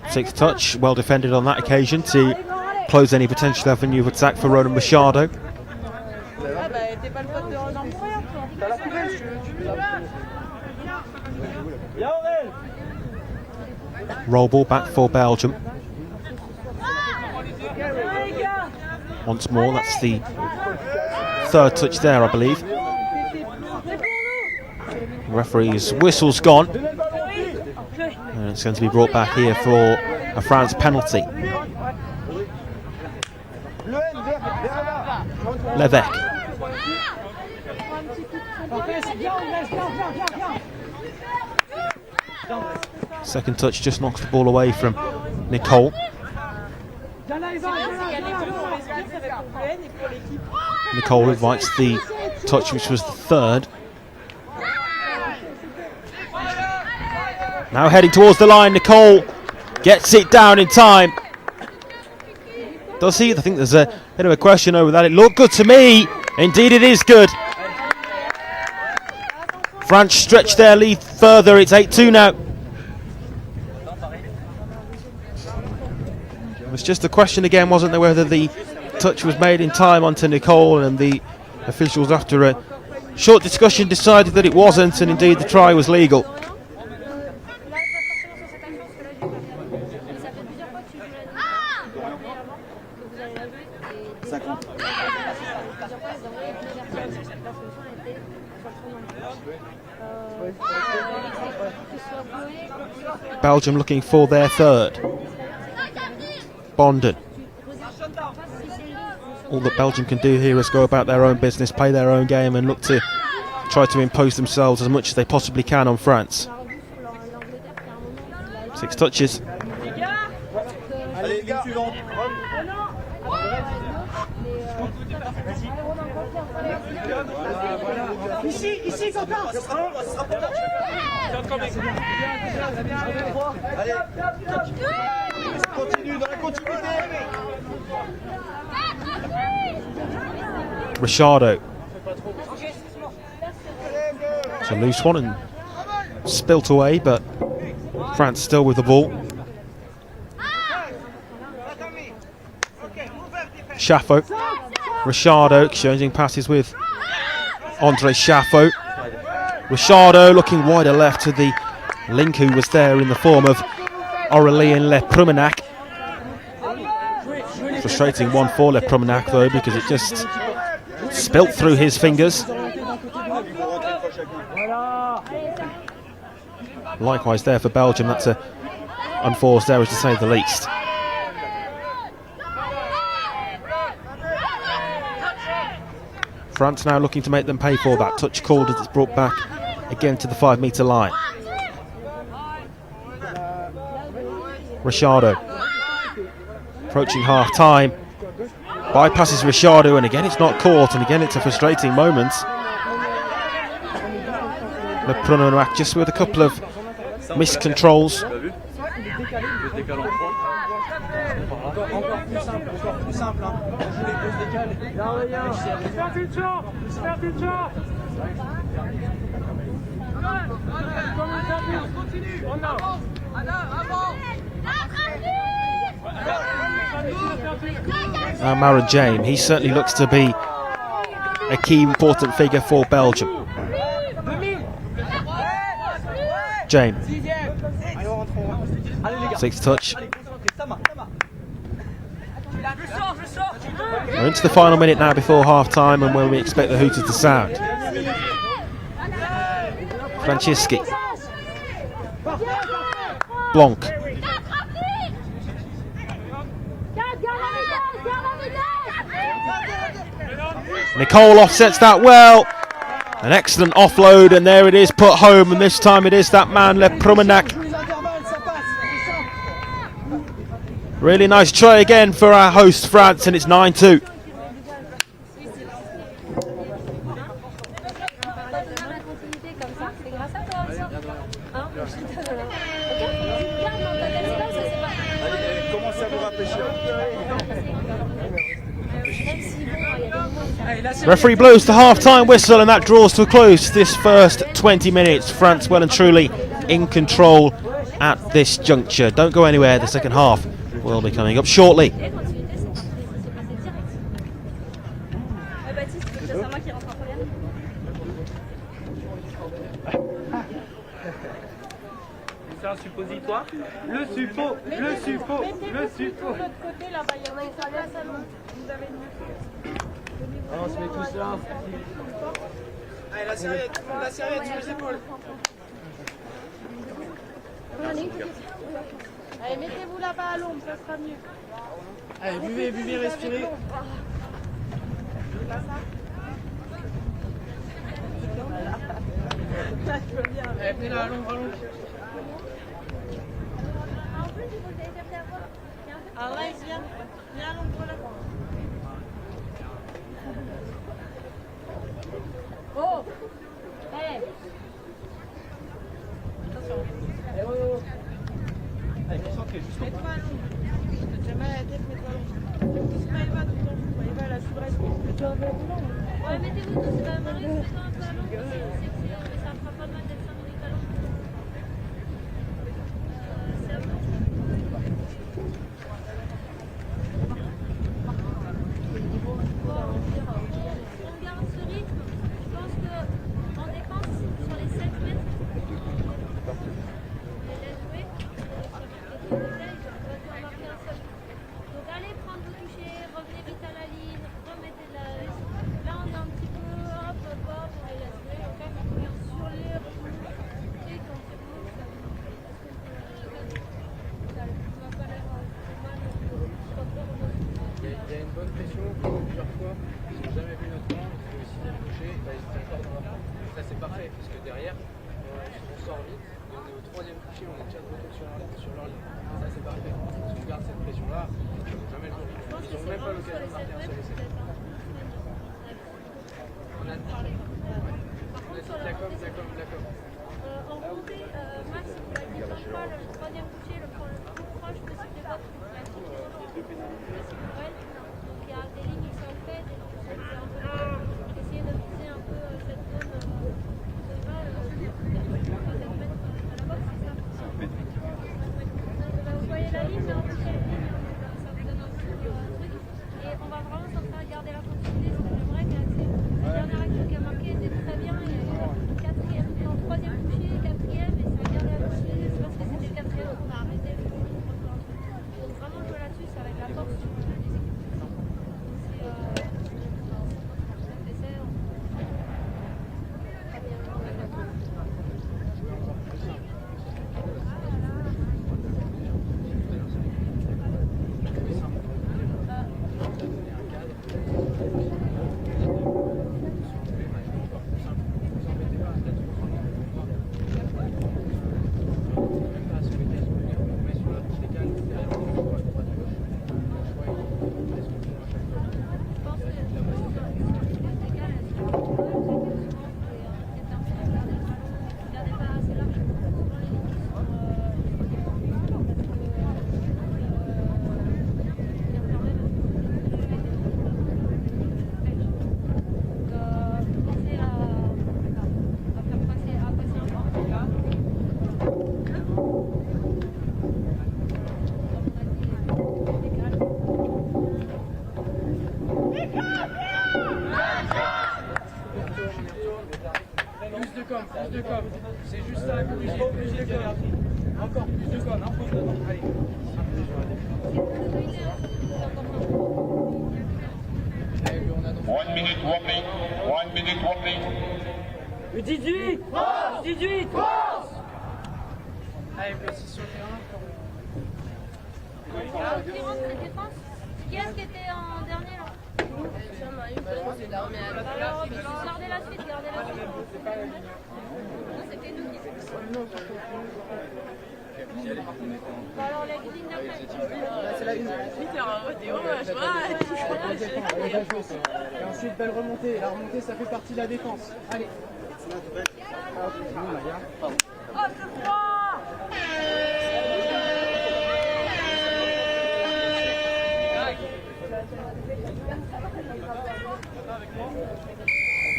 Sixth touch, well defended on that occasion to close any potential avenue of attack for Ronan Machado. Roll ball back for Belgium. Once more, that's the third touch there, I believe. Referee's whistle's gone. And it's going to be brought back here for a France penalty. Levesque. Second touch just knocks the ball away from Nicole. Nicole invites the touch, which was the third. Now heading towards the line, Nicole gets it down in time. Does he? I think there's a bit of a question over that. It looked good to me. Indeed it is good. France stretch their lead further. It's 8-2 now. It was just a question again, wasn't there, whether the touch was made in time onto Nicole, and the officials, after a short discussion, decided that it wasn't, and indeed the try was legal. Belgium looking for their third. Bonden. All that Belgium can do here is go about their own business, play their own game, and look to try to impose themselves as much as they possibly can on France. 6 touches. Ici, Quentin. Continue dans la continuité. Richardo. It's a loose one and spilt away, but France still with the ball. Chaffo. Richardo exchanging passes with Andre Chaffo. Richardo looking wider left to the link who was there in the form of Aurélien Le Promenac. Frustrating one for Le Promenac though, because it just spilt through his fingers. Likewise there for Belgium, that's a unforced error to say the least. France now looking to make them pay for that. Touch called as it's brought back again to the 5-metre line. Richardo approaching half time, bypasses Richardo, and again it's not caught, and again it's a frustrating moment. Le Promenac just with a couple of missed controls. Now Mara James, he certainly looks to be a key important figure for Belgium. James. Allez, on rentre. Allez, les gars. Sixth touch. Allez, concentré. Ça marche. Je sors. We're into the final minute now before half time and when we expect the hooters to sound. Franceschi. Blanc. Nicole offsets that well. An excellent offload, and there it is, put home, and this time it is that man, Le Promenac. Really nice try again for our host France, and it's 9-2. Referee blows the half-time whistle, and that draws to a close this first 20 minutes. France well and truly in control at this juncture. Don't go anywhere, the second half will be coming up shortly. C'est un suppositoire. Le suppo. Mettez-vous de l'autre côté là-bas, il y en a une salle à salon. Vous avez une. On se met tous là. Allez, la serviette sur les épaules. Allez, mettez-vous là-bas à l'ombre, ça sera mieux. Allez, buvez, respirez. Allez, venez là, à l'ombre. Ah ouais, viens à l'ombre là. Oh! Hey! Attention. Allez, concentrez, juste au Mets-toi à l'ombre. J'ai mal à la tête, mets-toi à l'ombre. Pousse pas Eva tout le temps. Eva, la soubrette. Ouais, mettez-vous tous. Marie, mets-toi un peu à l'ombre. Ça fera pas mal d'être 5 minutes à l'ombre. C'est à vous. On garde ce rythme. Je pense qu'en défense, sur les 7 mètres, on les laisse jouer. Sur les bouteilles, on va devoir marquer un seul. Donc allez prendre vos touchés, revenez vite à la ligne, remettez de la. Là on est un petit peu hop, on les laisse jouer, ok. Sur les roues, et quand c'est bon, ça va pas l'air mal. Il y a une bonne pression, plusieurs fois. Ils n'ont jamais vu notre camp, ils ont essayé de bouger, ils étaient encore dans leur camp. Ça c'est parfait, parce que derrière, on sort vite, et on est au 3e touché, on est déjà de retour sur leur ligne. Ça c'est parfait. Si on garde cette pression-là, ils n'ont jamais le tour. Ils n'ont même pas l'occasion de marquer un seul essai. On a la com. En montée, Max, vous l'avez dit, pas le 3e touché, le plus proche de ce débat. Donc il y a des lignes qui sont faites, et donc c'est un peu essayer de viser un peu cette zone de balle, à la boxe, c'est ça. Vous voyez la ligne, là, on touche la ligne, ça vous donne un petit truc. Et on va vraiment s'en faire garder la continuité, parce que j'aimerais que la dernière action qui a marqué pas obligé de faire. Encore plus de com, un peu dedans. Allez. 1 minute whopping. 1 minute whopping. 18 18 Allez, place sur le terrain. Qui rentre la défense? Qui est-ce qui était en dernier là? Alors, gardez la suite, gardez la suite. Non, c'était nous qui alors, la cuisine d'après. C'est la une. Et ensuite, belle remontée. La remontée, ça fait partie de la défense. Allez. Oh, c'est froid.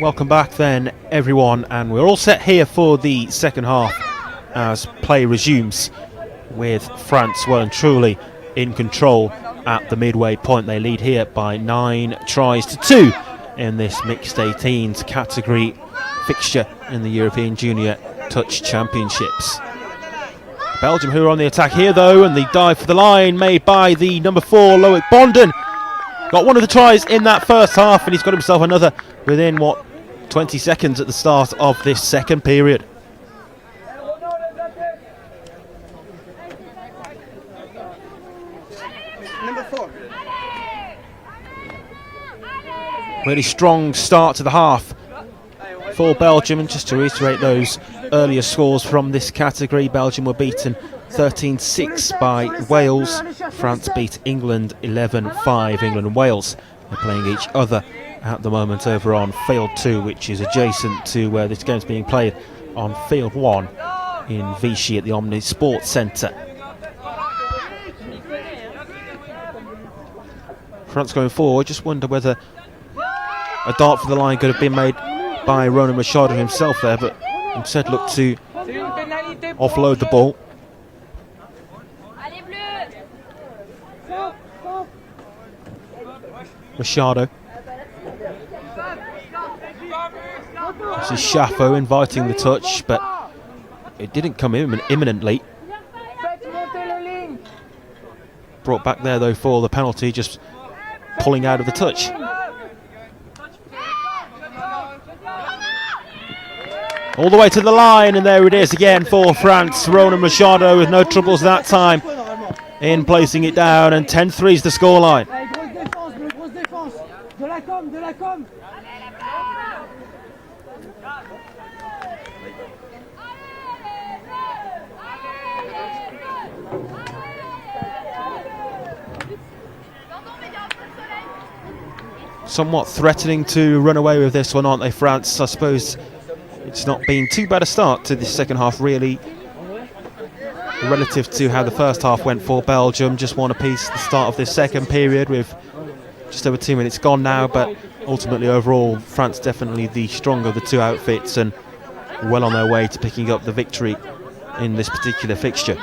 Welcome back then, everyone, and we're all set here for the second half as play resumes with France well and truly in control at the midway point. They lead here by 9 tries to 2 in this mixed 18s category fixture in the European Junior Touch Championships. Belgium, who are on the attack here though, and the dive for the line made by the number 4 Loic Bonden. Got one of the tries in that first half, and he's got himself another within, 20 seconds at the start of this second period. Number 4. Really strong start to the half for Belgium, and just to reiterate those earlier scores from this category, Belgium were beaten 13-6 by Wales. France beat England 11-5. England and Wales are playing each other at the moment over on Field 2, which is adjacent to where this game's being played on Field 1 in Vichy at the Omni Sports Centre. France going forward, just wonder whether a dart for the line could have been made by Ronan Machado himself there, but instead looked to offload the ball. Machado. This is Chaffo inviting the touch, but it didn't come imminently. Brought back there though for the penalty, just pulling out of the touch. All the way to the line, and there it is again for France. Ronan Machado with no troubles that time in placing it down, and 10-3 is the scoreline. Somewhat threatening to run away with this one, aren't they, France? I suppose it's not been too bad a start to this second half, really, relative to how the first half went for Belgium. Just one apiece at the start of this second period with just over 2 minutes gone now, but ultimately overall France definitely the stronger of the two outfits and well on their way to picking up the victory in this particular fixture.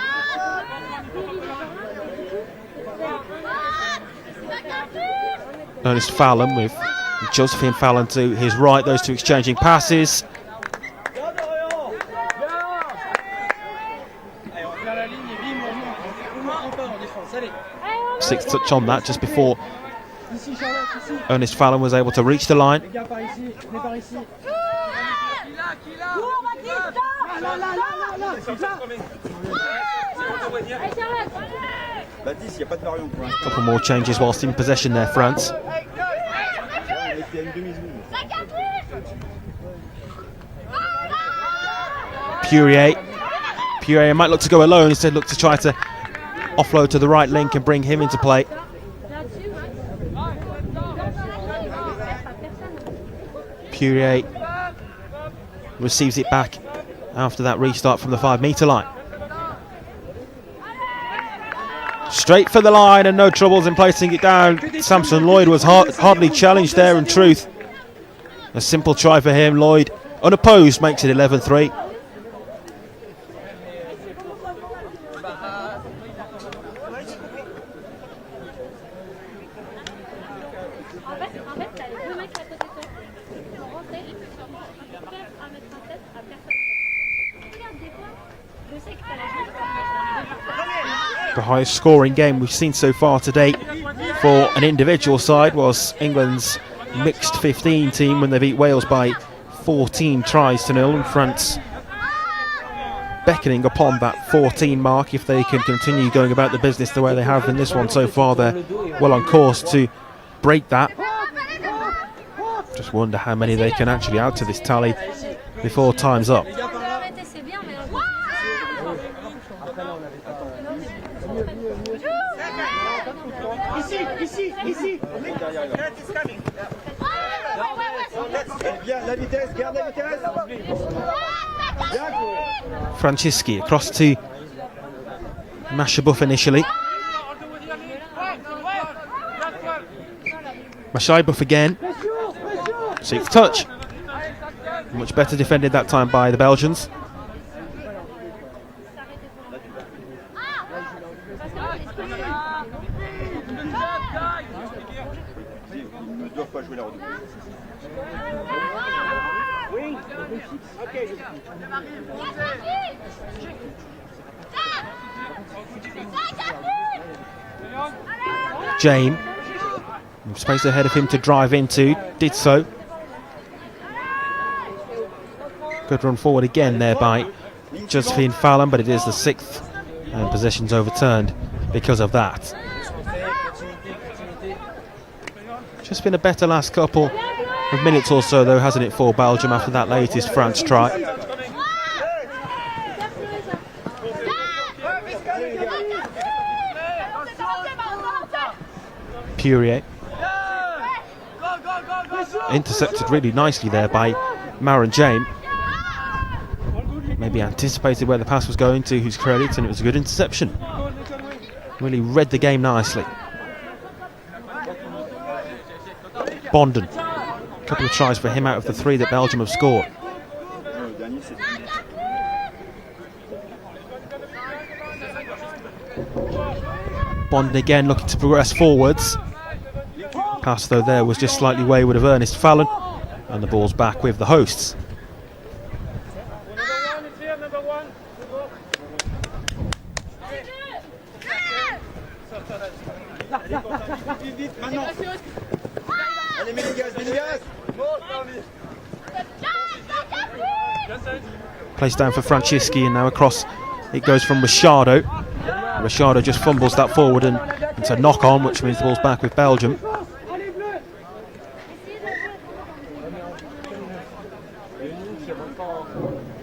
Ernest Fallon with Josephine Fallon to his right, those two exchanging passes. Sixth touch on that just before Ernest Fallon was able to reach the line. A couple more changes whilst in possession there, France. Purier might look to go alone, instead look to try to offload to the right link and bring him into play. Purier receives it back after that restart from the 5-metre line. Straight for the line and no troubles in placing it down. Samson Lloyd was hardly challenged there, in truth. A simple try for him. Lloyd, unopposed, makes it 11-3. The highest scoring game we've seen so far today for an individual side was England's mixed 15 team when they beat Wales by 14 tries to 0, and France beckoning upon that 14 mark. If they can continue going about the business the way they have in this one so far, they're well on course to break that. Just wonder how many they can actually add to this tally before time's up. Francisci across to Mashabuff initially. Mashabuff again. Safe touch. Much better defended that time by the Belgians. Jane, space ahead of him to drive into, did so. Good run forward again there by Josephine Fallon, but it is the 6th, and possession's overturned because of that. Just been a better last couple of minutes or so though, hasn't it, for Belgium after that latest France try. Purier intercepted really nicely there by Maren James. Maybe anticipated where the pass was going, to whose credit, and it was a good interception. Really read the game nicely. Bonden, a couple of tries for him out of the 3 that Belgium have scored. Bonden again looking to progress forwards. Pass though there was just slightly wayward of Ernest Fallon, and the ball's back with the hosts. Placed down for Francisci, and now across it goes from Machado. Machado just fumbles that forward, and it's a knock on, which means the ball's back with Belgium.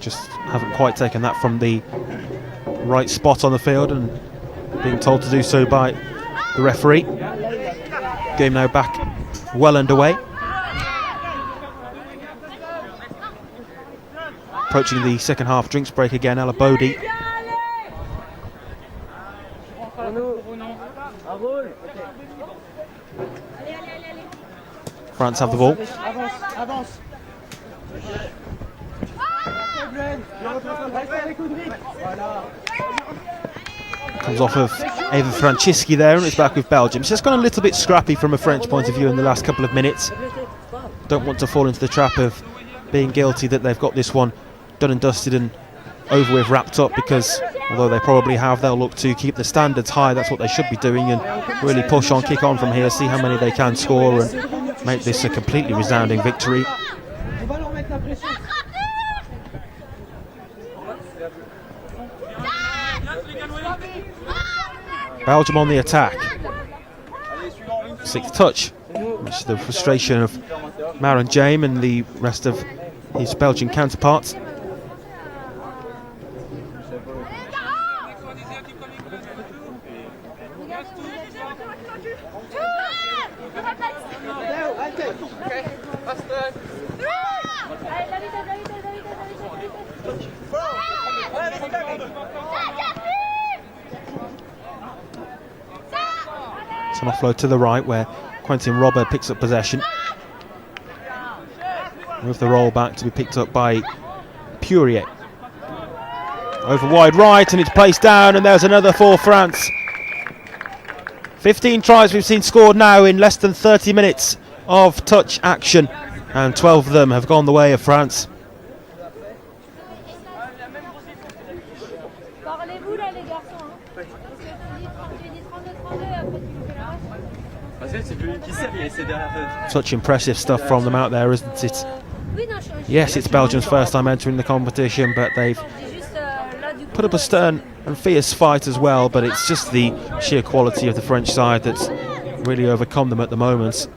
Just haven't quite taken that from the right spot on the field, and being told to do so by the referee. Game now back well underway. Approaching the second half drinks break again, Alabodi. France have the ball. Comes off of Eva Francisci there, and it's back with Belgium. It's just gone a little bit scrappy from a French point of view in the last couple of minutes. Don't want to fall into the trap of being guilty that they've got this one done and dusted and over with, wrapped up, because although they probably have, they'll look to keep the standards high. That's what they should be doing, and really push on, kick on from here, see how many they can score and make this a completely resounding victory. Belgium on the attack. 6th touch, which is the frustration of Maren James and the rest of his Belgian counterparts. It's an offload to the right where Quentin Robert picks up possession. With the roll back to be picked up by Purier. Over wide right, and it's placed down, and there's another for France. 15 tries we've seen scored now in less than 30 minutes of touch action, and 12 of them have gone the way of France. Parlez-vous là les garçons, hein. Parce que tu dis 32-32 et après tu nous fais la race. Such impressive stuff from them out there, isn't it? Yes, it's Belgium's first time entering the competition, but they've put up a stern and fierce fight as well, but it's just the sheer quality of the French side that's really overcome them at the moment.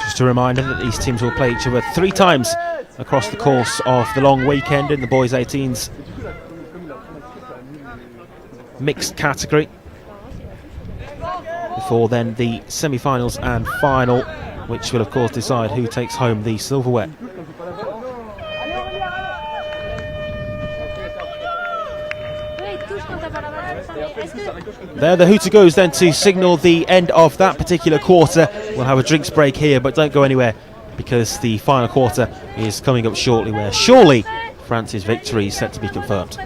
Just a reminder that these teams will play each other 3 times across the course of the long weekend in the boys 18s mixed category, before then the semi-finals and final, which will of course decide who takes home the silverware. There the hooter goes then to signal the end of that particular quarter. We'll have a drinks break here, but don't go anywhere, because the final quarter is coming up shortly, where surely France's victory is set to be confirmed.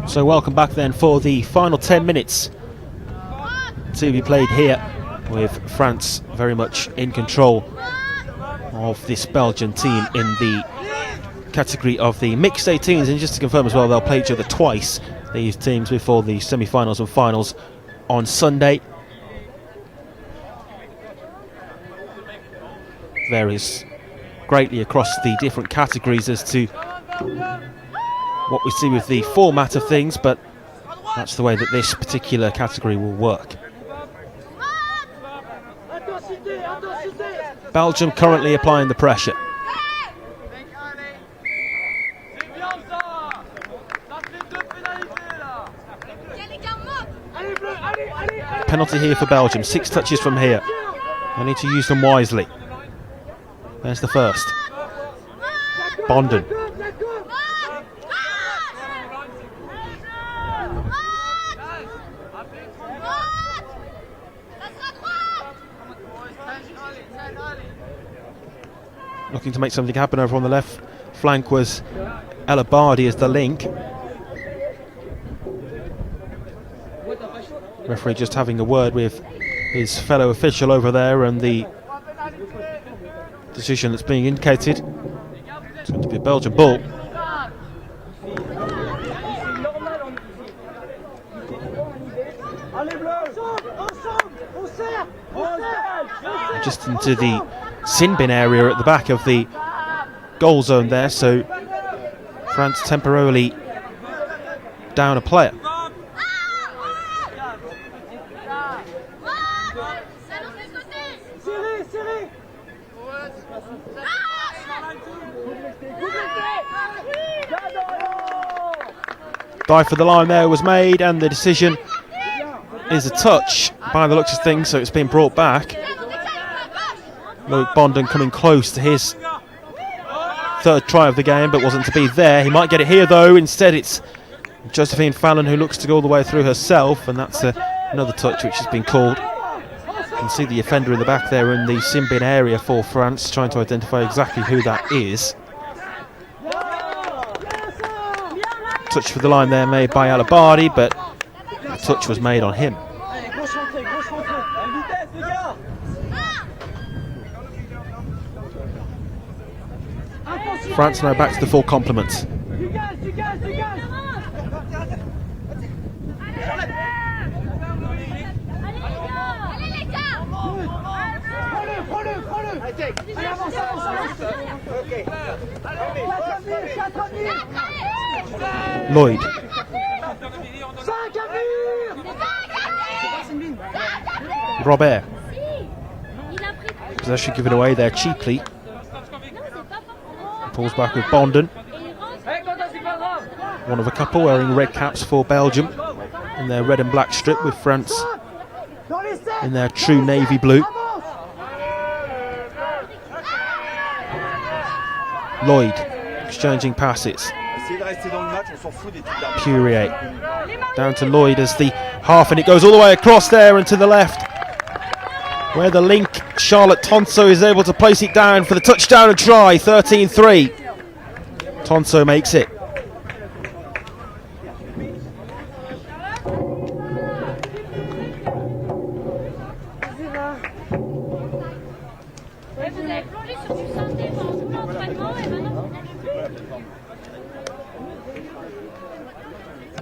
So welcome back then for the final 10 minutes to be played here, with France very much in control of this Belgian team in the category of the mixed 18s. And just to confirm as well, they'll play each other twice, these teams, before the semi-finals and finals on Sunday. Varies greatly across the different categories as to what we see with the format of things, but that's the way that this particular category will work. Belgium currently applying the pressure. Penalty here for Belgium, 6 touches from here. They need to use them wisely. There's the first. Bonden. Looking to make something happen over on the left flank was El Abadi as the link. Referee just having a word with his fellow official over there, and the decision that's being indicated. It's going to be a Belgian ball. Just into the sin bin area at the back of the goal zone there, so France temporarily down a player. Dive for the line there was made, and the decision is a touch by the looks of things, so it's been brought back. Luke Bondon coming close to his third try of the game, but wasn't to be there. He might get it here though. Instead it's Josephine Fallon who looks to go all the way through herself, and that's another touch which has been called. You can see the offender in the back there in the Simbin area for France, trying to identify exactly who that is. Touch for the line there made by Alabadi, but the touch was made on him. France now back to the full complement. Lloyd. Robert. Possession given away there cheaply. Pulls back with Bondon. One of a couple wearing red caps for Belgium in their red and black strip, with France in their true navy blue. Lloyd exchanging passes. Purier down to Lloyd as the half, and it goes all the way across there and to the left, where the link Charlotte Tonso is able to place it down for the touchdown and try. 13-3. Tonso makes it.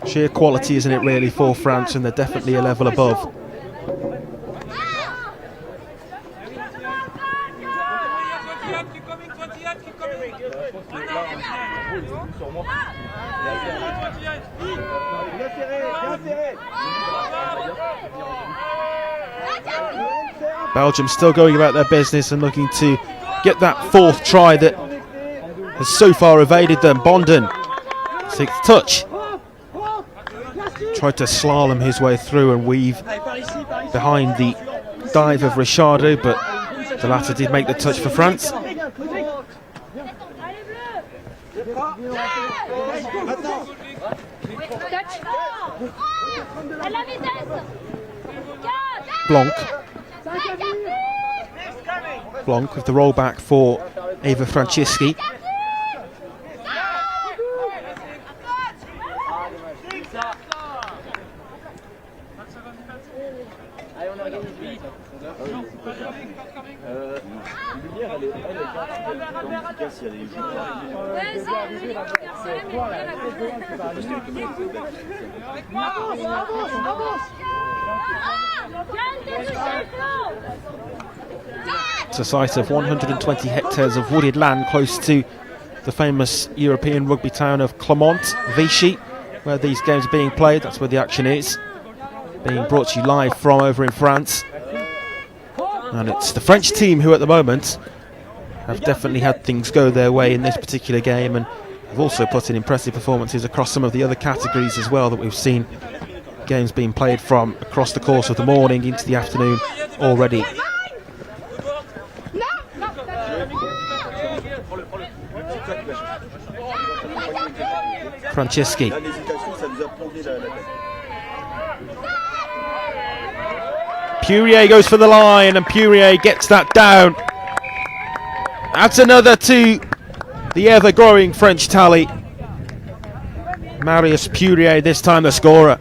Sheer quality, isn't it, really, for France, and they're definitely a level above. Belgium still going about their business and looking to get that fourth try that has so far evaded them. Bondon, sixth touch. Tried to slalom his way through and weave behind the dive of Richardo, but the latter did make the touch for France. Blanc with the rollback for Eva Francisci. It's a site of 120 hectares of wooded land close to the famous European rugby town of Clermont, Vichy, where these games are being played. That's where the action is. Being brought to you live from over in France. And it's the French team who at the moment have definitely had things go their way in this particular game, and have also put in impressive performances across some of the other categories as well that we've seen games being played from across the course of the morning into the afternoon already. Francisci. Purier goes for the line, and Purier gets that down. That's another to the ever-growing French tally. Marius Purier, this time the scorer.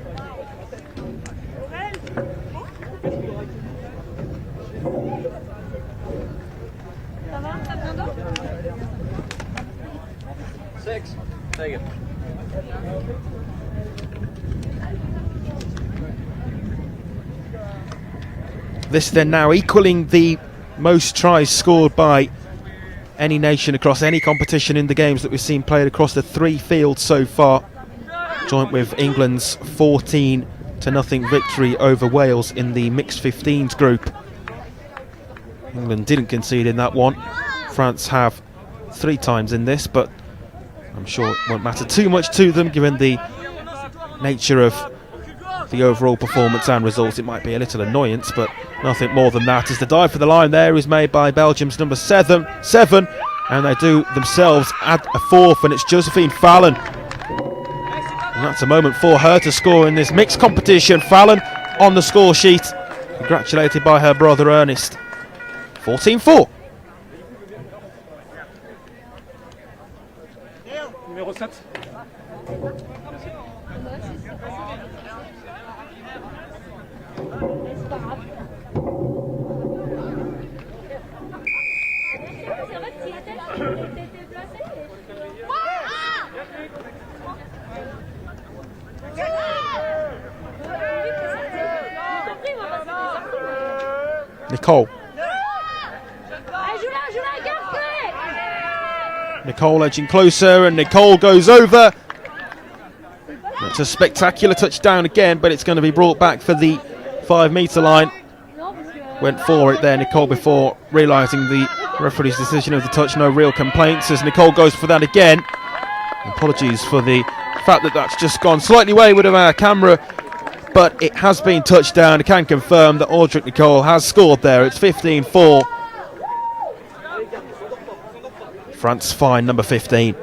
Take it. This then now equaling the most tries scored by any nation across any competition in the games that we've seen played across the three fields so far, joint with England's 14-0 victory over Wales in the mixed 15s group. England didn't concede in that one. France have 3 times in this, but I'm sure it won't matter too much to them given the nature of the overall performance and results, it might be a little annoyance, but nothing more than that, as the dive for the line there is made by Belgium's number 7, and they do themselves add a 4th, and it's Josephine Fallon. And that's a moment for her to score in this mixed competition. Fallon on the score sheet, congratulated by her brother Ernest. 14-4. Numéro 7. Nicole. Nicole edging closer, and Nicole goes over. It's a spectacular touchdown again, but it's going to be brought back for the 5-metre line. Went for it there, Nicole, before realising the referee's decision of the touch. No real complaints as Nicole goes for that again. Apologies for the fact that that's just gone slightly wayward of our camera, but it has been touched down. I can confirm that Audric Nicole has scored there. It's 15-4. France fine, number 15.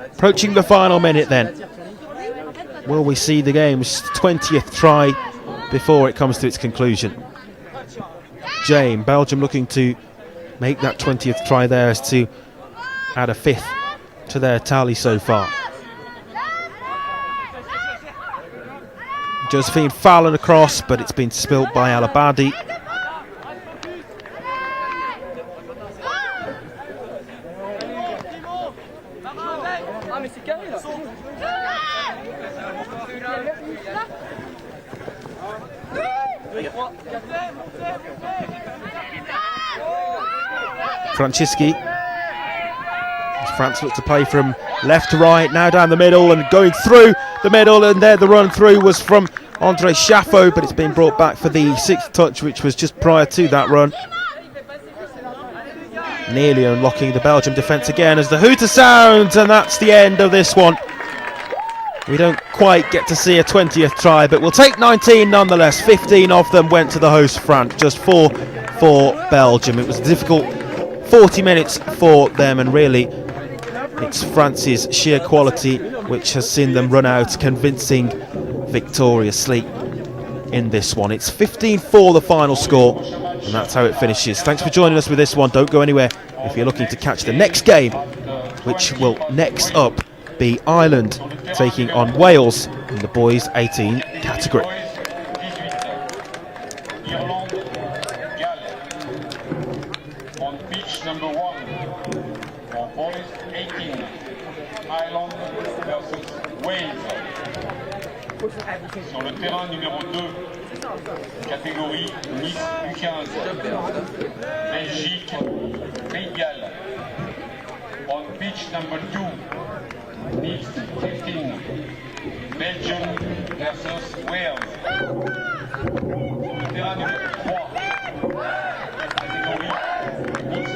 Approaching the final minute then. Will we see the game's 20th try before it comes to its conclusion? Jane, Belgium looking to make that 20th try there as to add a 5th to their tally so far. Josephine Fallon across, but it's been spilt by Alabadi. Francisci. France look to play from left to right, now down the middle and going through the middle, and there the run through was from Andre Chaffo, but it's been brought back for the 6th touch, which was just prior to that run. Nearly unlocking the Belgium defence again as the hooter sounds, and that's the end of this one. We don't quite get to see a 20th try, but we'll take 19 nonetheless. 15 of them went to the host France, just 4 for Belgium. It was a difficult 40 minutes for them, and really it's France's sheer quality which has seen them run out convincing victoriously in this one. It's 15-4 the final score, and that's how it finishes. Thanks for joining us with this one. Don't go anywhere if you're looking to catch the next game, which will next up be Ireland taking on Wales in the boys 18 category. On pitch number 1 for boys 18, Ireland versus Wales. Sur le terrain numéro 2, catégorie Nice U15, Belgique, Pays de Galles. On pitch number 2, Nice 15, Belgium versus Wales. Sur le terrain numéro 3, catégorie Nice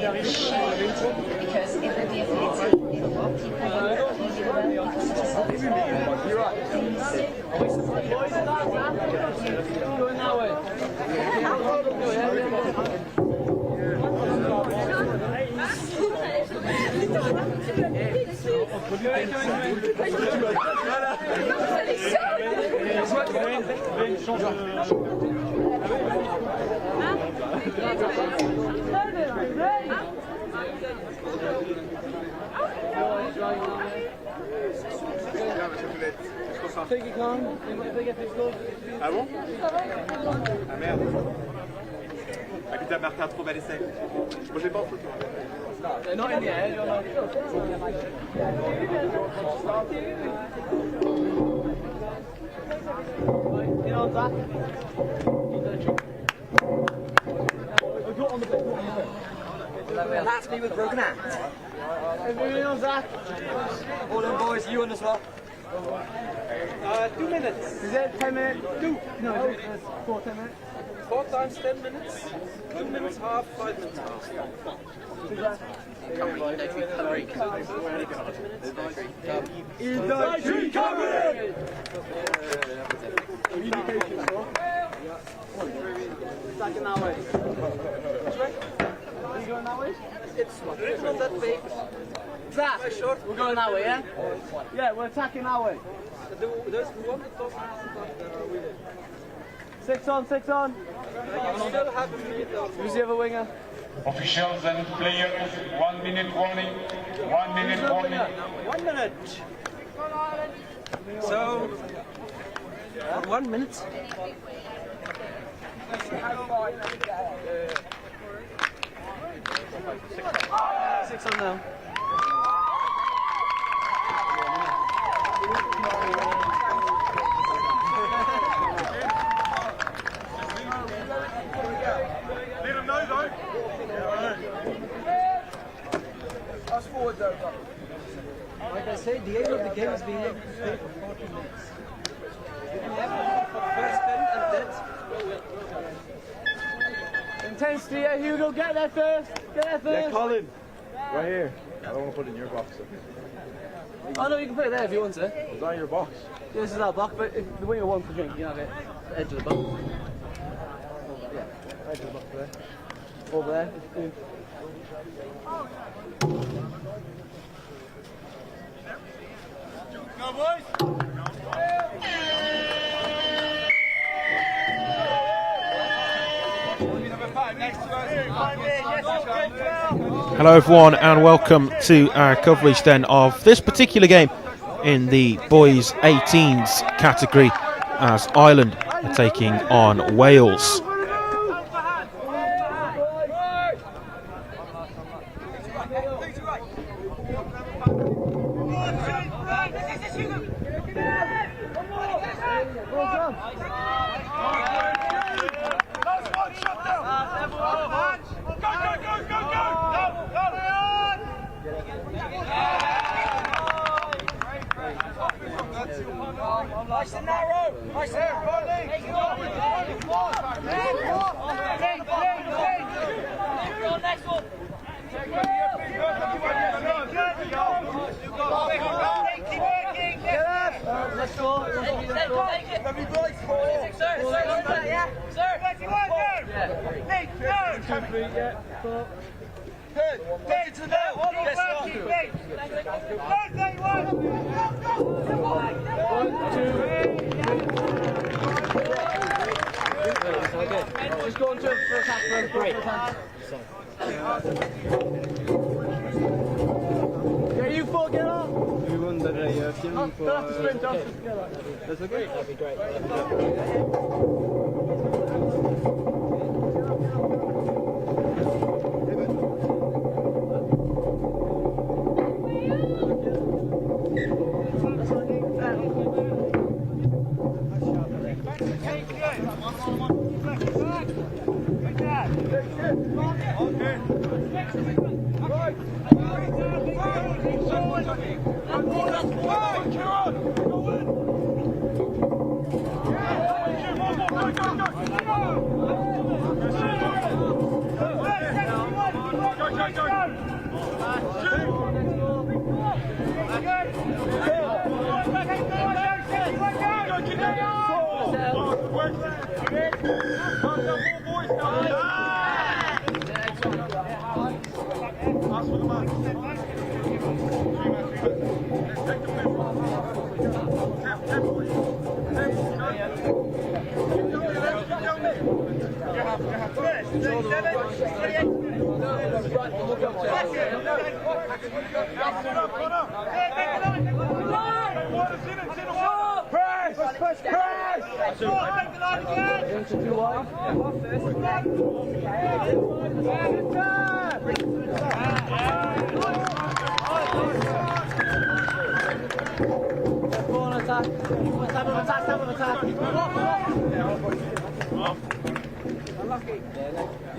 of the shape, because if the DFA team, people Going that way. Ah bon? Ah merde. Ah putain, Martin a trop mal essayé. Moi j'ai pas en foot. Not in the air, you're not. In on that. That's me with broken hands. Everyone on Zach. All them boys, you on as well. 2 minutes. Is that 10 minutes? 2. No, it's 4 10 minutes. 4 times 10 minutes, 2 minutes half, 5 minutes half. Stacking that way. Which way? Are you going that way? It's not that big. Zach, we're going that way, yeah? Yeah, we're attacking that way. Those who want to talk are with it. 6 on, 6 on. You still have a minute. Who's the other winger? Officials and players, 1 minute warning. 1 minute warning. 1 minute. So, 1 minute. 6 on now. Let him know though. Us forward though. Like I said, the aim of the game is being able to stay for 40 minutes. Intensity, yeah, Hugo, get there first. Get there first. Yeah, Colin. Right here. I don't want to put it in your box. Oh no, you can put it there if you want to. It's not your box. Yeah, this is our box, but if the winger wants to drink, you can have it. Edge of the box. Yeah, edge of the box there. Over there. Go boys! Hello everyone and welcome to our coverage then of this particular game in the boys 18s category as Ireland are taking on Wales. Nice and narrow. Nice and next one. Keep working. Let's go. Just go into for attack for break. Yeah, you four get up. Everyone that I film for... Don't have to sprint, don't have to together. That's okay? That'd be great.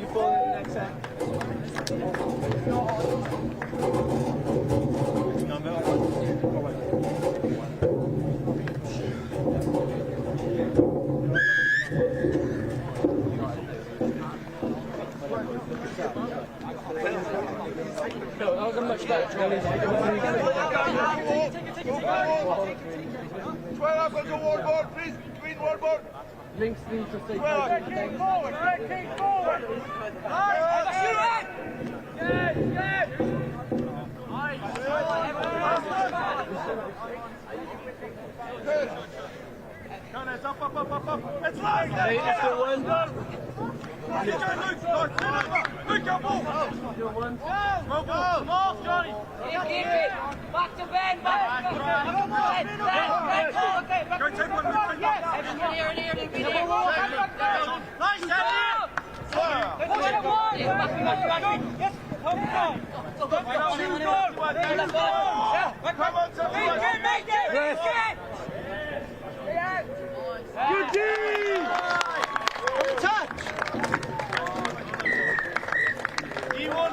You fall in the next set. I'll go much better. 12 on the wallboard, please. Green wallboard. Links need to stay. Keep forward, keep forward. It's live! It's still one. Luke, your ball! Still one. Well, come off, Johnny! Keep it! Back to Ben! Back to Ben! Go take one, Luke! Nice, Elliot! Eugene! Touch! P1.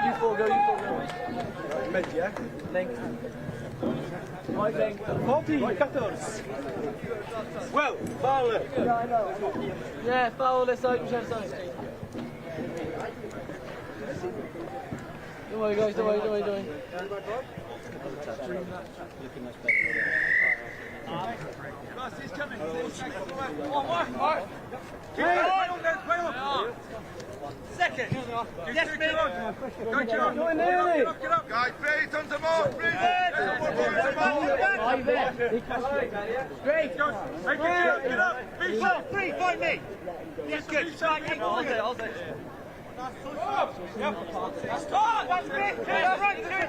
You four go. Mid, yeah? Length. Right length. 14. Well, foul it. Yeah, I know. Yeah, foul this side, whichever side. Don't worry, guys, don't worry. He's coming. Mark. Keep on. Second. Yes, mate. Go, John. Get up. Guys, please, on the mark, please. Great. Hey, get up. Be shot. 3, find me. Yes, good. I'll do it. Start. That's it. Right to it.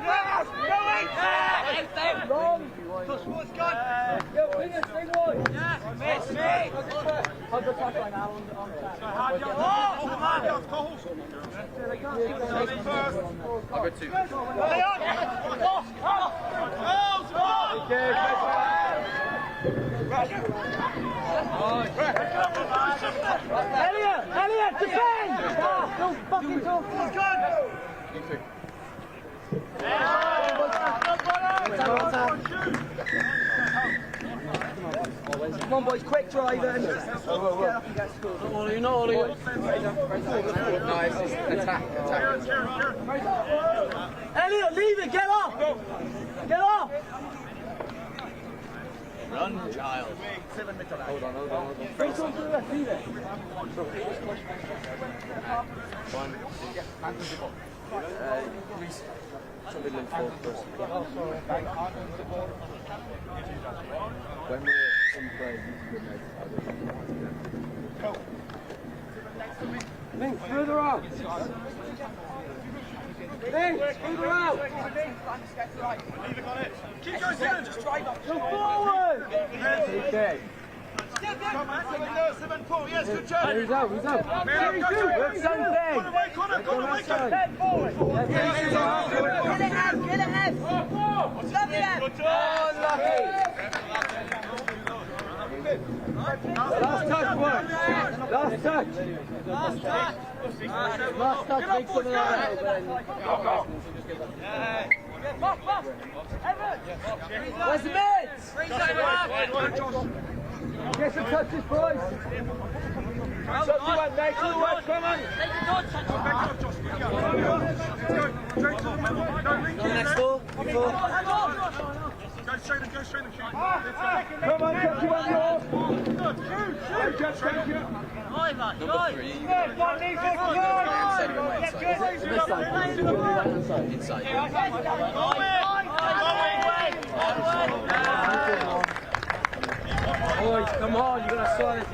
Go in. Wrong. What's gone? Yo, bring it, bring one. Yes, miss me. I'll go top right now on that. I'll go 2. Elliot, defend! Don't fucking talk. Come on, boys, quick drive and get up and get scored. Not all of you. Nice, attack. Elliot, leave it, get off! Get off! Run, child. Hold on. Bring someone to the left, leave it. Midland fourth first. When we're in play, Link, further out. Link, further out. Keep going, just drive up. Go forward. Okay. Yes, good job. He's out. Connor, Get ahead! Stop it! Last touch, boy. Last touch. Last touch, make something out of Where's the mids? Get some touches, boys. Go, Next ball. Go straight and shoot. Come on, get you on yours. Number 3. Inside. Boys, come on, you're gonna sign it.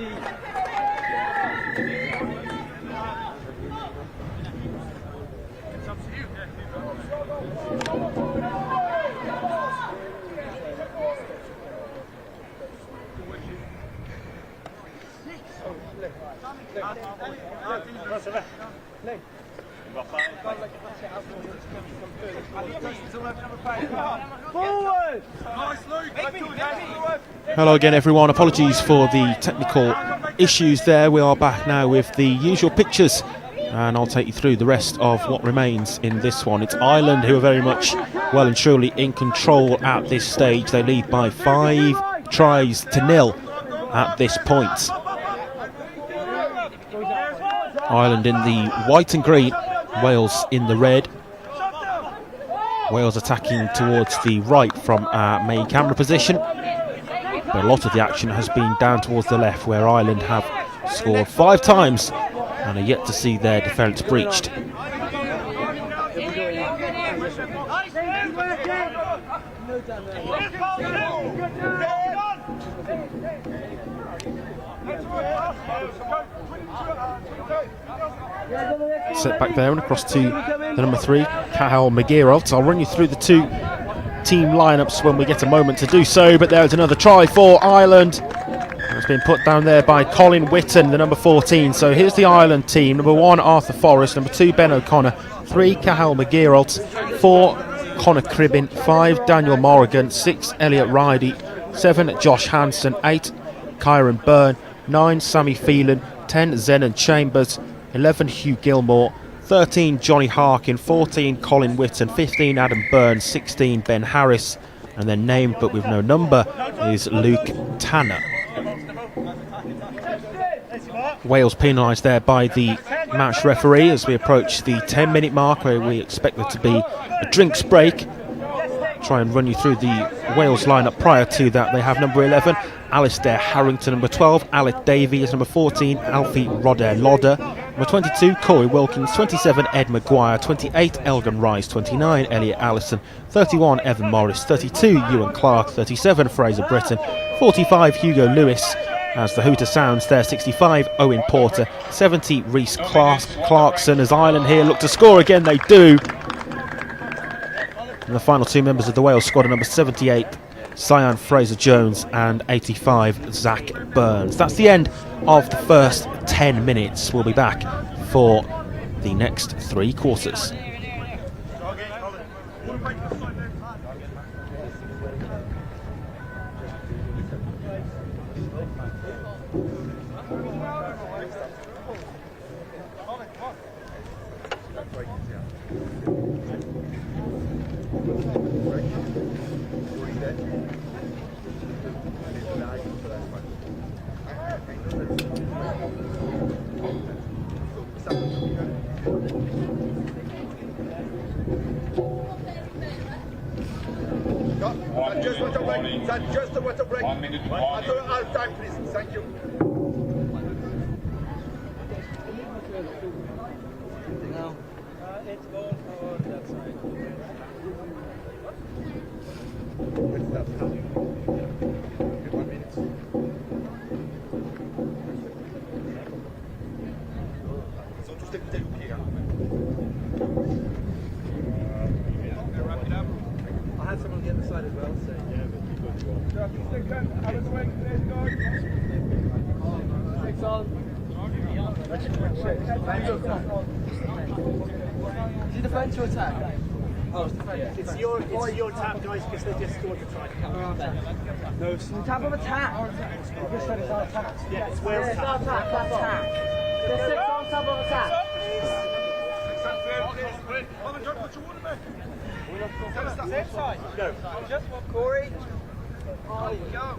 It's up to you. Hello again everyone, apologies for the technical issues there. We are back now with the usual pictures and I'll take you through the rest of what remains in this one. It's Ireland who are very much well and truly in control at this stage. They lead by 5 tries to 0 at this point. Ireland in the white and green, Wales in the red. Wales attacking towards the right from our main camera position, but a lot of the action has been down towards the left where Ireland have scored 5 times and are yet to see their defence breached. Set back there and across to the number 3, Cathal Magiralt. I'll run you through the 2 team lineups when we get a moment to do so, but there's another try for Ireland. It's been put down there by Colin Whitton, the number 14. So here's the Ireland team. Number 1, Arthur Forrest. Number 2, Ben O'Connor. 3, Cathal Magiralt. 4, Conor Cribbin. 5, Daniel Morrigan. 6, Elliot Ridey. 7, Josh Hansen. 8, Kyron Byrne. 9, Sammy Phelan. 10, Zenon Chambers. 11, Hugh Gilmore. 13, Johnny Harkin. 14, Colin Whitton. 15, Adam Burns. 16, Ben Harris. And then named but with no number is Luke Tanner. Wales penalised there by the match referee as we approach the 10-minute mark where we expect there to be a drinks break. Try and run you through the Wales lineup prior to that. They have number 11, Alistair Harrington. Number 12, Alec Davies. Number 14, Alfie Rodair Lodder. Number 22, Corey Wilkins. 27, Ed Maguire. 28, Elgin Rice. 29, Elliot Allison. 31, Evan Morris. 32, Ewan Clark. 37, Fraser Britton. 45, Hugo Lewis. As the hooter sounds there, 65, Owen Porter. 70, Reece Clarkson. As Ireland here look to score again, they do. And the final 2 members of the Wales squad are number 78, Cyan Fraser-Jones, and 85, Zach Burns. That's the end of the first 10 minutes. We'll be back for the next 3 quarters. Just a water break. 1 minute. After half time, please. Thank you. No. It's going for that side. What's that? 1 minute. Ils sont tous des bouteilles au pied. I had someone get the side as well, so yeah. Is it defence or attack? Oh, it's defence. It's your tap, guys, because they just scored the try. No, it's Tap of attack. You just said it's our attack. yeah, it's Wales It's our tap. attack. Attack. There's 6 on top of attack. Same side. Go. Just one, Corey. Oh, go.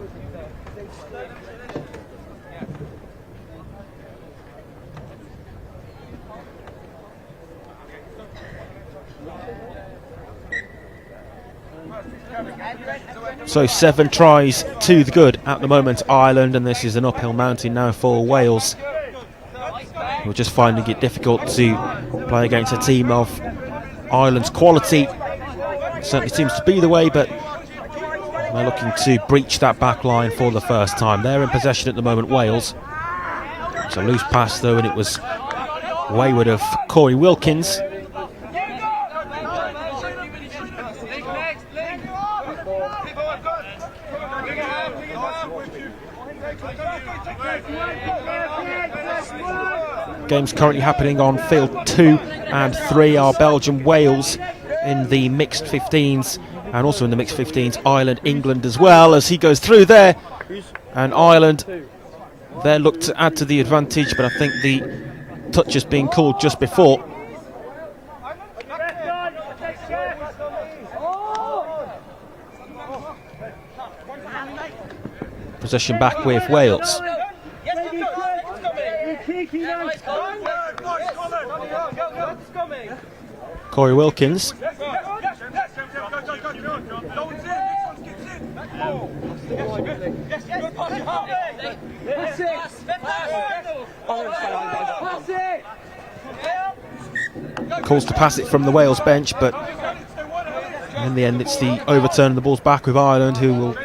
So 7 tries to the good at the moment, Ireland, and this is an uphill mountain now for Wales. We're just finding it difficult to play against a team of Ireland's quality. It certainly seems to be the way, but they're looking to breach that back line for the first time. They're in possession at the moment, Wales. It's a loose pass though, and it was wayward of Corey Wilkins. Games currently happening on field 2 and 3 are Belgium-Wales in the mixed 15s, and also in the mixed 15s Ireland-England as well, as he goes through there. And Ireland there look to add to the advantage, but I think the touch is being called just before. Possession back with Wales. Corey Wilkins. Calls to pass it from the Wales bench, but in the end it's the overturn and the ball's back with Ireland, who will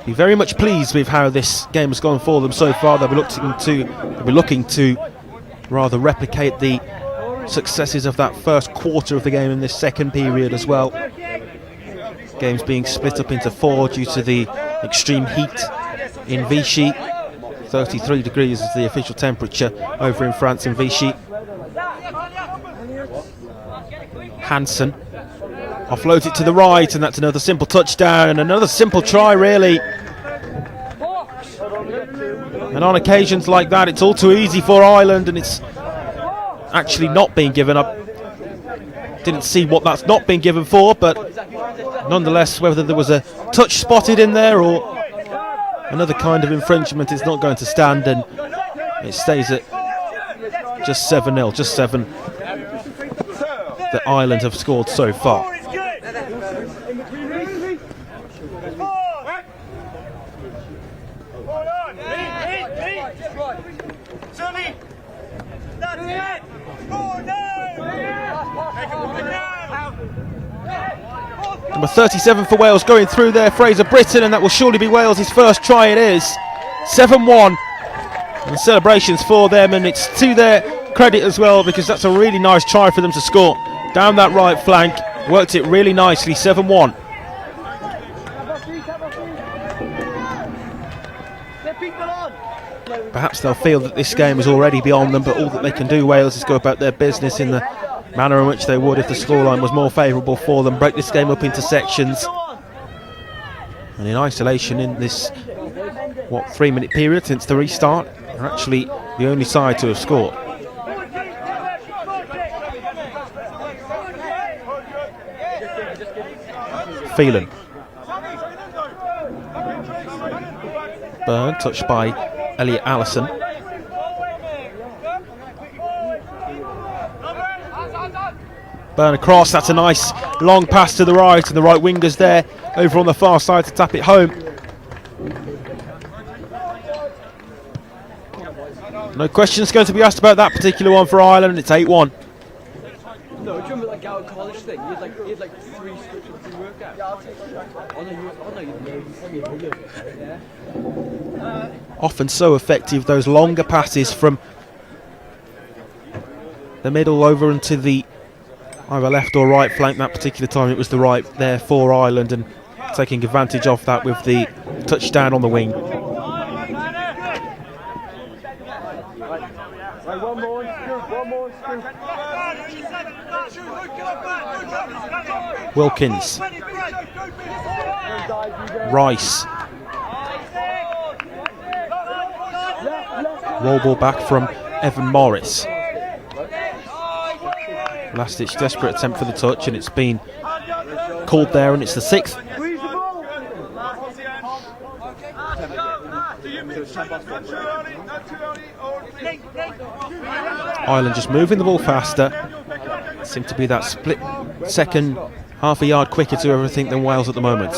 be very much pleased with how this game has gone for them so far. They'll be looking to rather replicate the successes of that first quarter of the game in this second period as well. Games being split up into 4 due to the extreme heat in Vichy. 33 degrees is the official temperature over in France in Vichy. Hansen offloads it to the right, and that's another simple touchdown and another simple try really. And on occasions like that it's all too easy for Ireland, and it's actually not being given up. Didn't see what that's not been given for, but nonetheless, whether there was a touch spotted in there or another kind of infringement, it's not going to stand, and it stays at just 7-0, just 7 that Ireland have scored so far. Number 37 for Wales going through there, Fraser Britton, and that will surely be Wales' first try. It is 7-1, and celebrations for them, and it's to their credit as well, because that's a really nice try for them to score down that right flank. Worked it really nicely. 7-1. Perhaps they'll feel that this game is already beyond them, but all that they can do, Wales, is go about their business in the manner in which they would if the scoreline was more favourable for them. Break this game up into sections, and in isolation in this 3-minute period since the restart, they're actually the only side to have scored. Phelan. Byrne touched by Elliot Allison. Byrne across, that's a nice long pass to the right, and the right winger's there over on the far side to tap it home. No questions going to be asked about that particular one for Ireland. It's 8-1. No, do you remember like our college thing? You had like 3 strips of pre-workout. Often so effective, those longer passes from the middle over into the either left or right flank. That particular time it was the right there for Ireland, and taking advantage of that with the touchdown on the wing. Wilkins. Rice. Roll ball back from Evan Morris. Last ditch desperate attempt for the touch, and it's been called there, and it's the 6th. Ireland just moving the ball faster. Seemed to be that split second, half a yard quicker to everything than Wales at the moment.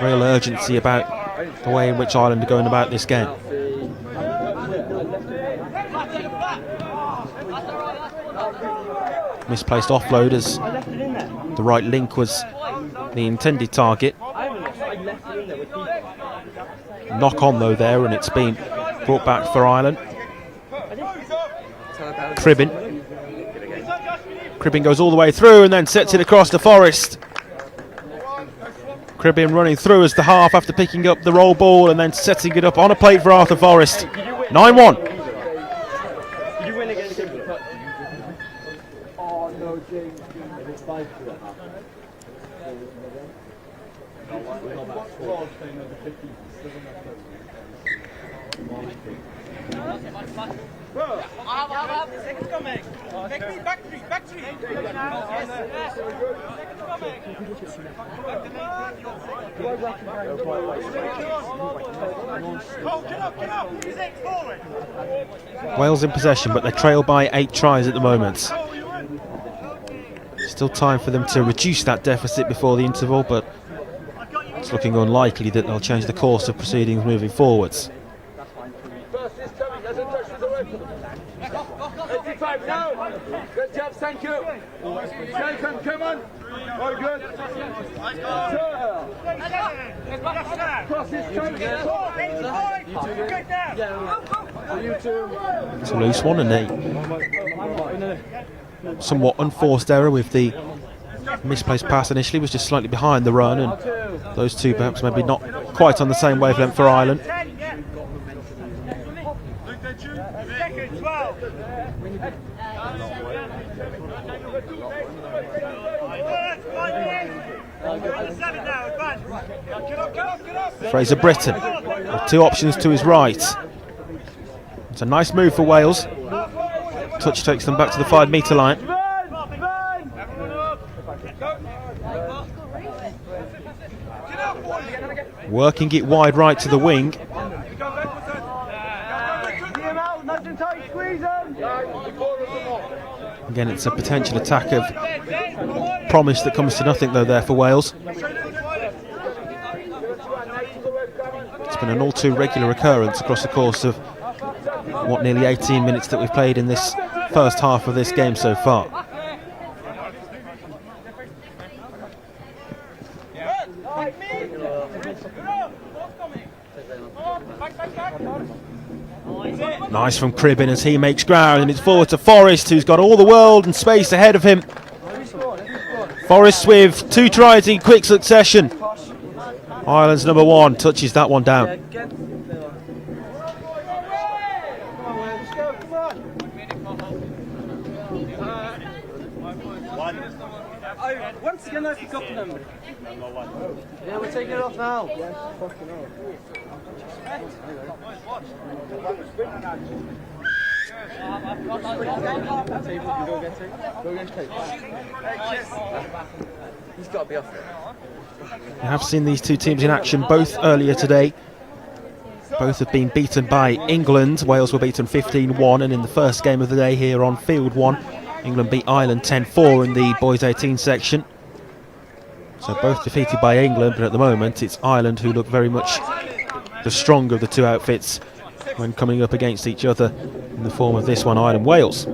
real urgency about the way in which Ireland are going about this game. Misplaced offload as the right link was the intended target. Knock on though there, and it's been brought back for Ireland. Cribbin goes all the way through and then sets it across to Forrest. Cribbin running through as the half after picking up the roll ball and then setting it up on a plate for Arthur Forrest. 9-1. Wales in possession, but they're trailed by 8 tries at the moment. Still time for them to reduce that deficit before the interval, but it's looking unlikely that they'll change the course of proceedings moving forwards. Good job, thank you. Come on. All good. It's a loose one, and a somewhat unforced error with the misplaced pass initially, was just slightly behind the run, and those two perhaps maybe not quite on the same wavelength for Ireland. Fraser Britton with 2 options to his right. It's a nice move for Wales. Touch takes them back to the 5-metre line. Working it wide right to the wing. Again, it's a potential attack of promise that comes to nothing though there for Wales. It's been an all too regular occurrence across the course of what, nearly 18 minutes that we've played in this first half of this game so far. Nice from Cribbin as he makes ground, and it's forward to Forrest, who's got all the world and space ahead of him. Forrest with 2 tries in quick succession. Ireland's number 1 touches that one down. Once again, I pick up the number. Yeah, we're taking it off now. Yeah, fucking hell. He's got to be off it. We have seen these two teams in action both earlier today. Both have been beaten by England. Wales were beaten 15-1, and in the first game of the day here on Field 1, England beat Ireland 10-4 in the boys 18 section. So both defeated by England, but at the moment it's Ireland who look very much the stronger of the two outfits when coming up against each other in the form of this one, Ireland-Wales.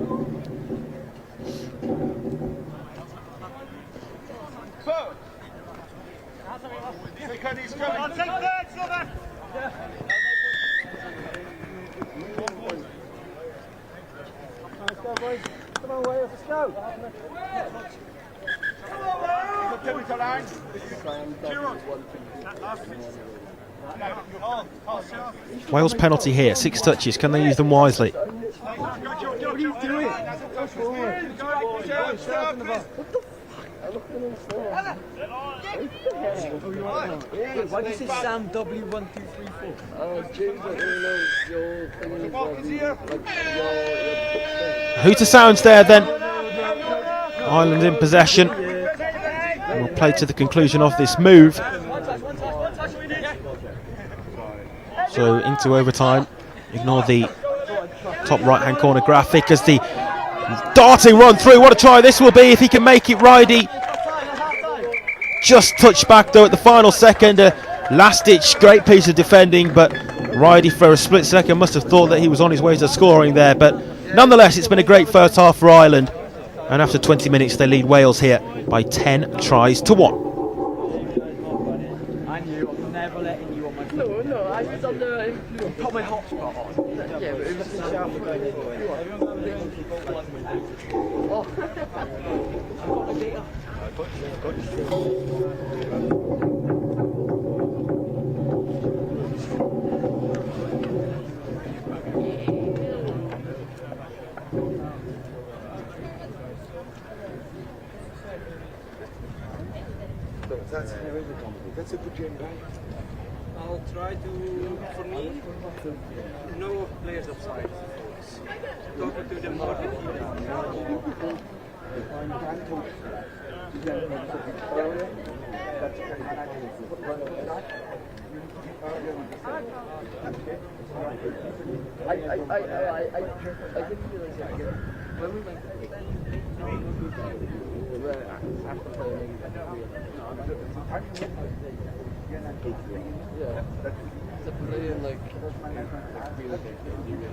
Come on, Wales, let's go. Wales penalty here, 6 touches, can they use them wisely? What are you doing? Why do you say Sam W1234? Oh, James, Hooter sounds there then. Ireland in possession. And we'll play to the conclusion of this move. So into overtime. Ignore the top right hand corner graphic as the darting run through. What a try this will be if he can make it. Ridey just touched back though at the final second. A Last-ditch, great piece of defending, but Ridey for a split second must have thought that he was on his way to scoring there. But nonetheless, it's been a great first half for Ireland. And after 20 minutes, they lead Wales here by 10 tries to 1. I knew I'm never letting you on my No, no, I was on the... Put my hotspot on. Yeah, but it was the sharp. That's a good game, right? I'll try to, for me, no players offside. Talk to them more. I didn't realize that. When we went after playing, yeah, the playing like really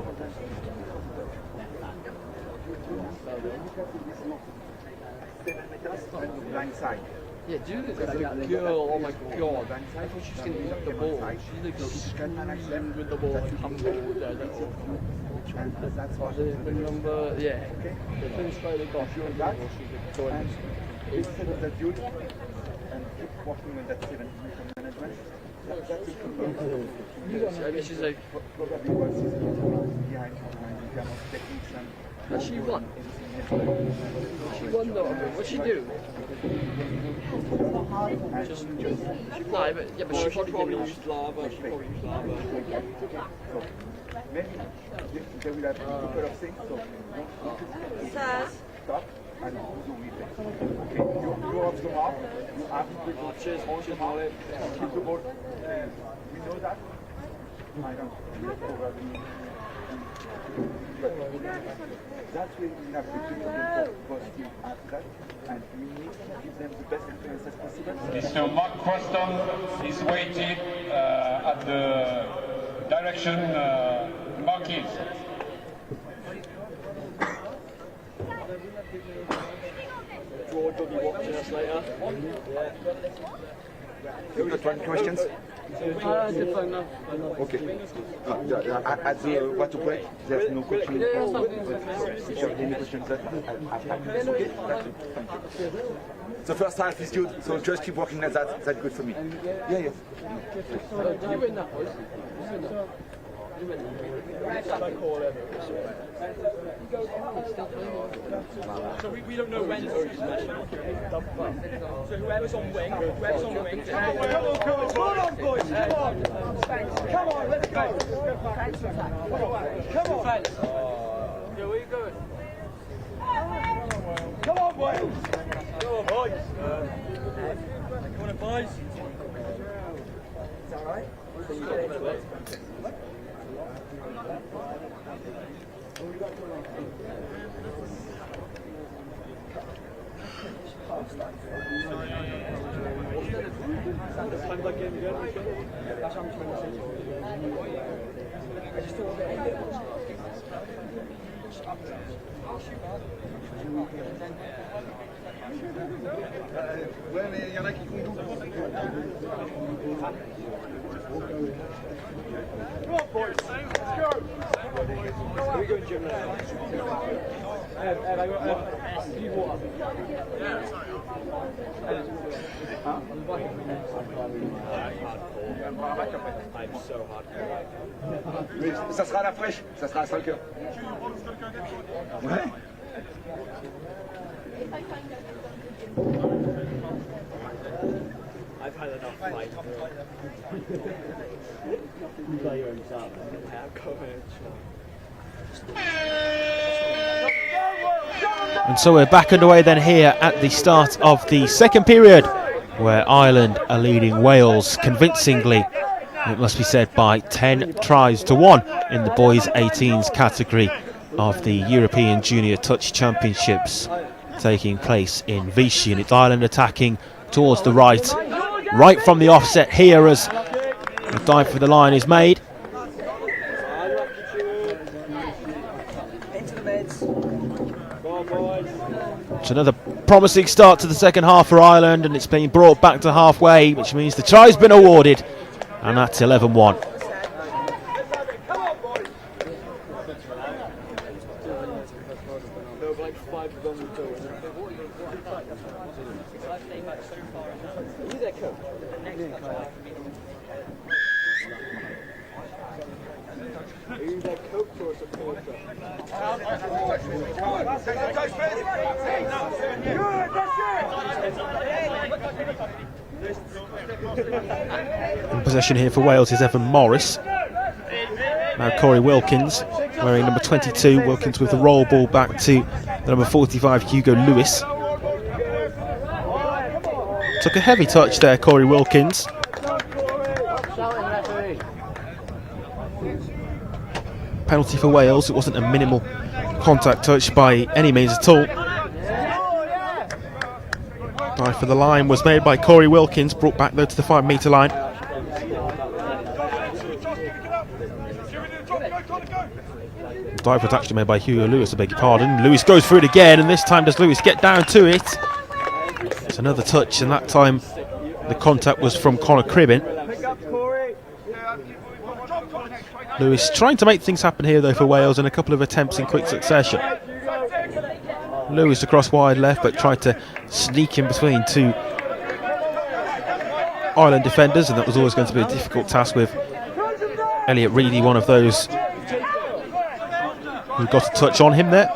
Blind side. yeah, Judith is like a girl, oh my god. I thought she was going to use the ball. She's like screaming with the ball, like humble. That's what the number, yeah. The first try they got, she was like going. Instead of that dude, and keep working with that 7 management. I mean, she's like, Probably what she's behind in terms of techniques and... she won. She won though. What'd she do? But she probably used lava. She probably used lava. Maybe they will have a couple of things. So stop and do the replay. Okay, you're off the mark. You have to go on the mark. Keep the ball. We know that. I don't know. That's where we have to keep them positive after that, and we need to give them the best experience as possible. Mr. Mark Croston is waiting at the direction markings. George will be watching us later. You got one questions? Okay. At the water break, there's no question. If you have any questions, okay. The first half is good, so just keep working at that. That's good for me. Yeah, yeah. You win that, boys. So we don't know when to use measure. So whoever's on wing, Come on, boys, come on! Come on, let's go! Come on! Yeah, where you going? Come on, boys! Come on, boys! Come on, boys! Is that right? Ouais, mais il y en a qui font tout. Come on, boys! Let's go! Where are we going, Jim? Ed, I got Steve Water. I'm so hard. Mais ça sera à la fraîche, ça sera à 5 heures. Ouais. I've had enough fight. You play your own stuff. And so we're back underway then here at the start of the second period, where Ireland are leading Wales convincingly, it must be said, by 10 tries to 1 in the boys 18s category of the European Junior Touch Championships taking place in Vichy. And it's Ireland attacking towards the right right from the offset here as the dive for the line is made. It's another promising start to the second half for Ireland, and it's been brought back to halfway, which means the try's been awarded, and that's 11-1. In possession here for Wales is Evan Morris. Now Corey Wilkins wearing number 22. Wilkins with the roll ball back to the number 45 Hugo Lewis. Took a heavy touch there, Corey Wilkins. Penalty for Wales. It wasn't a minimal contact touch by any means at all. Dive for the line was made by Corey Wilkins, brought back though to the 5 metre line. Dive was actually made by Hugo Lewis, I beg your pardon. Lewis goes through it again, and this time does Lewis get down to it. It's another touch, and that time the contact was from Conor Cribbin. Lewis trying to make things happen here though for Wales, and a couple of attempts in quick succession. Lewis across wide left, but tried to sneak in between two Ireland defenders, and that was always going to be a difficult task with Elliot Reedy, one of those who got a touch on him there.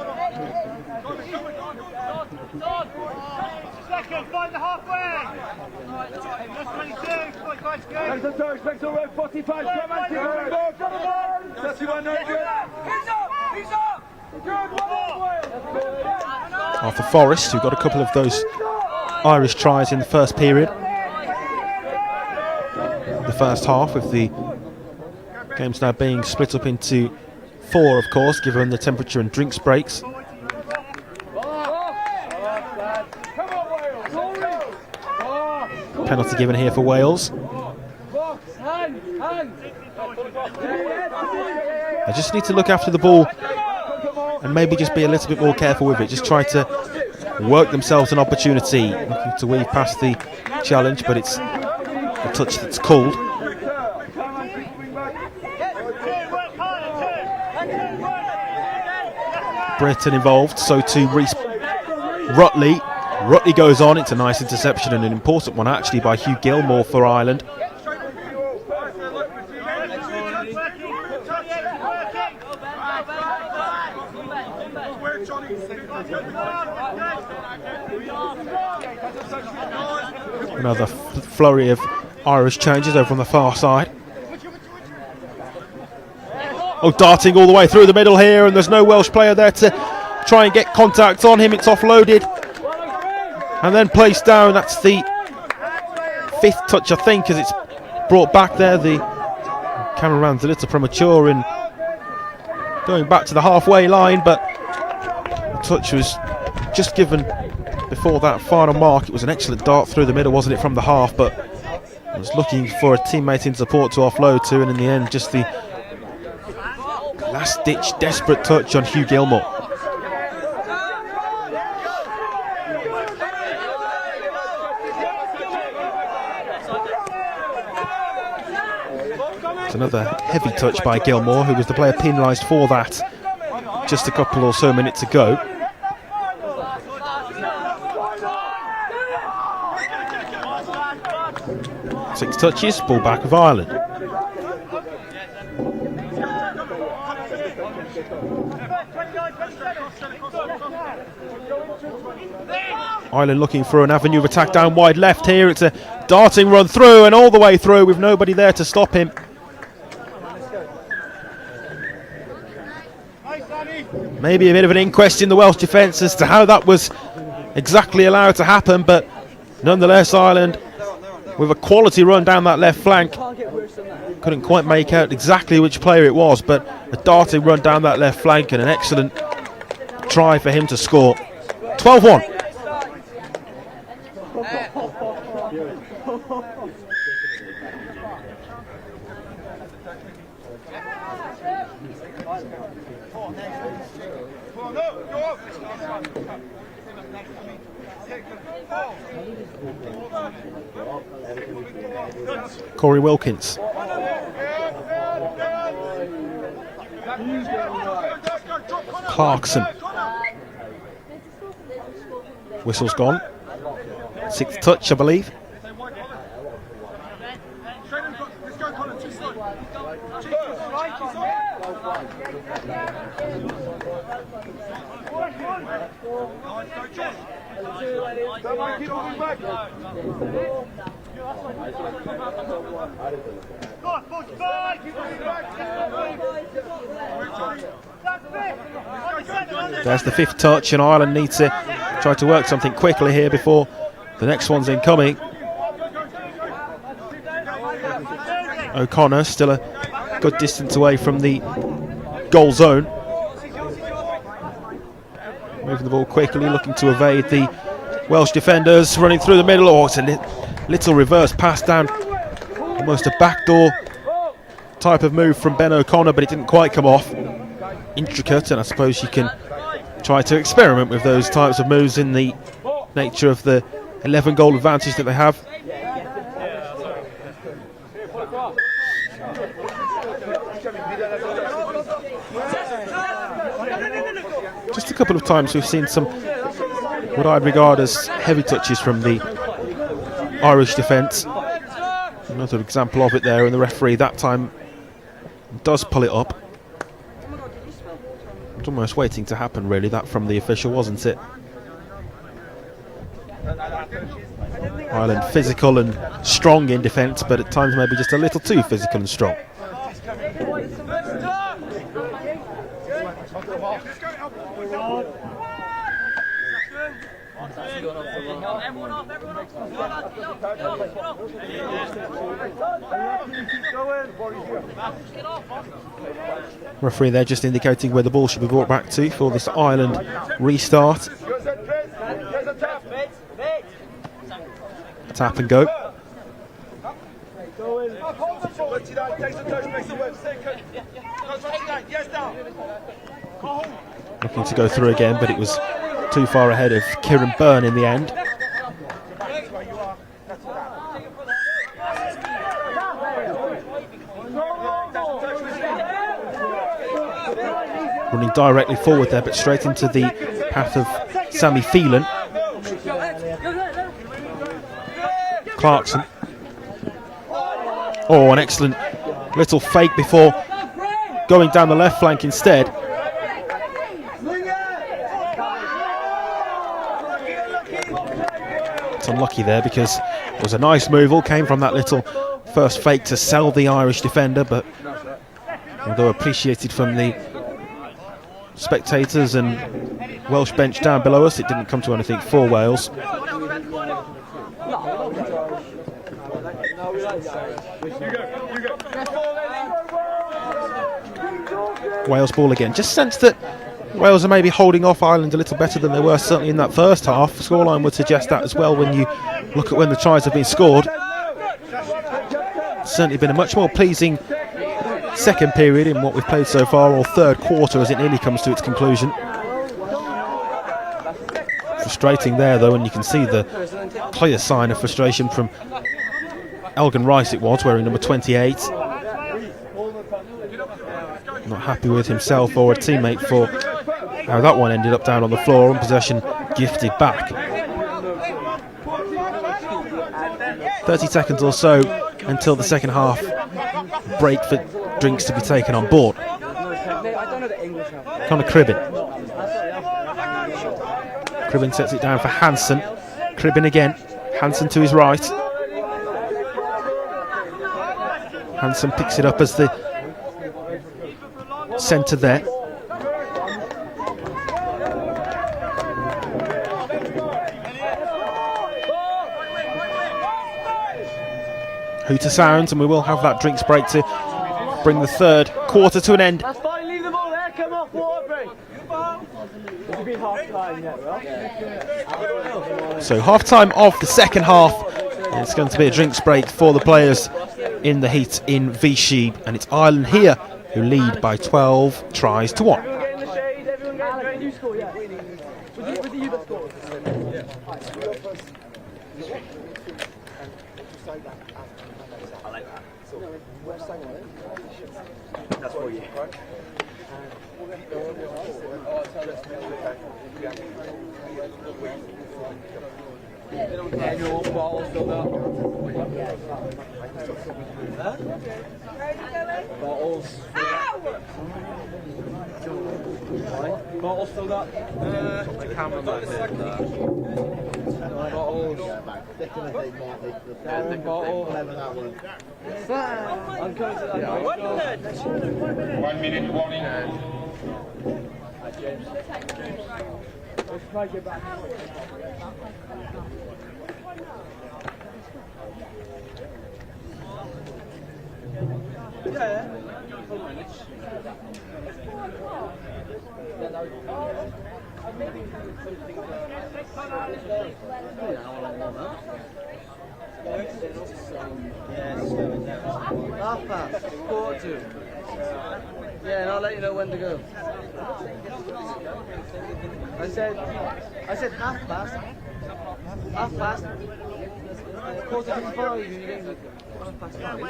Arthur Forrest, who got a couple of those Irish tries in the first period. The first half, with the games now being split up into 4, of course, given the temperature and drinks breaks. Penalty given here for Wales. They just need to look after the ball and maybe just be a little bit more careful with it. Just try to work themselves an opportunity, looking to weave past the challenge, but it's a touch that's called. Britain involved, so too Reece Rutley. Rutley goes on. It's a nice interception, and an important one actually by Hugh Gilmore for Ireland. Another flurry of Irish changes over on the far side. Oh, darting all the way through the middle here, and there's no Welsh player there to try and get contact on him. It's offloaded and then placed down. That's the 5th touch, I think, as it's brought back there. The cameraman's a little premature in going back to the halfway line, but the touch was just given before that final mark. It was an excellent dart through the middle, wasn't it, from the half, but I was looking for a teammate in support to offload to, and in the end just the last ditch desperate touch on Hugh Gilmore. It's another heavy touch by Gilmore, who was the player penalised for that just a couple or so minutes ago. Six touches, ball back of Ireland. Ireland looking for an avenue of attack down wide left here. It's a darting run through and all the way through with nobody there to stop him. Maybe a bit of an inquest in the Welsh defence as to how that was exactly allowed to happen, but nonetheless Ireland with a quality run down that left flank. Couldn't quite make out exactly which player it was, but a darting run down that left flank and an excellent try for him to score. 12-1. Corey Wilkins. Clarkson. Whistle's gone. 6th touch, I believe. There's the 5th touch, and Ireland need to try to work something quickly here before the next one's incoming. O'Connor still a good distance away from the goal zone. Moving the ball quickly, looking to evade the Welsh defenders, running through the middle. Oh, it's a little reverse pass down, almost a backdoor type of move from Ben O'Connor, but it didn't quite come off. Intricate, and I suppose you can try to experiment with those types of moves in the nature of the 11-goal advantage that they have. Just a couple of times we've seen some what I'd regard as heavy touches from the Irish defence. Another example of it there, and the referee that time does pull it up. It's almost waiting to happen, really, that from the official, wasn't it? Ireland physical and strong in defence, but at times maybe just a little too physical and strong. Referee there just indicating where the ball should be brought back to for this Ireland restart. Tap and go. Looking to go through again, but it was too far ahead of Kieran Byrne in the end. Running directly forward there, but straight into the path of Sammy Phelan. Clarkson. Oh, an excellent little fake before going down the left flank instead. It's unlucky there because it was a nice move, all came from that little first fake to sell the Irish defender, but although appreciated from the spectators and Welsh bench down below us, it didn't come to anything for Wales. Wales ball again. Just sense that Wales are maybe holding off Ireland a little better than they were certainly in that first half. The scoreline would suggest that as well when you look at when the tries have been scored. It's certainly been a much more pleasing second period in what we've played so far, or third quarter as it nearly comes to its conclusion. Frustrating there though, and you can see the clear sign of frustration from Elgin Rice it was, wearing number 28. Not happy with himself or a teammate for how that one ended up down on the floor, and possession gifted back. 30 seconds or so until the second half break for drinks to be taken on board. Conor Cribbin. Cribbin sets it down for Hansen. Cribbin again. Hansen to his right. Hansen picks it up as the centre there. Hooter sounds, and we will have that drinks break to bring the third quarter to an end. That's fine, leave the ball there, come off, water break. Has it been half time yet, Ross? So half time of the second half. It's going to be a drinks break for the players in the heat in Vichy, and it's Ireland here who lead by 12 tries to 1. Alex, you score, yeah. With the you that scored. Yeah. I like that. That's for you. Manual ball still up. Huh? Bottles. Bottles still up. The camera back there. Bottles. The bottle. I'm going to that. 1 minute warning. Let's try to get back. Yeah. Half past, quarter to. Yeah, and I'll let you know when to go. I said half past. Half past. Quarter to 5. You didn't go. Half past 5.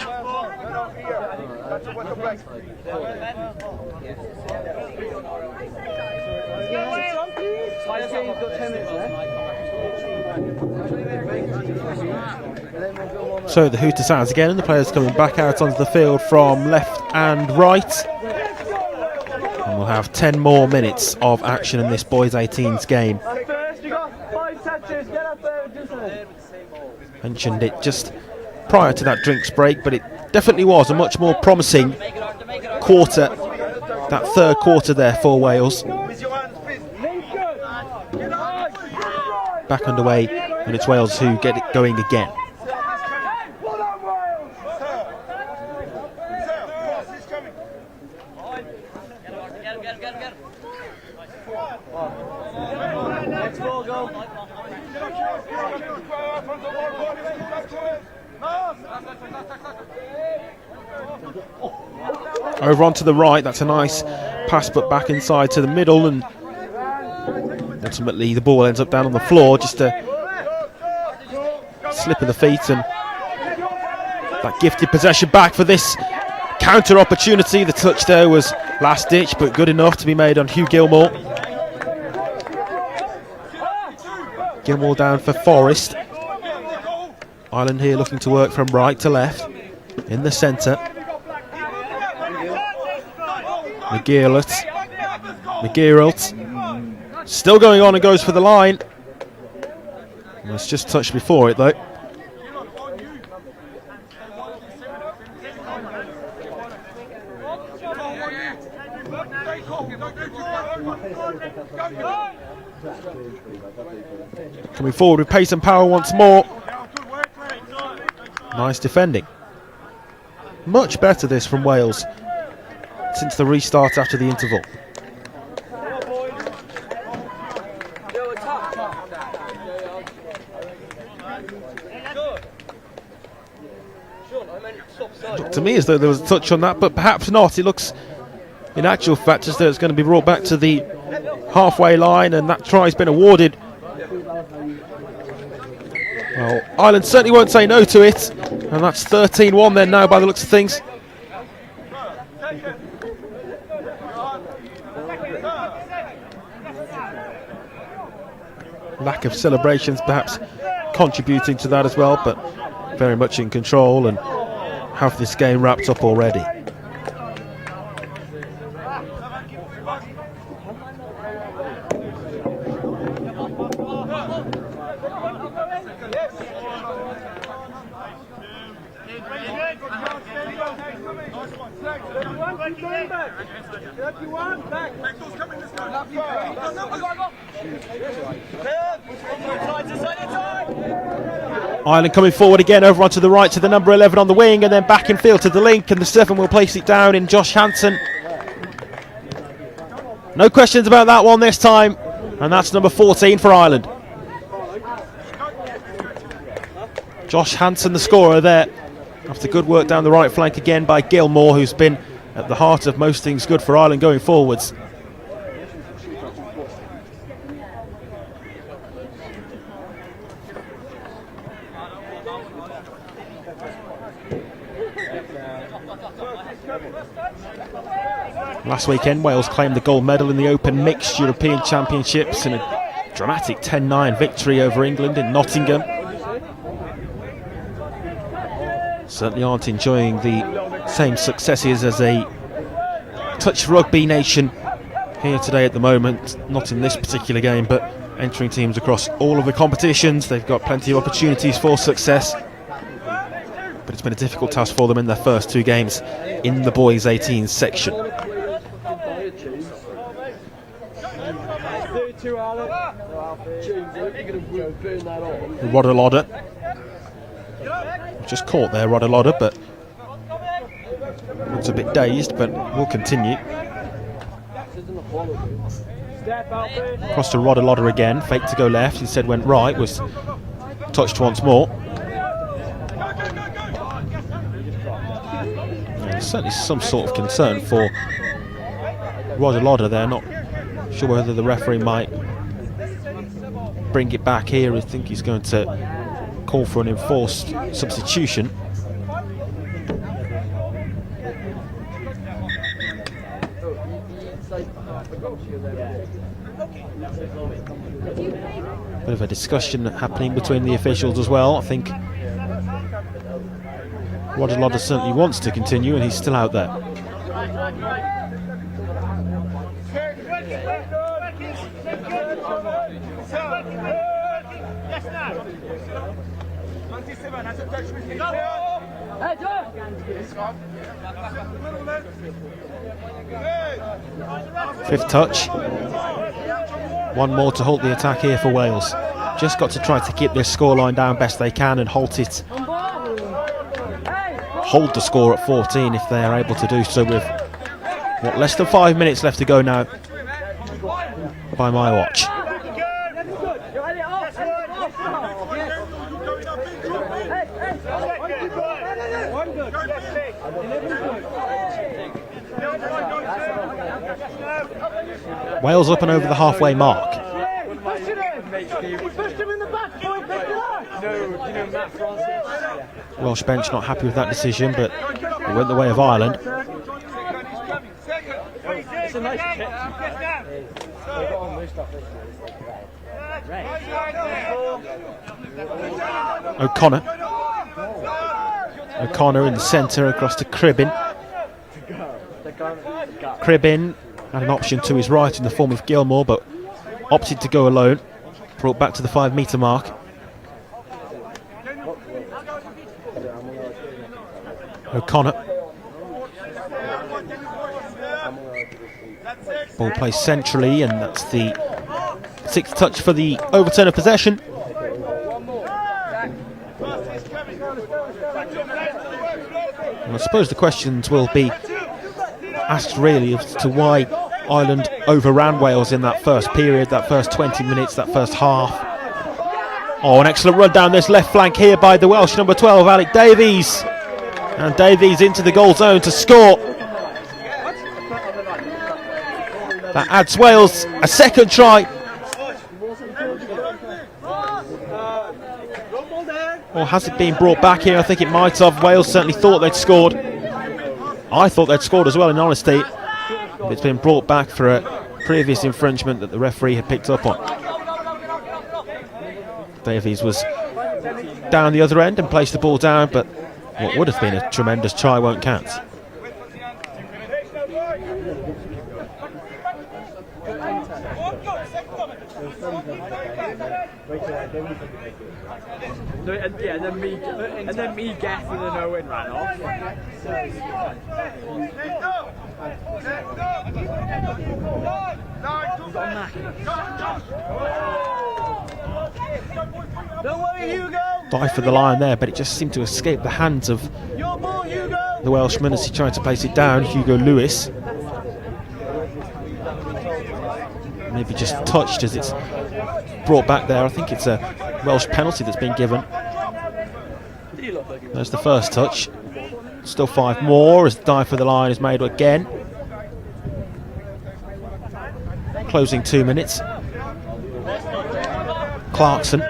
I say you've got 10 minutes left. So the hooter sounds again, and the players coming back out onto the field from left and right. And we'll have 10 more minutes of action in this boys 18s game. Mentioned it just prior to that drinks break, but it definitely was a much more promising quarter, that third quarter there for Wales. Back underway, and it's Wales who get it going again. Over onto the right, that's a nice pass, but back inside to the middle, and ultimately the ball ends up down on the floor, just a slip of the feet, and that gifted possession back for this counter opportunity. The touch there was last ditch, but good enough to be made on Hugh Gilmore. Gilmore down for Forrest. Ireland here looking to work from right to left. In the centre, McGearlt still going on and goes for the line. It's just touched before it though. Coming forward with pace and power once more. Nice defending. Much better this from Wales since the restart after the interval. Looked to me as though there was a touch on that, but perhaps not. It looks, in actual fact, as though it's going to be brought back to the halfway line, and that try's been awarded. Well, Ireland certainly won't say no to it, and that's 13-1 then now by the looks of things. Lack of celebrations perhaps contributing to that as well, but very much in control and have this game wrapped up already. Ireland coming forward again, over onto the right to the number 11 on the wing, and then back in field to the link, and the 7 will place it down in Josh Hanson. No questions about that one this time, and that's number 14 for Ireland. Josh Hanson, the scorer there, after good work down the right flank again by Gilmore, who's been at the heart of most things good for Ireland going forwards. Last weekend, Wales claimed the gold medal in the Open Mixed European Championships in a dramatic 10-9 victory over England in Nottingham. Certainly aren't enjoying the same successes as a touch rugby nation here today at the moment. Not in this particular game, but entering teams across all of the competitions. They've got plenty of opportunities for success, but it's been a difficult task for them in their first 2 games in the boys 18 section. Rodder just caught there, Rodder, but looks a bit dazed, but will continue. Cross to Rodder again, fake to go left, instead went right, was touched once more. Yeah, there's certainly some sort of concern for Rodder there, not sure whether the referee might bring it back here. I think he's going to call for an enforced substitution. Bit of a discussion happening between the officials as well. I think Rodder certainly wants to continue, and he's still out there. Fifth touch. One more to halt the attack here for Wales. Just got to try to keep this scoreline down best they can and halt it. Hold the score at 14 if they are able to do so with what, less than 5 minutes left to go now by my watch. Wales up and over the halfway mark. Welsh bench not happy with that decision, but it went the way of Ireland. O'Connor in the centre, across to Cribbin. Cribbin had an option to his right in the form of Gilmore, but opted to go alone. Brought back to the 5 metre mark. O'Connor. Ball placed centrally, and that's the 6th touch for the overturn of possession. And I suppose the questions will be asked really as to why Ireland overran Wales in that first period, that first 20 minutes, that first half. Oh, an excellent run down this left flank here by the Welsh number 12, Alec Davies. And Davies into the goal zone to score. That adds Wales a second try. Or has it been brought back here? I think it might have. Wales certainly thought they'd scored. I thought they'd scored as well, in honesty. It's been brought back for a previous infringement that the referee had picked up on. Davies was down the other end and placed the ball down, but what would have been a tremendous try won't count. And then me guessing and Owen ran off. Dive for the line there, but it just seemed to escape the hands of the Welshman as he tried to place it down. Hugo Lewis. Maybe just touched as it's brought back there. I think it's a Welsh penalty that's been given. There's the first touch. Still 5 more as the dive for the line is made again. Closing 2 minutes. Clarkson.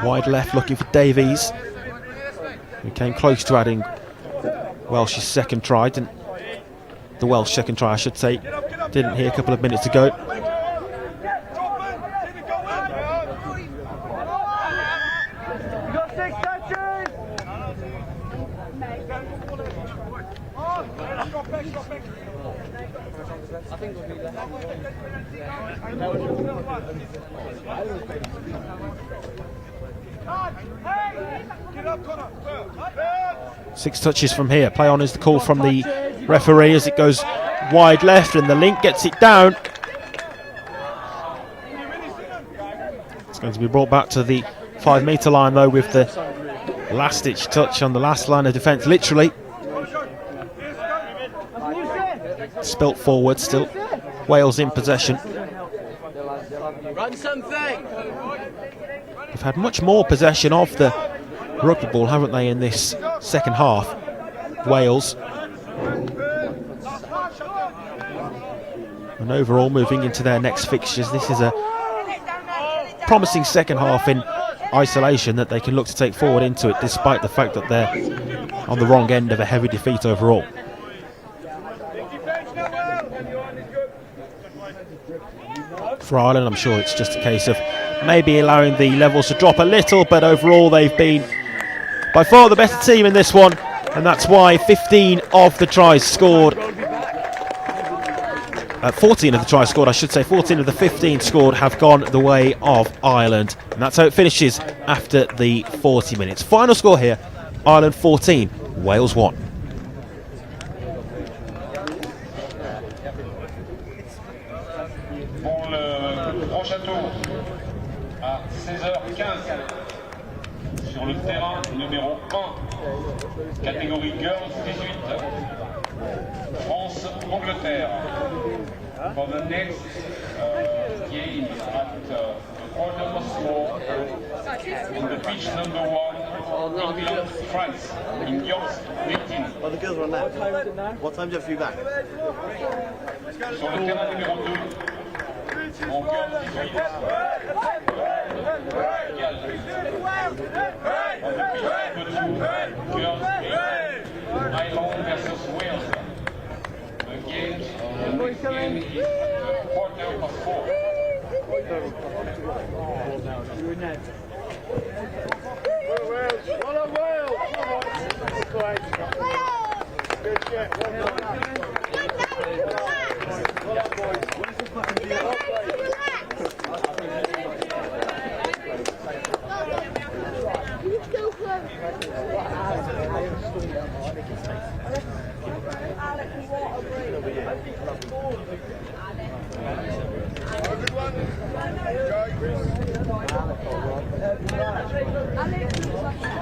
Wide left looking for Davies, who came close to adding Welsh's second try. The the Welsh second try, I should say. Didn't hear a couple of minutes ago. Six touches from here. Play on is the call from the referee as it goes wide left, and the link gets it down. It's going to be brought back to the 5 metre line though, with the last ditch touch on the last line of defence, literally. Spilt forward still. Wales in possession. Run something! They've had much more possession of the rugby ball, haven't they, in this second half? Wales. And overall, moving into their next fixtures, this is a promising second half in isolation that they can look to take forward into it, despite the fact that they're on the wrong end of a heavy defeat overall. For Ireland, I'm sure it's just a case of maybe allowing the levels to drop a little, but overall they've been by far the better team in this one, and that's why 15 of the tries scored, 14 of the tries scored, I should say, 14 of the 15 scored have gone the way of Ireland, and that's how it finishes after the 40 minutes. Final score here, Ireland 14, Wales 1. À 16h15 sur le terrain numéro 1, catégorie Girls 18, France-Angleterre. For the next game at the quarter score on the pitch number 1, England-France in Girls 18. Well, the girls are on now. What time do you have to be back? Sur le terrain numéro 2, en Girls 18. Ireland versus Wales. The game is quarter past 4.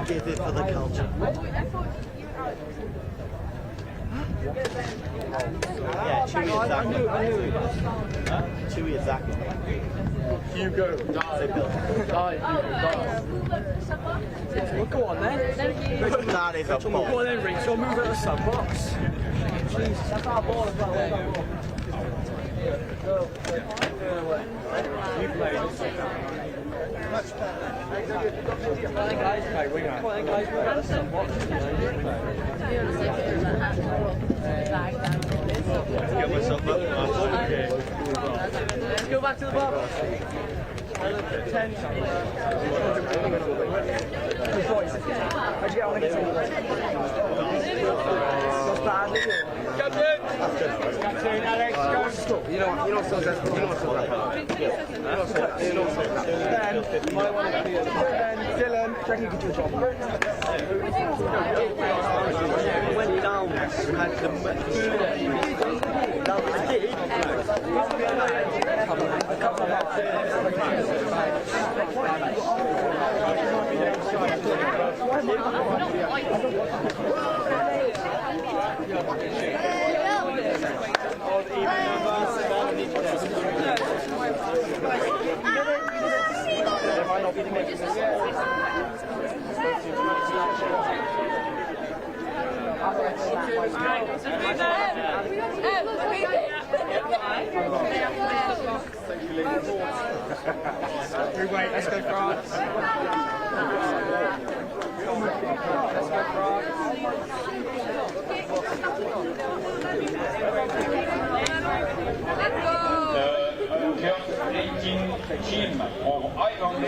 Give it for the culture. Yeah, Chewy exactly. Chewy exactly. Hugo. Well, go on then. That is a ball. Go on then, Rachel. Move out the sub box. Jesus, that's our ball as well. You play. Come on then, guys. Move out the sub box. Get myself up. Let's go back to the box. 10. How'd you get on against Captain, Alex, go. You know so that's Dylan, check you can do a job. Went down and had the Let's go France. Let's go France. Girls 18 team of Ireland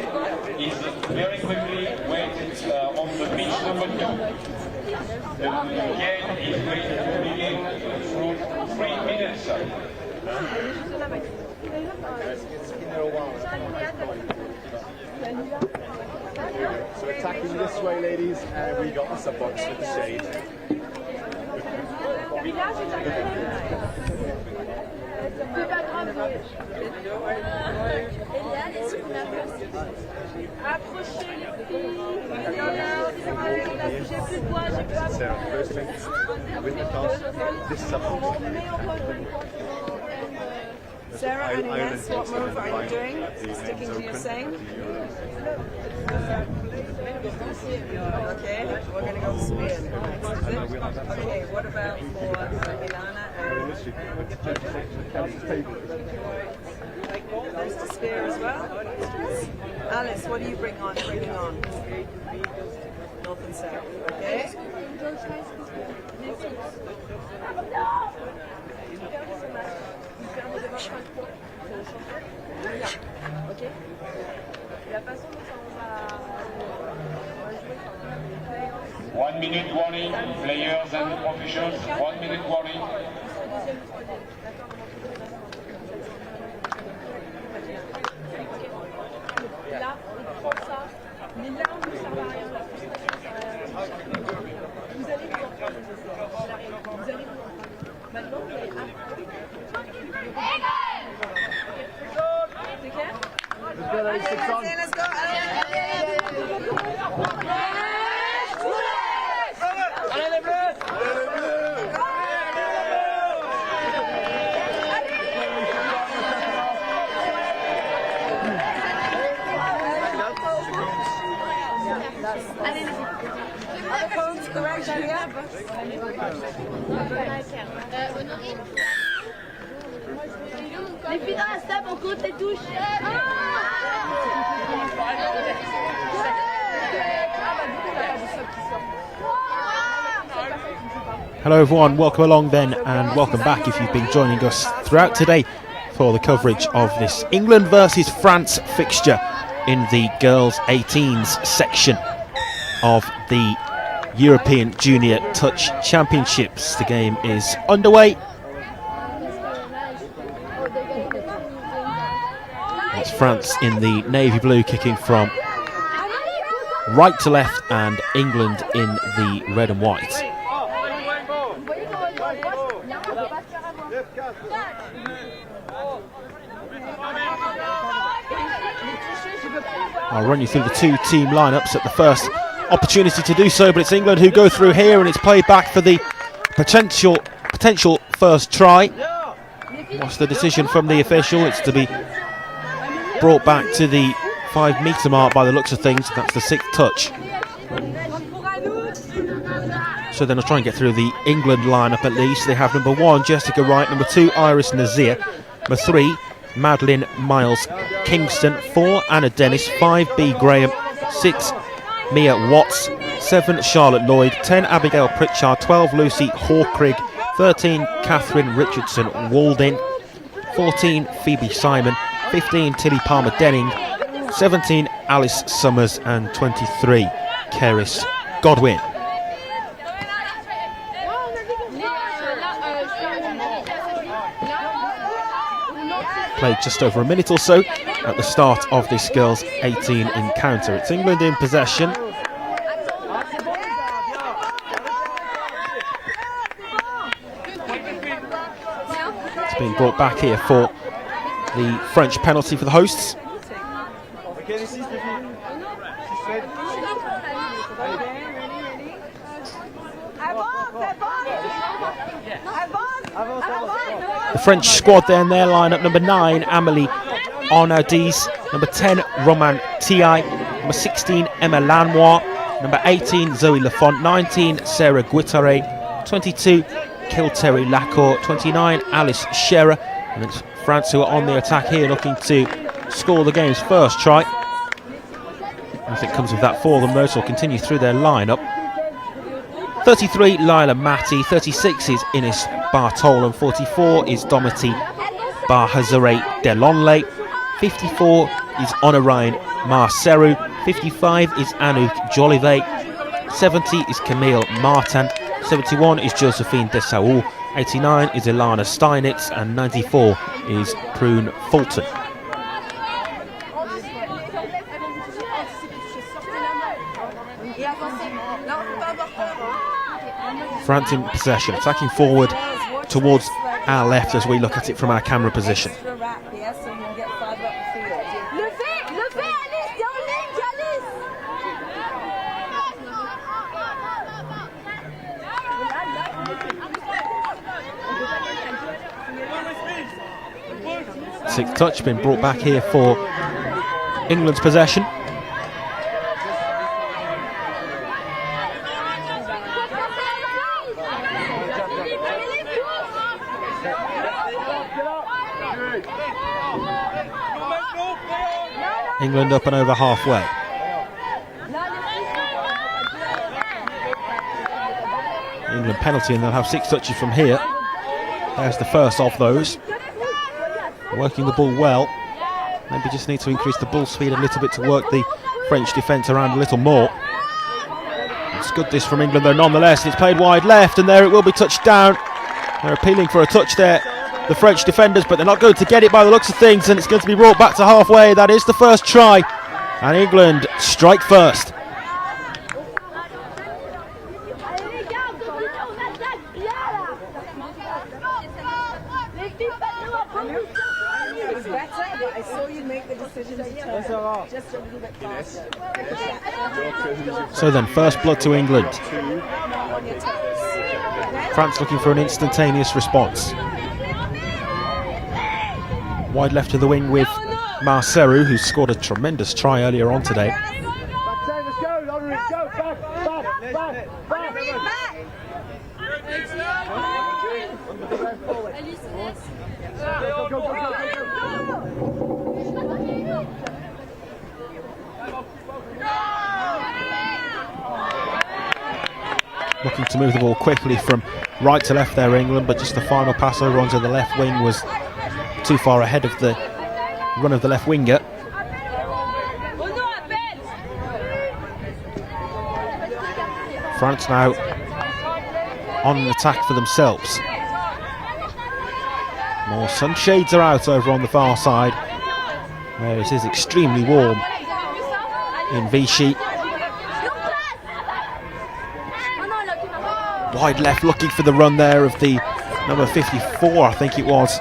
is very quickly waiting on the pitch number 2. The game is going to begin through 3 minutes. So attacking this way, ladies, and we got us a box with the shade. Sarah, firstly, with the toss, this is up. Sarah and Ines, what move are you doing? Sticking to your saying? Okay, we're going to go spin. Okay, what about for Ilana and there's the spear as well. Alice, what do you bring on? North and south, okay? Ok. La façon dont on va jouer. 1 minute warning, players and officials. 1 minute warning. Là, on prend ça. Mais là, on ne sert à rien. Vous allez vous en prendre. Vous allez vous en prendre. Maintenant, vous allez c'est clair? Let's go, let's go. Allez les bleus! Les filles dans la stable, on compte les touches. Hello everyone, welcome along then and welcome back if you've been joining us throughout today for the coverage of this England versus France fixture in the girls 18s section of the European Junior Touch Championships. The game is underway. It's France in the navy blue kicking from right to left and England in the red and white. I'll run you through the two team lineups at the first opportunity to do so, but it's England who go through here and it's played back for the potential first try. What's the decision from the official? It's to be brought back to the 5 metre mark by the looks of things. That's the 6th touch. So then I'll try and get through the England lineup at least. They have number 1 Jessica Wright, number 2 Iris Nazir, number 3 Madeline Miles Kingston, 4 Anna Dennis, 5 B Graham, 6 Mia Watts, 7 Charlotte Lloyd, 10 Abigail Pritchard, 12 Lucy Hawkrigg, 13 Catherine Richardson Walding, 14 Phoebe Simon, 15 Tilly Palmer Denning, 17 Alice Summers and 23 Keris Godwin. Played just over a minute or so at the start of this girls 18 encounter. It's England in possession. It's been brought back here for the French penalty for the hosts. The French squad there in their lineup: number 9 Amélie Arnaudis, number 10 Roman Ti, number 16 Emma Lanois, number 18 Zoe Lafont, 19 Sarah Guittare, 22 Kilterry Lacour, 29 Alice Scherer, and it's France who are on the attack here looking to score the game's first try. Nothing comes of that for them though, so will continue through their lineup. 33, Lila Matti. 36 is Ines Bartol, and 44 is Domiti Bahazare Delonle. 54 is Honorine Marceru. 55 is Anouk Jolivet. 70 is Camille Martin. 71 is Josephine Desaou. 89 is Ilana Steinitz, and 94 is Prune Fulton. France in possession, attacking forward towards our left as we look at it from our camera position. Sixth touch been brought back here for England's possession. England up and over halfway. England penalty, and they'll have 6 touches from here. There's the first of those. Working the ball well. Maybe just need to increase the ball speed a little bit to work the French defence around a little more. It's good this from England though nonetheless. It's played wide left, and there it will be touched down. They're appealing for a touch there, the French defenders, but they're not going to get it by the looks of things, and it's going to be brought back to halfway. That is the first try, and England strike first. So then, first blood to England. France looking for an instantaneous response. Wide left to the wing with Marceru, who scored a tremendous try earlier on today. Looking to move the ball quickly from right to left there, England, but just the final pass over onto the left wing was too far ahead of the run of the left winger. France now on an attack for themselves. More sunshades are out over on the far side, where it is extremely warm in Vichy. Wide left, looking for the run there of the number 54, I think it was,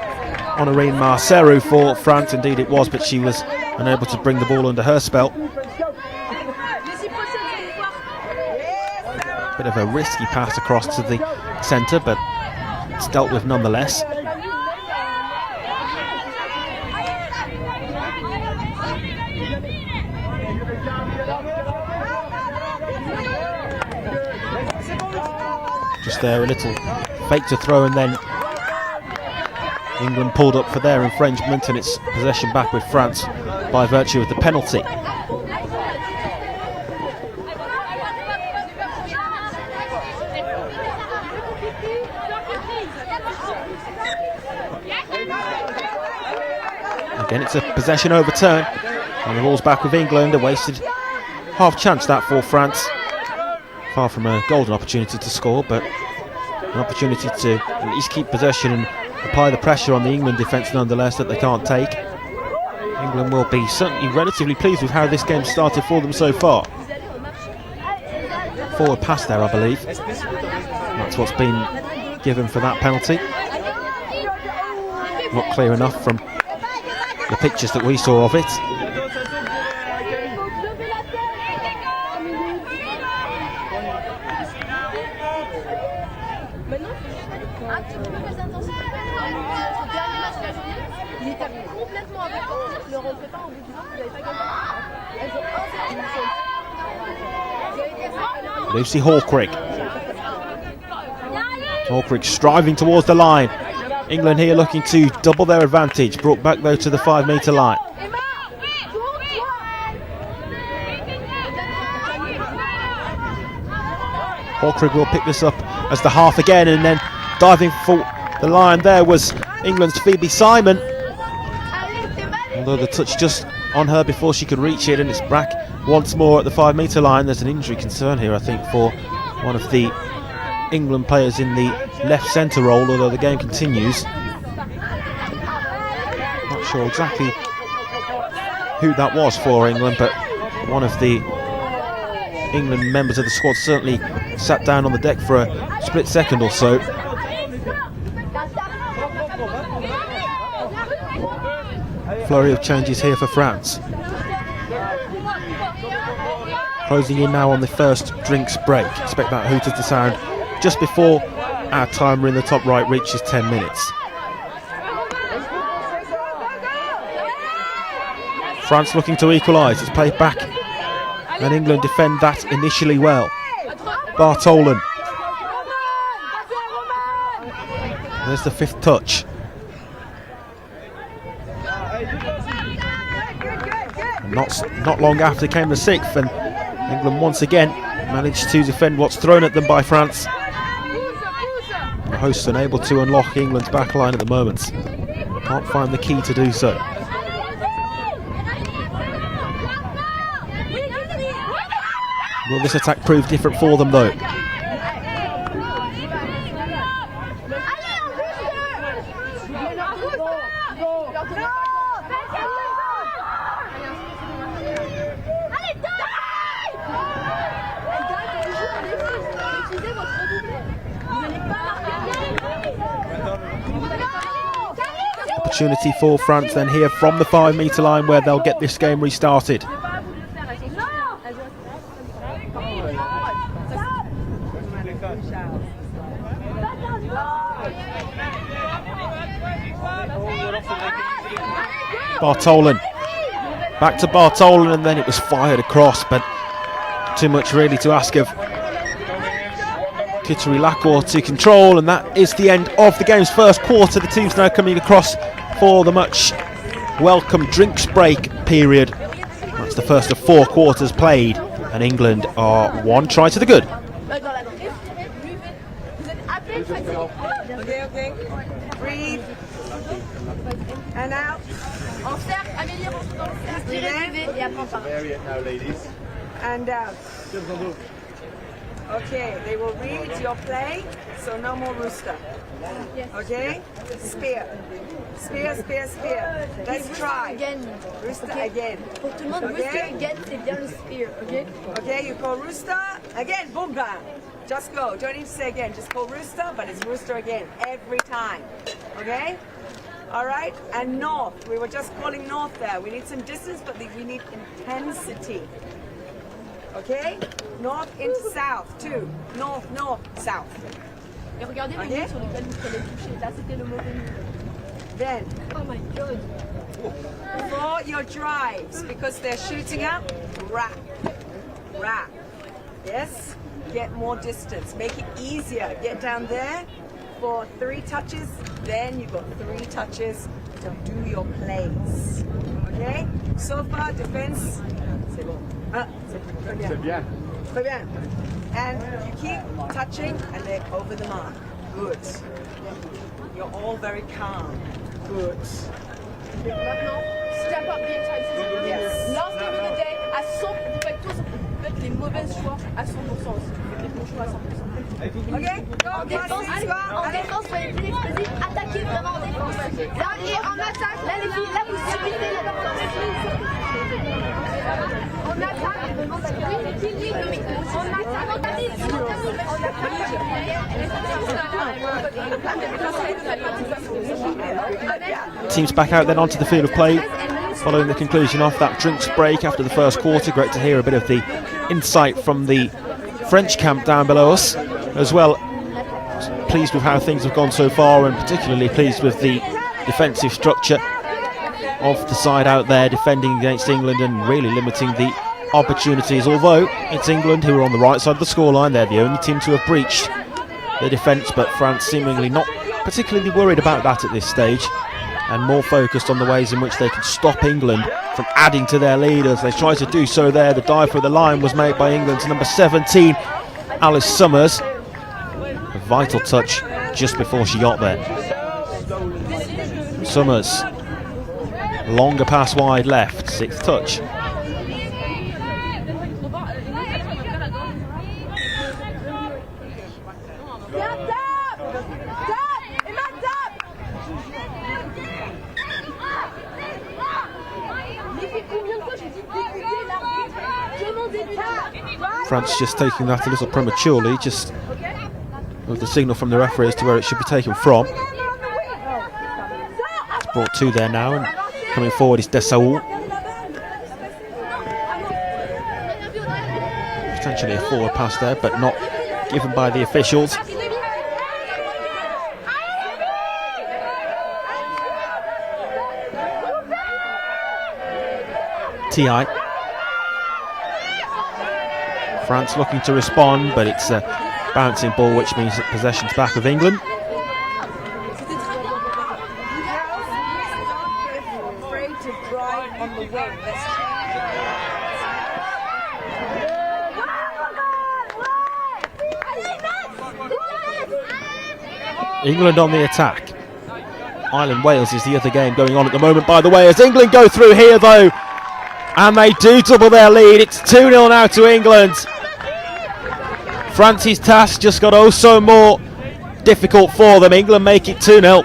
Honorine Marceru for France. Indeed it was, but she was unable to bring the ball under her spell. Bit of a risky pass across to the centre, but it's dealt with nonetheless. Just there, a little fake to throw, and then England pulled up for their infringement, and it's possession back with France by virtue of the penalty. Again, it's a possession overturn, and the ball's back with England. A wasted half chance that for France. Far from a golden opportunity to score, but an opportunity to at least keep possession and apply the pressure on the England defence nonetheless that they can't take. England will be certainly relatively pleased with how this game started for them so far. Forward pass there, I believe. That's what's been given for that penalty. Not clear enough from the pictures that we saw of it. Lucy Hawkrig. Hawkrig striving towards the line. England here looking to double their advantage. Brought back though to the 5 metre line. Hawkrig will pick this up as the half again, and then diving for the line there was England's Phoebe Simon. Although the touch just on her before she could reach it, and it's back once more at the 5 metre line. There's an injury concern here, I think, for one of the England players in the left centre role, although the game continues. Not sure exactly who that was for England, but one of the England members of the squad certainly sat down on the deck for a split second or so. Flurry of changes here for France. Closing in now on the first drinks break. Expect that hooter to sound just before our timer in the top right reaches 10 minutes. France looking to equalise. It's played back, and England defend that initially well. Bartolen. There's the 5th touch. And not long after came the 6th, and England once again managed to defend what's thrown at them by France. The hosts unable to unlock England's backline at the moment. Can't find the key to do so. Will this attack prove different for them though? Opportunity for France then here from the 5 metre line, where they'll get this game restarted. Bartolen. Back to Bartolen, and then it was fired across, but too much really to ask of Kittery Lacroix to control, and that is the end of the game's first quarter. The teams now coming across for the much welcome drinks break period. That's the first of 4 quarters played, and England are 1 try to the good. Okay. Breathe. And out. Now, ladies. And out. Okay, they will read your play, so no more rooster. Okay? Spear. Spear, spear, spear. Let's try. Rooster again. Pour tout le monde, rooster again, c'est bien le spear, okay? Okay, you call rooster. Again, boom, bam. Just go. Don't need to say again. Just call rooster, but it's rooster again every time. Okay? All right? And north. We were just calling north there. We need some distance, but we need intensity. Okay? North into south, too. North, north, south. Et regardez les lignes sur lesquelles vous prenez le toucher. Là, c'était le mauvais move. Then. Oh my God. For your drives, because they're shooting up, wrap. Wrap. Yes? Get more distance. Make it easier. Get down there for 3 touches. Then you've got 3 touches to do your plays. Okay? So far, defense. C'est bon. C'est bien. Très bien. And you keep touching and they're over the mark. Good. You're all very calm. Good. Maintenant, step up the intensity. Yes. Last game of the day, à 100%, vous faites tous les mauvais choix à 100% aussi. Vous faites les bons choix à 100%. En défense, soyez plus explosifs, attaquez vraiment en défense. Là, et en attaque, là les filles, là vous subissez les on attaque, Teams back out then onto the field of play following the conclusion of that drinks break after the first quarter. Great to hear a bit of the insight from the French camp down below us as well. Pleased with how things have gone so far, and particularly pleased with the defensive structure of the side out there defending against England and really limiting the opportunities, although it's England who are on the right side of the scoreline. They're the only team to have breached the defence, but France seemingly not particularly worried about that at this stage, and more focused on the ways in which they can stop England from adding to their lead as they try to do so there. The dive for the line was made by England's number 17, Alice Summers. A vital touch just before she got there. Summers. Longer pass wide left. 6th touch. France just taking that a little prematurely, just with the signal from the referee as to where it should be taken from. It's brought 2 there now, and coming forward is Dessaoult. Potentially a forward pass there, but not given by the officials. TI. France looking to respond, but it's a bouncing ball, which means that possession's back with England. England on the attack. Ireland-Wales is the other game going on at the moment, by the way, as England go through here though, and they do double their lead. It's 2-0 now to England. France's task just got oh so more difficult for them. England make it 2-0.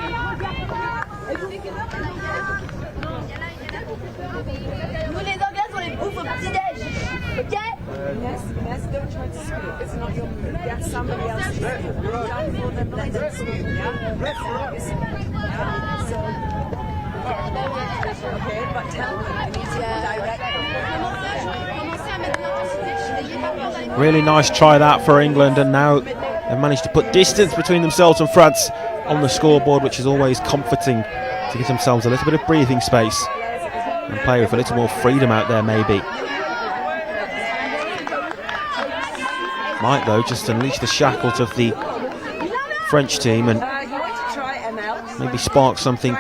Really nice try that for England, and now they've managed to put distance between themselves and France on the scoreboard, which is always comforting to give themselves a little bit of breathing space and play with a little more freedom out there maybe. Might though just unleash the shackles of the French team and maybe spark something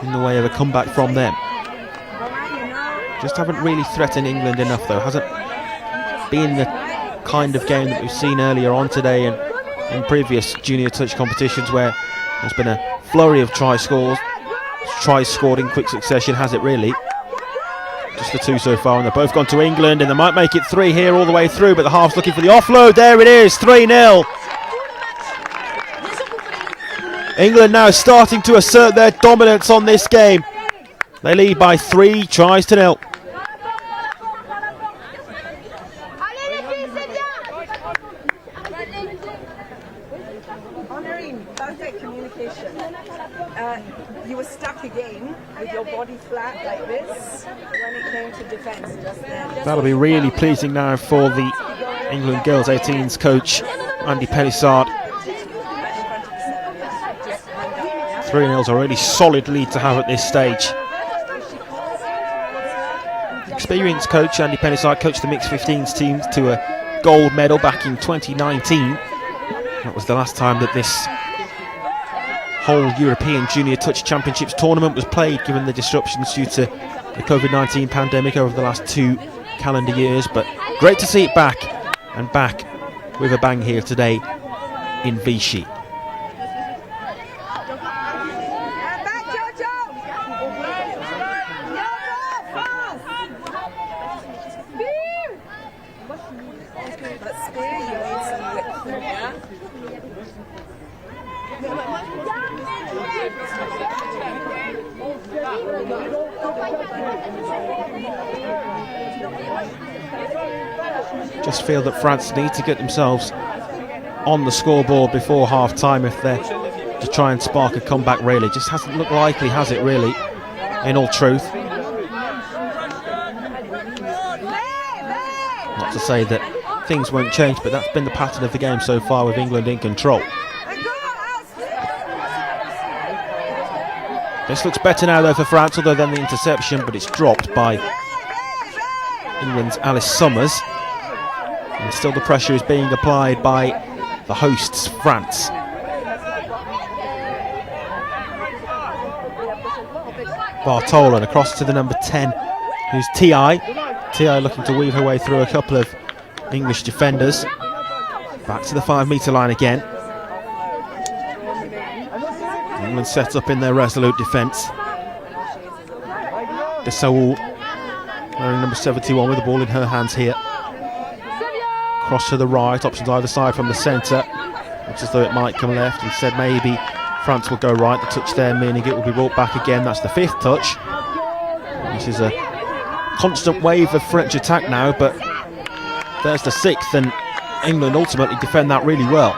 in the way of a comeback from them. Just haven't really threatened England enough though. Hasn't been the kind of game that we've seen earlier on today and in previous junior touch competitions where there's been a flurry of tries scored in quick succession, has it really? Just the 2 so far, and they've both gone to England, and they might make it 3 here all the way through, but the half's looking for the offload. There it is, 3-0. England now starting to assert their dominance on this game. They lead by 3 tries to 0. You were stuck again with your body flat like this when it came to defence just then. That'll be really pleasing now for the England Girls 18s coach Andy Pennisard. 3-0's a really solid lead to have at this stage. Experienced coach Andy Pennisard coached the mixed 15s team to a gold medal back in 2019. That was the last time that this whole European Junior Touch Championships tournament was played, given the disruptions due to the COVID-19 pandemic over the last 2 calendar years. But great to see it back, and back with a bang here today in Vichy. Just feel that France need to get themselves on the scoreboard before half time if they're to try and spark a comeback. Really just hasn't looked likely, has it really, in all truth? Not to say that things won't change, but that's been the pattern of the game so far, with England in control. This looks better now though for France, although then the interception, but it's dropped by England's Alice Summers. And still the pressure is being applied by the hosts, France. Bartola across to the number 10, who's TI. TI looking to weave her way through a couple of English defenders. Back to the 5-metre line again. England set up in their resolute defence. De Saul, wearing number 71, with the ball in her hands here. Cross to the right, options either side from the centre. Looks as though it might come left. Instead, maybe France will go right. The touch there meaning it will be brought back again. That's the 5th touch. This is a constant wave of French attack now, but there's the 6th, and England ultimately defend that really well.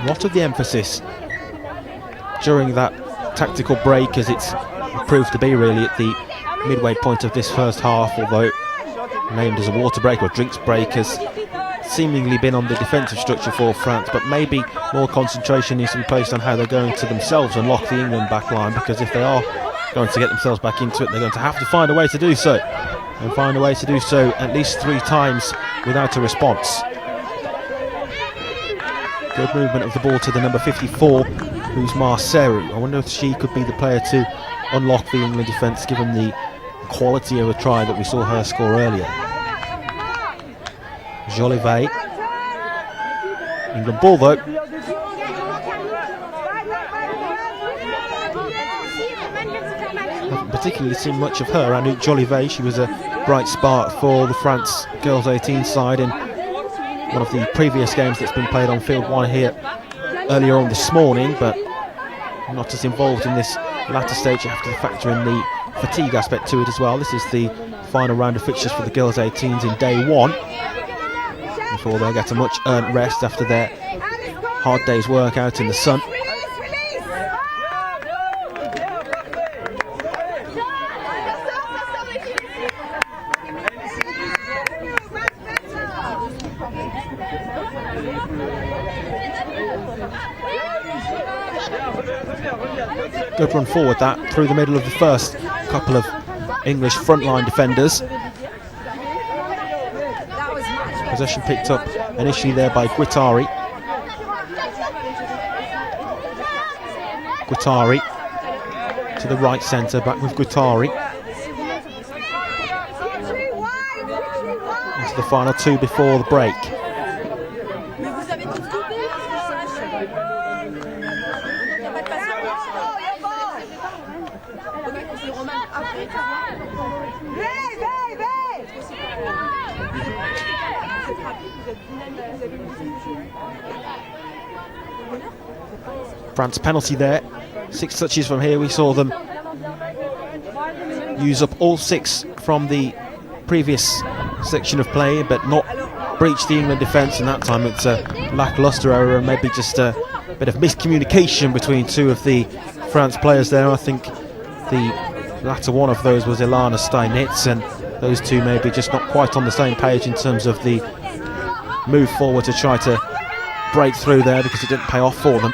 A lot of the emphasis during that tactical break, as it's proved to be really at the midway point of this first half, although named as a water break or drinks break, has seemingly been on the defensive structure for France, but maybe more concentration needs to be placed on how they're going to themselves unlock the England back line, because if they are going to get themselves back into it, they're going to have to find a way to do so, and find a way to do so at least 3 times without a response. Good movement of the ball to the number 54, who's Marceau. I wonder if she could be the player to unlock the England defence, given the quality of a try that we saw her score earlier. Jolivet. England ball though. Haven't particularly seen much of her, Anouk Jolivet. She was a bright spark for the France girls 18 side in one of the previous games that's been played on field 1 here earlier on this morning, but not as involved in this latter stage. You have to factor in the fatigue aspect to it as well. This is the final round of fixtures for the girls 18s in day 1, before they'll get a much earned rest after their hard day's work out in the sun. Good run forward that, through the middle of the first couple of English frontline defenders. Possession picked up initially there by Guattari. Guattari to the right centre, back with Guattari. Into the final 2 before the break. France penalty there. 6 touches from here. We saw them use up all 6 from the previous section of play, but not breach the England defence, and that time it's a lacklustre error and maybe just a bit of miscommunication between 2 of the France players there. I think the latter one of those was Ilana Steinitz, and those 2 maybe just not quite on the same page in terms of the move forward to try to break through there, because it didn't pay off for them.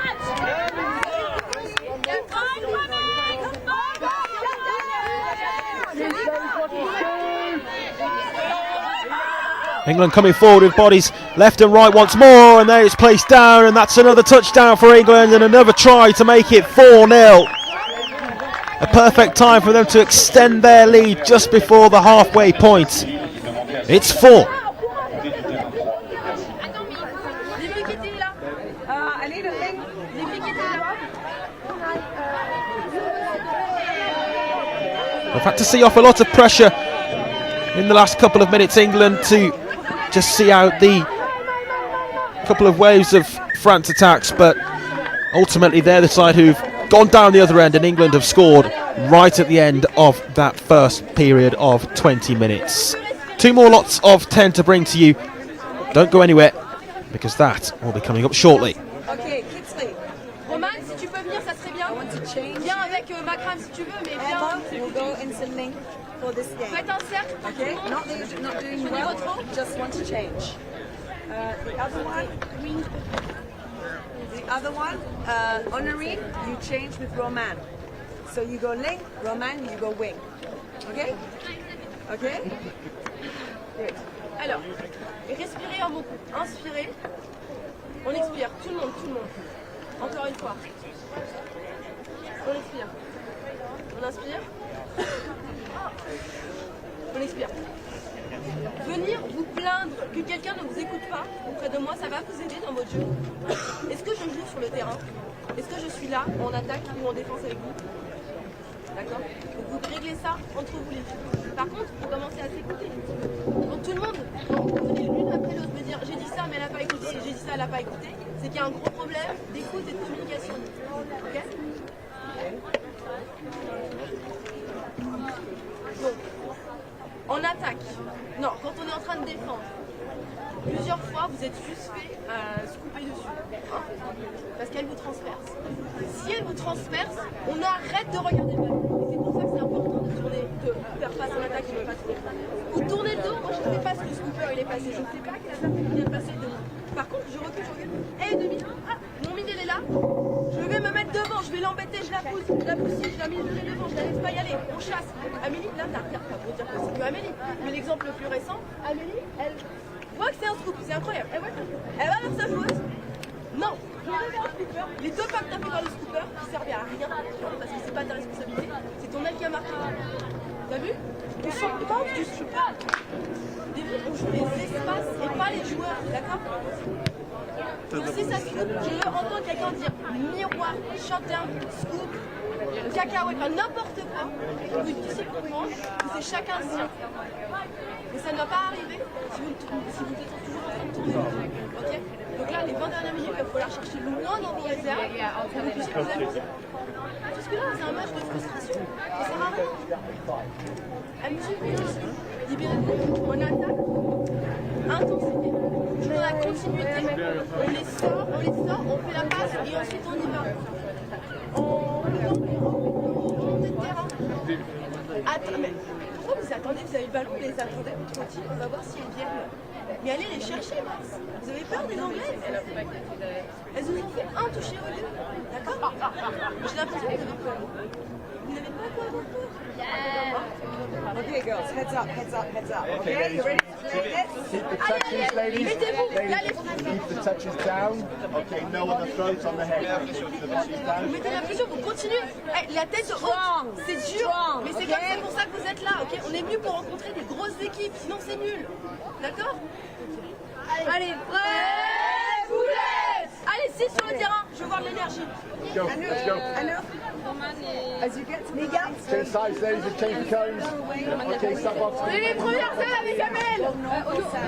England coming forward with bodies left and right once more, and there it's placed down, and that's another touchdown for England and another try to make it 4-0. A perfect time for them to extend their lead just before the halfway point. It's 4. We've had to see off a lot of pressure in the last couple of minutes, England, to just see out the couple of waves of France attacks, but ultimately they're the side who've gone down the other end, and England have scored right at the end of that first period of 20 minutes. 2 more lots of 10 to bring to you. Don't go anywhere, because that will be coming up shortly. Okay, Kitsley. Roman, si tu peux venir, ça serait bien. Viens avec Makram si tu veux, mais Emma will go into link for this game. faites un cercle. Okay, not that you're not doing well, just want to change. The other one, Honorine, you change with Roman. So you go link, Roman, you go wing. Okay? Okay? Good. Alors, respirez un bon coup. Inspirez. On expire. Tout le monde, tout le monde. Encore une fois. On expire. On inspire. On expire. Venir vous plaindre que quelqu'un ne vous écoute pas auprès de moi, ça va vous aider dans votre jeu. Est-ce que je joue sur le terrain? Est-ce que je suis là en attaque ou en défense avec vous? D'accord? Donc vous réglez ça entre vous les filles. Par contre, vous commencez à s'écouter. Donc tout le monde, quand vous venez l'une après l'autre me dire j'ai dit ça mais elle n'a pas écouté, j'ai dit ça elle n'a pas écouté, c'est qu'il y a un gros problème d'écoute et de communication. Ok? Donc, en attaque, non, quand on est en train de défendre, plusieurs fois vous êtes juste fait scooper dessus, hein, parce qu'elle vous transperce. Si elle vous transperce, on arrête de regarder le ballon. Et c'est pour ça que c'est important de tourner, de faire face en attaque et de ne pas tourner. Vous tournez le dos, moi je ne sais pas si le scooper il est passé, je ne sais pas quelle attaque il vient de passer devant. Par contre, je recule, et demi, ah, mon mine elle est là, je vais me mettre devant, je vais l'embêter, je la pousse ici, je la mets devant, je la laisse pas y aller, on chasse. Amélie, là t'as pas pour dire que c'est que Amélie, mais l'exemple le plus récent, Amélie, elle voit que c'est un scoop, c'est incroyable, elle va vers sa joueuse. Non, je vais vers le scooper, les deux pas que t'as fait dans le scooper qui servaient à rien, parce que c'est pas ta responsabilité, c'est ton aile qui a marqué. T'as vu? On sort pas du super. On joue les espaces et pas les joueurs, d'accord? Donc si ça scoop, je veux entendre quelqu'un dire miroir, shutdown, scoop, cacahuète, enfin n'importe quoi. Vous puissiez comprendre que c'est chacun le sien. Et ça ne va pas arriver si vous êtes toujours en train de tourner. Ok? Donc là, les 20 dernières minutes, il va falloir chercher loin dans vos réserves pour que vous puissiez vous amuser. Parce que là, c'est un match de frustration. Ça sert à rien. Amusez-vous. Libérez-vous. On attaque. Intensité. Dans la continuité. On les sort, on fait la passe et ensuite on y va. On monte de terrain. Attends, mais pourquoi vous attendez? Vous avez le ballon, vous les attendez. On va voir si elles viennent. Mais allez les chercher, Max. Vous avez peur des Anglaises? Elles vous ont fait un toucher au lieu. D'accord? J'ai l'impression que vous avez peur. Vous n'avez pas peur de peur. Okay, girls, heads up, heads up, heads up. Okay, you ready to play this? Keep the touches, ladies. Keep the touches down. Okay, no other throws on the head. Vous mettez la pression, vous continuez. Hey, la tête haute, c'est dur. Mais c'est comme pour ça que vous êtes là, ok? On est venu pour rencontrer des grosses équipes, sinon c'est nul. D'accord? Allez, prêt, boulet! Allez, 6 sur le terrain, je veux voir de l'énergie. Let's go, let's go. As you get to the Change sides, ladies, and change the cones. Okay, stop off. On est les premières celles avec Amel.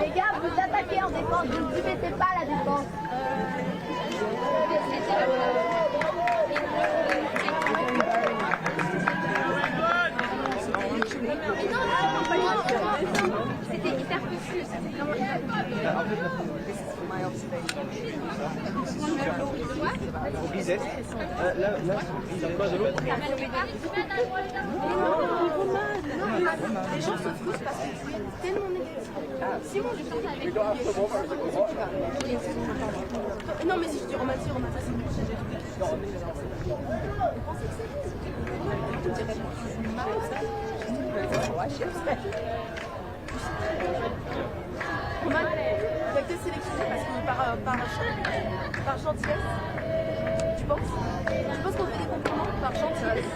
Les gars, vous attaquez en défense, vous ne mettez pas la défense. C'était hyper confus, c'était vraiment Les gens se frustrent parce que c'est tellement négatif. Si moi je sortais avec lui, non mais si je dis romantique, c'est bon, j'ai tout dit. Vous pensez que c'est je te dirais pas, tu joues mal ça. Roman, il a été sélectionné parce que par gentillesse. Tu penses qu'on fait des compliments par gentillesse?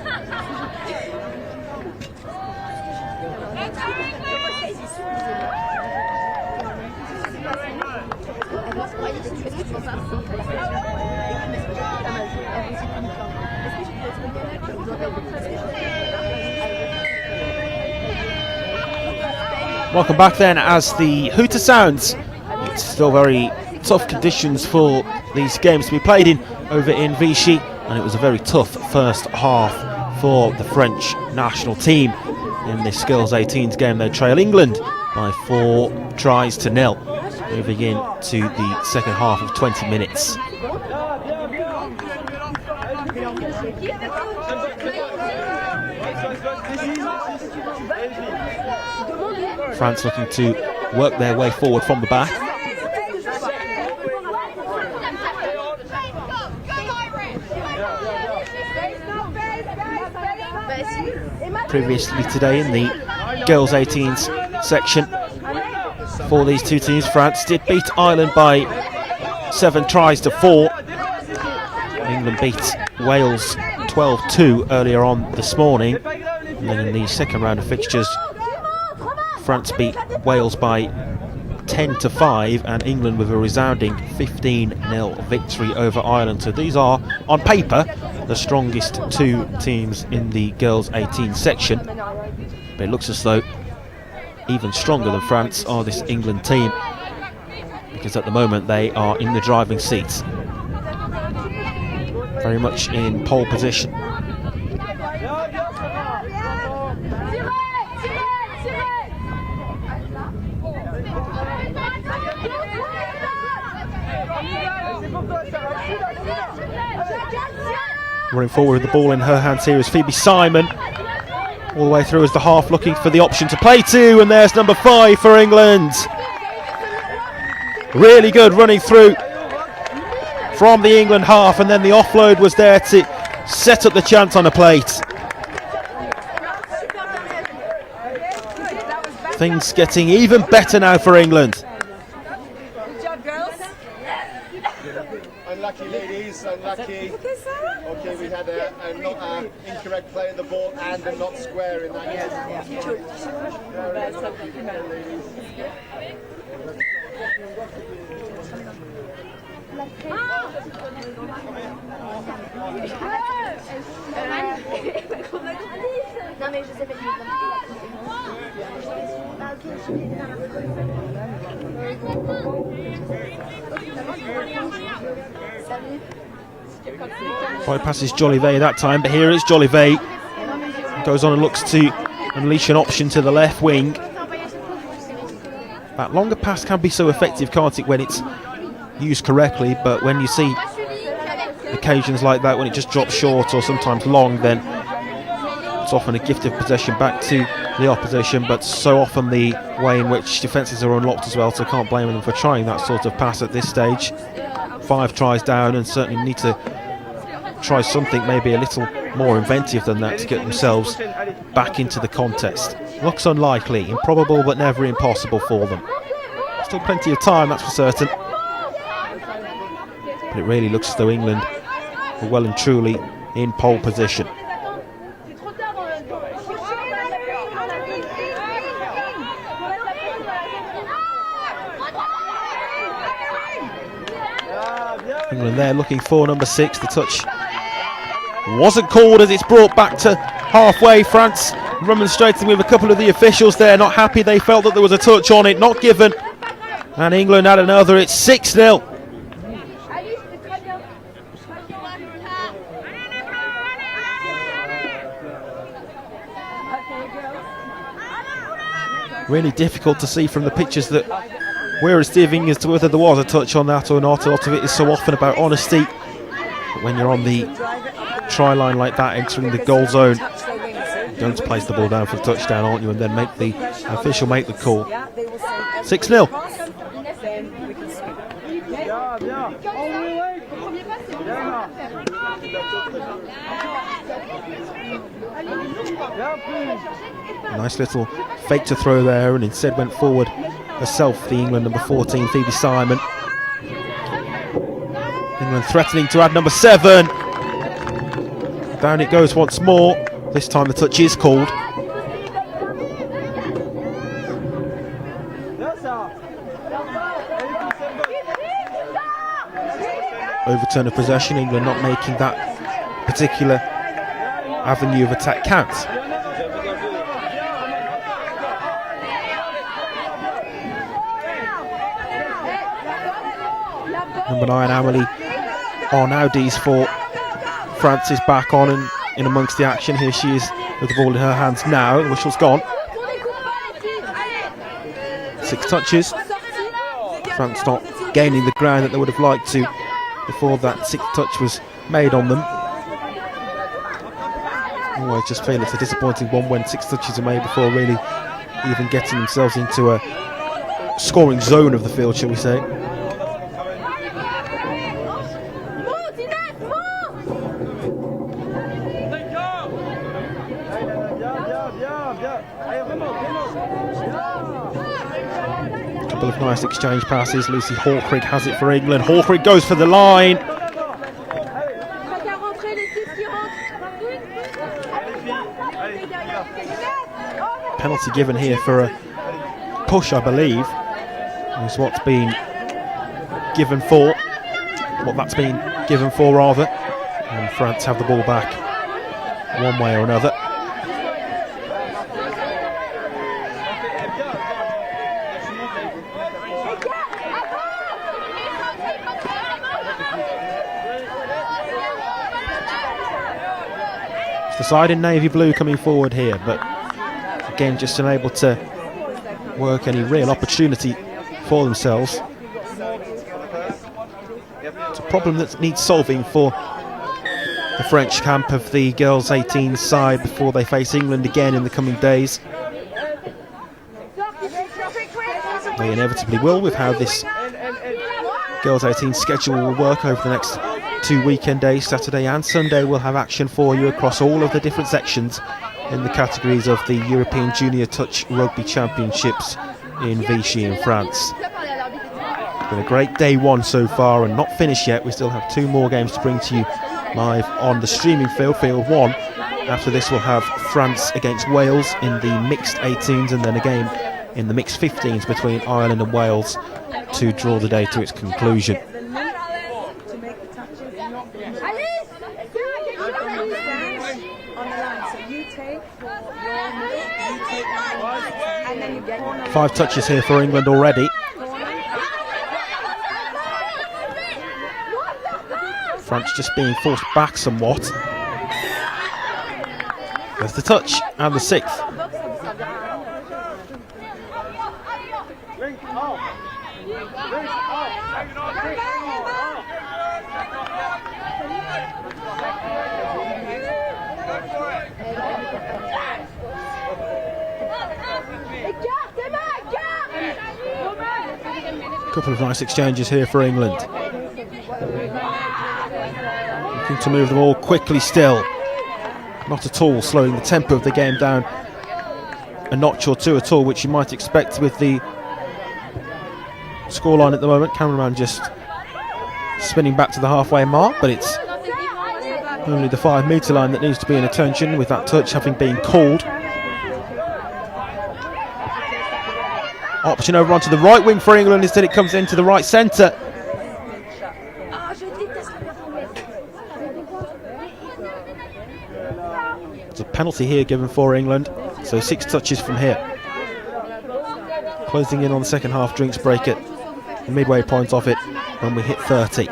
Welcome back then as the hooter sounds. It's still very tough conditions for these games to be played in over in Vichy, and it was a very tough first half for the French national team. In this Girls 18s game they trail England by 4 tries to 0, moving into the second half of 20 minutes. France looking to work their way forward from the back. Previously today in the Girls 18s section for these two teams, France did beat Ireland by 7 tries to 4. England beat Wales 12-2 earlier on this morning. And then in the second round of fixtures, France beat Wales by 10-5, and England with a resounding 15-0 victory over Ireland. So these are, on paper, the strongest two teams in the girls 18 section. But it looks as though even stronger than France are this England team, because at the moment they are in the driving seat, very much in pole position. Running forward with the ball in her hands here is Phoebe Simon, all the way through as the half, looking for the option to play to, and there's number 5 for England. Really good running through from the England half, and then the offload was there to set up the chance on a plate. Things getting even better now for England. Unlucky ladies, unlucky. Okay, we had a not incorrect play in the ball and a not square in that. Non mais je sais pas. Bypasses Jolivet that time, but here is Jolivet. Goes on and looks to unleash an option to the left wing. That longer pass can be so effective, can't it, when it's used correctly, but when you see occasions like that when it just drops short or sometimes long, then it's often a gift of possession back to the opposition, but so often the way in which defences are unlocked as well, so can't blame them for trying that sort of pass at this stage. 5 tries down, and certainly need to try something maybe a little more inventive than that to get themselves back into the contest. Looks unlikely, improbable but never impossible for them. Still plenty of time, that's for certain. But it really looks as though England are well and truly in pole position. England there looking for number 6. The touch wasn't called as it's brought back to halfway. France remonstrating with a couple of the officials there, not happy. They felt that there was a touch on it, not given. And England had another. It's 6-0. Really difficult to see from the pictures that we're receiving as to whether there was a touch on that or not. A lot of it is so often about honesty. But when you're on the try line like that, entering the goal zone, you're going to place the ball down for the touchdown, aren't you? And then make the official make the call. 6-0. Nice little fake to throw there, and instead went forward herself, the England number 14, Phoebe Simon. England threatening to add number 7. Down it goes once more. This time the touch is called. Overturn of possession, England not making that particular avenue of attack count. Number 9, Amelie Arnaudis for France is back on and in amongst the action. Here she is with the ball in her hands now. The whistle's gone. 6 touches. France not gaining the ground that they would have liked to before that 6th touch was made on them. Oh, I just feel it's a disappointing one when 6 touches are made before really even getting themselves into a scoring zone of the field, shall we say. Couple of nice exchange passes. Lucy Hawkrigg has it for England. Hawkrigg goes for the line. penalty given here for a push, I believe, is what's been given for. What that's been given for, rather. And France have the ball back one way or another. It's the side in navy blue coming forward here, but again just unable to work any real opportunity for themselves. It's a problem that needs solving for the French camp of the girls 18 side before they face England again in the coming days. They inevitably will, with how this girls 18 schedule will work over the next 2 weekend days. Saturday and Sunday we'll have action for you across all of the different sections in the categories of the European Junior Touch Rugby Championships in Vichy in France. It's been a great day one so far and not finished yet. We still have 2 more games to bring to you live on the streaming field, field 1. After this we'll have France against Wales in the mixed 18s, and then a game in the mixed 15s between Ireland and Wales to draw the day to its conclusion. Five touches here for England already. France just being forced back somewhat. There's the touch and the 6th. Couple of nice exchanges here for England. Looking to move the ball quickly still. Not at all slowing the tempo of the game down a notch or two at all, which you might expect with the scoreline at the moment. Cameraman just spinning back to the halfway mark, but it's only the 5 metre line that needs to be in attention, with that touch having been called. Option over onto the right wing for England, instead it comes into the right centre. There's a penalty here given for England, so 6 touches from here. Closing in on the second half drinks break at the midway point of it when we hit 30.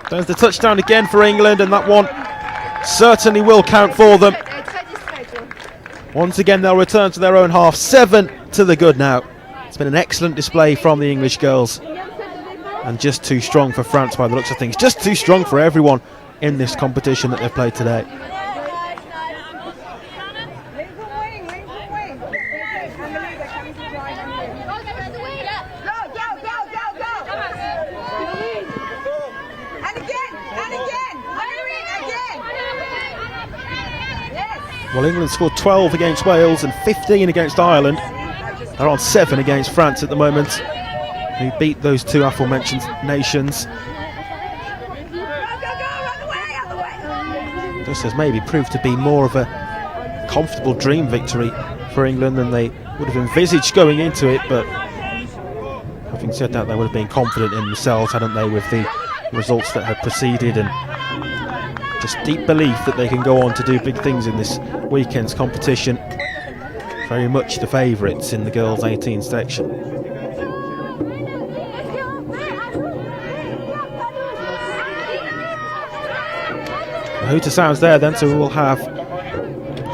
There's the touchdown again for England, and that one certainly will count for them. Once again they'll return to their own half. 7 to the good now. It's been an excellent display from the English girls, and just too strong for France by the looks of things. Just too strong for everyone in this competition that they've played today. Well, England scored 12 against Wales and 15 against Ireland. They're on 7 against France at the moment, who beat those 2 aforementioned nations. This has maybe proved to be more of a comfortable dream victory for England than they would have envisaged going into it, but having said that, they would have been confident in themselves, hadn't they, with the results that had preceded, and just deep belief that they can go on to do big things in this weekend's competition. Very much the favourites in the girls 18 section. The hooter sounds there then, so we will have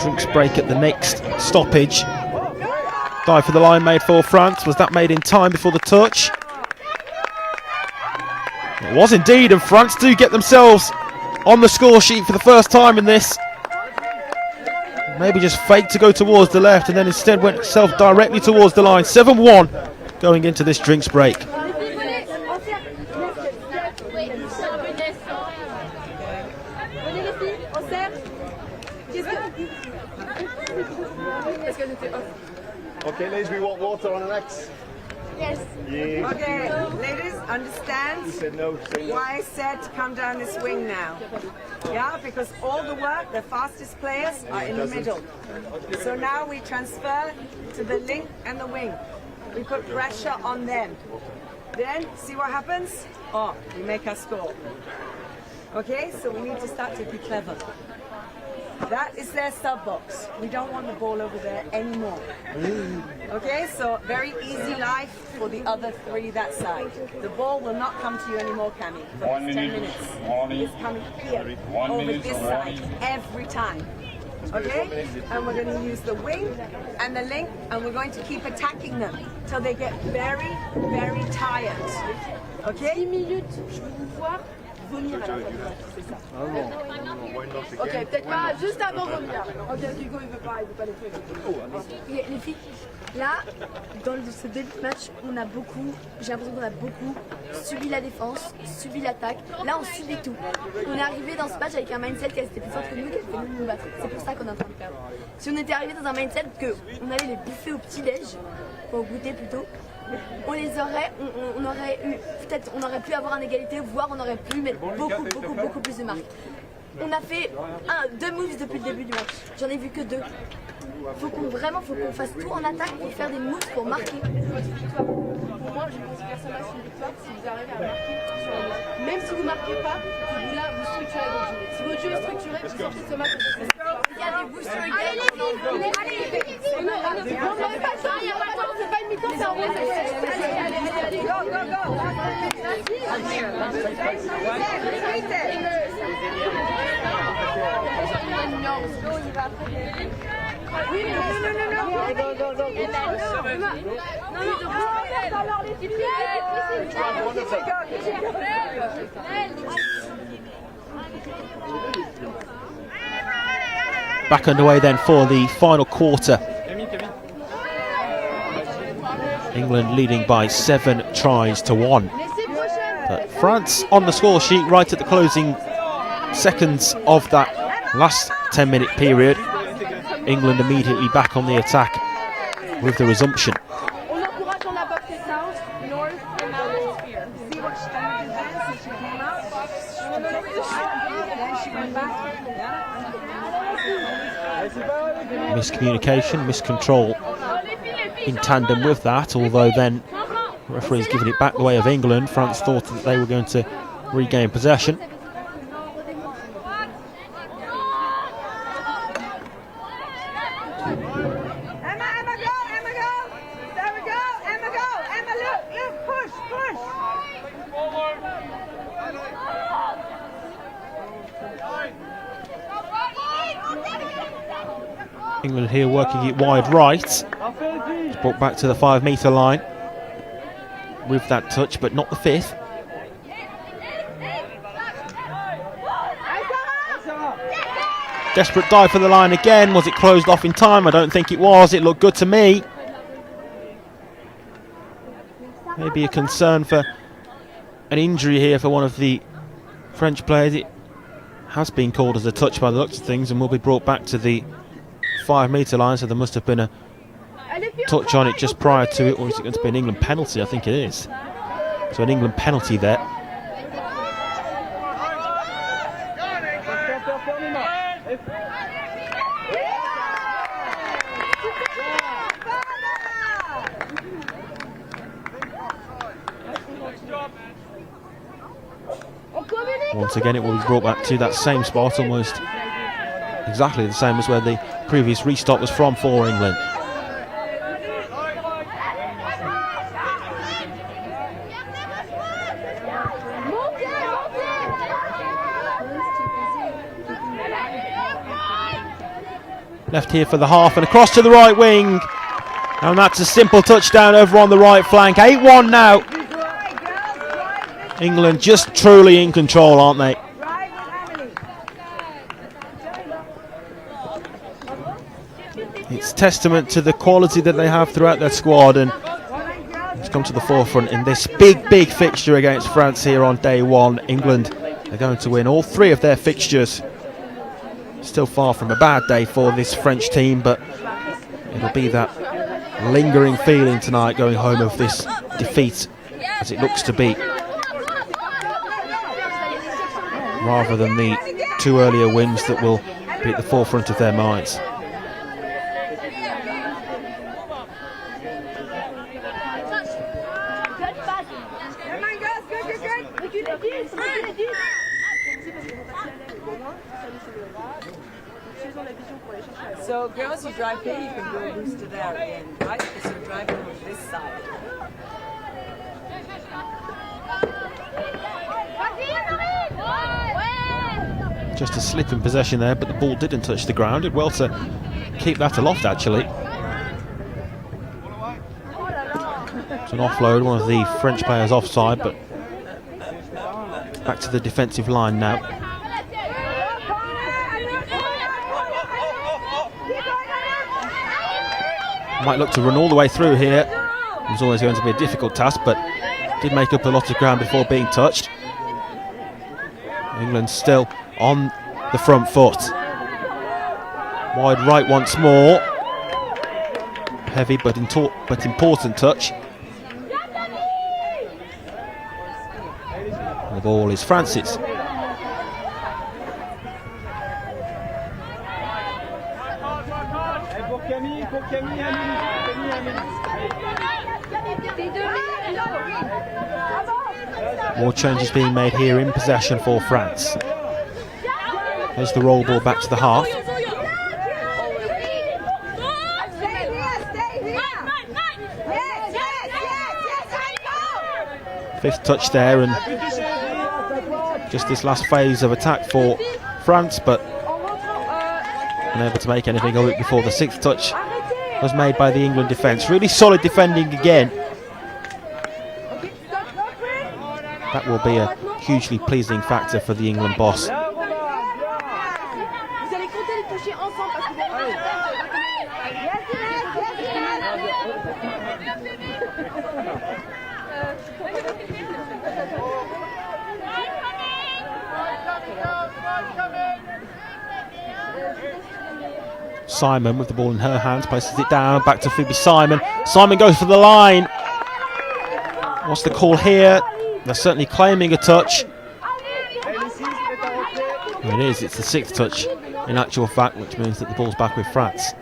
drinks break at the next stoppage. Dive for the line made for France. Was that made in time before the touch? It was indeed, and France do get themselves on the score sheet for the first time in this. Maybe just faked to go towards the left and then instead went itself directly towards the line. 7-1 going into this drinks break. Okay, ladies, we want water on the next. Yes. Okay, ladies, understand why I said to come down this wing now. Yeah, because all the work, the fastest players are in the middle. So now we transfer to the link and the wing. We put pressure on them. Then, see what happens? Oh, we make our score. Okay, so we need to start to be clever. That is their sub box. We don't want the ball over there anymore. Okay, so very easy life for the other three that side. The ball will not come to you anymore, Cammy, for 10 minutes. It's coming here, over this side, every time. Okay, and we're going to use the wing and the link, and we're going to keep attacking them till they get very, very tired. Okay? 10 minutes, je vais vous voir vomir à la fin du match, c'est ça. Ok, peut-être pas juste avant vomir. Ok, Hugo il veut pas les trucs. Les filles, là, dans ce début de match, on a beaucoup, j'ai l'impression qu'on a beaucoup subi la défense, subi l'attaque. Là, on subit tout. On est arrivé dans ce match avec un mindset qui était plus fort que nous, qui était venu nous battre. C'est pour ça qu'on est en train de perdre. Si on était arrivé dans un mindset qu'on allait les bouffer au petit-déj, au goûter plutôt, on les aurait, on aurait eu, peut-être on aurait pu avoir une égalité, voire on aurait pu mettre beaucoup plus de marques. On a fait 2 moves depuis le début du match, j'en ai vu que 2. Faut qu'on fasse tout en attaque pour faire des moves pour marquer. Pour moi, je considère ça une victoire si vous arrivez à marquer sur un match. Même si vous ne marquez pas, vous structurez votre jeu. Si votre jeu est structuré, vous sortez de ce match. Il y a des boosters. Allez les filles, on n'aurait pas le temps, il n'y a pas le temps, c'est pas une mi-temps, c'est un bon. Allez, go, go, go. Oui, mais non. Back underway then for the final quarter. England leading by 7 tries to 1. But France on the score sheet right at the closing seconds of that last 10-minute period. England immediately back on the attack with the resumption. On encourage en above the south, north and atmosphere. See what she did then, so she came out. Then she went back. Miscommunication, miscontrol in tandem with that, although then the referee's given it back the way of England. France thought that they were going to regain possession. England here working it wide right. It's brought back to the 5-metre line with that touch, but not the 5th. Desperate dive for the line again. Was it closed off in time? I don't think it was. It looked good to me. Maybe a concern for an injury here for one of the French players. It has been called as a touch by the looks of things and will be brought back to the 5-metre line, so there must have been a touch on it just prior to it, or is it going to be an England penalty? I think it is. So an England penalty there. Once again, it will be brought back to that same spot, almost exactly the same as where the previous restart was from for England. Left here for the half and across to the right wing. And that's a simple touchdown over on the right flank. 8-1 now. England just truly in control, aren't they? It's testament to the quality that they have throughout their squad, and it's come to the forefront in this big fixture against France here on day 1. England are going to win all 3 of their fixtures. Still far from a bad day for this French team, but it'll be that lingering feeling tonight going home of this defeat as it looks to be, rather than the 2 earlier wins that will be at the forefront of their minds. So girls, you drive here, you can do a booster there at the end, right? Because you're driving on this side. Just a slip in possession there, but the ball didn't touch the ground. Did well to keep that aloft, actually. It's an offload, one of the French players offside, but back to the defensive line now. Might look to run all the way through here. It was always going to be a difficult task, but did make up a lot of ground before being touched. England still on the front foot. Wide right once more. Heavy but important touch. And the ball is France's. More changes being made here in possession for France. There's the roll ball back to the half. Fifth touch there, and just this last phase of attack for France, but unable to make anything of it before the sixth touch was made by the England defence. Really solid defending again. That will be a hugely pleasing factor for the England boss. Simon with the ball in her hands, places it down, back to Phoebe Simon. Simon goes for the line. What's the call here? They're certainly claiming a touch. And it is, it's the sixth touch in actual fact, which means that the ball's back with France.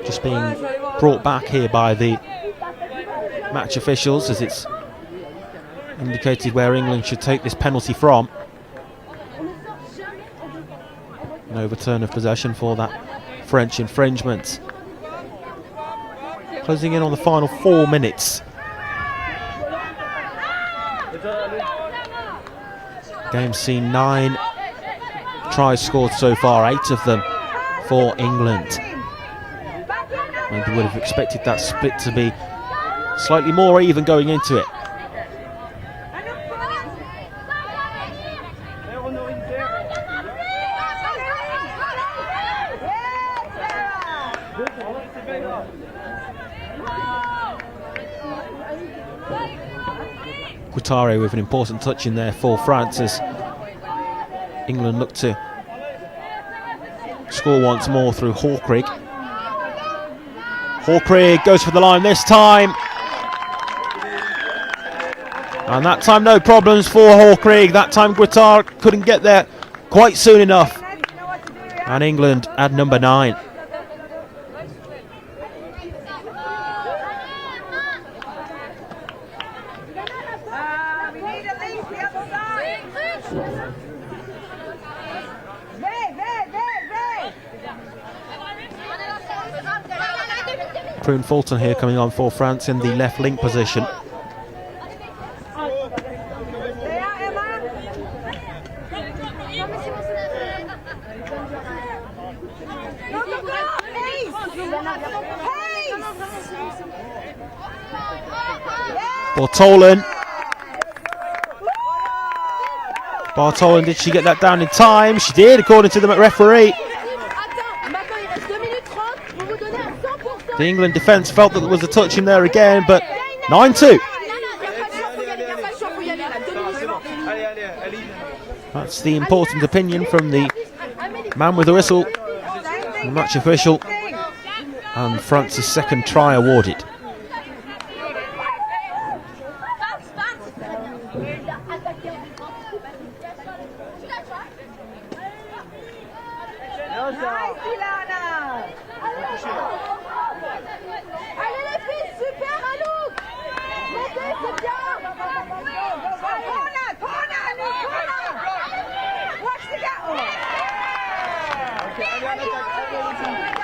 Just being brought back here by the match officials as it's indicated where England should take this penalty from. An overturn of possession for that French infringement. Closing in on the final 4 minutes. Game's seen 9 tries scored so far, 8 of them for England. Maybe would have expected that split to be slightly more even going into it. Guattari with an important touch in there for France as England look to score once more through Hawkrig. Hawkrig goes for the line this time. And that time no problems for Hawkrig. That time Guattari couldn't get there quite soon enough. And England at number 9. Prune Fulton here coming on for France in the left link position. Bartolin, did she get that down in time? She did, according to the referee. The England defence felt that there was a touch in there again, but 9-2. That's the important opinion from the man with the whistle, the match official, and France's second try awarded.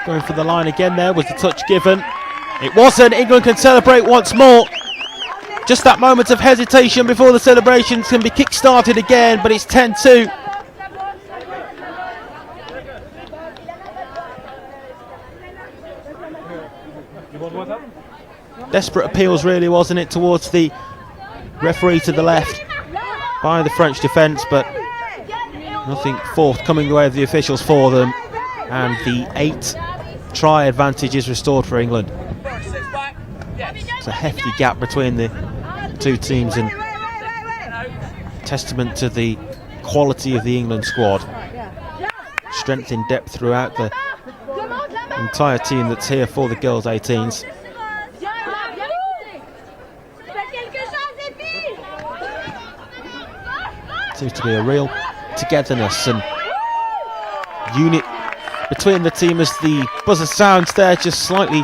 Going for the line again there, was the touch given? It wasn't. England can celebrate once more. Just that moment of hesitation before the celebrations can be kick-started again, but it's 10-2. Desperate appeals really, wasn't it, towards the referee to the left by the French defence, but nothing forthcoming the way of the officials for them, and the 8-try advantage is restored for England. It's a hefty gap between the two teams, and testament to the quality of the England squad. Strength in depth throughout the entire team that's here for the girls 18s. Seems to be a real togetherness and unit between the team as the buzzer sounds there, just slightly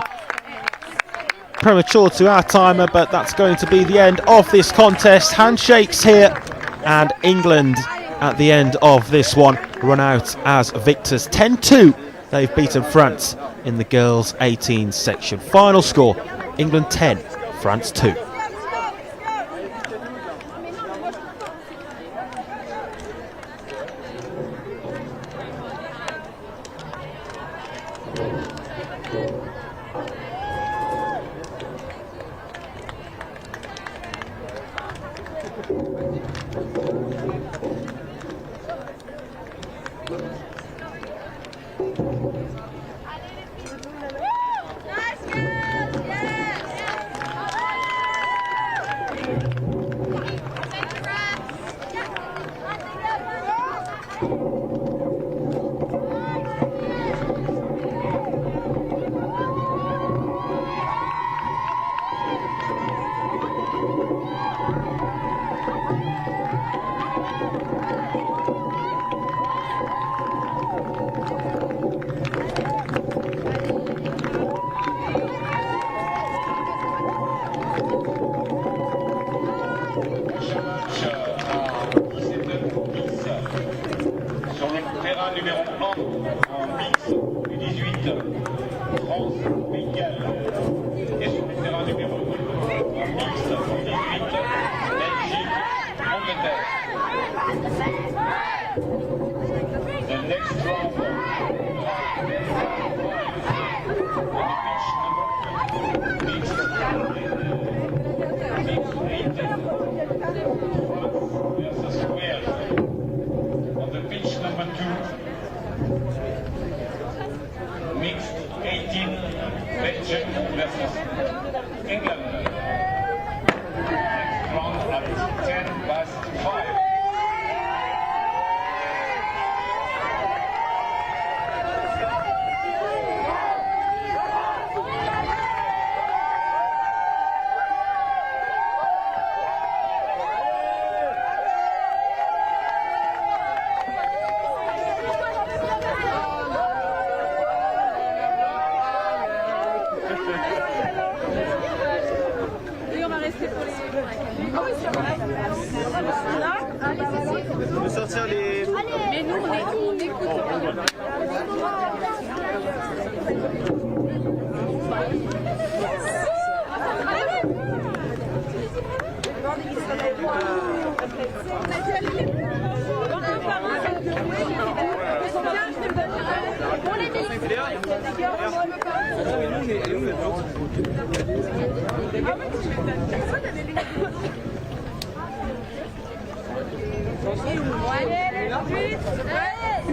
premature to our timer, but that's going to be the end of this contest. Handshakes here, and England at the end of this one run out as victors. 10-2, they've beaten France in the girls 18 section. Final score, England 10, France 2.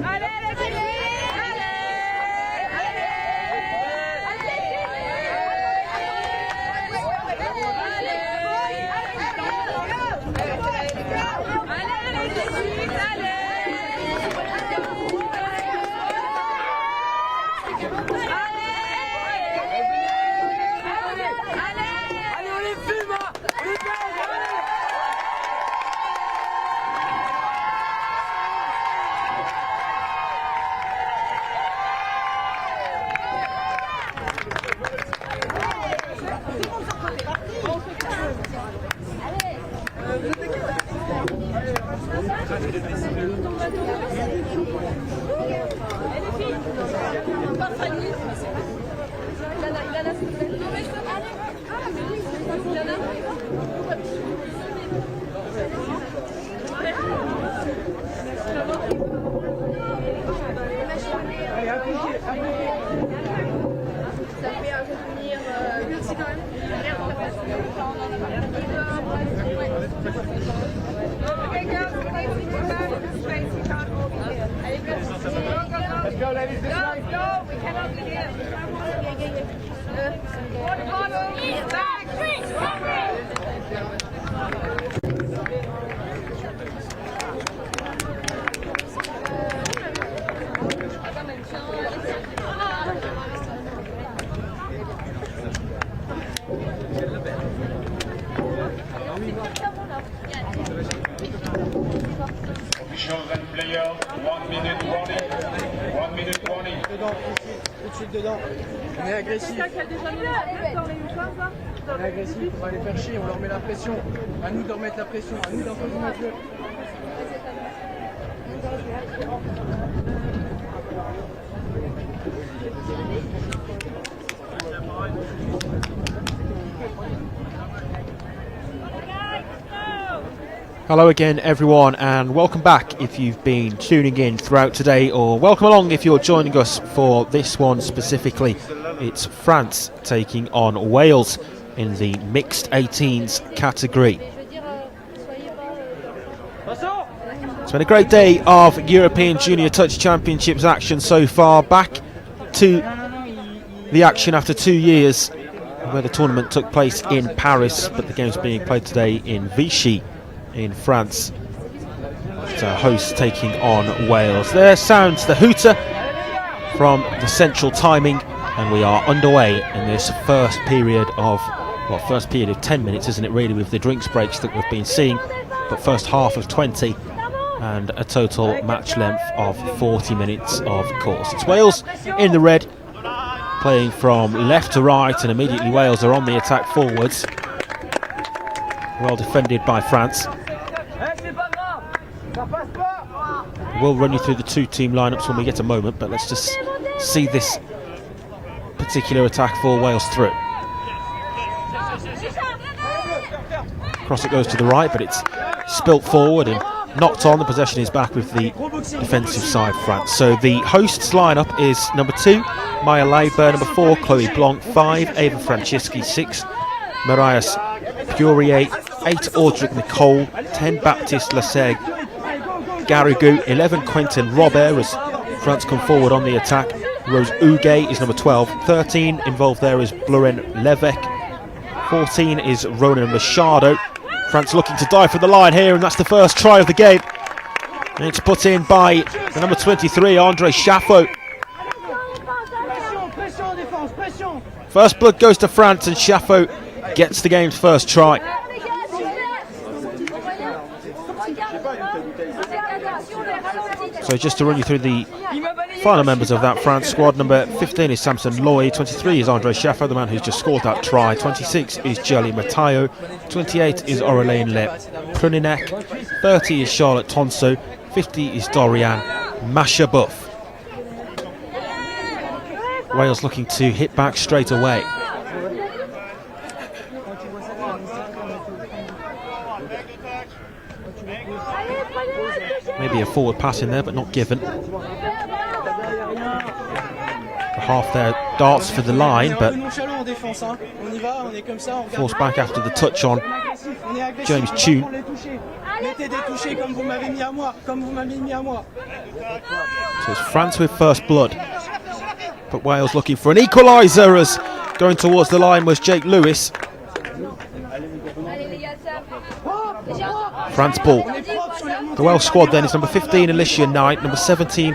Allez Officials and players, 1 minute warning. 1 minute warning. Dedans, tout de suite dedans. On est agressif. On est agressif, on va les faire chier, on leur met la pression. À nous de remettre la pression, à nous d'imposer notre jeu. Hello again everyone, and welcome back if you've been tuning in throughout today, or welcome along if you're joining us for this one specifically. It's France taking on Wales in the mixed 18s category. It's been a great day of European Junior Touch Championships action so far. Back to the action after 2 years where the tournament took place in Paris, but the game's being played today in Vichy in France. It's our host taking on Wales. There sounds the hooter from the central timing, and we are underway in this first period of 10 minutes, isn't it really, with the drinks breaks that we've been seeing, but first half of 20 and a total match length of 40 minutes of course. It's Wales in the red, playing from left to right, and immediately Wales are on the attack forwards. Well defended by France. We'll run you through the two team lineups when we get a moment, but let's just see this particular attack for Wales through. Cross it goes to the right, but it's spilt forward and knocked on. The possession is back with the defensive side, France. So the hosts lineup is number 2, Maya Leiber, number 4, Chloe Blanc, 5, Ava Francisci, 6, Marias Purier, 8, Audric Nicole, 10, Baptiste Laseg Garrigou, 11, Quentin Robert as France come forward on the attack. Rose Huguet is number 12, 13 involved there is Blurren Levesque, 14 is Ronan Machado. France looking to dive for the line here, and that's the first try of the game. And it's put in by the number 23, Andre Chaffot. First blood goes to France, and Chaffot gets the game's first try. So just to run you through the final members of that France squad, number 15 is Samson Loy, 23 is Andre Chaffot, the man who's just scored that try, 26 is Jelly Matayo, 28 is Aurélien Le Pruninek, 30 is Charlotte Tonso, 50 is Dorian Mashabuff. Wales looking to hit back straight away. Maybe a forward pass in there, but not given. The half there darts for the line, but forced back after the touch on James Tune. So it's France with first blood, but Wales looking for an equaliser, as going towards the line was Jake Lewis. France ball. The Welsh squad then is number 15 Alicia Knight, number 17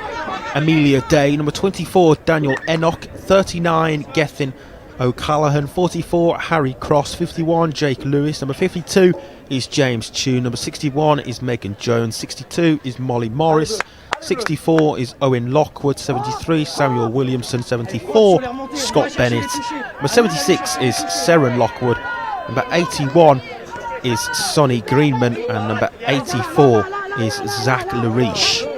Amelia Day, number 24 Daniel Enoch, 39 Gethin O'Callaghan, 44 Harry Cross, 51 Jake Lewis, number 52 is James Tune, number 61 is Megan Jones, 62 is Molly Morris, 64 is Owen Lockwood, 73 Samuel Williamson, 74 Scott Bennett, number 76 is Seren Lockwood, number 81 is Sonny Greenman, and number 84 is Zach Lariche.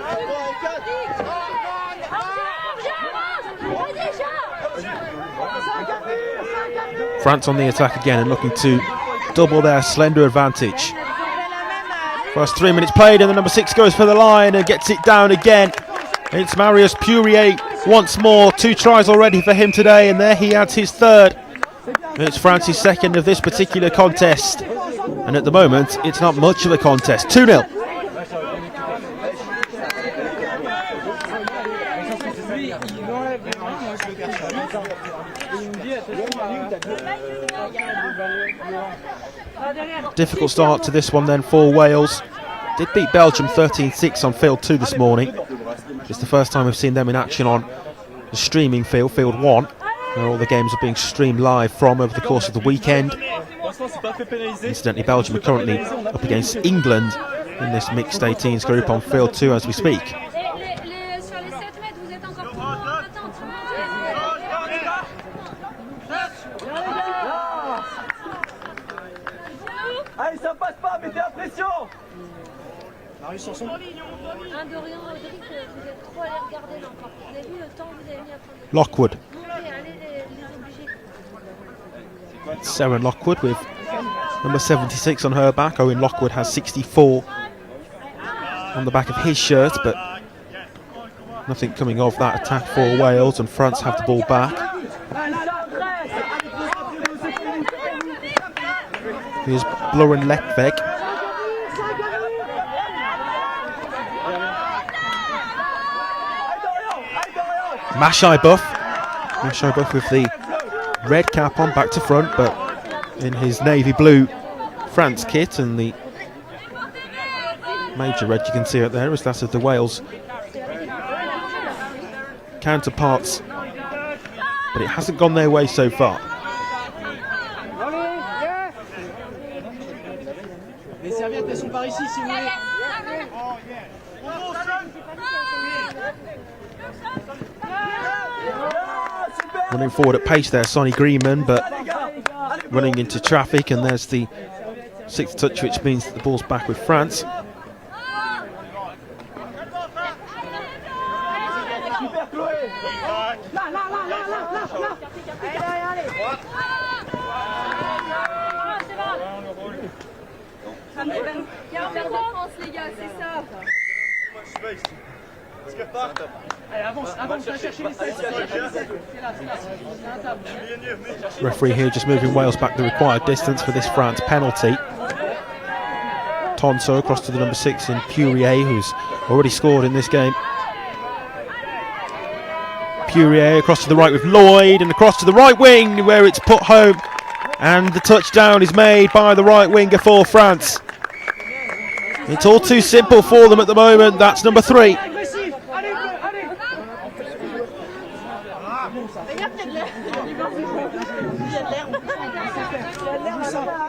France on the attack again and looking to double their slender advantage. First 3 minutes played, and the number 6 goes for the line and gets it down again. It's Marius Purier once more, 2 tries already for him today, and there he adds his third. It's France's second of this particular contest, and at the moment it's not much of a contest. 2-0. Lui, il enlève les mains, moi je le cache pas. Et il me dit attention. Difficult start to this one then for Wales. Did beat Belgium 13-6 on field 2 this morning. It's the first time we've seen them in action on the streaming field, field 1, where all the games are being streamed live from over the course of the weekend. Incidentally, Belgium are currently up against England in this mixed 18s group on field 2 as we speak. Allez, ça passe pas, mettez la pression. Marius Sanson. Dorian, Rodrigue, vous êtes trop allé regarder là encore. Vous avez vu le temps que vous avez mis à prendre. Lockwood. Allez les obliger. Sarah Lockwood with number 76 on her back. Owen Lockwood has 64 on the back of his shirt, but nothing coming of that attack for Wales, and France have the ball back. Here's Bloren Lekvek. Mashai Buff with the red cap on, back to front, but in his navy blue France kit, and the major red you can see out there is that of the Wales counterparts, but it hasn't gone their way so far. Les serviettes, elles sont par ici si vous voulez. Running forward at pace there, Sonny Greenman, but running into traffic, and there's the 6th touch, which means that the ball's back with France. Referee here just moving Wales back the required distance for this France penalty. Tonso across to the number 6 in Pourier, who's already scored in this game. Pourier across to the right with Lloyd, and across to the right wing where it's put home, and the touchdown is made by the right winger for France. It's all too simple for them at the moment. That's number 3.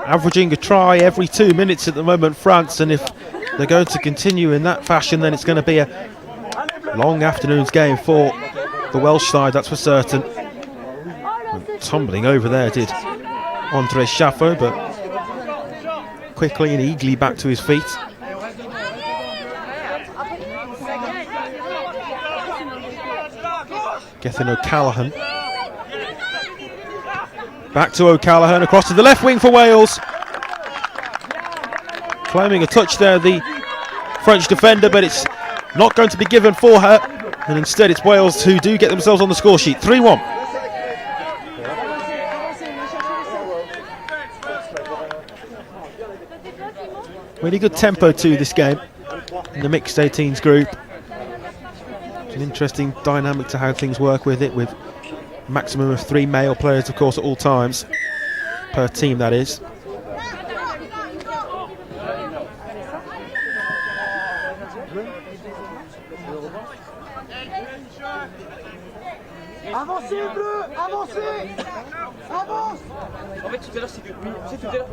Averaging a try every 2 minutes at the moment, France, and if they're going to continue in that fashion, then it's going to be a long afternoon's game for the Welsh side, that's for certain. And tumbling over there did Andre Chaffo, but quickly and eagerly back to his feet. Gethin O'Callaghan. Back to O'Callaghan, across to the left wing for Wales. Claiming a touch there, the French defender, but it's not going to be given for her. And instead it's Wales who do get themselves on the score sheet. 3-1. Really good tempo to this game in the mixed 18s group. It's an interesting dynamic to how things work with it, with maximum of 3 male players, of course, at all times, per team, that is. Avancez, bleu, avancez. Avance. En fait, tout à l'heure, c'est que oui, c'est tout à l'heure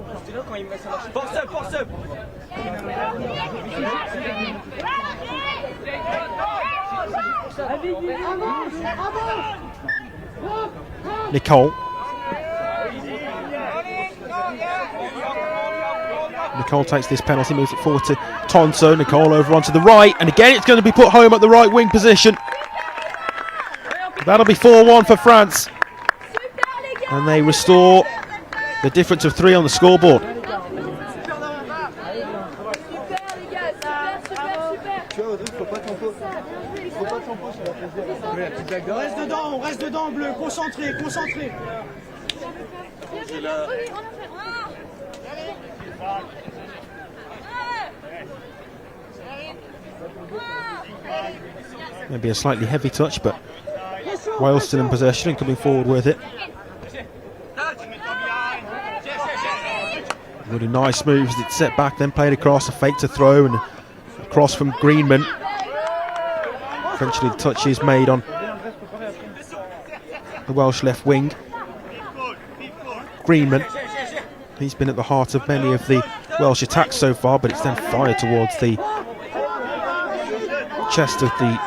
quand il me laisse marcher. Force up, force up. Nicole takes this penalty, moves it forward to Tonso. Nicole over onto the right, and again it's going to be put home at the right wing position. That'll be 4-1 for France, and they restore the difference of 3 on the scoreboard. On reste dedans, bleu, concentré, concentré. Maybe a slightly heavy touch, but Wales still in possession and coming forward with it. Really nice moves. It's set back, then played across, a fake to throw, and across from Greenman. Eventually the touch is made on the Welsh left wing. Greenman, he's been at the heart of many of the Welsh attacks so far, but it's then fired towards the chest of the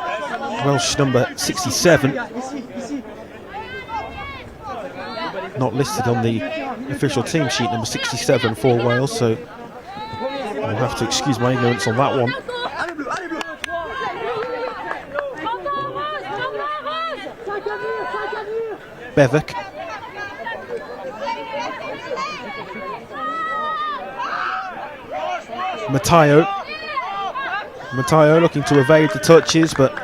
Welsh number 67. Not listed on the official team sheet, number 67 for Wales, so I'll have to excuse my ignorance on that one. Bevic. Matteo looking to evade the touches, but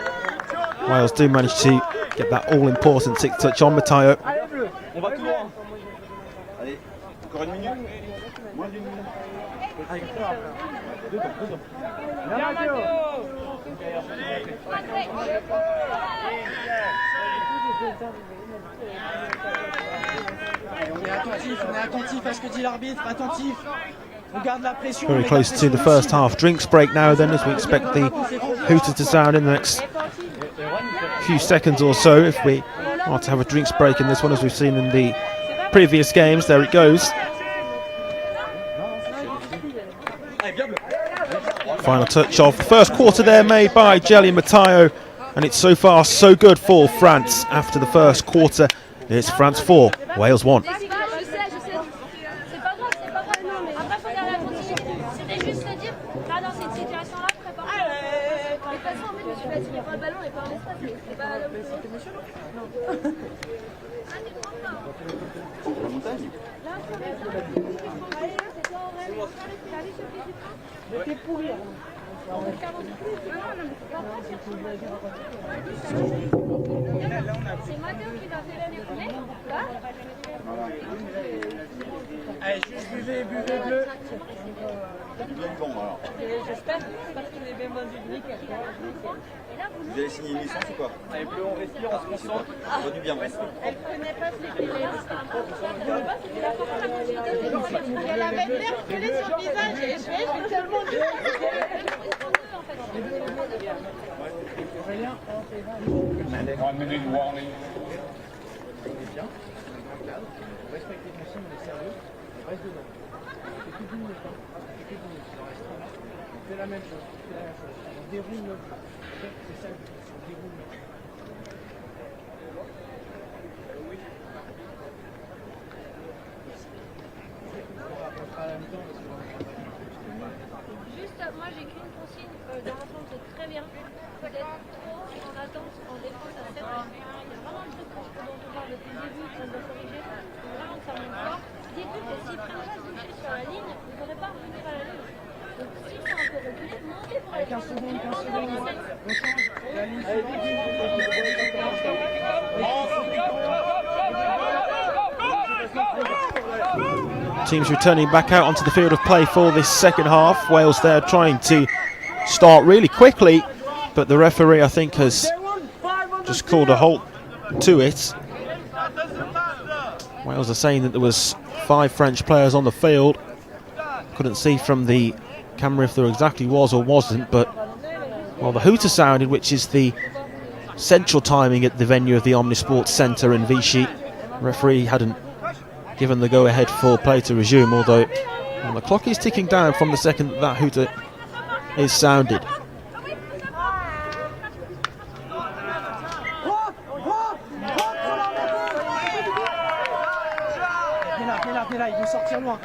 Wales do manage to get that all-important 6th touch on Matteo. On est attentif à ce que dit l'arbitre, attentif. On garde la pression. Very close to the first half drinks break now then, as we expect the hooter to sound in the next few seconds or so, if we are to have a drinks break in this one, as we've seen in the previous games. There it goes. Final touch of the first quarter there, made by Jelly Matteo, and it's so far so good for France. After the first quarter, it's France 4, Wales 1. Allez, juste buvez bleu. J'espère, parce qu'il est bien vendu de nickel. Vous avez signé une licence ou quoi? Allez, bleu, on respire, on se concentre. Ça va du bien. Elle connaît pas ce qu'il elle avait l'air collée sur le visage et je vais tellement dire. One minute warning. Respectez le consigne, on est sérieux, on reste dedans. C'est tout 10 minutes, hein. C'est tout 10 minutes. On fait la même chose, On déroule le jeu. C'est ça, on déroule le jeu. Juste, moi j'écris une consigne dans l'ensemble, c'est très bien. Vous êtes trop en attente, en défense à 7. Il y a vraiment un truc dont on parle depuis le début, qu'on doit corriger. Vraiment que ça monte fort. Dites-vous que s'ils prennent pas Vichy sur la ligne, vous n'aurez pas à revenir à la ligne. Donc s'ils sont un peu reculés, montez pour aller 15 secondes. On change la ligne. Teams returning back out onto the field of play for this second half. Wales there trying to start really quickly, but the referee, I think, has just called a halt to it. Wales are saying that there was 5 French players on the field. Couldn't see from the camera if there exactly was or wasn't, but well, the hooter sounded, which is the central timing at the venue of the Omnisports Centre in Vichy. The referee hadn't given the go-ahead for play to resume, although well, the clock is ticking down from the second that hooter is sounded. Venez là, ils vont sortir loin.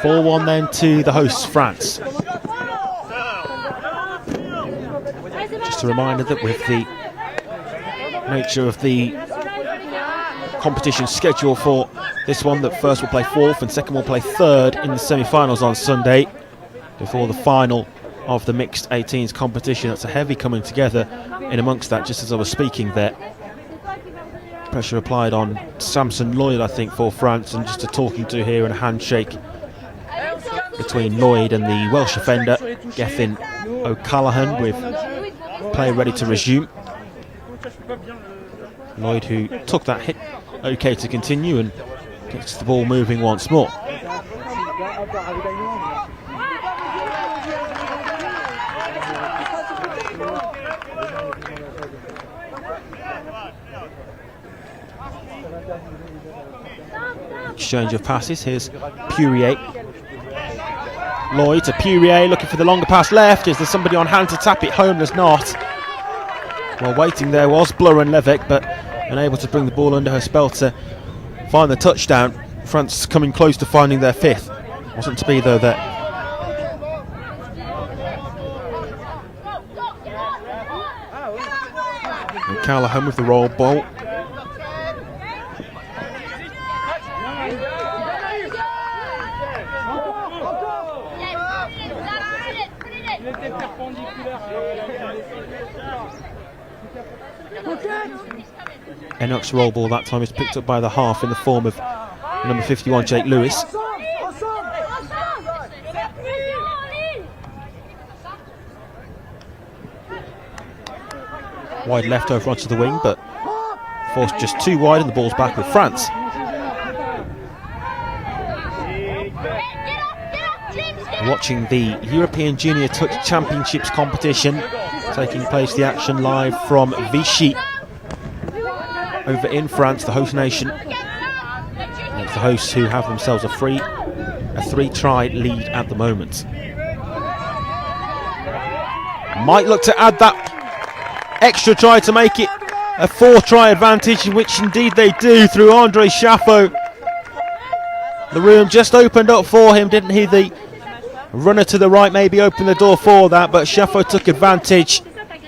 4-1 then to the hosts, France. Just a reminder that with the nature of the competition schedule for this one, that first will play 4th and second will play 3rd in the semi-finals on Sunday before the final of the mixed 18s competition. That's a heavy coming together in amongst that, just as I was speaking there. Pressure applied on Samson Lloyd, I think, for France, and just a talking to here and a handshake between Lloyd and the Welsh offender, Gethin O'Callaghan, with play ready to resume. Lloyd, who took that hit, okay to continue and gets the ball moving once more. Exchange of passes. Here's Pourier. Lloyd to Pourier, looking for the longer pass left. Is there somebody on hand to tap it home? There's not. While waiting there was Blur and Levick, but unable to bring the ball under her spell to find the touchdown. France coming close to finding their fifth. Wasn't to be though there. And Callaghan with the roll ball. Enoch's roll ball that time is picked up by the half in the form of number 51, Jake Lewis. Wide left over onto the wing, but forced just too wide and the ball's back with France. Watching the European Junior Touch Championships competition taking place, the action live from Vichy over in France, the host nation. And it's the hosts who have themselves a 3-try lead at the moment. Might look to add that extra try to make it a 4-try advantage, which indeed they do through Andre Chaffo. The room just opened up for him, didn't he? The runner to the right maybe opened the door for that, but Chaffo took advantage,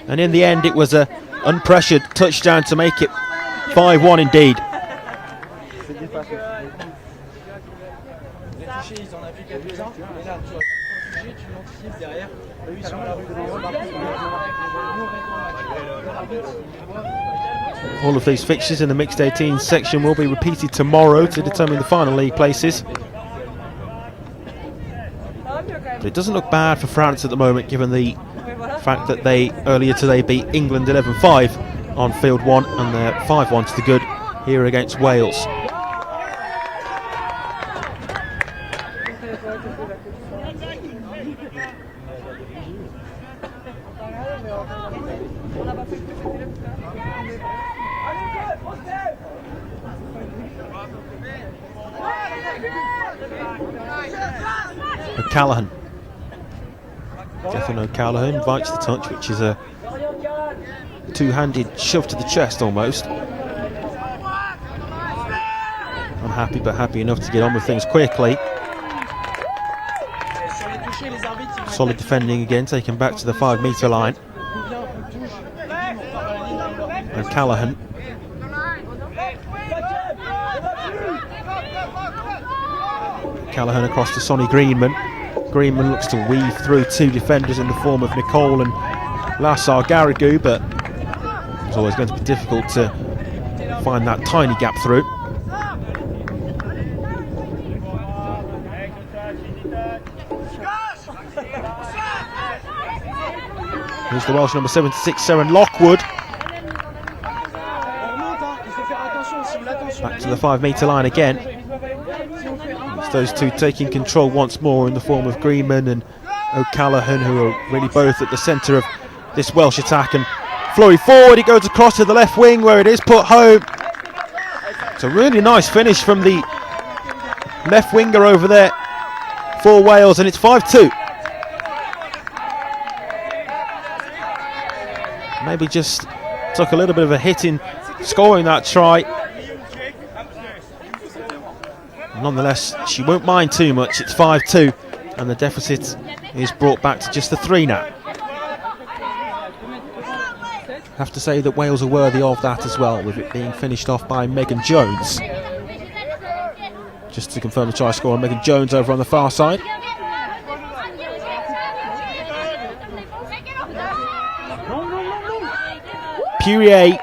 and in the end it was a unpressured touchdown to make it 5-1 indeed. All of these fixtures in the mixed 18 section will be repeated tomorrow to determine the final league places. But it doesn't look bad for France at the moment, given the fact that they earlier today beat England 11-5 on field 1, and they're 5-1 to the good here against Wales. O'Callaghan. Gethin O'Callaghan invites the touch, which is a two-handed shove to the chest almost. Unhappy, but happy enough to get on with things quickly. Solid defending again, taken back to the 5-metre line. O'Callaghan. Callaghan across to Sonny Greenman. Greenman looks to weave through two defenders in the form of Nicole and Lassar Garrigou, but it's always going to be difficult to find that tiny gap through. Here's the Welsh number 76, Seren Lockwood. Back to the 5-metre line again. It's those two taking control once more in the form of Greenman and O'Callaghan, who are really both at the centre of this Welsh attack. And flurry forward, it goes across to the left wing where it is put home. It's a really nice finish from the left winger over there for Wales, and it's 5-2. Maybe just took a little bit of a hit in scoring that try. Nonetheless, she won't mind too much. It's 5-2, and the deficit is brought back to just the 3 now. Have to say that Wales are worthy of that as well, with it being finished off by Megan Jones. Just to confirm the try scorer, Megan Jones over on the far side. Pourier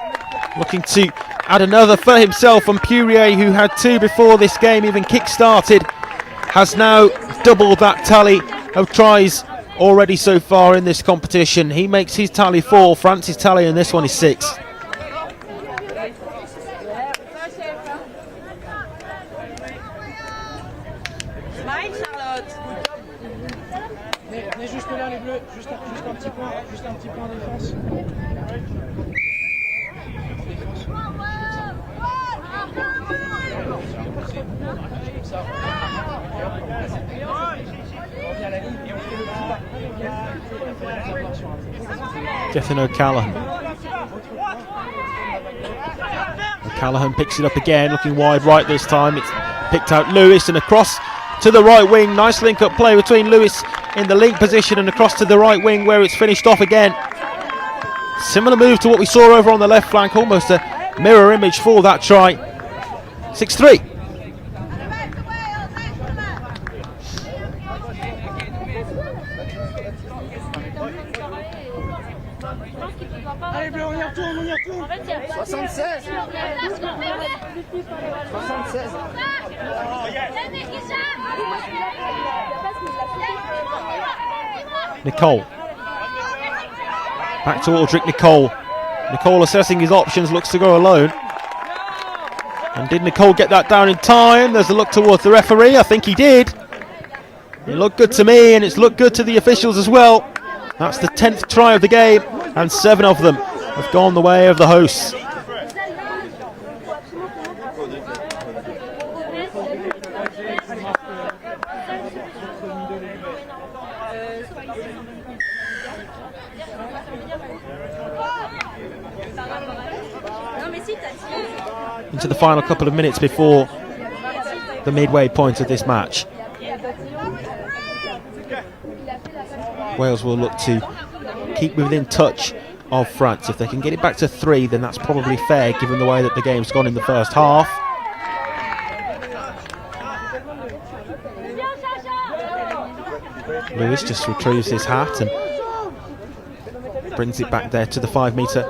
looking to Had another for himself, and Poirier, who had 2 before this game even kick-started, has now doubled that tally of tries already so far in this competition. He makes his tally 4, France's tally in this one is 6. Venez juste là les bleus, juste un petit point de défense. Gethin O'Callaghan. O'Callaghan picks it up again, looking wide right this time. It's picked out Lewis and across to the right wing. Nice link-up play between Lewis in the link position and across to the right wing where it's finished off again. Similar move to what we saw over on the left flank, almost a mirror image for that try. 6-3. Allez bleu, on y retourne. 76. 76. Nicole. Back to Aldrich Nicole. Nicole assessing his options, looks to go alone. And did Nicole get that down in time? There's a look towards the referee. I think he did. It looked good to me, and it's looked good to the officials as well. That's the 10th try of the game, and 7 of them have gone the way of the hosts. Into the final couple of minutes before the midway point of this match. Wales will look to keep within touch of France. If they can get it back to 3, then that's probably fair given the way that the game's gone in the first half. Lewis just retrieves his hat and brings it back there to the 5-metre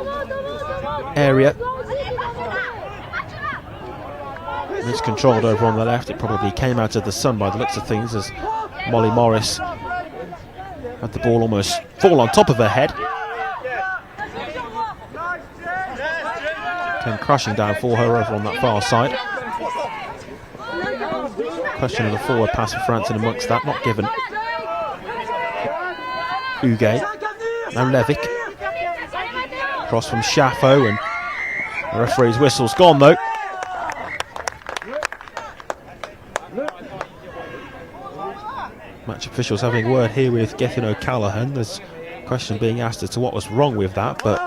area. It's controlled over on the left. It probably came out of the sun by the looks of things as Molly Morris had the ball almost fall on top of her head. Came crashing down for her over on that far side. Question of the forward pass for France in amongst that, not given. Huguet. Now Levick. Cross from Chaffo, and the referee's whistle's gone though. Match officials having a word here with Gethin O'Callaghan. There's a question being asked as to what was wrong with that, but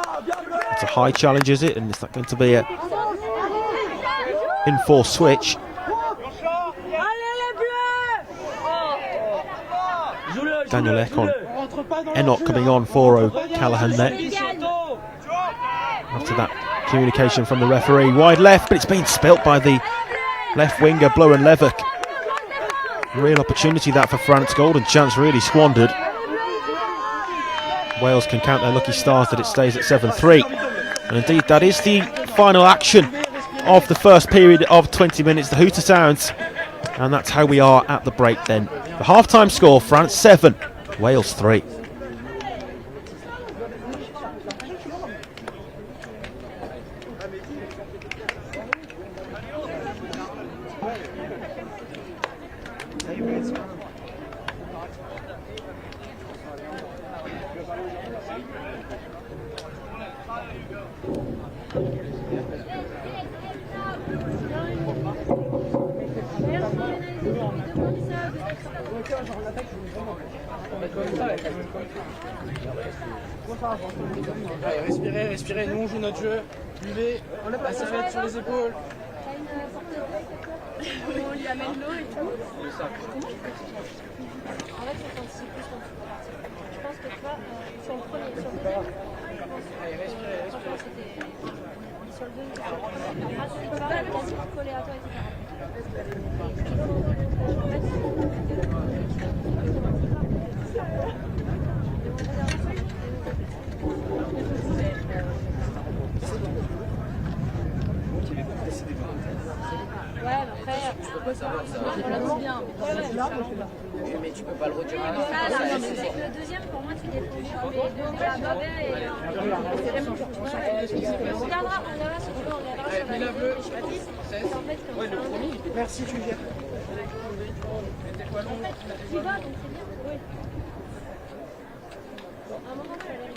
it's a high challenge, is it? And is that going to be a in-force switch? Daniel Enoch coming on for O'Callaghan there. After that communication from the referee, wide left, but it's been spilt by the left winger, Blowen Levick. Real opportunity that for France, golden chance really squandered. Wales can count their lucky stars that it stays at 7-3. And indeed that is the final action of the first period of 20 minutes, the hooter sounds. And that's how we are at the break then. The half-time score, France 7, Wales 3. Allez, respirez, respirez, nous on joue notre jeu. Buvez, la serviette sur les épaules. On lui amène l'eau et tout. En fait, c'est quand c'est plus comme ça. Je pense que tu vois, sur le premier, sur le deuxième, allez, respirez, respirez. Sur le deuxième, tu peux pas quasi coller à toi, Mais tu peux pas le retirer. Avec le deuxième, pour moi, tu défends bien, mais le deuxième, et on regardera si tu veux, on regardera sur la chapitre. Ouais, le premier. Merci, Juliette. Tu vas, donc c'est bien. Oui. À un moment, tu vas aller.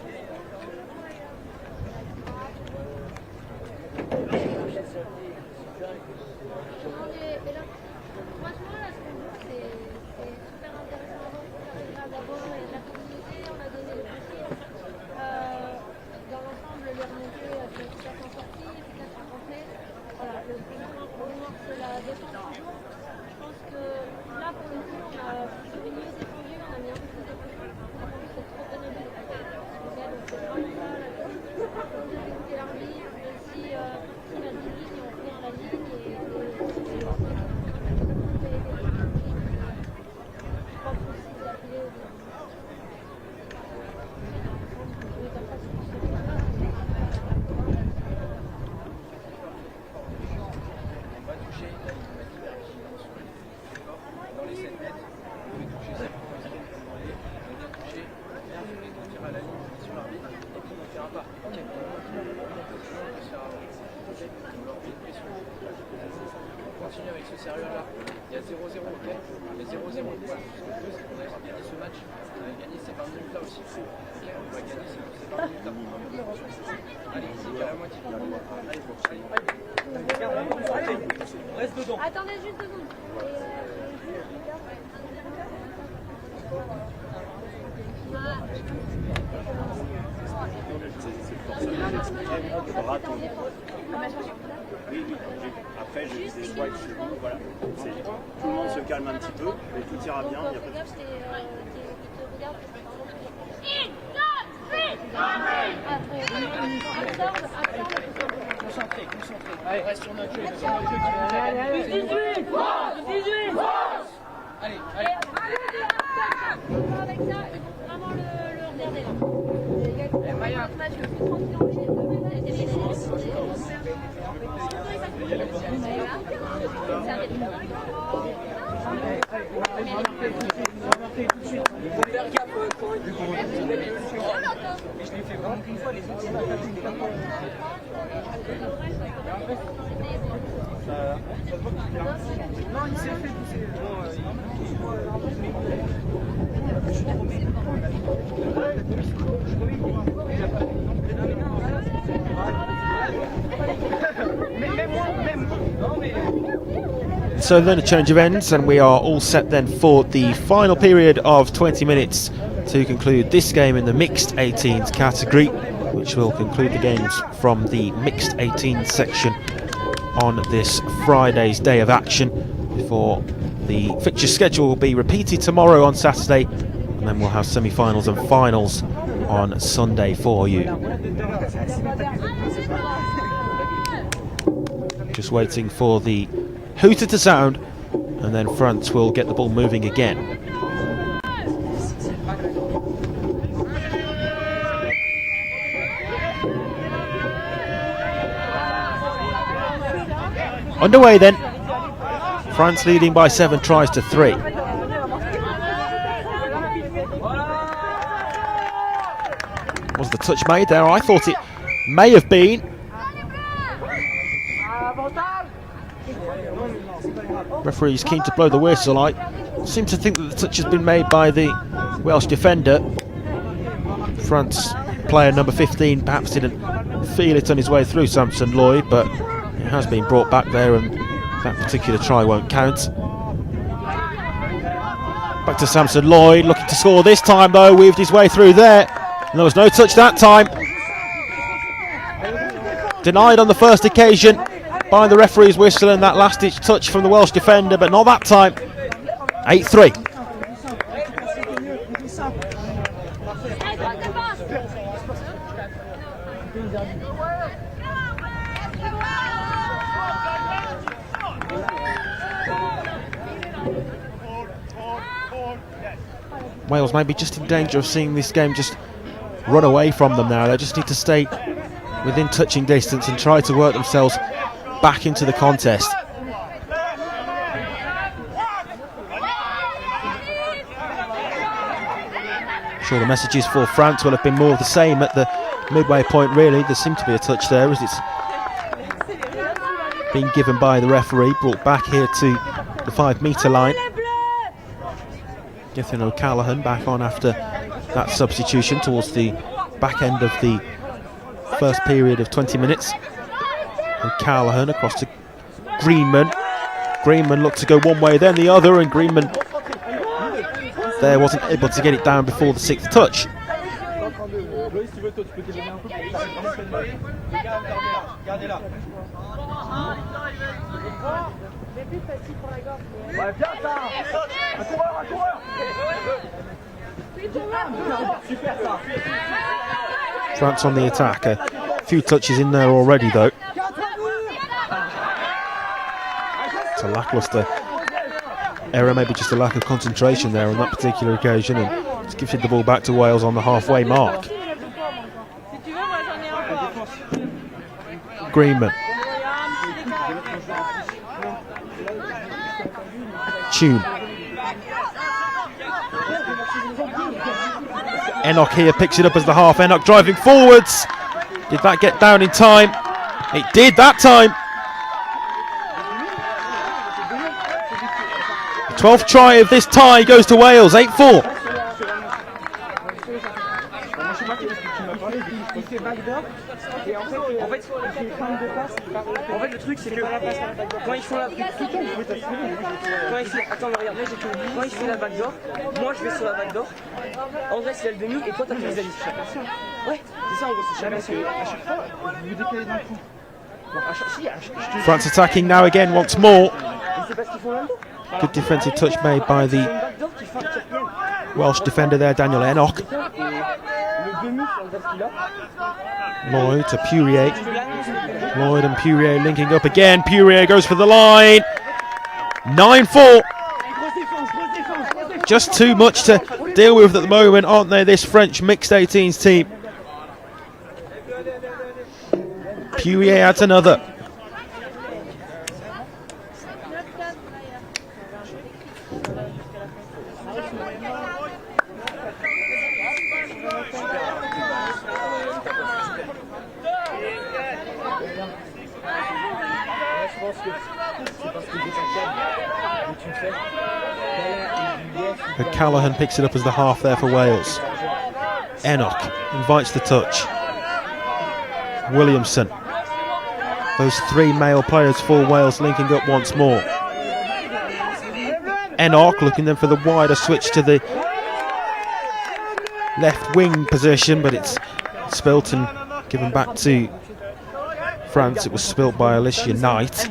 Mais là, franchement, là, ce qu'on voit, c'est super intéressant à voir. D'abord, il y a de la communauté, on a donné le prix. Dans l'ensemble, les remontées, c'est efficace en sortie, efficace en rentrée. Voilà, le plus important pour nous, c'est la défense toujours. Je pense que là, pour le coup, on a mieux défendu, on a mis un peu plus de pression. On a entendu cette trop bonne idée. Donc, c'est vraiment ça, la on a écouté l'arbitre, mais aussi il a dit ligne, on revient à la ligne et continue avec ce sérieux-là. Il y a 0-0, ok. Il y a 0-0. Voilà. Ce qu'on veut, c'est qu'on aille gagner ce match. On va gagner ces 20 minutes-là aussi. Ok, on va gagner ces 20 minutes-là. Allez, c'est qu'à la moitié. Allez, reste dedans. Attendez juste 2 secondes. Oui, après je disais swipe, voilà. Tout le monde se calme un petit peu, et tout ira bien, il n'y a pas de souci. Concentré. Allez, reste sur notre jeu. Allez, 18. Allez. Avec ça, ils vont vraiment le regarder là. Un match le plus tranquille. Mais je l'ai fait vraiment qu'une fois, les autres, c'est pas non, il s'est fait pousser. So then a change of ends, and we are all set then for the final period of 20 minutes to conclude this game in the mixed 18s category, which will conclude the games from the mixed 18s section on this Friday's day of action, before the fixture schedule will be repeated tomorrow on Saturday, and then we'll have semi-finals and finals on Sunday for you. Just waiting for the hooter to sound, and then France will get the ball moving again. Underway then. France leading by 7 tries to 3. Was the touch made there? I thought it may have been. Referee's keen to blow the whistle. I seem to think that the touch has been made by the Welsh defender. France player number 15 perhaps didn't feel it on his way through Samson Lloyd, but it has been brought back there, and that particular try won't count. Back to Samson Lloyd, looking to score this time though, weaved his way through there. And there was no touch that time. Denied on the first occasion by the referee's whistle, and that last-ditch touch from the Welsh defender, but not that time. 8-3. Wales may be just in danger of seeing this game just run away from them now. They just need to stay within touching distance and try to work themselves back into the contest. sure the messages for France will have been more of the same at the midway point, really. There seemed to be a touch there as it's been given by the referee, brought back here to the 5-metre line. Gethin O'Callaghan back on after that substitution towards the back end of the first period of 20 minutes. O'Callaghan across to Greenman. Greenman looked to go one way then the other, and Greenman there wasn't able to get it down before the 6th touch. France on the attack, a few touches in there already though. It's a lacklustre error, maybe just a lack of concentration there on that particular occasion, and it's gifted the ball back to Wales on the halfway mark. Greenman. Tune. Enoch here picks it up as the half. Enoch driving forwards. Did that get down in time? It did that time. The 12th try of this tie goes to Wales, 8-4. En fait, le truc, c'est que quand ils font la quand il fait la backdoor, moi je vais sur la backdoor, André il a le demi et toi t'as fait les alis. Ouais, c'est ça en gros, c'est chacun. À chaque fois, vous décalez d'un coup. France attacking now again once more. Good defensive touch made by the Welsh defender there, Daniel Enoch. Lloyd to Pourier. Lloyd and Pourier linking up again. Pourier goes for the line. 9-4. Just too much to deal with at the moment, aren't they, this French mixed 18s team? Pourier adds another. O'Callaghan picks it up as the half there for Wales. Enoch invites the touch. Williamson. Those 3 male players for Wales linking up once more. Enoch looking then for the wider switch to the left wing position, but it's spilt and given back to France. It was spilt by Alicia Knight.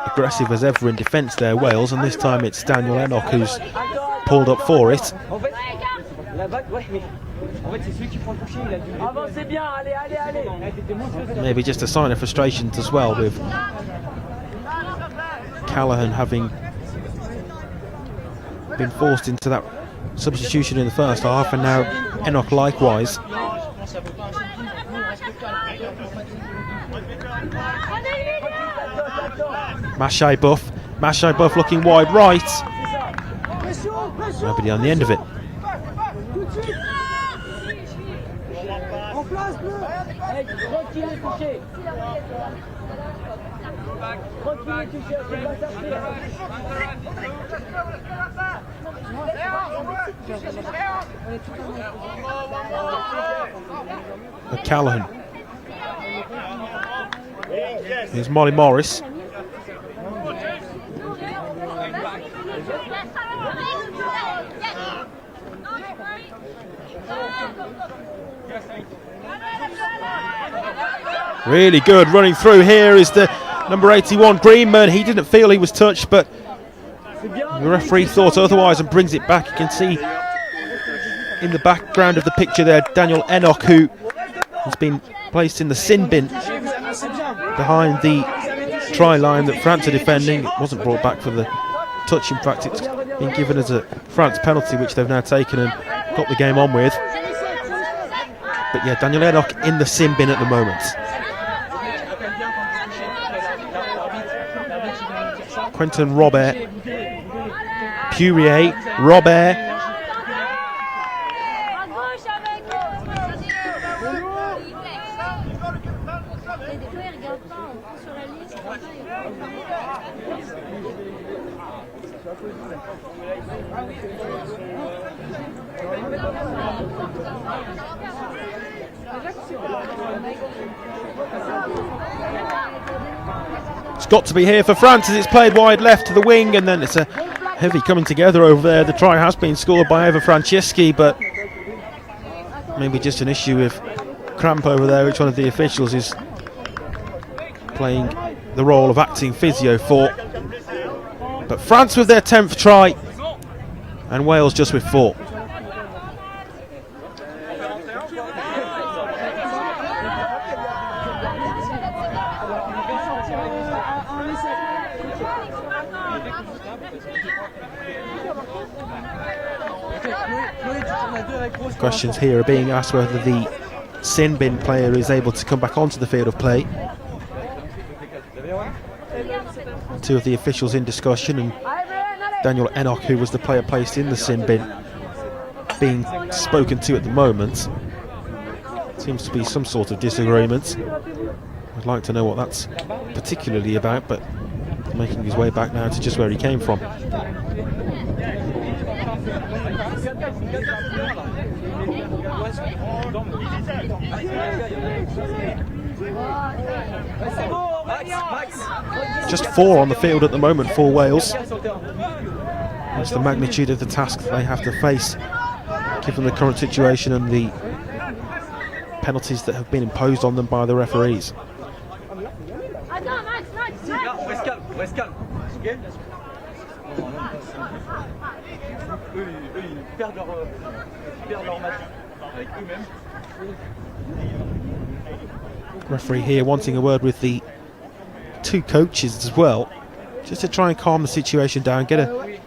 Aggressive as ever in defence there, Wales, and this time it's Daniel Enoch who's pulled up for it. Maybe just a sign of frustration as well, with Callaghan having been forced into that substitution in the first half, and now Enoch likewise. Maché Buff looking wide right. Nobody on the end of it. O'Callaghan. Here's Molly Morris. Really good running through here is the number 81 Greenman. He didn't feel he was touched, but the referee thought otherwise and brings it back. You can see in the background of the picture there Daniel Enoch, who has been placed in the sin bin behind the try line that France are defending. It wasn't brought back for the touch. In fact, it's been given as a France penalty, which they've now taken and got the game on with. But yeah, Daniel Enoch in the sin bin at the moment. Quentin Robert, Purier, Robert. It's got to be here for France as it's played wide left to the wing, and then it's a heavy coming together over there. The try has been scored by Eva Franceschi, but maybe just an issue with cramp over there, which one of the officials is playing the role of acting physio for. But France with their 10th try, and Wales just with 4. Questions here are being asked whether the sin bin player is able to come back onto the field of play. 2 of the officials in discussion, and Daniel Enoch, who was the player placed in the sin bin, being spoken to at the moment. Seems to be some sort of disagreement. I'd like to know what that's particularly about, but making his way back now to just where he came from. Just 4 on the field at the moment for Wales. That's the magnitude of the task that they have to face, given the current situation and the penalties that have been imposed on them by the referees. Referee here wanting a word with the 2 coaches as well, just to try and calm the situation down, get a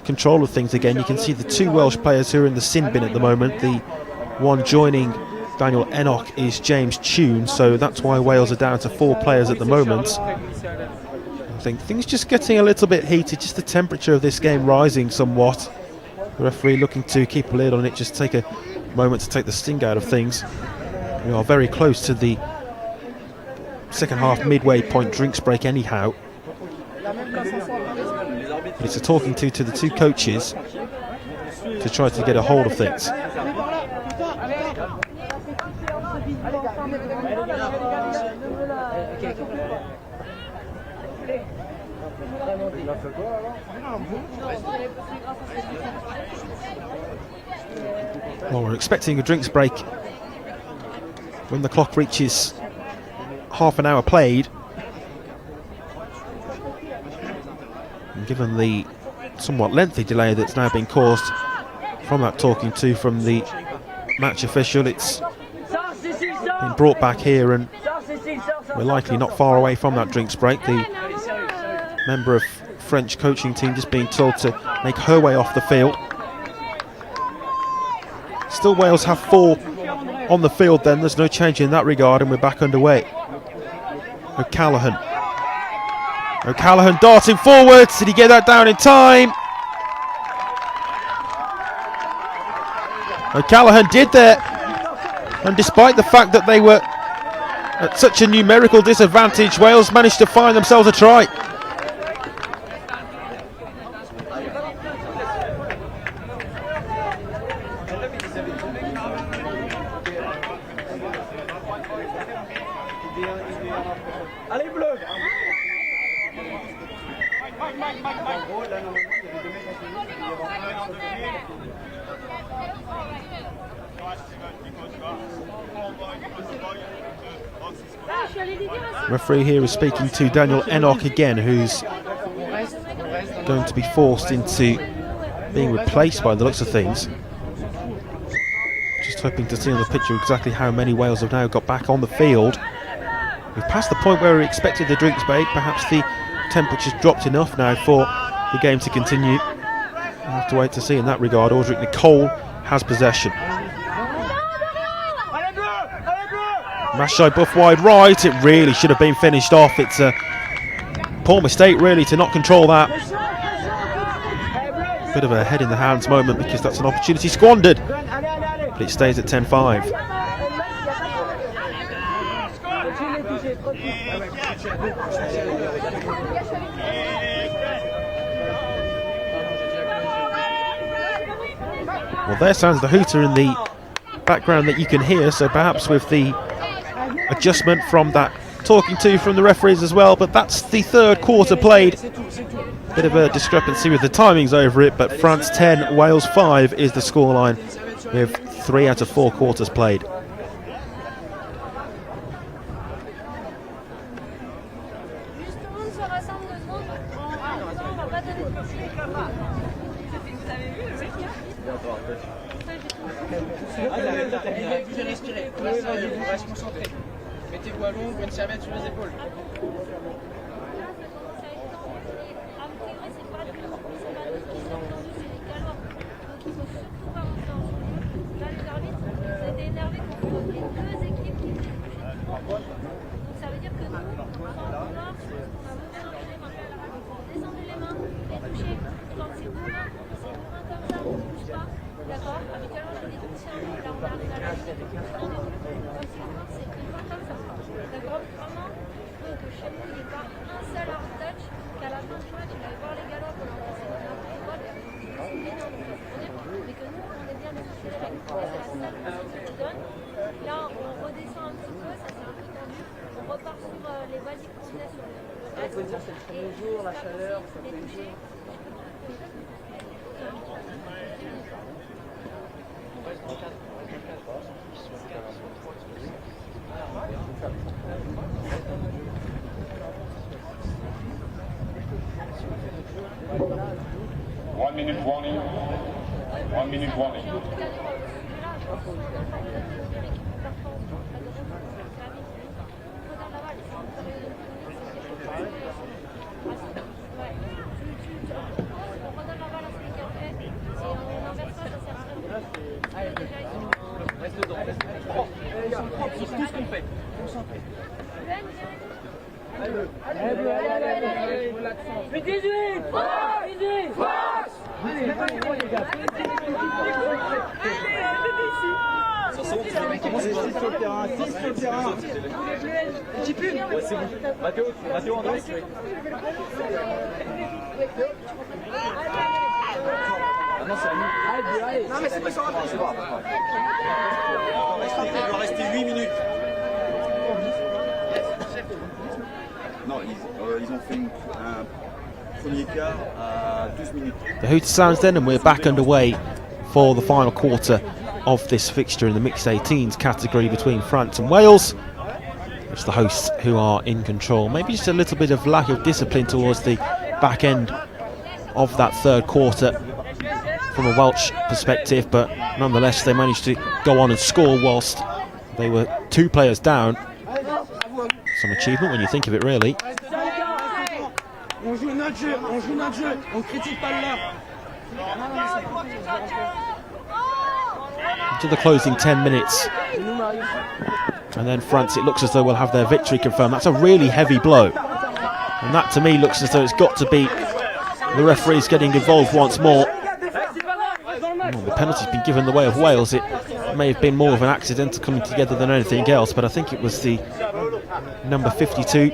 control of things again. You can see the 2 Welsh players who are in the sin bin at the moment. The one joining Daniel Enoch is James Tune, so that's why Wales are down to 4 players at the moment. I think things just getting a little bit heated, just the temperature of this game rising somewhat. The referee looking to keep a lid on it, just take a moment to take the sting out of things. We are very close to the second half midway point drinks break anyhow. But it's a talking to the 2 coaches to try to get a hold of things. Well, we're expecting a drinks break when the clock reaches half an hour played. And given the somewhat lengthy delay that's now been caused from that talking to from the match official, it's been brought back here, and we're likely not far away from that drinks break. The member of French coaching team just being told to make her way off the field. Still Wales have 4 on the field then, there's no change in that regard, and we're back underway. O'Callaghan darting forwards, did he get that down in time? O'Callaghan did there, and despite the fact that they were at such a numerical disadvantage, Wales managed to find themselves a try. Referee here is speaking to Daniel Enoch again, who's going to be forced into being replaced by the looks of things. Just hoping to see on the picture exactly how many Wales have now got back on the field. we've passed the point where we expected the drinks break. Perhaps the temperature's dropped enough now for the game to continue. We'll have to wait to see in that regard. Audric Nicole has possession. Mashai buff wide right. It really should have been finished off. It's a poor mistake really to not control that. Bit of a head in the hands moment because that's an opportunity squandered. But it stays at 10-5. Well, there sounds the hooter in the background that you can hear, so perhaps with the adjustment from that talking to from the referees as well, but that's the third quarter played. Bit of a discrepancy with the timings over it, but France 10, Wales 5 is the scoreline with 3 out of 4 quarters played. Mettez-vous à l'ombre, une serviette sur les épaules. Là, on redescend un petit peu, ça c'est un peu tendu. On repart sur les basiques qu'on faisait sur le Il faut dire c'est le premier jour, la chaleur, ça fait bouger. One minute warning. 1 minute warning. Reste dedans, reste dedans. Sur tout ce qu'on fait. Concentré. Allez, 18 Non mais c'est pas ça. Il doit rester 8 minutes. Non, ils ont fait un premier quart à 12 minutes. The hooter sounds then, and we're back underway for the final quarter of this fixture in the mixed 18s category between France and Wales. It's the hosts who are in control. Maybe just a little bit of lack of discipline towards the back end of that third quarter from a Welsh perspective, but nonetheless they managed to go on and score whilst they were 2 players down. Some achievement when you think of it, really. On joue notre jeu, on critique pas le leur. To the closing 10 minutes. And then France, it looks as though we'll have their victory confirmed. That's a really heavy blow. And that to me looks as though it's got to be the referees getting involved once more. Well, the penalty's been given the way of Wales. It may have been more of an accidental coming together than anything else, but I think it was the number 52,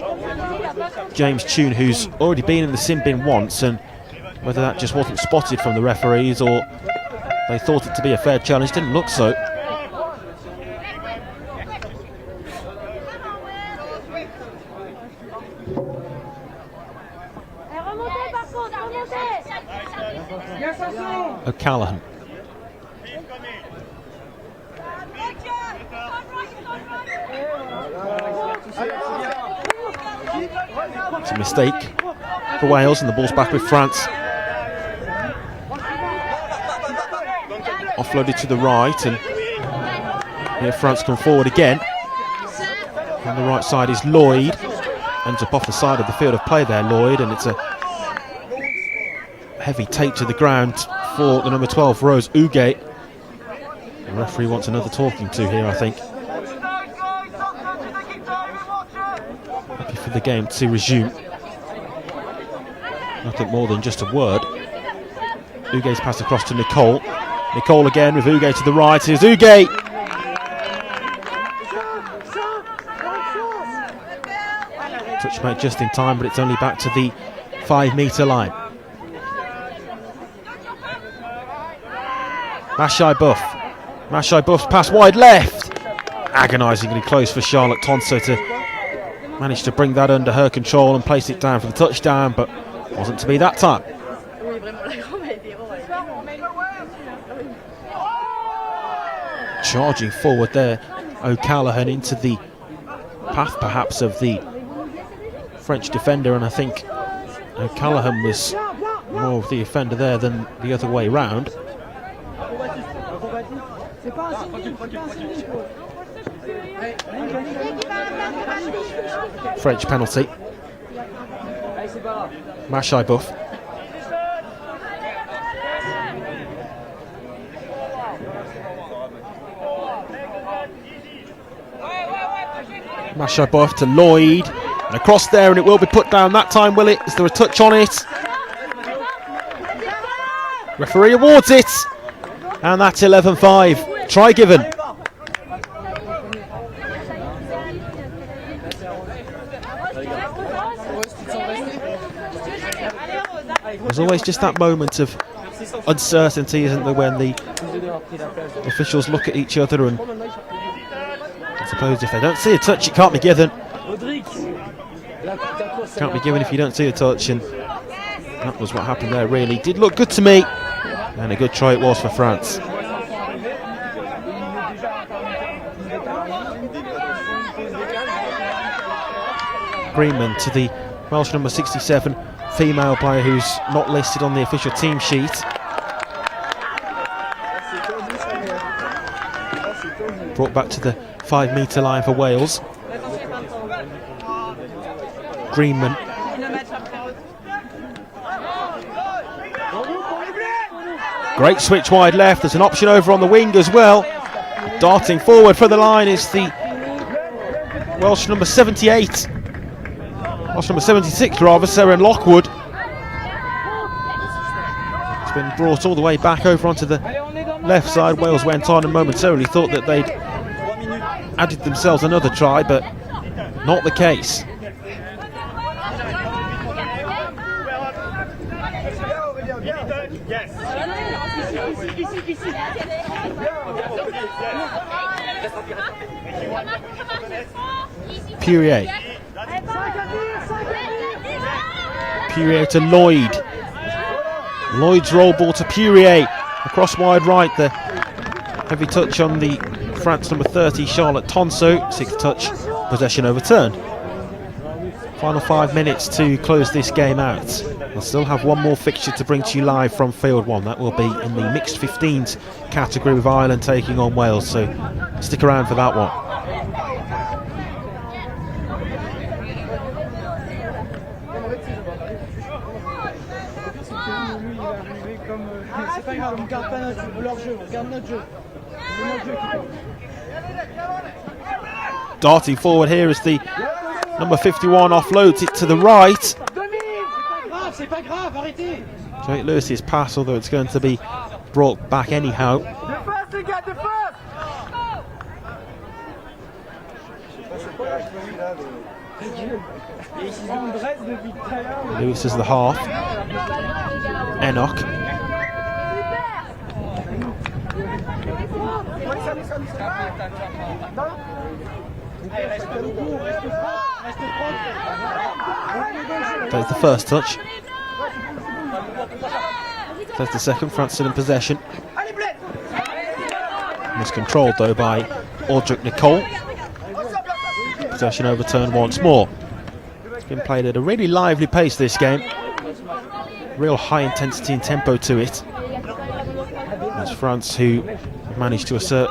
James Tune, who's already been in the sin bin once, and whether that just wasn't spotted from the referees or they thought it to be a fair challenge, didn't look so. O'Callaghan. It's a mistake for Wales, and the ball's back with France. Offloaded to the right, and here France come forward again. On the right side is Lloyd. Ends up off the side of the field of play there, Lloyd, and it's a heavy take to the ground for the number 12, Rose Ugate. The referee wants another talking to here, I think. Happy for the game to resume. Nothing more than just a word. Ugate's passed across to Nicole. Nicole again with Ugate to the right. Here's Ugate. Touch mate just in time, but it's only back to the 5-metre line. Mashai Buff. Mashai Buff's pass wide left. Agonisingly close for Charlotte Tonso to manage to bring that under her control and place it down for the touchdown, but wasn't to be that time. Charging forward there, O'Callaghan into the path perhaps of the French defender, and I think O'Callaghan was more of the offender there than the other way round. French penalty. Mashai Buff. Mashai Buff to Lloyd. And across there, and it will be put down that time, will it? Is there a touch on it? Referee awards it. And that's 11-5. Try given. There's always just that moment of uncertainty, isn't there, when the officials look at each other, and I suppose if they don't see a touch, it can't be given. Can't be given if you don't see a touch, and that was what happened there, really. Did look good to me, and a good try it was for France. Greenman to the Welsh number 67, female player who's not listed on the official team sheet. Brought back to the 5-metre line for Wales. Greenman. Great switch wide left. There's an option over on the wing as well. Darting forward for the line is the Welsh number 78. Welsh number 76 rather, Seren Lockwood. It's been brought all the way back over onto the left side. Wales went on and momentarily thought that they'd added themselves another try, but not the case. Purier. Purier to Lloyd. Lloyd's roll ball to Purier. Across wide right, the heavy touch on the France number 30, Charlotte Tonso. 6th touch, possession overturned. Final 5 minutes to close this game out. We'll still have one more fixture to bring to you live from Field 1. That will be in the mixed 15s category with Ireland taking on Wales, so stick around for that one. Darting forward here is the number 51, offloads it to the right. Jake Lewis's pass, although it's going to be brought back anyhow. Lewis is the half. Enoch. There's the first touch. There's the second. France still in possession. Miscontrolled though by Audric Nicole. Possession overturned once more. It's been played at a really lively pace this game. Real high intensity and tempo to it. It's France who have managed to assert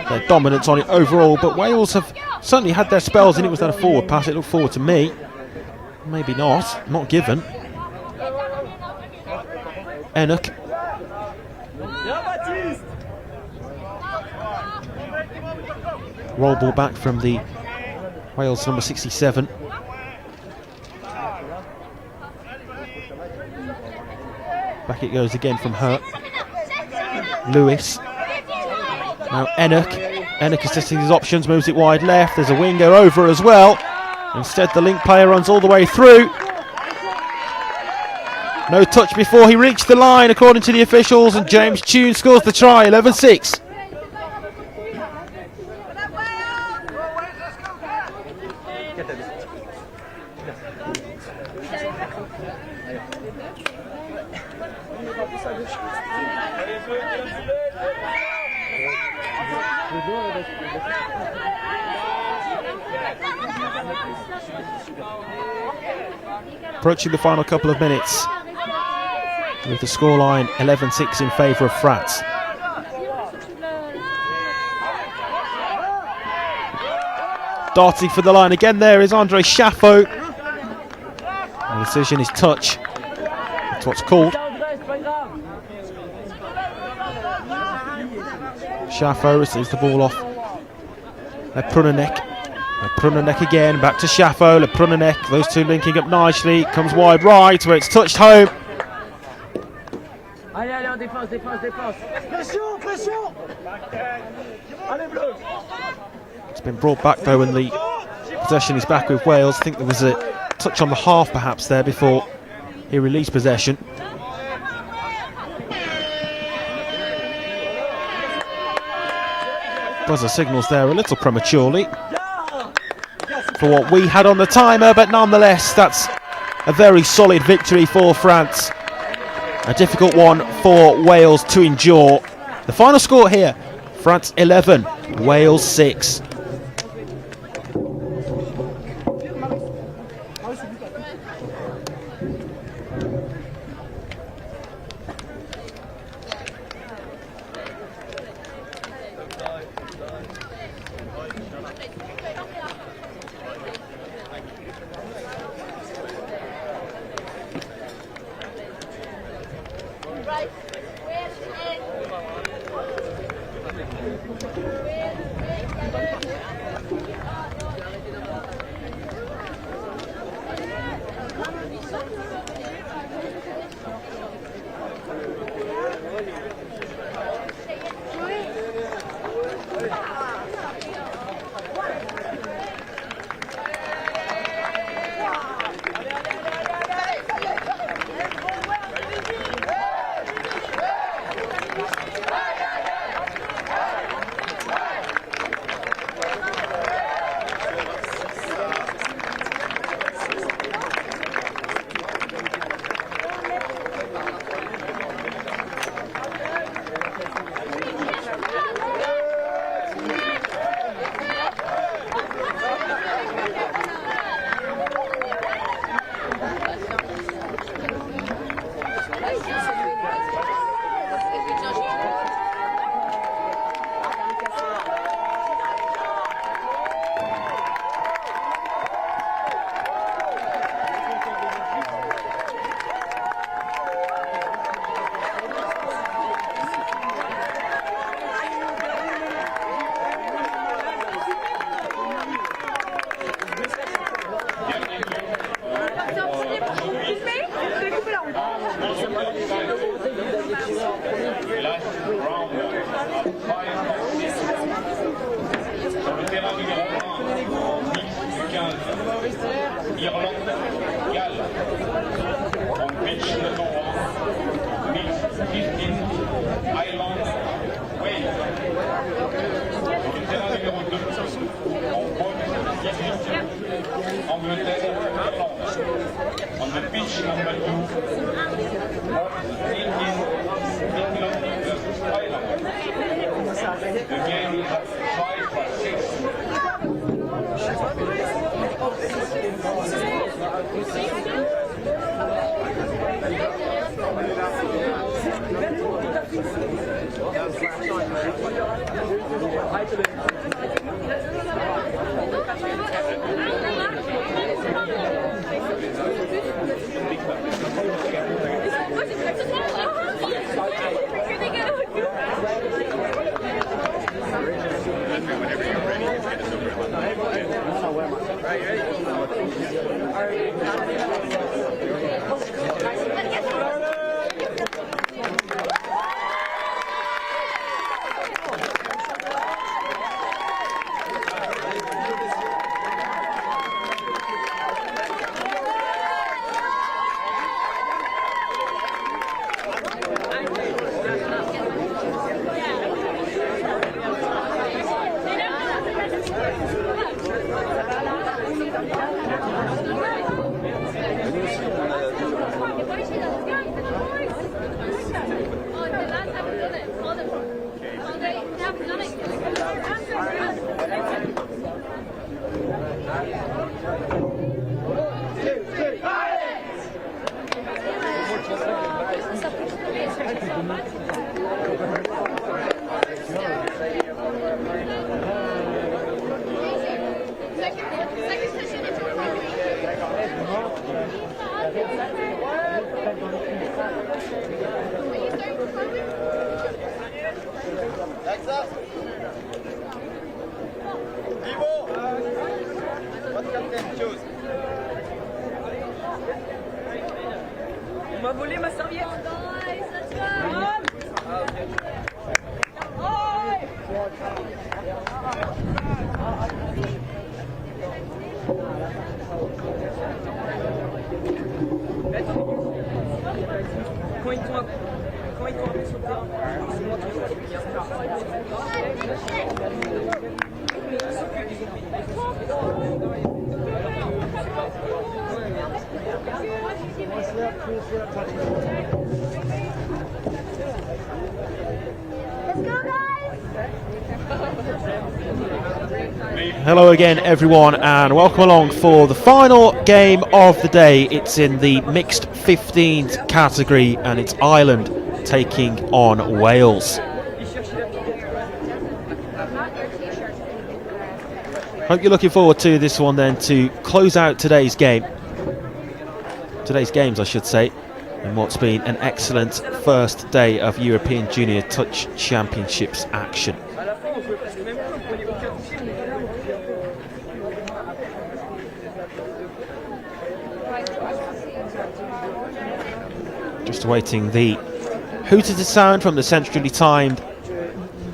their dominance on it overall, but Wales have certainly had their spells, and it was that a forward pass. It looked forward to me. Maybe not given. Enoch. Roll ball back from the Wales number 67. Back it goes again from her. Lewis. Now Enoch. Enoch is testing his options, moves it wide left. There's a winger over as well. Instead, the link player runs all the way through. No touch before he reached the line, according to the officials, and James Tune scores the try, 11-6. Approaching the final couple of minutes, with the scoreline 11-6 in favour of France. Darting for the line again there is Andre Chaffo. The decision is touch. That's what's called. Chaffo receives the ball off Prunanek. Prunanek again, back to Chaffo, Prunanek, those two linking up nicely, comes wide right where it's touched home. It's been brought back though, and the possession is back with Wales. I think there was a touch on the half perhaps there before he released possession. Buzzer signals there a little prematurely for what we had on the timer, but nonetheless that's a very solid victory for France. A difficult one for Wales to endure. The final score here, France 11, Wales 6. On the pitch number 2, England versus Ireland. The game is 5-6. On m'a volé ma serviette. Quand ils t'ont appelé sur le terrain, c'est moi qui Hello again everyone and welcome along for the final game of the day. It's in the mixed 15s category and it's Ireland taking on Wales. Hope you're looking forward to this one then to close out today's games I should say, in what's been an excellent first day of European Junior Touch Championships action. Just awaiting the hooter to sound from the centrally timed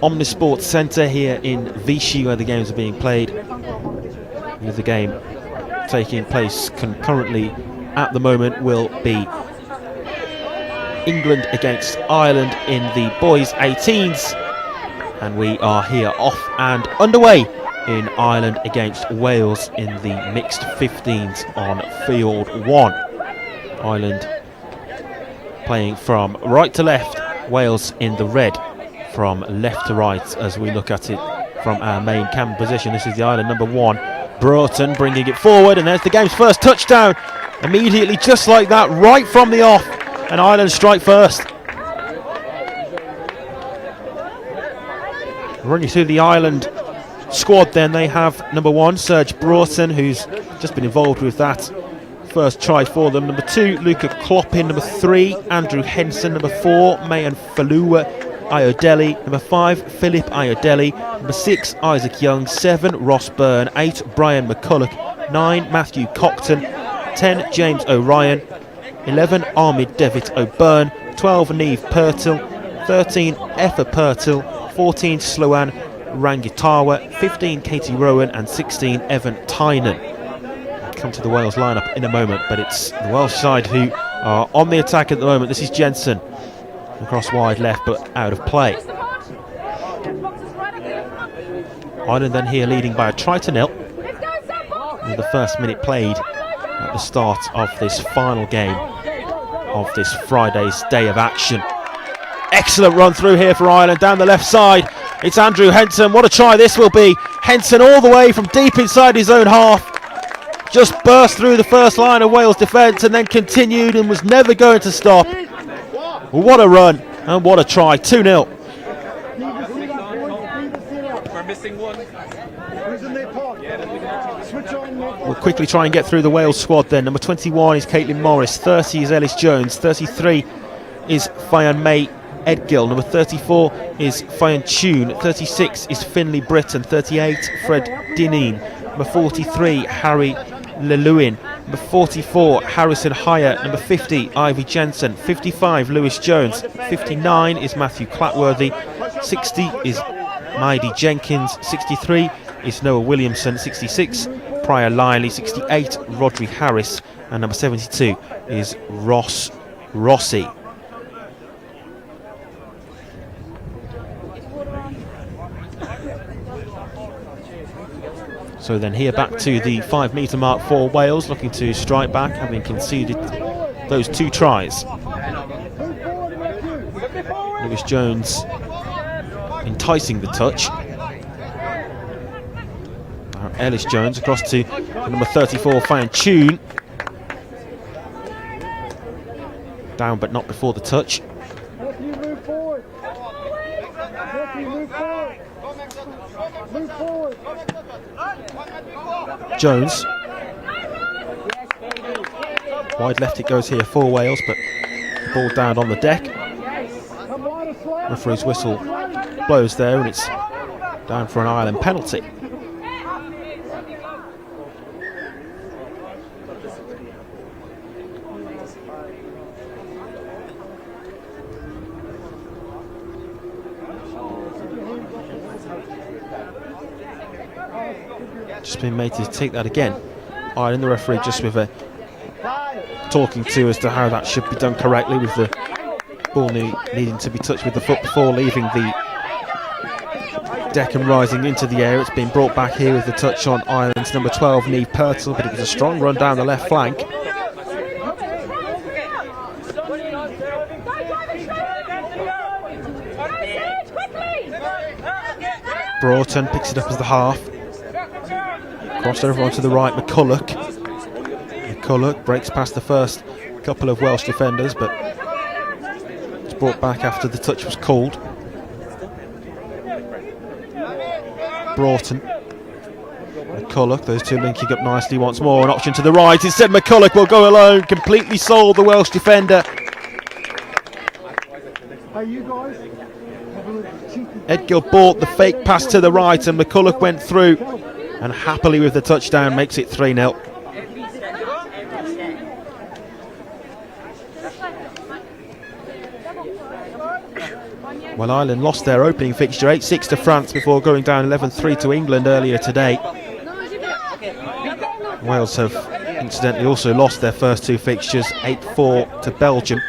Omnisport Centre here in Vichy, where the games are being played. The other game taking place concurrently at the moment will be England against Ireland in the boys 18s, and we are here off and underway in Ireland against Wales in the mixed 15s on field 1. Ireland playing from right to left, Wales in the red from left to right as we look at it from our main camera position. This is the Ireland number 1, Broughton, bringing it forward, and there's the game's first touchdown immediately, just like that, right from the off, and Ireland strike first. Run you through the Ireland squad then. They have number 1, Serge Broughton, who's just been involved with that first try for them. Number 2, Luca Kloppin. Number 3, Andrew Henson. Number 4, Mayan Falua Iodeli. Number 5, Philip Iodeli. Number 6, Isaac Young. 7, Ross Byrne. 8, Brian McCulloch. 9, Matthew Cockton. 10, James O'Ryan. 11, Armid Devitt O'Byrne. 12, Neve Pertil. 13, Effa Pertil. 14, Sloan Rangitawa. 15, Katie Rowan. And 16, Evan Tynan. Come to the Wales lineup in a moment, but it's the Welsh side who are on the attack at the moment. This is Jensen across wide left, but out of play. Ireland then here leading by a try to nil with the first minute played at the start of this final game of this Friday's day of action. Excellent run through here for Ireland down the left side. It's Andrew Henson. What a try this will be. Henson all the way from deep inside his own half. Just burst through the first line of Wales defence and then continued and was never going to stop. What a run and what a try. 2-0. missing one. Who's in their pod? Switch on. We'll quickly try and get through the Wales squad then. Number 21 is Caitlin Morris, 30 is Ellis Jones, 33 is Fionn May Edgill, number 34 is Fionn Tune, 36 is Finlay Britton, 38 Fred Dineen, number 43 Harry Lelewin, number 44 Harrison Hire, number 50 Ivy Jensen, 55 Lewis Jones, 59 is Matthew Clatworthy, 60 is Maidi Jenkins, 63 is Noah Williamson, 66 Prior Liley, 68 Rodri Harris, and number 72 is Ross Rossi. So then here back to the 5 metre mark for Wales, looking to strike back, having conceded those 2 tries. Lewis Jones enticing the touch. Ellis Jones across to number 34 Fionn Tune. Down but not before the touch. Move forward. Move forward. Jones. Wide left it goes here for Wales, but ball down on the deck. Referee's whistle blows there, and it's down for an Ireland penalty. Just been made to take that again. Ireland, the referee just with a talking to as to how that should be done correctly, with the ball needing to be touched with the foot before leaving the deck and rising into the air. It's been brought back here with the touch on Ireland's number 12 Niamh Purtell, but it was a strong run down the left flank. Broughton picks it up as the half. Crossed over onto the right, McCulloch. McCulloch breaks past the first couple of Welsh defenders, but it's brought back after the touch was called. Broughton. McCulloch, those two linking up nicely once more. An option to the right. Instead, McCulloch will go alone. Completely sold the Welsh defender. Hey, you guys. Edgill bought the fake pass to the right, and McCulloch went through and happily with the touchdown makes it 3-0. Well, Ireland lost their opening fixture 8-6 to France before going down 11-3 to England earlier today. Wales have incidentally also lost their first 2 fixtures, 8-4 to Belgium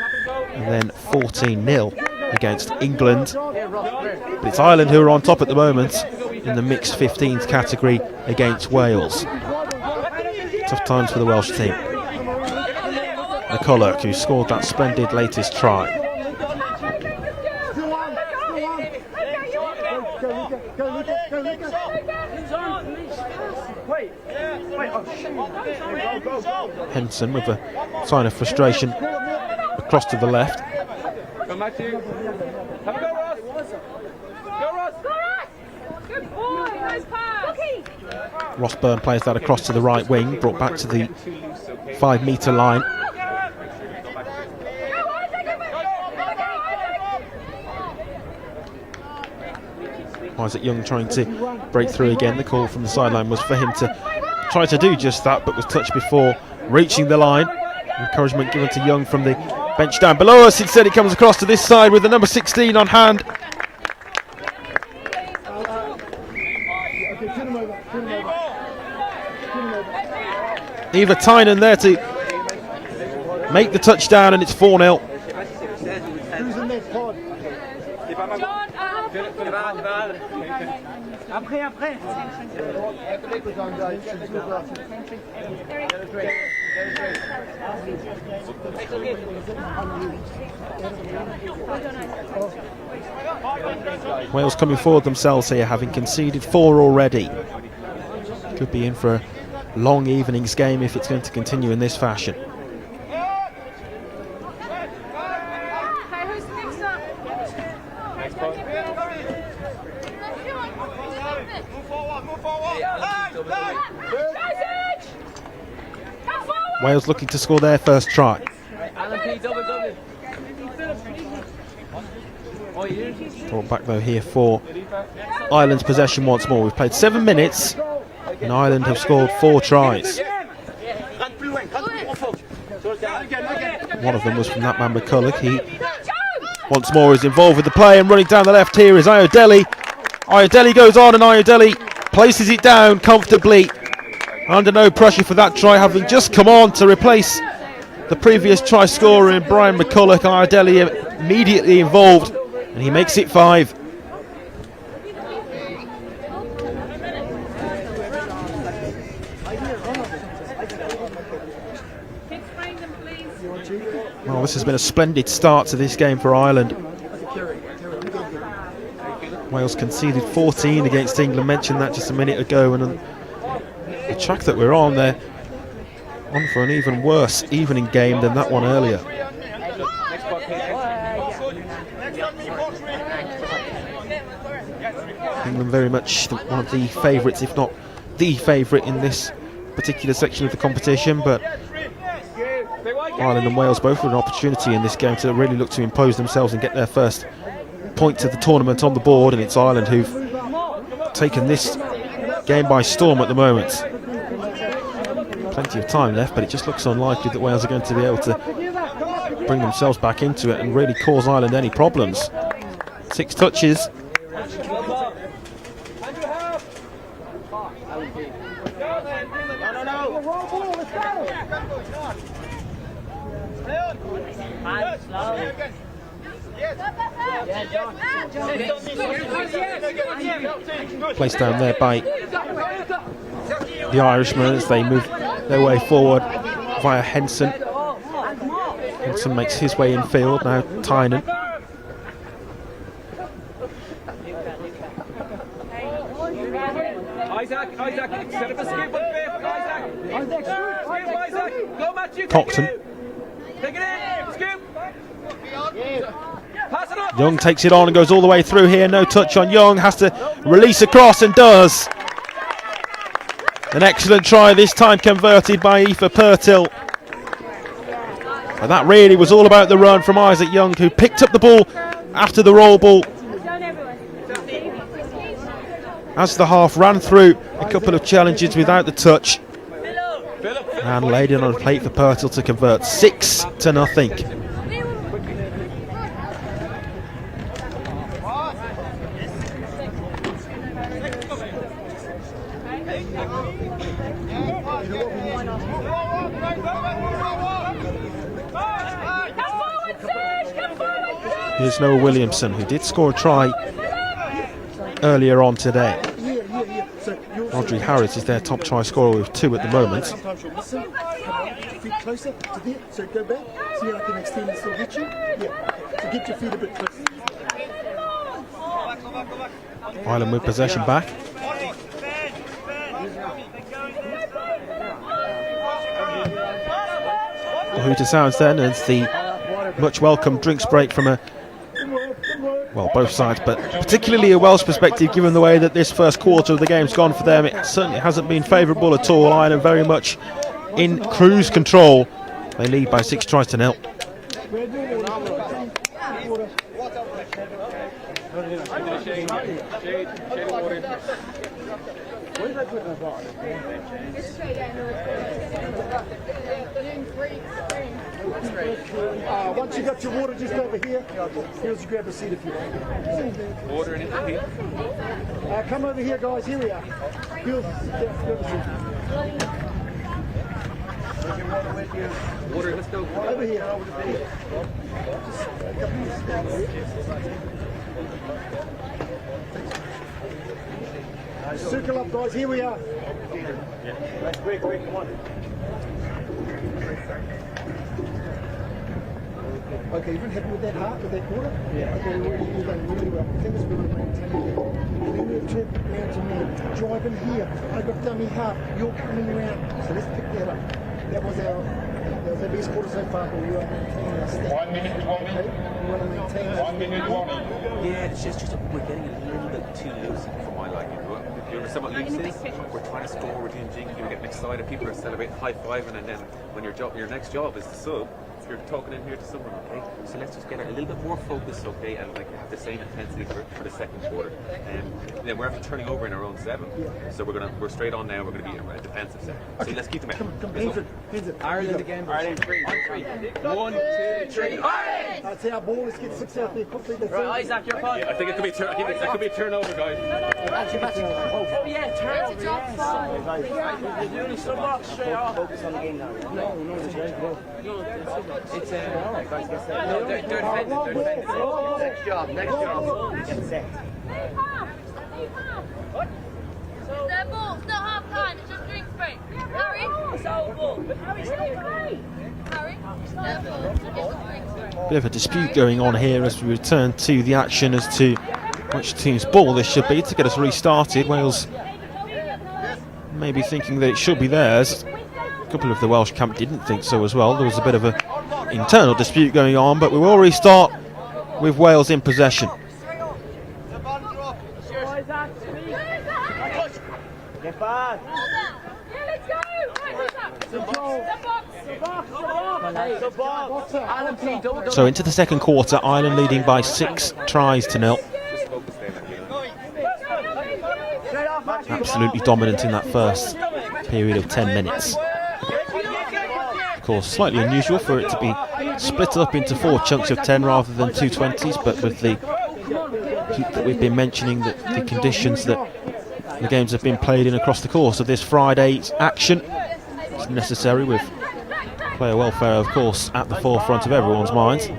and then 14-0 against England. But it's Ireland who are on top at the moment in the mixed 15s category against Wales. Tough times for the Welsh team. McCulloch, who scored that splendid latest try. Henson with a sign of frustration across to the left. Come back to you. Have a go, Ross. Go, Ross. Good boy. Nice pass. Ross Byrne plays that across to the right wing, brought back to the 5 metre line. Isaac Young trying to break through again. The call from the sideline was for him to try to do just that, but was touched before reaching the line. Encouragement given to Young from the bench down below us. Instead, he comes across to this side with the number 16 on hand. Eva Tynan there to make the touchdown, and it's 4-0. Who's in this pod? Wales coming forward themselves here, having conceded 4 already. Could be in for a long evening's game if it's going to continue in this fashion. Wales looking to score their first try. Brought back though here for Ireland's possession once more. We've played 7 minutes and Ireland have scored 4 tries. One of them was from that man McCulloch. He once more is involved with the play, and running down the left here is Ayodele. Ayodele goes on, and Ayodele places it down comfortably. Under no pressure for that try, having just come on to replace the previous try scorer in Brian McCulloch. Ayodele immediately involved, and he makes it 5. Well, this has been a splendid start to this game for Ireland. Wales conceded 14 against England, mentioned that just a minute ago, and the track that we're on, they're on for an even worse evening game than that one earlier. England very much one of the favourites, if not the favourite in this particular section of the competition, but Ireland and Wales both with an opportunity in this game to really look to impose themselves and get their first point of the tournament on the board, and it's Ireland who've taken this game by storm at the moment. Plenty of time left, but it just looks unlikely that Wales are going to be able to bring themselves back into it and really cause Ireland any problems. 6 touches. Placed down there by the Irishmen as they move their way forward via Henson. Henson makes his way in field, now Tynan. Isaac, set up a scoop on Isaac. Isaac, go Matthew. Cockton. Take it in, scoop. Pass it up. Young takes it on and goes all the way through here. No touch on Young. Has to release across and does. An excellent try, this time converted by Aoife Purtill. And that really was all about the run from Isaac Young, who picked up the ball after the roll ball. As the half ran through a couple of challenges without the touch. And laid it on a plate for Purtill to convert 6-0. Here's Noah Williamson, who did score a try earlier on today. Audrey Harris is their top try scorer with 2 at the moment. Sometimes you'll listen, feet closer to there, so go back, see how I can extend and still get you. Yeah, so get your feet a bit closer. Ireland with possession back. The hooter sounds then as the much welcome drinks break from well, both sides, but particularly a Welsh perspective, given the way that this first quarter of the game's gone for them. It certainly hasn't been favourable at all. Ireland very much in cruise control. They lead by 6-0. Once you got your water just over here, here's grab a seat if you want. Water in here. Come over here, guys. Here we are. Grab a seat. Water, let's go. Over here. Circle up, guys. Here we are. Quick, come on. Okay, you've been happy with that heart, with that quarter? Yeah. Okay, you've done really well. That was really well. Then you turn round to me, driving here. I got dummy half, you're coming around. So let's pick that up. That was our The best quarter so far, but we are maintaining our step. 1 minute warning. We want to maintain our 1 minute warning. Yeah, it's just we're getting a little bit too loose for my liking. You understand what loose is? We're trying to score, we're doing jinky, we're getting excited, people are celebrating, high-fiving, and then when your next job is to sub, you're talking in here to someone, okay? So let's just get a little bit more focused, okay, and like have the same intensity for the second quarter. And then we're actually turning over in our own 7. So we're straight on now, we're gonna be a defensive 7. So let's keep them out. Ireland again. Ireland 3. 1, 2, 3. Ireland! I'd say our ball, let's get 6 out there quickly. Right, Isaac, your call. Yeah, I think it could be a turnover, guys. Oh yeah, turnover. You're doing some box straight off. Focus on the game now. No, it's very well. It's no, they're defending. Next job. Get set. It's their ball, it's not half time, it's just drink break. Harry? It's our ball. Harry, it's their ball, it's just drink break. Bit of a dispute going on here as we return to the action as to which team's ball this should be to get us restarted. Wales maybe thinking that it should be theirs. A couple of the Welsh camp didn't think so as well. There was a bit of an internal dispute going on, but we will restart with Wales in possession. Get back. So into the second quarter, Ireland leading by 6 tries to 0. Absolutely dominant in that first period of 10 minutes. Of course, slightly unusual for it to be split up into 4 chunks of 10 rather than 2 20s, but with the heat that we've been mentioning, the conditions that the games have been played in across the course of this Friday's action, it's necessary, with player welfare, of course, at the forefront of everyone's minds.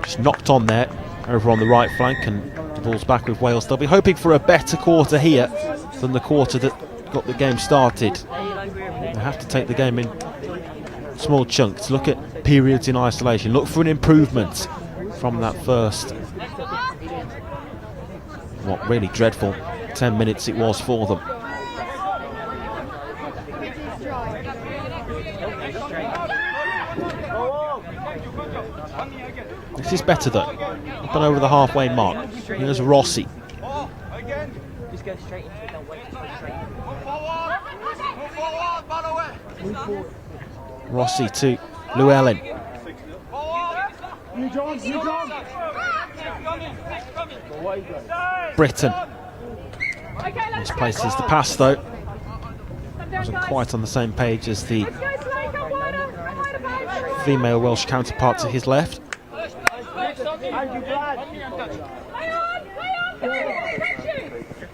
Just knocked on there, over on the right flank, and the ball's back with Wales. They'll be hoping for a better quarter here than the quarter that got the game started. They have to take the game in small chunks, look at periods in isolation, look for an improvement from that first, what really dreadful 10 minutes it was for them. This is better though, up and over the halfway mark. Here's Rossi. Just go straight into it, don't wait to go straight. Rossi to Llewellyn. Britton misplaces the pass though. Wasn't quite on the same page as the female Welsh counterpart to his left.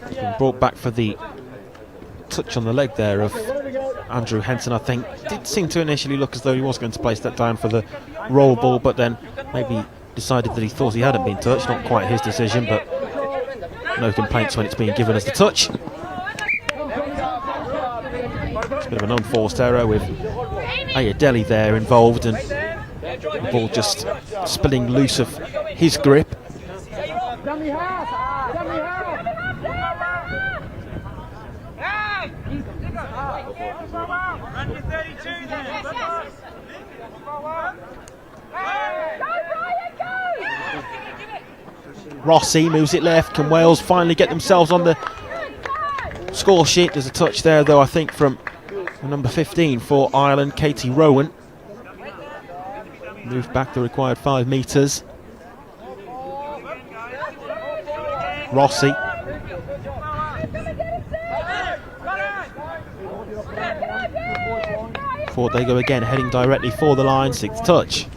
He's been brought back for the touch on the leg there of Andrew Henson, I think. Did seem to initially look as though he was going to place that down for the roll ball, but then maybe decided that he thought he hadn't been touched. Not quite his decision, but no complaints when it's being given as the touch. It's a bit of an unforced error with Ayodele there involved, and the ball just spilling loose of his grip. Rossi moves it left. Can Wales finally get themselves on the score sheet? There's a touch there though, I think, from number 15 for Ireland, Katie Rowan. Moved back the required 5 metres. Rossi. Forward they go again, heading directly for the line. 6th touch.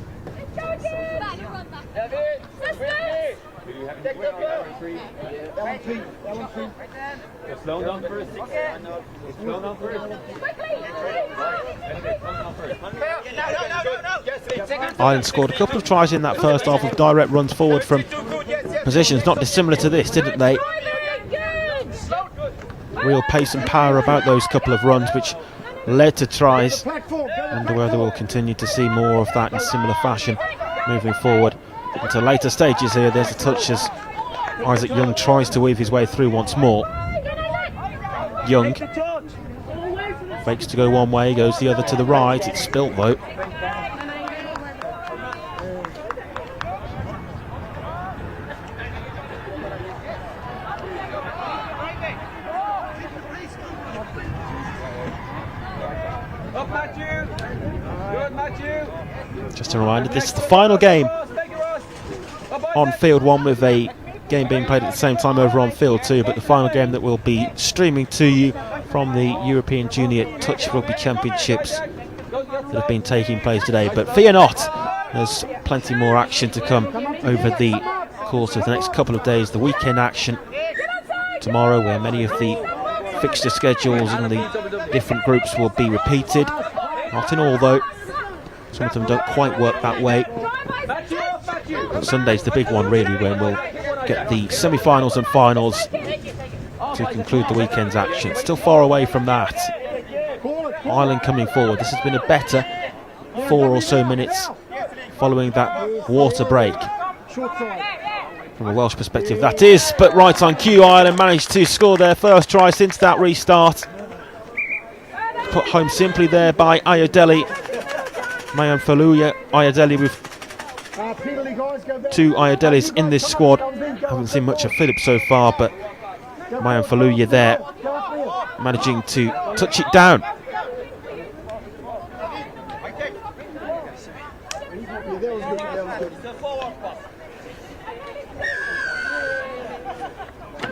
Ireland scored a couple of tries in that first half with direct runs forward from positions not dissimilar to this, didn't they? Real pace and power about those couple of runs, which led to tries. Wonder whether we'll continue to see more of that in similar fashion moving forward into later stages here. There's a touch as Isaac Young tries to weave his way through once more. Young Fakes to go one way, goes the other to the right. It's spilt though. Just a reminder, this is the final game on Field 1, with a game being played at the same time over on Field 2, but the final game that will be streaming to you from the European Junior Touch Rugby Championships that have been taking place today. But fear not, there's plenty more action to come over the course of the next couple of days. The weekend action tomorrow, where many of the fixture schedules in the different groups will be repeated. Not in all though, some of them don't quite work that way. But Sunday's the big one really, when we'll get the semi-finals and finals to conclude the weekend's action. Still far away from that. Ireland coming forward. This has been a better 4 or so minutes following that water break. From a Welsh perspective that is, but right on cue, Ireland managed to score their first try since that restart. Put home simply there by Ayodele. Mayan Faluya, Ayodele with 2 Ayodeles in this squad. Haven't seen much of Philip so far, but Mayan Faluya there managing to touch it down.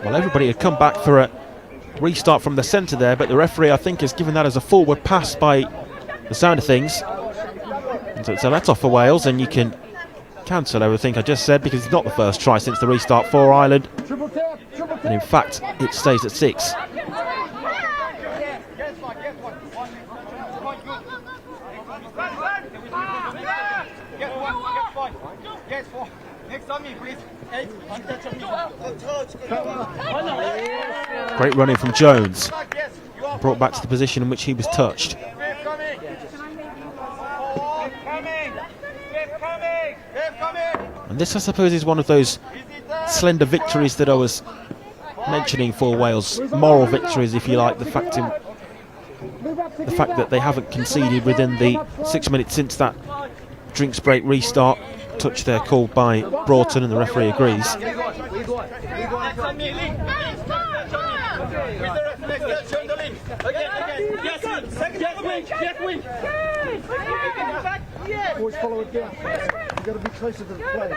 Well, everybody had come back for a restart from the centre there, but the referee, I think, has given that as a forward pass by the sound of things. And so it's a let-off for Wales, and you can cancel everything I just said, because it's not the first try since the restart for Ireland. And in fact, it stays at 6. Great running from Jones. Brought back to the position in which he was touched. And this, I suppose, is one of those slender victories that I was mentioning for Wales. Moral victories, if you like. The fact that they haven't conceded within the 6 minutes since that drinks break restart. Touch there called by Broughton, and the referee agrees. Always follow it down. You've got to be closer to the play.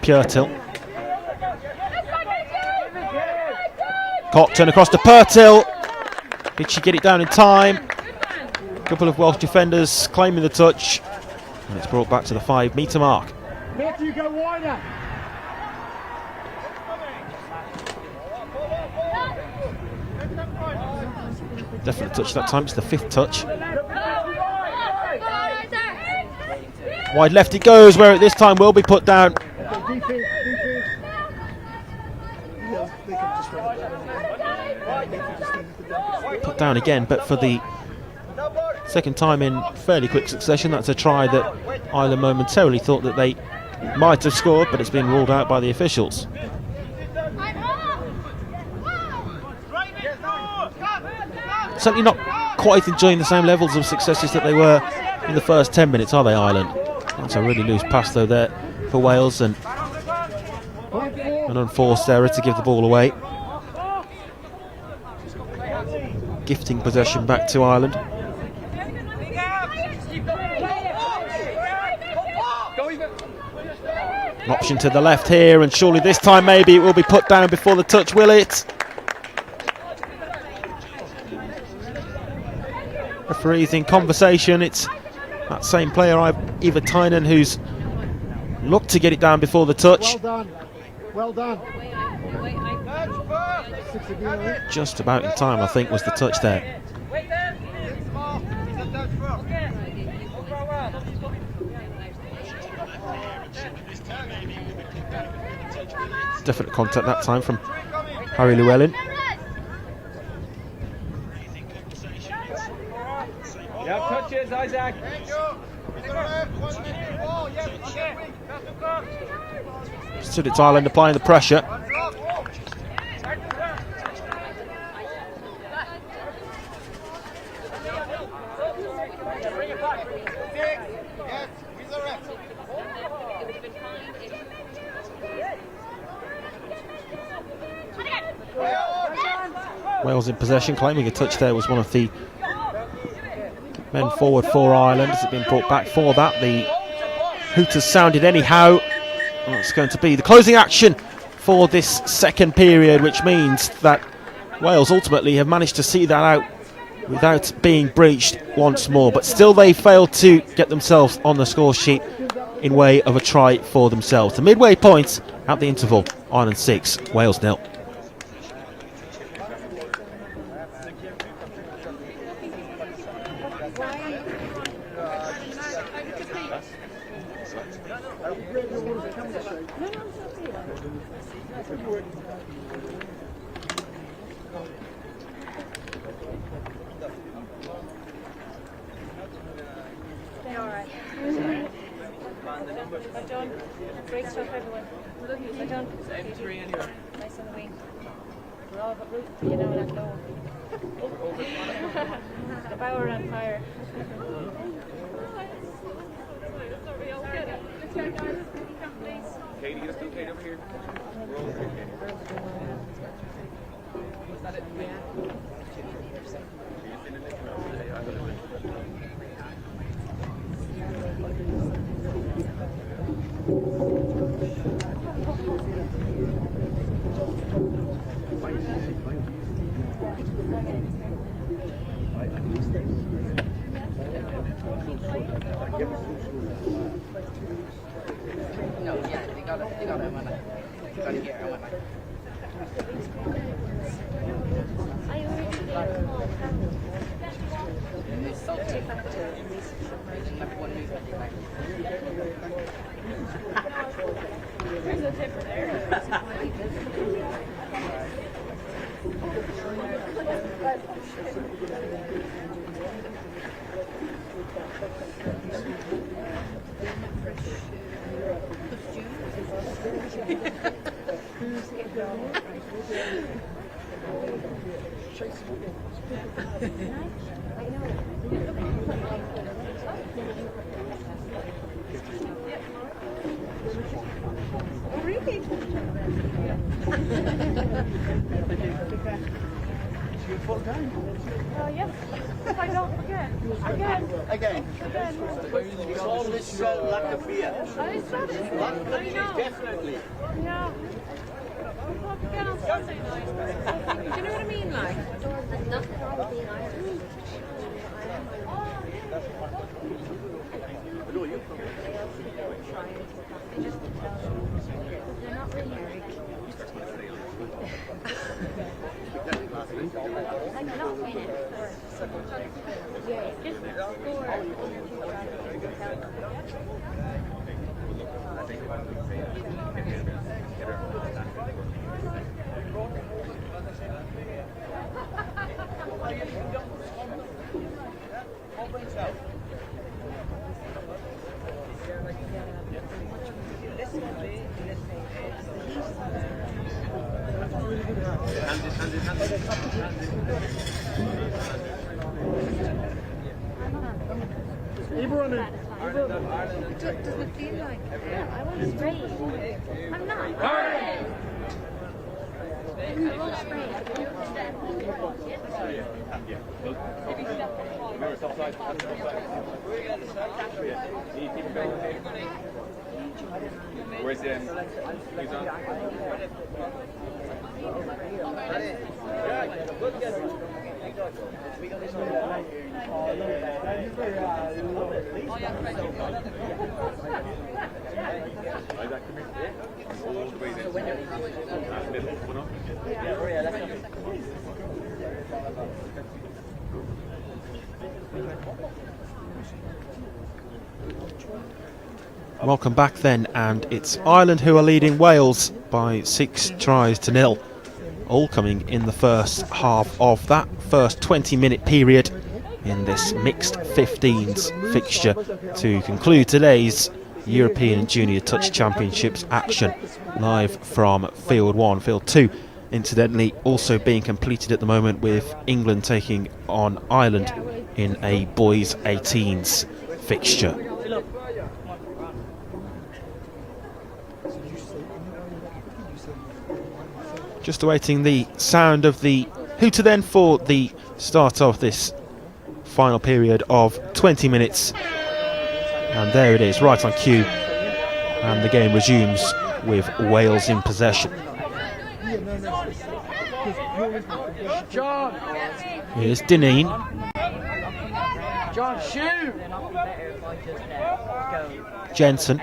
Purtill. Cockton across to Purtill. Vichy get it down in time. A couple of Welsh defenders claiming the touch. And it's brought back to the 5-metre mark. Matthew, go wider. Definite touch that time, it's the 5th touch. Wide left it goes, where it this time will be put down. Put down again, but for the second time in fairly quick succession. That's a try that Ireland momentarily thought that they might have scored, but it's been ruled out by the officials. Certainly not quite enjoying the same levels of successes that they were in the first 10 minutes, are they, Ireland? That's a really loose pass though there for Wales, and an unforced error to give the ball away. Gifting possession back to Ireland. An option to the left here, and surely this time maybe it will be put down before the touch, will it? Referees in conversation. It's that same player, Eva Tynan, who's looked to get it down before the touch. Well done. Well done. Just about in time, I think, was the touch there. Definite contact that time from Harry Llewellyn. Yeah, touches, Isaac. Stood it's Ireland applying the pressure. Wales in possession, claiming a touch there was one of the men forward for Ireland. Has it been brought back for that? The hooters sounded anyhow. And it's going to be the closing action for this second period, which means that Wales ultimately have managed to see that out without being breached once more. But still they failed to get themselves on the score sheet in way of a try for themselves. The midway point at the interval, Ireland 6, Wales 0. The power on fire. Katie, just go Katie over here. We're over here, Katie. Was that it? No, yeah, they got it, man. You gotta get her, man. There's a tip there. Yes, if I don't forget. Again. It's always lack of beer. I said it. I know. Definitely. Yeah. I'll forget on Sunday night. Do you know what I mean, like? There's nothing wrong with being Irish. They're not really Eric. Like, not win it. Yeah, just score. Does it feel like I want spray? I'm not. I won't spray. Remember, stop side. Where's the who's on? Welcome back then, and it's Ireland who are leading Wales by 6 tries to 0. All coming in the first half of that first 20-minute period in this mixed 15s fixture to conclude today's European Junior Touch Championships action live from Field 1. Field 2 incidentally also being completed at the moment, with England taking on Ireland in a boys 18s fixture. Just awaiting the sound of the hooter then for the start of this final period of 20 minutes. And there it is, right on cue. And the game resumes with Wales in possession. Here's Dineen. John, shoot! Jensen.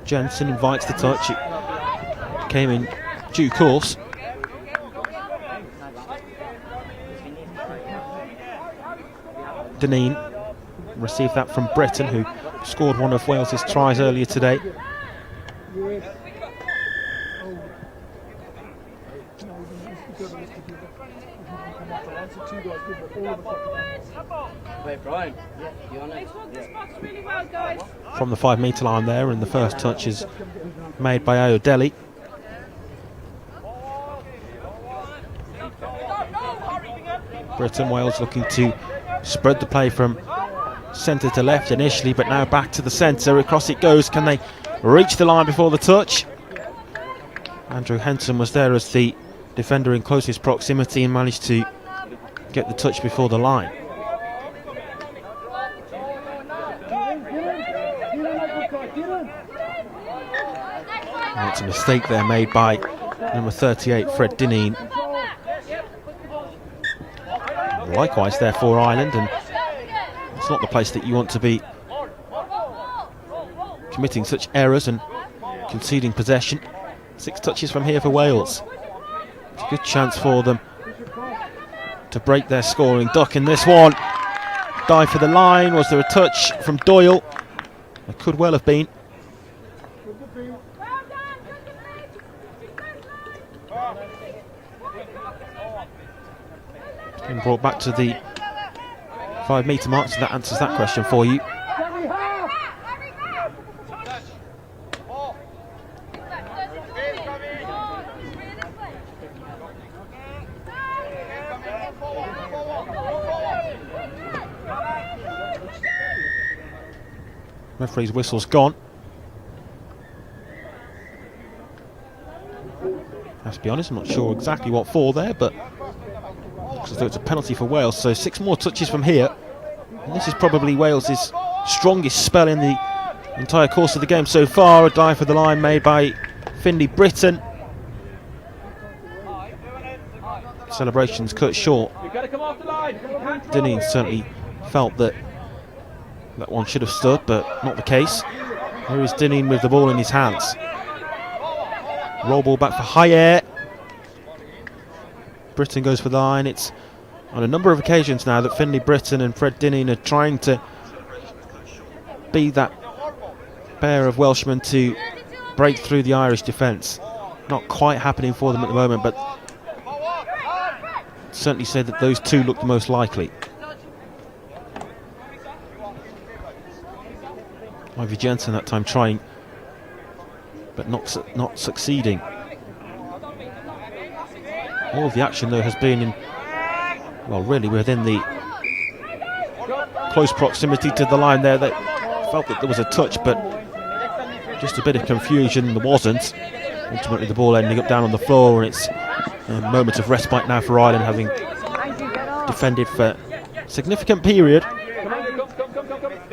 Jensen invites the touch. It came in due course. Dineen received that from Britton, who scored one of Wales's tries earlier today. From the 5 metre line there, and the first touch is made by Ayodele. Britain, Wales looking to spread the play from centre to left initially, but now back to the centre. Across it goes. Can they reach the line before the touch? Andrew Henson was there as the defender in closest proximity and managed to get the touch before the line. And it's a mistake there made by number 38, Fred Dineen. Likewise there for Ireland, and it's not the place that you want to be committing such errors and conceding possession. 6 touches from here for Wales. It's a good chance for them to break their scoring duck in this one. Dive for the line. Was there a touch from Doyle? There could well have been. Been brought back to the 5 metre mark, so that answers that question for you. Referee's whistle's gone. I have to be honest, I'm not sure exactly what for there, but looks as though it's a penalty for Wales. So 6 more touches from here, and this is probably Wales's strongest spell in the entire course of the game so far. A dive for the line made by Finlay Britton. Celebrations cut short. Dineen certainly felt that that one should have stood, but not the case. Here is Dineen with the ball in his hands. Roll ball back for Hayer. Britton goes for the line. It's on a number of occasions now that Finlay Britton and Fred Dineen are trying to be that pair of Welshmen to break through the Irish defence. Not quite happening for them at the moment, but certainly say that those two look the most likely. Ivy Jensen that time trying, but not succeeding. All of the action though has been in, well, really within the close proximity to the line there. They felt that there was a touch, but just a bit of confusion. There wasn't. Ultimately the ball ending up down on the floor, and it's a moment of respite now for Ireland, having defended for a significant period.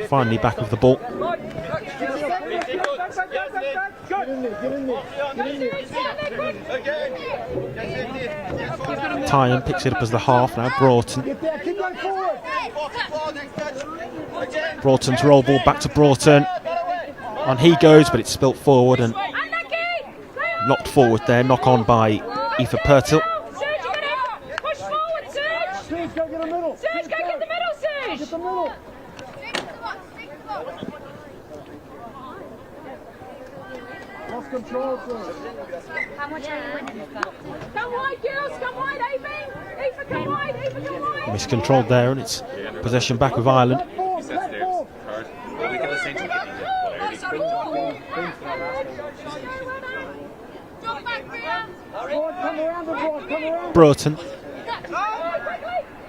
Finally back with the ball. Tyan picks it up as the half now. Broughton's roll ball back to Broughton. On he goes, but it's spilt forward and knocked forward there. Knock on by Aoife Purtill. Control. How much are you winning? Come wide, girls, come wide, Aoife, come wide, come wide. Miscontrolled there, and it's possession back with Ireland. Broughton.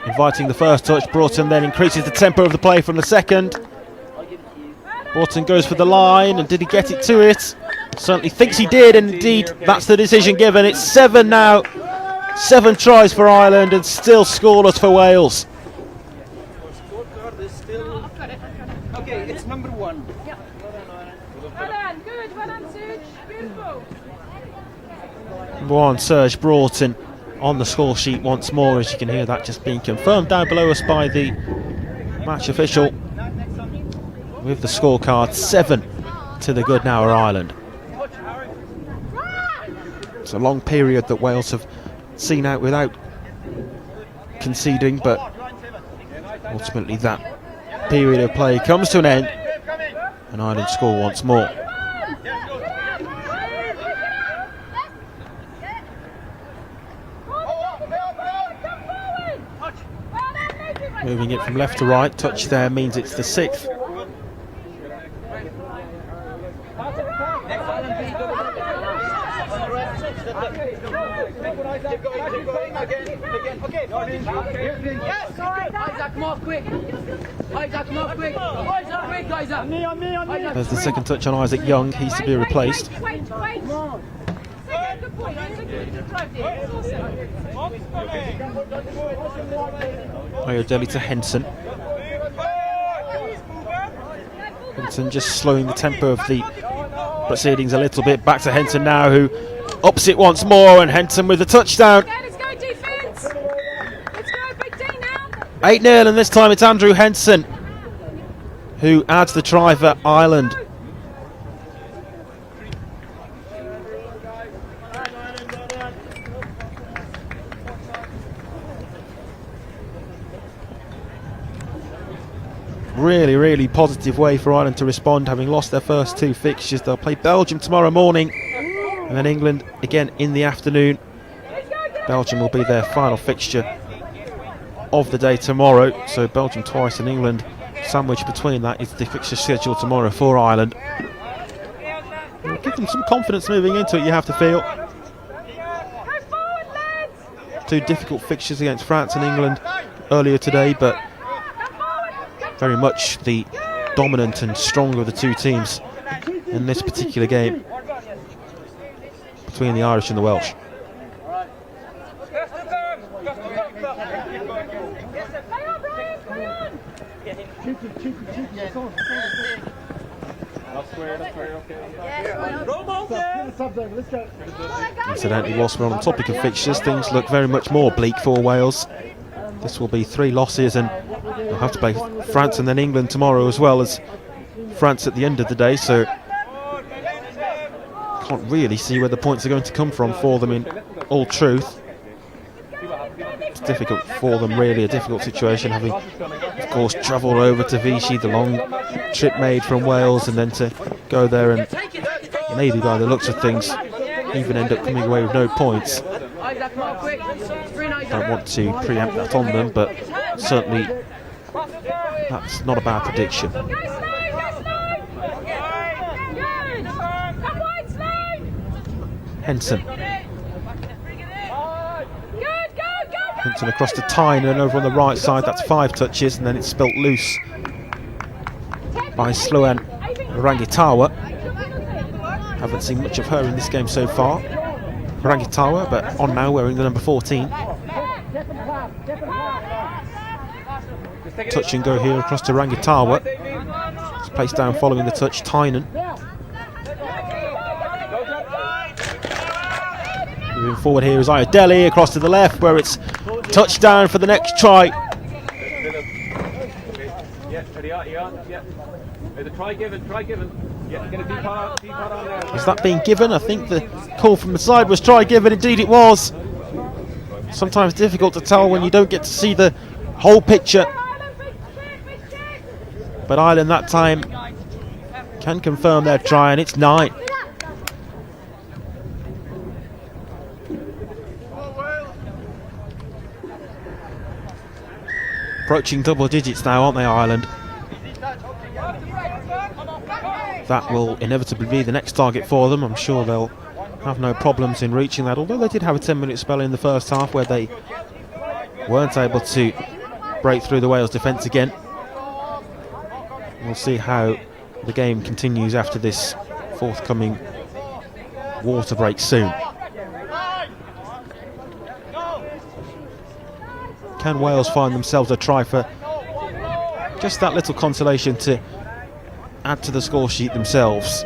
Inviting the first touch. Broughton then increases the tempo of the play from the second. Broughton goes for the line, and did he get it to it? Certainly thinks he did, and indeed that's the decision given. It's 7 now. 7 tries for Ireland and still scoreless for Wales. Okay, it's number 1. Well done, good, well done, Serge. Beautiful. Number 1, Serge Broughton on the score sheet once more, as you can hear that just being confirmed down below us by the match official with the scorecard. 7 to the good now, Ireland. It's a long period that Wales have seen out without conceding, but ultimately that period of play comes to an end and Ireland score once more. Moving it from left to right, touch there means it's the 6th. Isaac, more quick. Isaac, more quick. Isaac, quick, Isaac. There's the second touch on Isaac Young, he's to be replaced. Wait. Good point. Ayodele to Henson. Henson just slowing the tempo of the proceedings a little bit. Back to Henson now, who ups it once more, and Henson with the touchdown. Let's go defence. Let's go, Big D now. 8-0, and this time it's Andrew Henson who adds the try for Ireland. Really positive way for Ireland to respond, having lost their first 2 fixtures. They'll play Belgium tomorrow morning and then England again in the afternoon. Belgium will be their final fixture of the day tomorrow, so Belgium twice and England sandwiched between that is the fixture schedule tomorrow for Ireland. It'll give them some confidence moving into it, you have to feel. 2 difficult fixtures against France and England earlier today, but very much the dominant and stronger of the 2 teams in this particular game between the Irish and the Welsh. Incidentally, whilst we're on the topic of fixtures, things look very much more bleak for Wales. This will be 3 losses, and they'll have to play France and then England tomorrow, as well as France at the end of the day, so can't really see where the points are going to come from for them in all truth. It's difficult for them, really, a difficult situation, having of course travelled over to Vichy, the long trip made from Wales, and then to go there and maybe, by the looks of things, even end up coming away with no points. Don't want to preempt that on them, but certainly that's not a bad prediction. Henson. Henson across to Tynan over on the right side, that's 5 touches, and then it's spilt loose by Sloan Rangitawa. Haven't seen much of her in this game so far. Rangitawa, but on now, wearing the number 14. Touch and go here across to Rangitawa. It's placed down following the touch, Tynan. Moving forward here is Ayodele across to the left, where it's touchdown for the next try. Is that being given? I think the call from the side was try given. Indeed it was. Sometimes difficult to tell when you don't get to see the whole picture. But Ireland that time can confirm their try, and it's 9. Approaching double digits now, aren't they, Ireland? That will inevitably be the next target for them. I'm sure they'll have no problems in reaching that, although they did have a 10-minute spell in the first half where they weren't able to break through the Wales defence again. We'll see how the game continues after this forthcoming water break soon. Can Wales find themselves a try for just that little consolation to add to the score sheet themselves?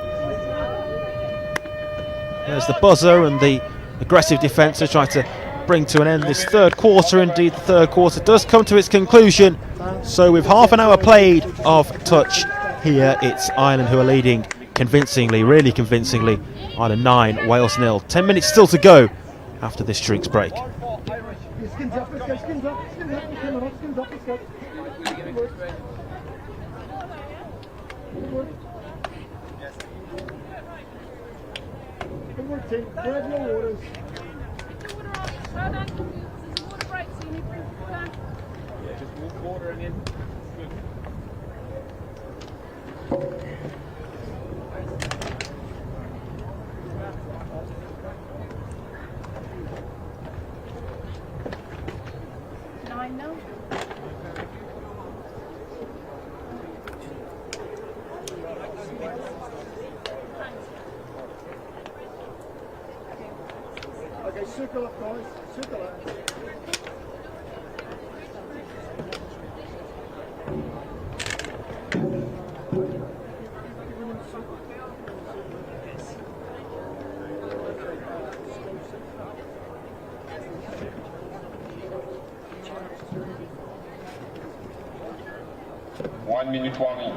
There's the buzzer and the aggressive defence to try to bring to an end this third quarter. Indeed, the third quarter does come to its conclusion. So with half an hour played of touch here, it's Ireland who are leading convincingly, really convincingly. Ireland 9, Wales 0. 10 minutes still to go after this drinks break. Grab your waters. Well done. This is a water break, so you need to bring it down. Yeah, just walk water and in. Good. Nine now. Okay, circle up, guys. Circle up. One minute warning.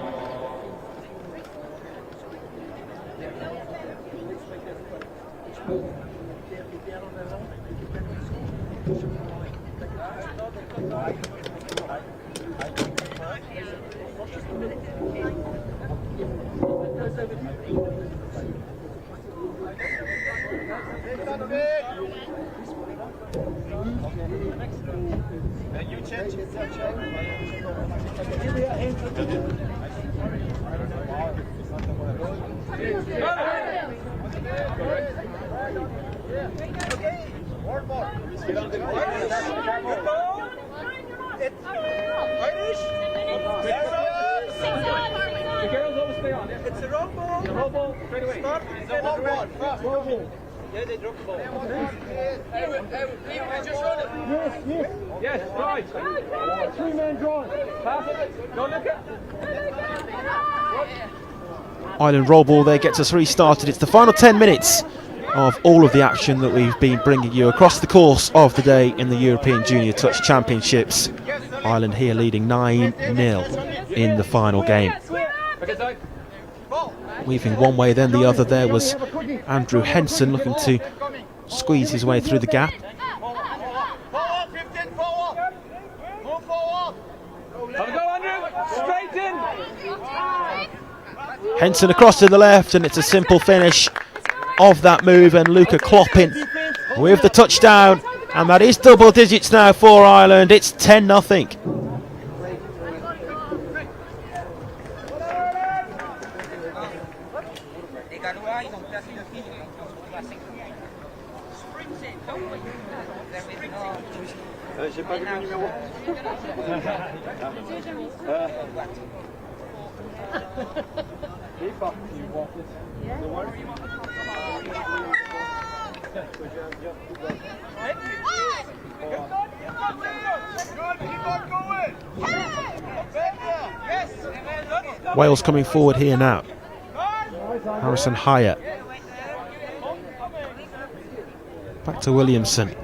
You change. The girls always stay on. It's a roll ball. The roll ball straight away. Start. It's a roll ball. Fast. Roll ball. Yeah, they drop the ball. Yes, right. 3-man drive. Pass it. Don't look at. Ireland roll ball there gets us restarted. It's the final 10 minutes of all of the action that we've been bringing you across the course of the day in the European Junior Touch Championships. Ireland here leading 9-0 in the final game. Weaving one way then the other there was Andrew Henson looking to squeeze his way through the gap. Henson across to the left, and it's a simple finish of that move, and Luca Kloppin with the touchdown, and that is double digits now for Ireland. It's 10-0. J'ai pas vu le numéro. Il est parti. Wales coming forward here now. Harrison Hyatt. Back to Williamson.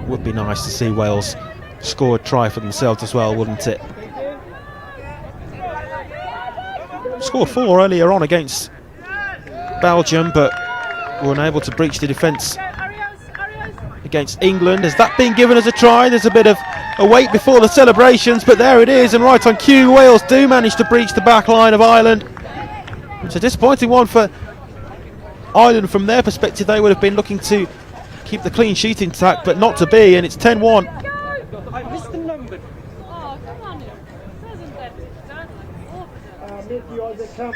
Would be nice to see Wales score a try for themselves as well, wouldn't it? Scored 4 earlier on against Belgium, but were unable to breach the defence against England. Has that been given as a try? There's a bit of a wait before the celebrations, but there it is, and right on cue, Wales do manage to breach the back line of Ireland. It's a disappointing one for Ireland from their perspective. They would have been looking to keep the clean sheet intact, but not to be, and it's 10-1. I missed the number. Oh, come on. It doesn't that. Make the eyes that come.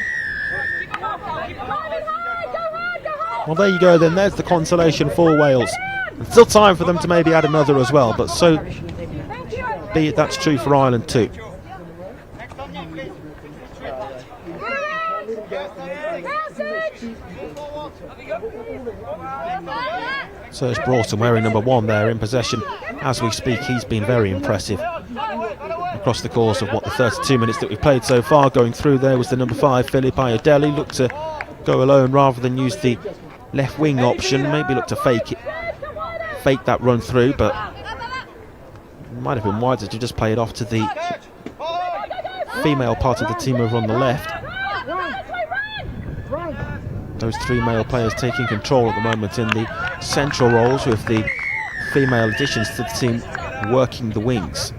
Well, there you go then, there's the consolation for Wales. Still time for them to maybe add another as well, but so be it, that's true for Ireland too. Serge Broughton wearing number 1 there in possession. As we speak, he's been very impressive across the course of what the 32 minutes that we've played so far. Going through there was the number 5, Philip Ayodele. Looked to go alone rather than use the left wing option. Maybe looked to fake that run through, but it might have been wiser to just play it off to the female part of the team over on the left. Those 3 male players taking control at the moment in the central roles, with the female additions to the team working the wings.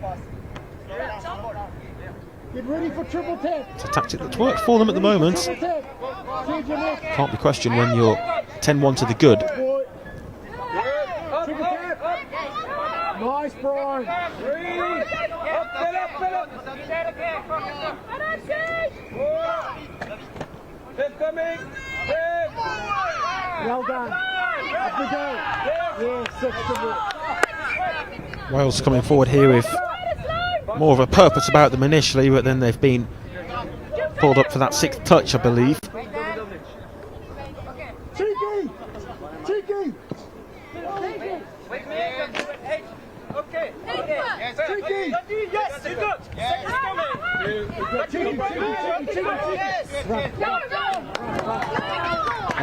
Get ready for triple tap. It's a tactic that's worked for them at the moment. Can't be questioned when you're 10-1 to the good. Triple tap. Nice, Brian. Well done. Up we go. Yeah, Wales coming forward here with more of a purpose about them initially, but then they've been pulled up for that 6th touch, I believe. Cheeky! Cheeky!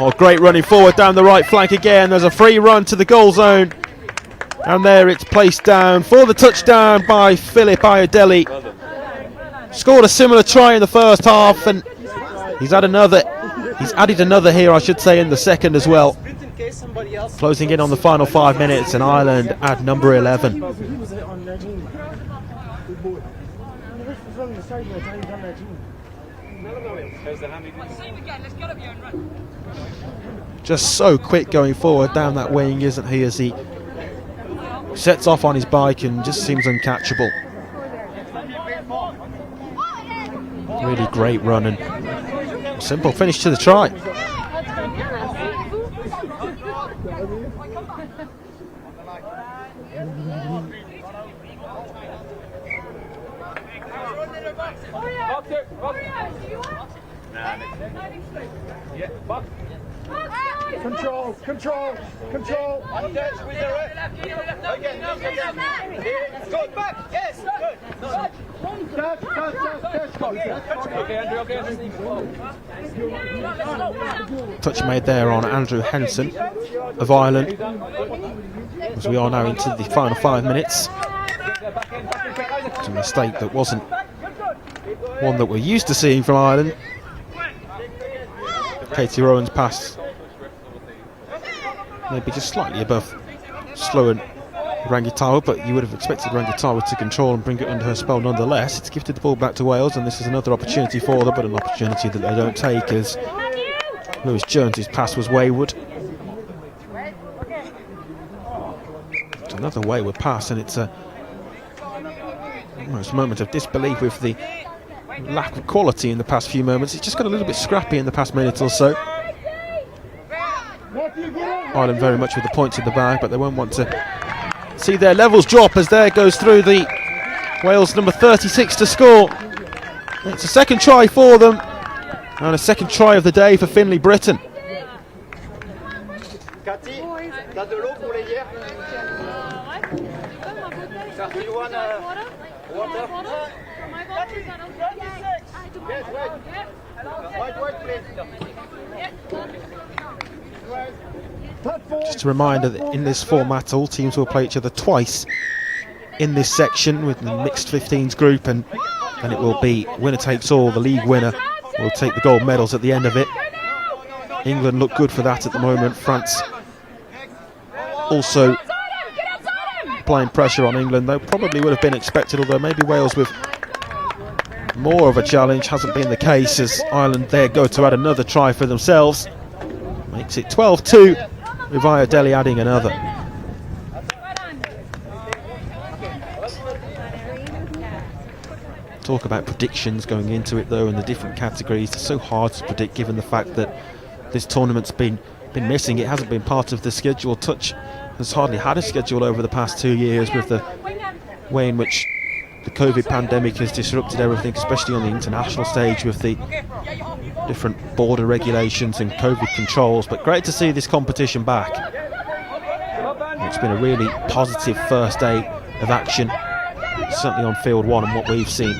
Oh, great running forward down the right flank again. There's a free run to the goal zone. And there it's placed down for the touchdown by Philip Ayodele. Scored a similar try in the first half, and he's added another here, I should say, in the second as well. Closing in on the final 5 minutes, and Ireland at number 11. Just so quick going forward down that wing, isn't he, as he sets off on his bike and just seems uncatchable. Really great run and simple finish to the try. Control, control, control. Good back, yes, good. Touch made there on Andrew Henson of Ireland, as we are now into the final 5 minutes. It's a mistake that wasn't one that we're used to seeing from Ireland. Katie Rowan's pass maybe just slightly above slow and Rangitawa, but you would have expected Rangitawa to control and bring it under her spell nonetheless. It's gifted the ball back to Wales, and this is another opportunity for them, but an opportunity that they don't take, as Lewis Jones's pass was wayward. It's another wayward pass, and it's almost a moment of disbelief with the lack of quality in the past few moments. It's just got a little bit scrappy in the past minute or so. Ireland very much with the points in the bag, but they won't want to see their levels drop, as there goes through the Wales number 36 to score. It's a second try for them, and a second try of the day for Finlay Britton. Cathy, t'as de l'eau pour les hier? You want water? Yes, wait. Wait, please. Just a reminder that in this format all teams will play each other twice in this section with the mixed 15s group, and then it will be winner takes all. The league winner will take the gold medals at the end of it. England look good for that at the moment. France also applying pressure on England, though probably would have been expected, although maybe Wales with more of a challenge hasn't been the case, as Ireland there go to add another try for themselves. Makes it 12-2 with Ayodele adding another. Talk about predictions going into it though, and the different categories. It's so hard to predict given the fact that this tournament's been missing. It hasn't been part of the schedule. Touch has hardly had a schedule over the past 2 years, with the way in which the COVID pandemic has disrupted everything, especially on the international stage with the different border regulations and COVID controls. But great to see this competition back. It's been a really positive first day of action, certainly on field one, and what we've seen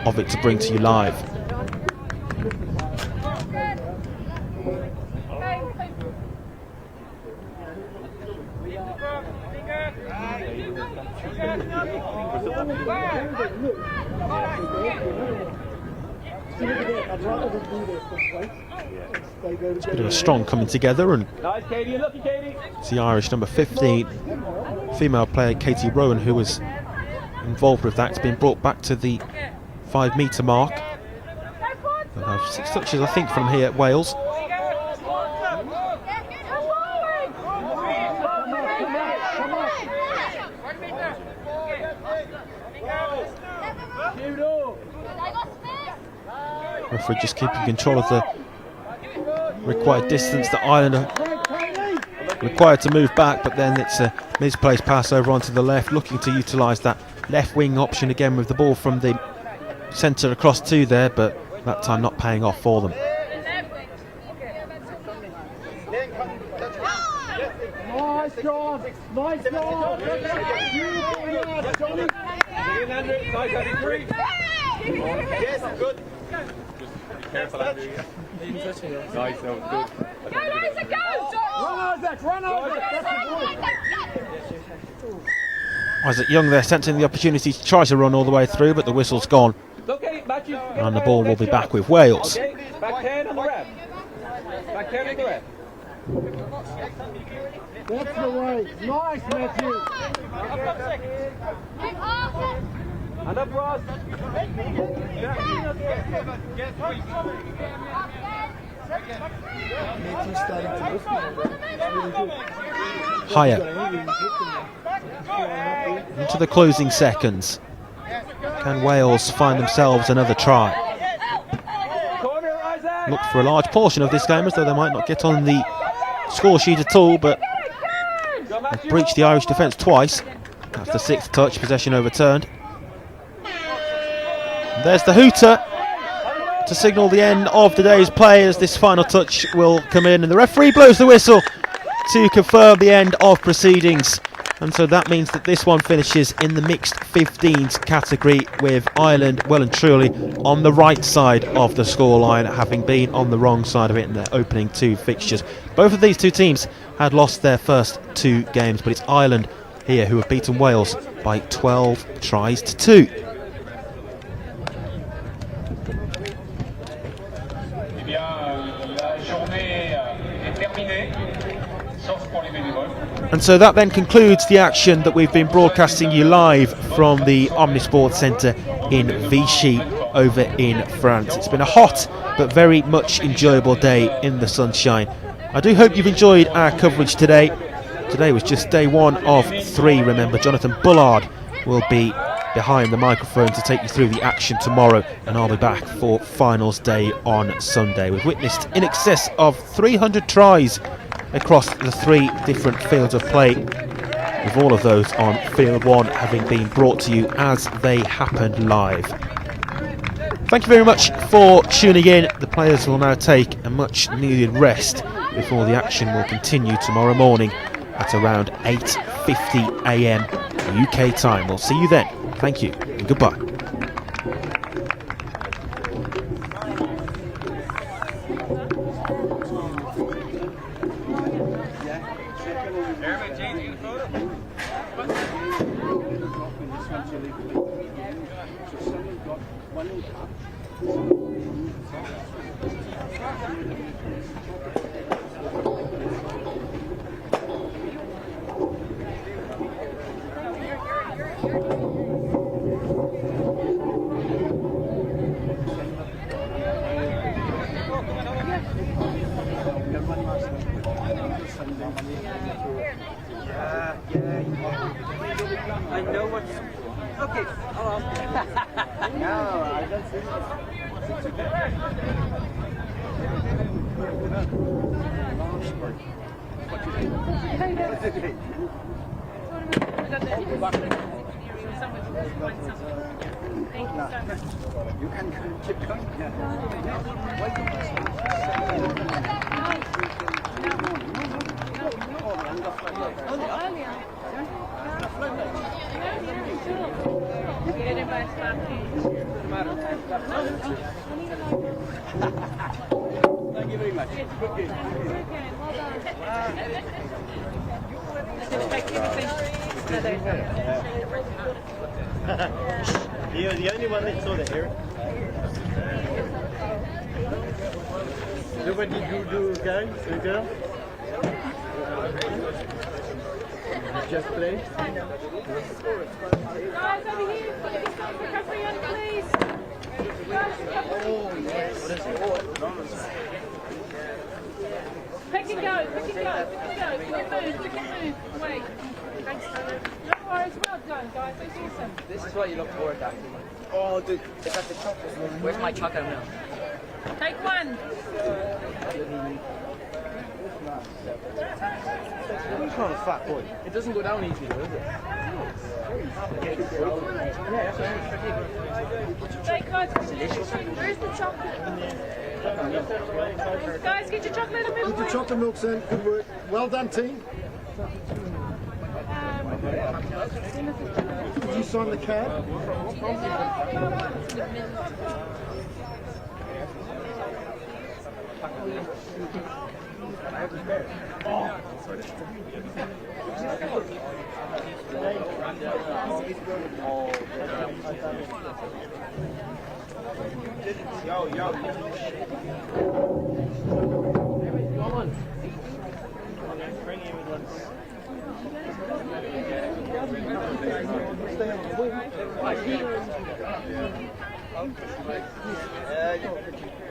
of it to bring to you live. It's a bit of a strong coming together, and it's the Irish number 15 female player Katie Rowan who was involved with that. It's been brought back to the 5 metre mark. They'll have 6 touches, I think, from here at Wales. Referee just keeping control of the required distance that Ireland are required to move back, but then it's a misplaced pass over onto the left, looking to utilise that left wing option again with the ball from the centre across to there, but that time not paying off for them. Nice job! Nice job! Yes, good. Careful, Andrew. Nice, that was good. Go, Isaac, go! Run, Isaac, run, Isaac Young there sensing the opportunity to try to run all the way through, but the whistle's gone. And the ball will be back with Wales. Okay, back 10 on the ref. Back 10 on the ref. That's the way. Nice, Matthew. And up, Ross. Higher. Into the closing seconds. Can Wales find themselves another try? Look for a large portion of this game as though they might not get on the score sheet at all, but they've breached the Irish defence twice. That's the 6th touch, possession overturned. And there's the hooter to signal the end of today's play, as this final touch will come in, and the referee blows the whistle to confirm the end of proceedings. And so that means that this one finishes in the mixed 15s category, with Ireland well and truly on the right side of the scoreline, having been on the wrong side of it in their opening 2 fixtures. Both of these 2 teams had lost their first 2 games, but it's Ireland here who have beaten Wales by 12 tries to 2. And so that then concludes the action that we've been broadcasting you live from the Omnisport Centre in Vichy over in France. It's been a hot but very much enjoyable day in the sunshine. I do hope you've enjoyed our coverage today. Today was just day 1 of 3. Remember, Jonathan Bullard will be behind the microphone to take you through the action tomorrow, and I'll be back for finals day on Sunday. We've witnessed in excess of 300 tries across the 3 different fields of play, with all of those on field 1 having been brought to you as they happened live. Thank you very much for tuning in. The players will now take a much needed rest before the action will continue tomorrow morning at around 8:50 AM UK time. We'll see you then. Thank you and goodbye. I know what Ok. You can keep going. Thank you very much. You're the only one that saw that, Eric. Nobody do guy, the girl? Just play. Guys, over here, stop recovery on, please. Oh, yes. What is it? Pick and go, pick and go, pick and go. Pick and move. Wait. Thanks, Tyler. No worries, well done, guys. That's awesome. This is what you look forward to. Oh, dude, they got the chocolate. Where's my chocolate milk? Take one. You're kind of fat boy. It doesn't go down easy though, is it? Take guys, where's the chocolate? Guys, get your chocolate and move Put away. the chocolate milks in. Good work. Well done, team. Did you sign the card? Yo. Come on. Bring everyone.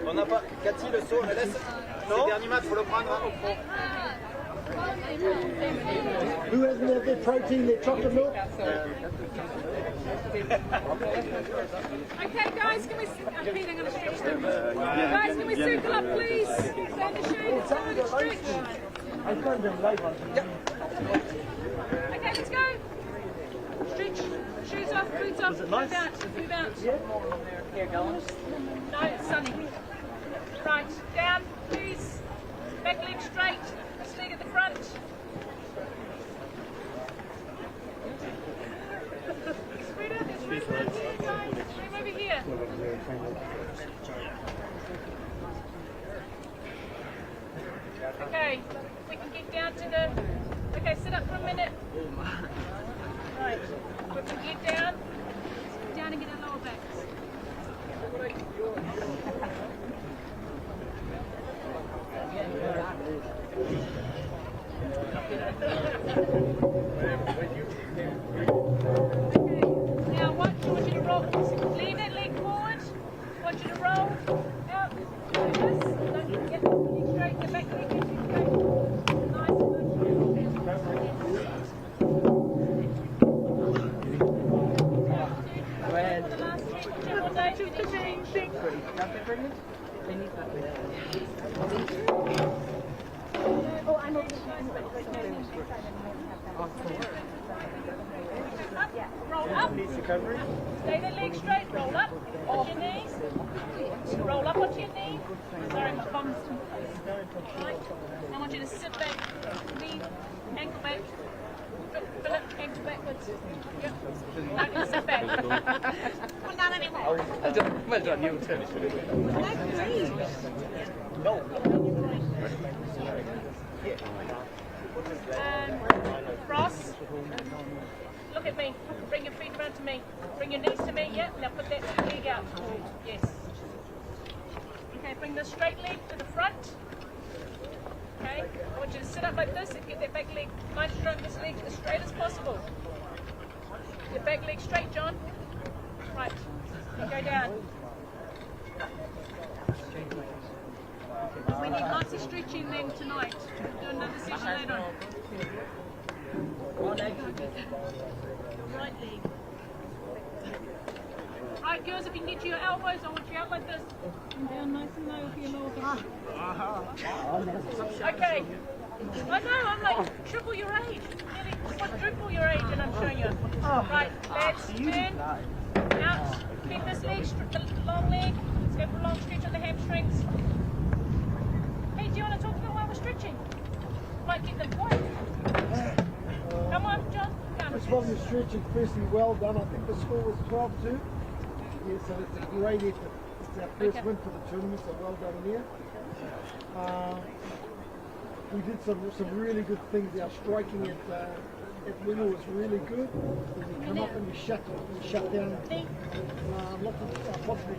On n'a pas. Cathy, le saut, on le laisse. C'est le dernier match, faut le prendre au pro. Who hasn't had their protein, their chocolate milk? Okay, guys, can we? I'm going to stretch them. Guys, can we circle up, please? Stay in the shade. It's time to stretch. I found them live on. Okay, let's go. Stretch. Shoes off, boots off. Move out. Move out. Here, go. No, it's sunny. Right, down, please. Back leg straight. This leg at the front. Spread out, there's room for two guys. Room over here. Okay, we can get down to the... Okay, sit up for a minute. Right, we can get down. Sit down and get our lower backs. Now watch, I want you to roll. Lean that leg forward. I want you to roll out. Like this. Don't get the leg straight, the back leg straight. Nice and the last stretch, whichever day you need to change. Oh, I'm over roll up. Stay the leg straight. Roll up. Onto your knees. Roll up onto your knee. Sorry, my thumb's right. I want you to sit back. Knee, ankle back. Fill it, ankle backwards. Yep. Not going to sit back. Come down anymore. Well done, you too. No. Ross, look at me. Bring your feet around to me. Bring your knees to me. Yep. Now put that leg out. Yes. Okay. Bring the straight leg to the front. Okay. I want you to sit up like this and get that back leg. Try to stroke this leg as straight as possible. Your back leg straight, John. Right. And go down. We need lots of stretching then tonight. Do another session later on. Right leg. Right, girls, if you can get to your elbows, I want you out like this. Down nice and low for your lower back. Okay. I know, I'm like triple your age. Nearly quadruple your age, and I'm showing you. Right, let's turn. Out. Keep this leg, the long leg. Let's go for a long stretch on the hamstrings. Hey, do you want to talk to me while we're stretching? Might get them quiet. Come on, John. This one was stretching, firstly well done. I think the score was 12-2. Yeah, so it's a great effort. It's our first win for the tournament, so well done here. We did some really good things. Our striking at Winner was really good. We come up and we shut down lots of possible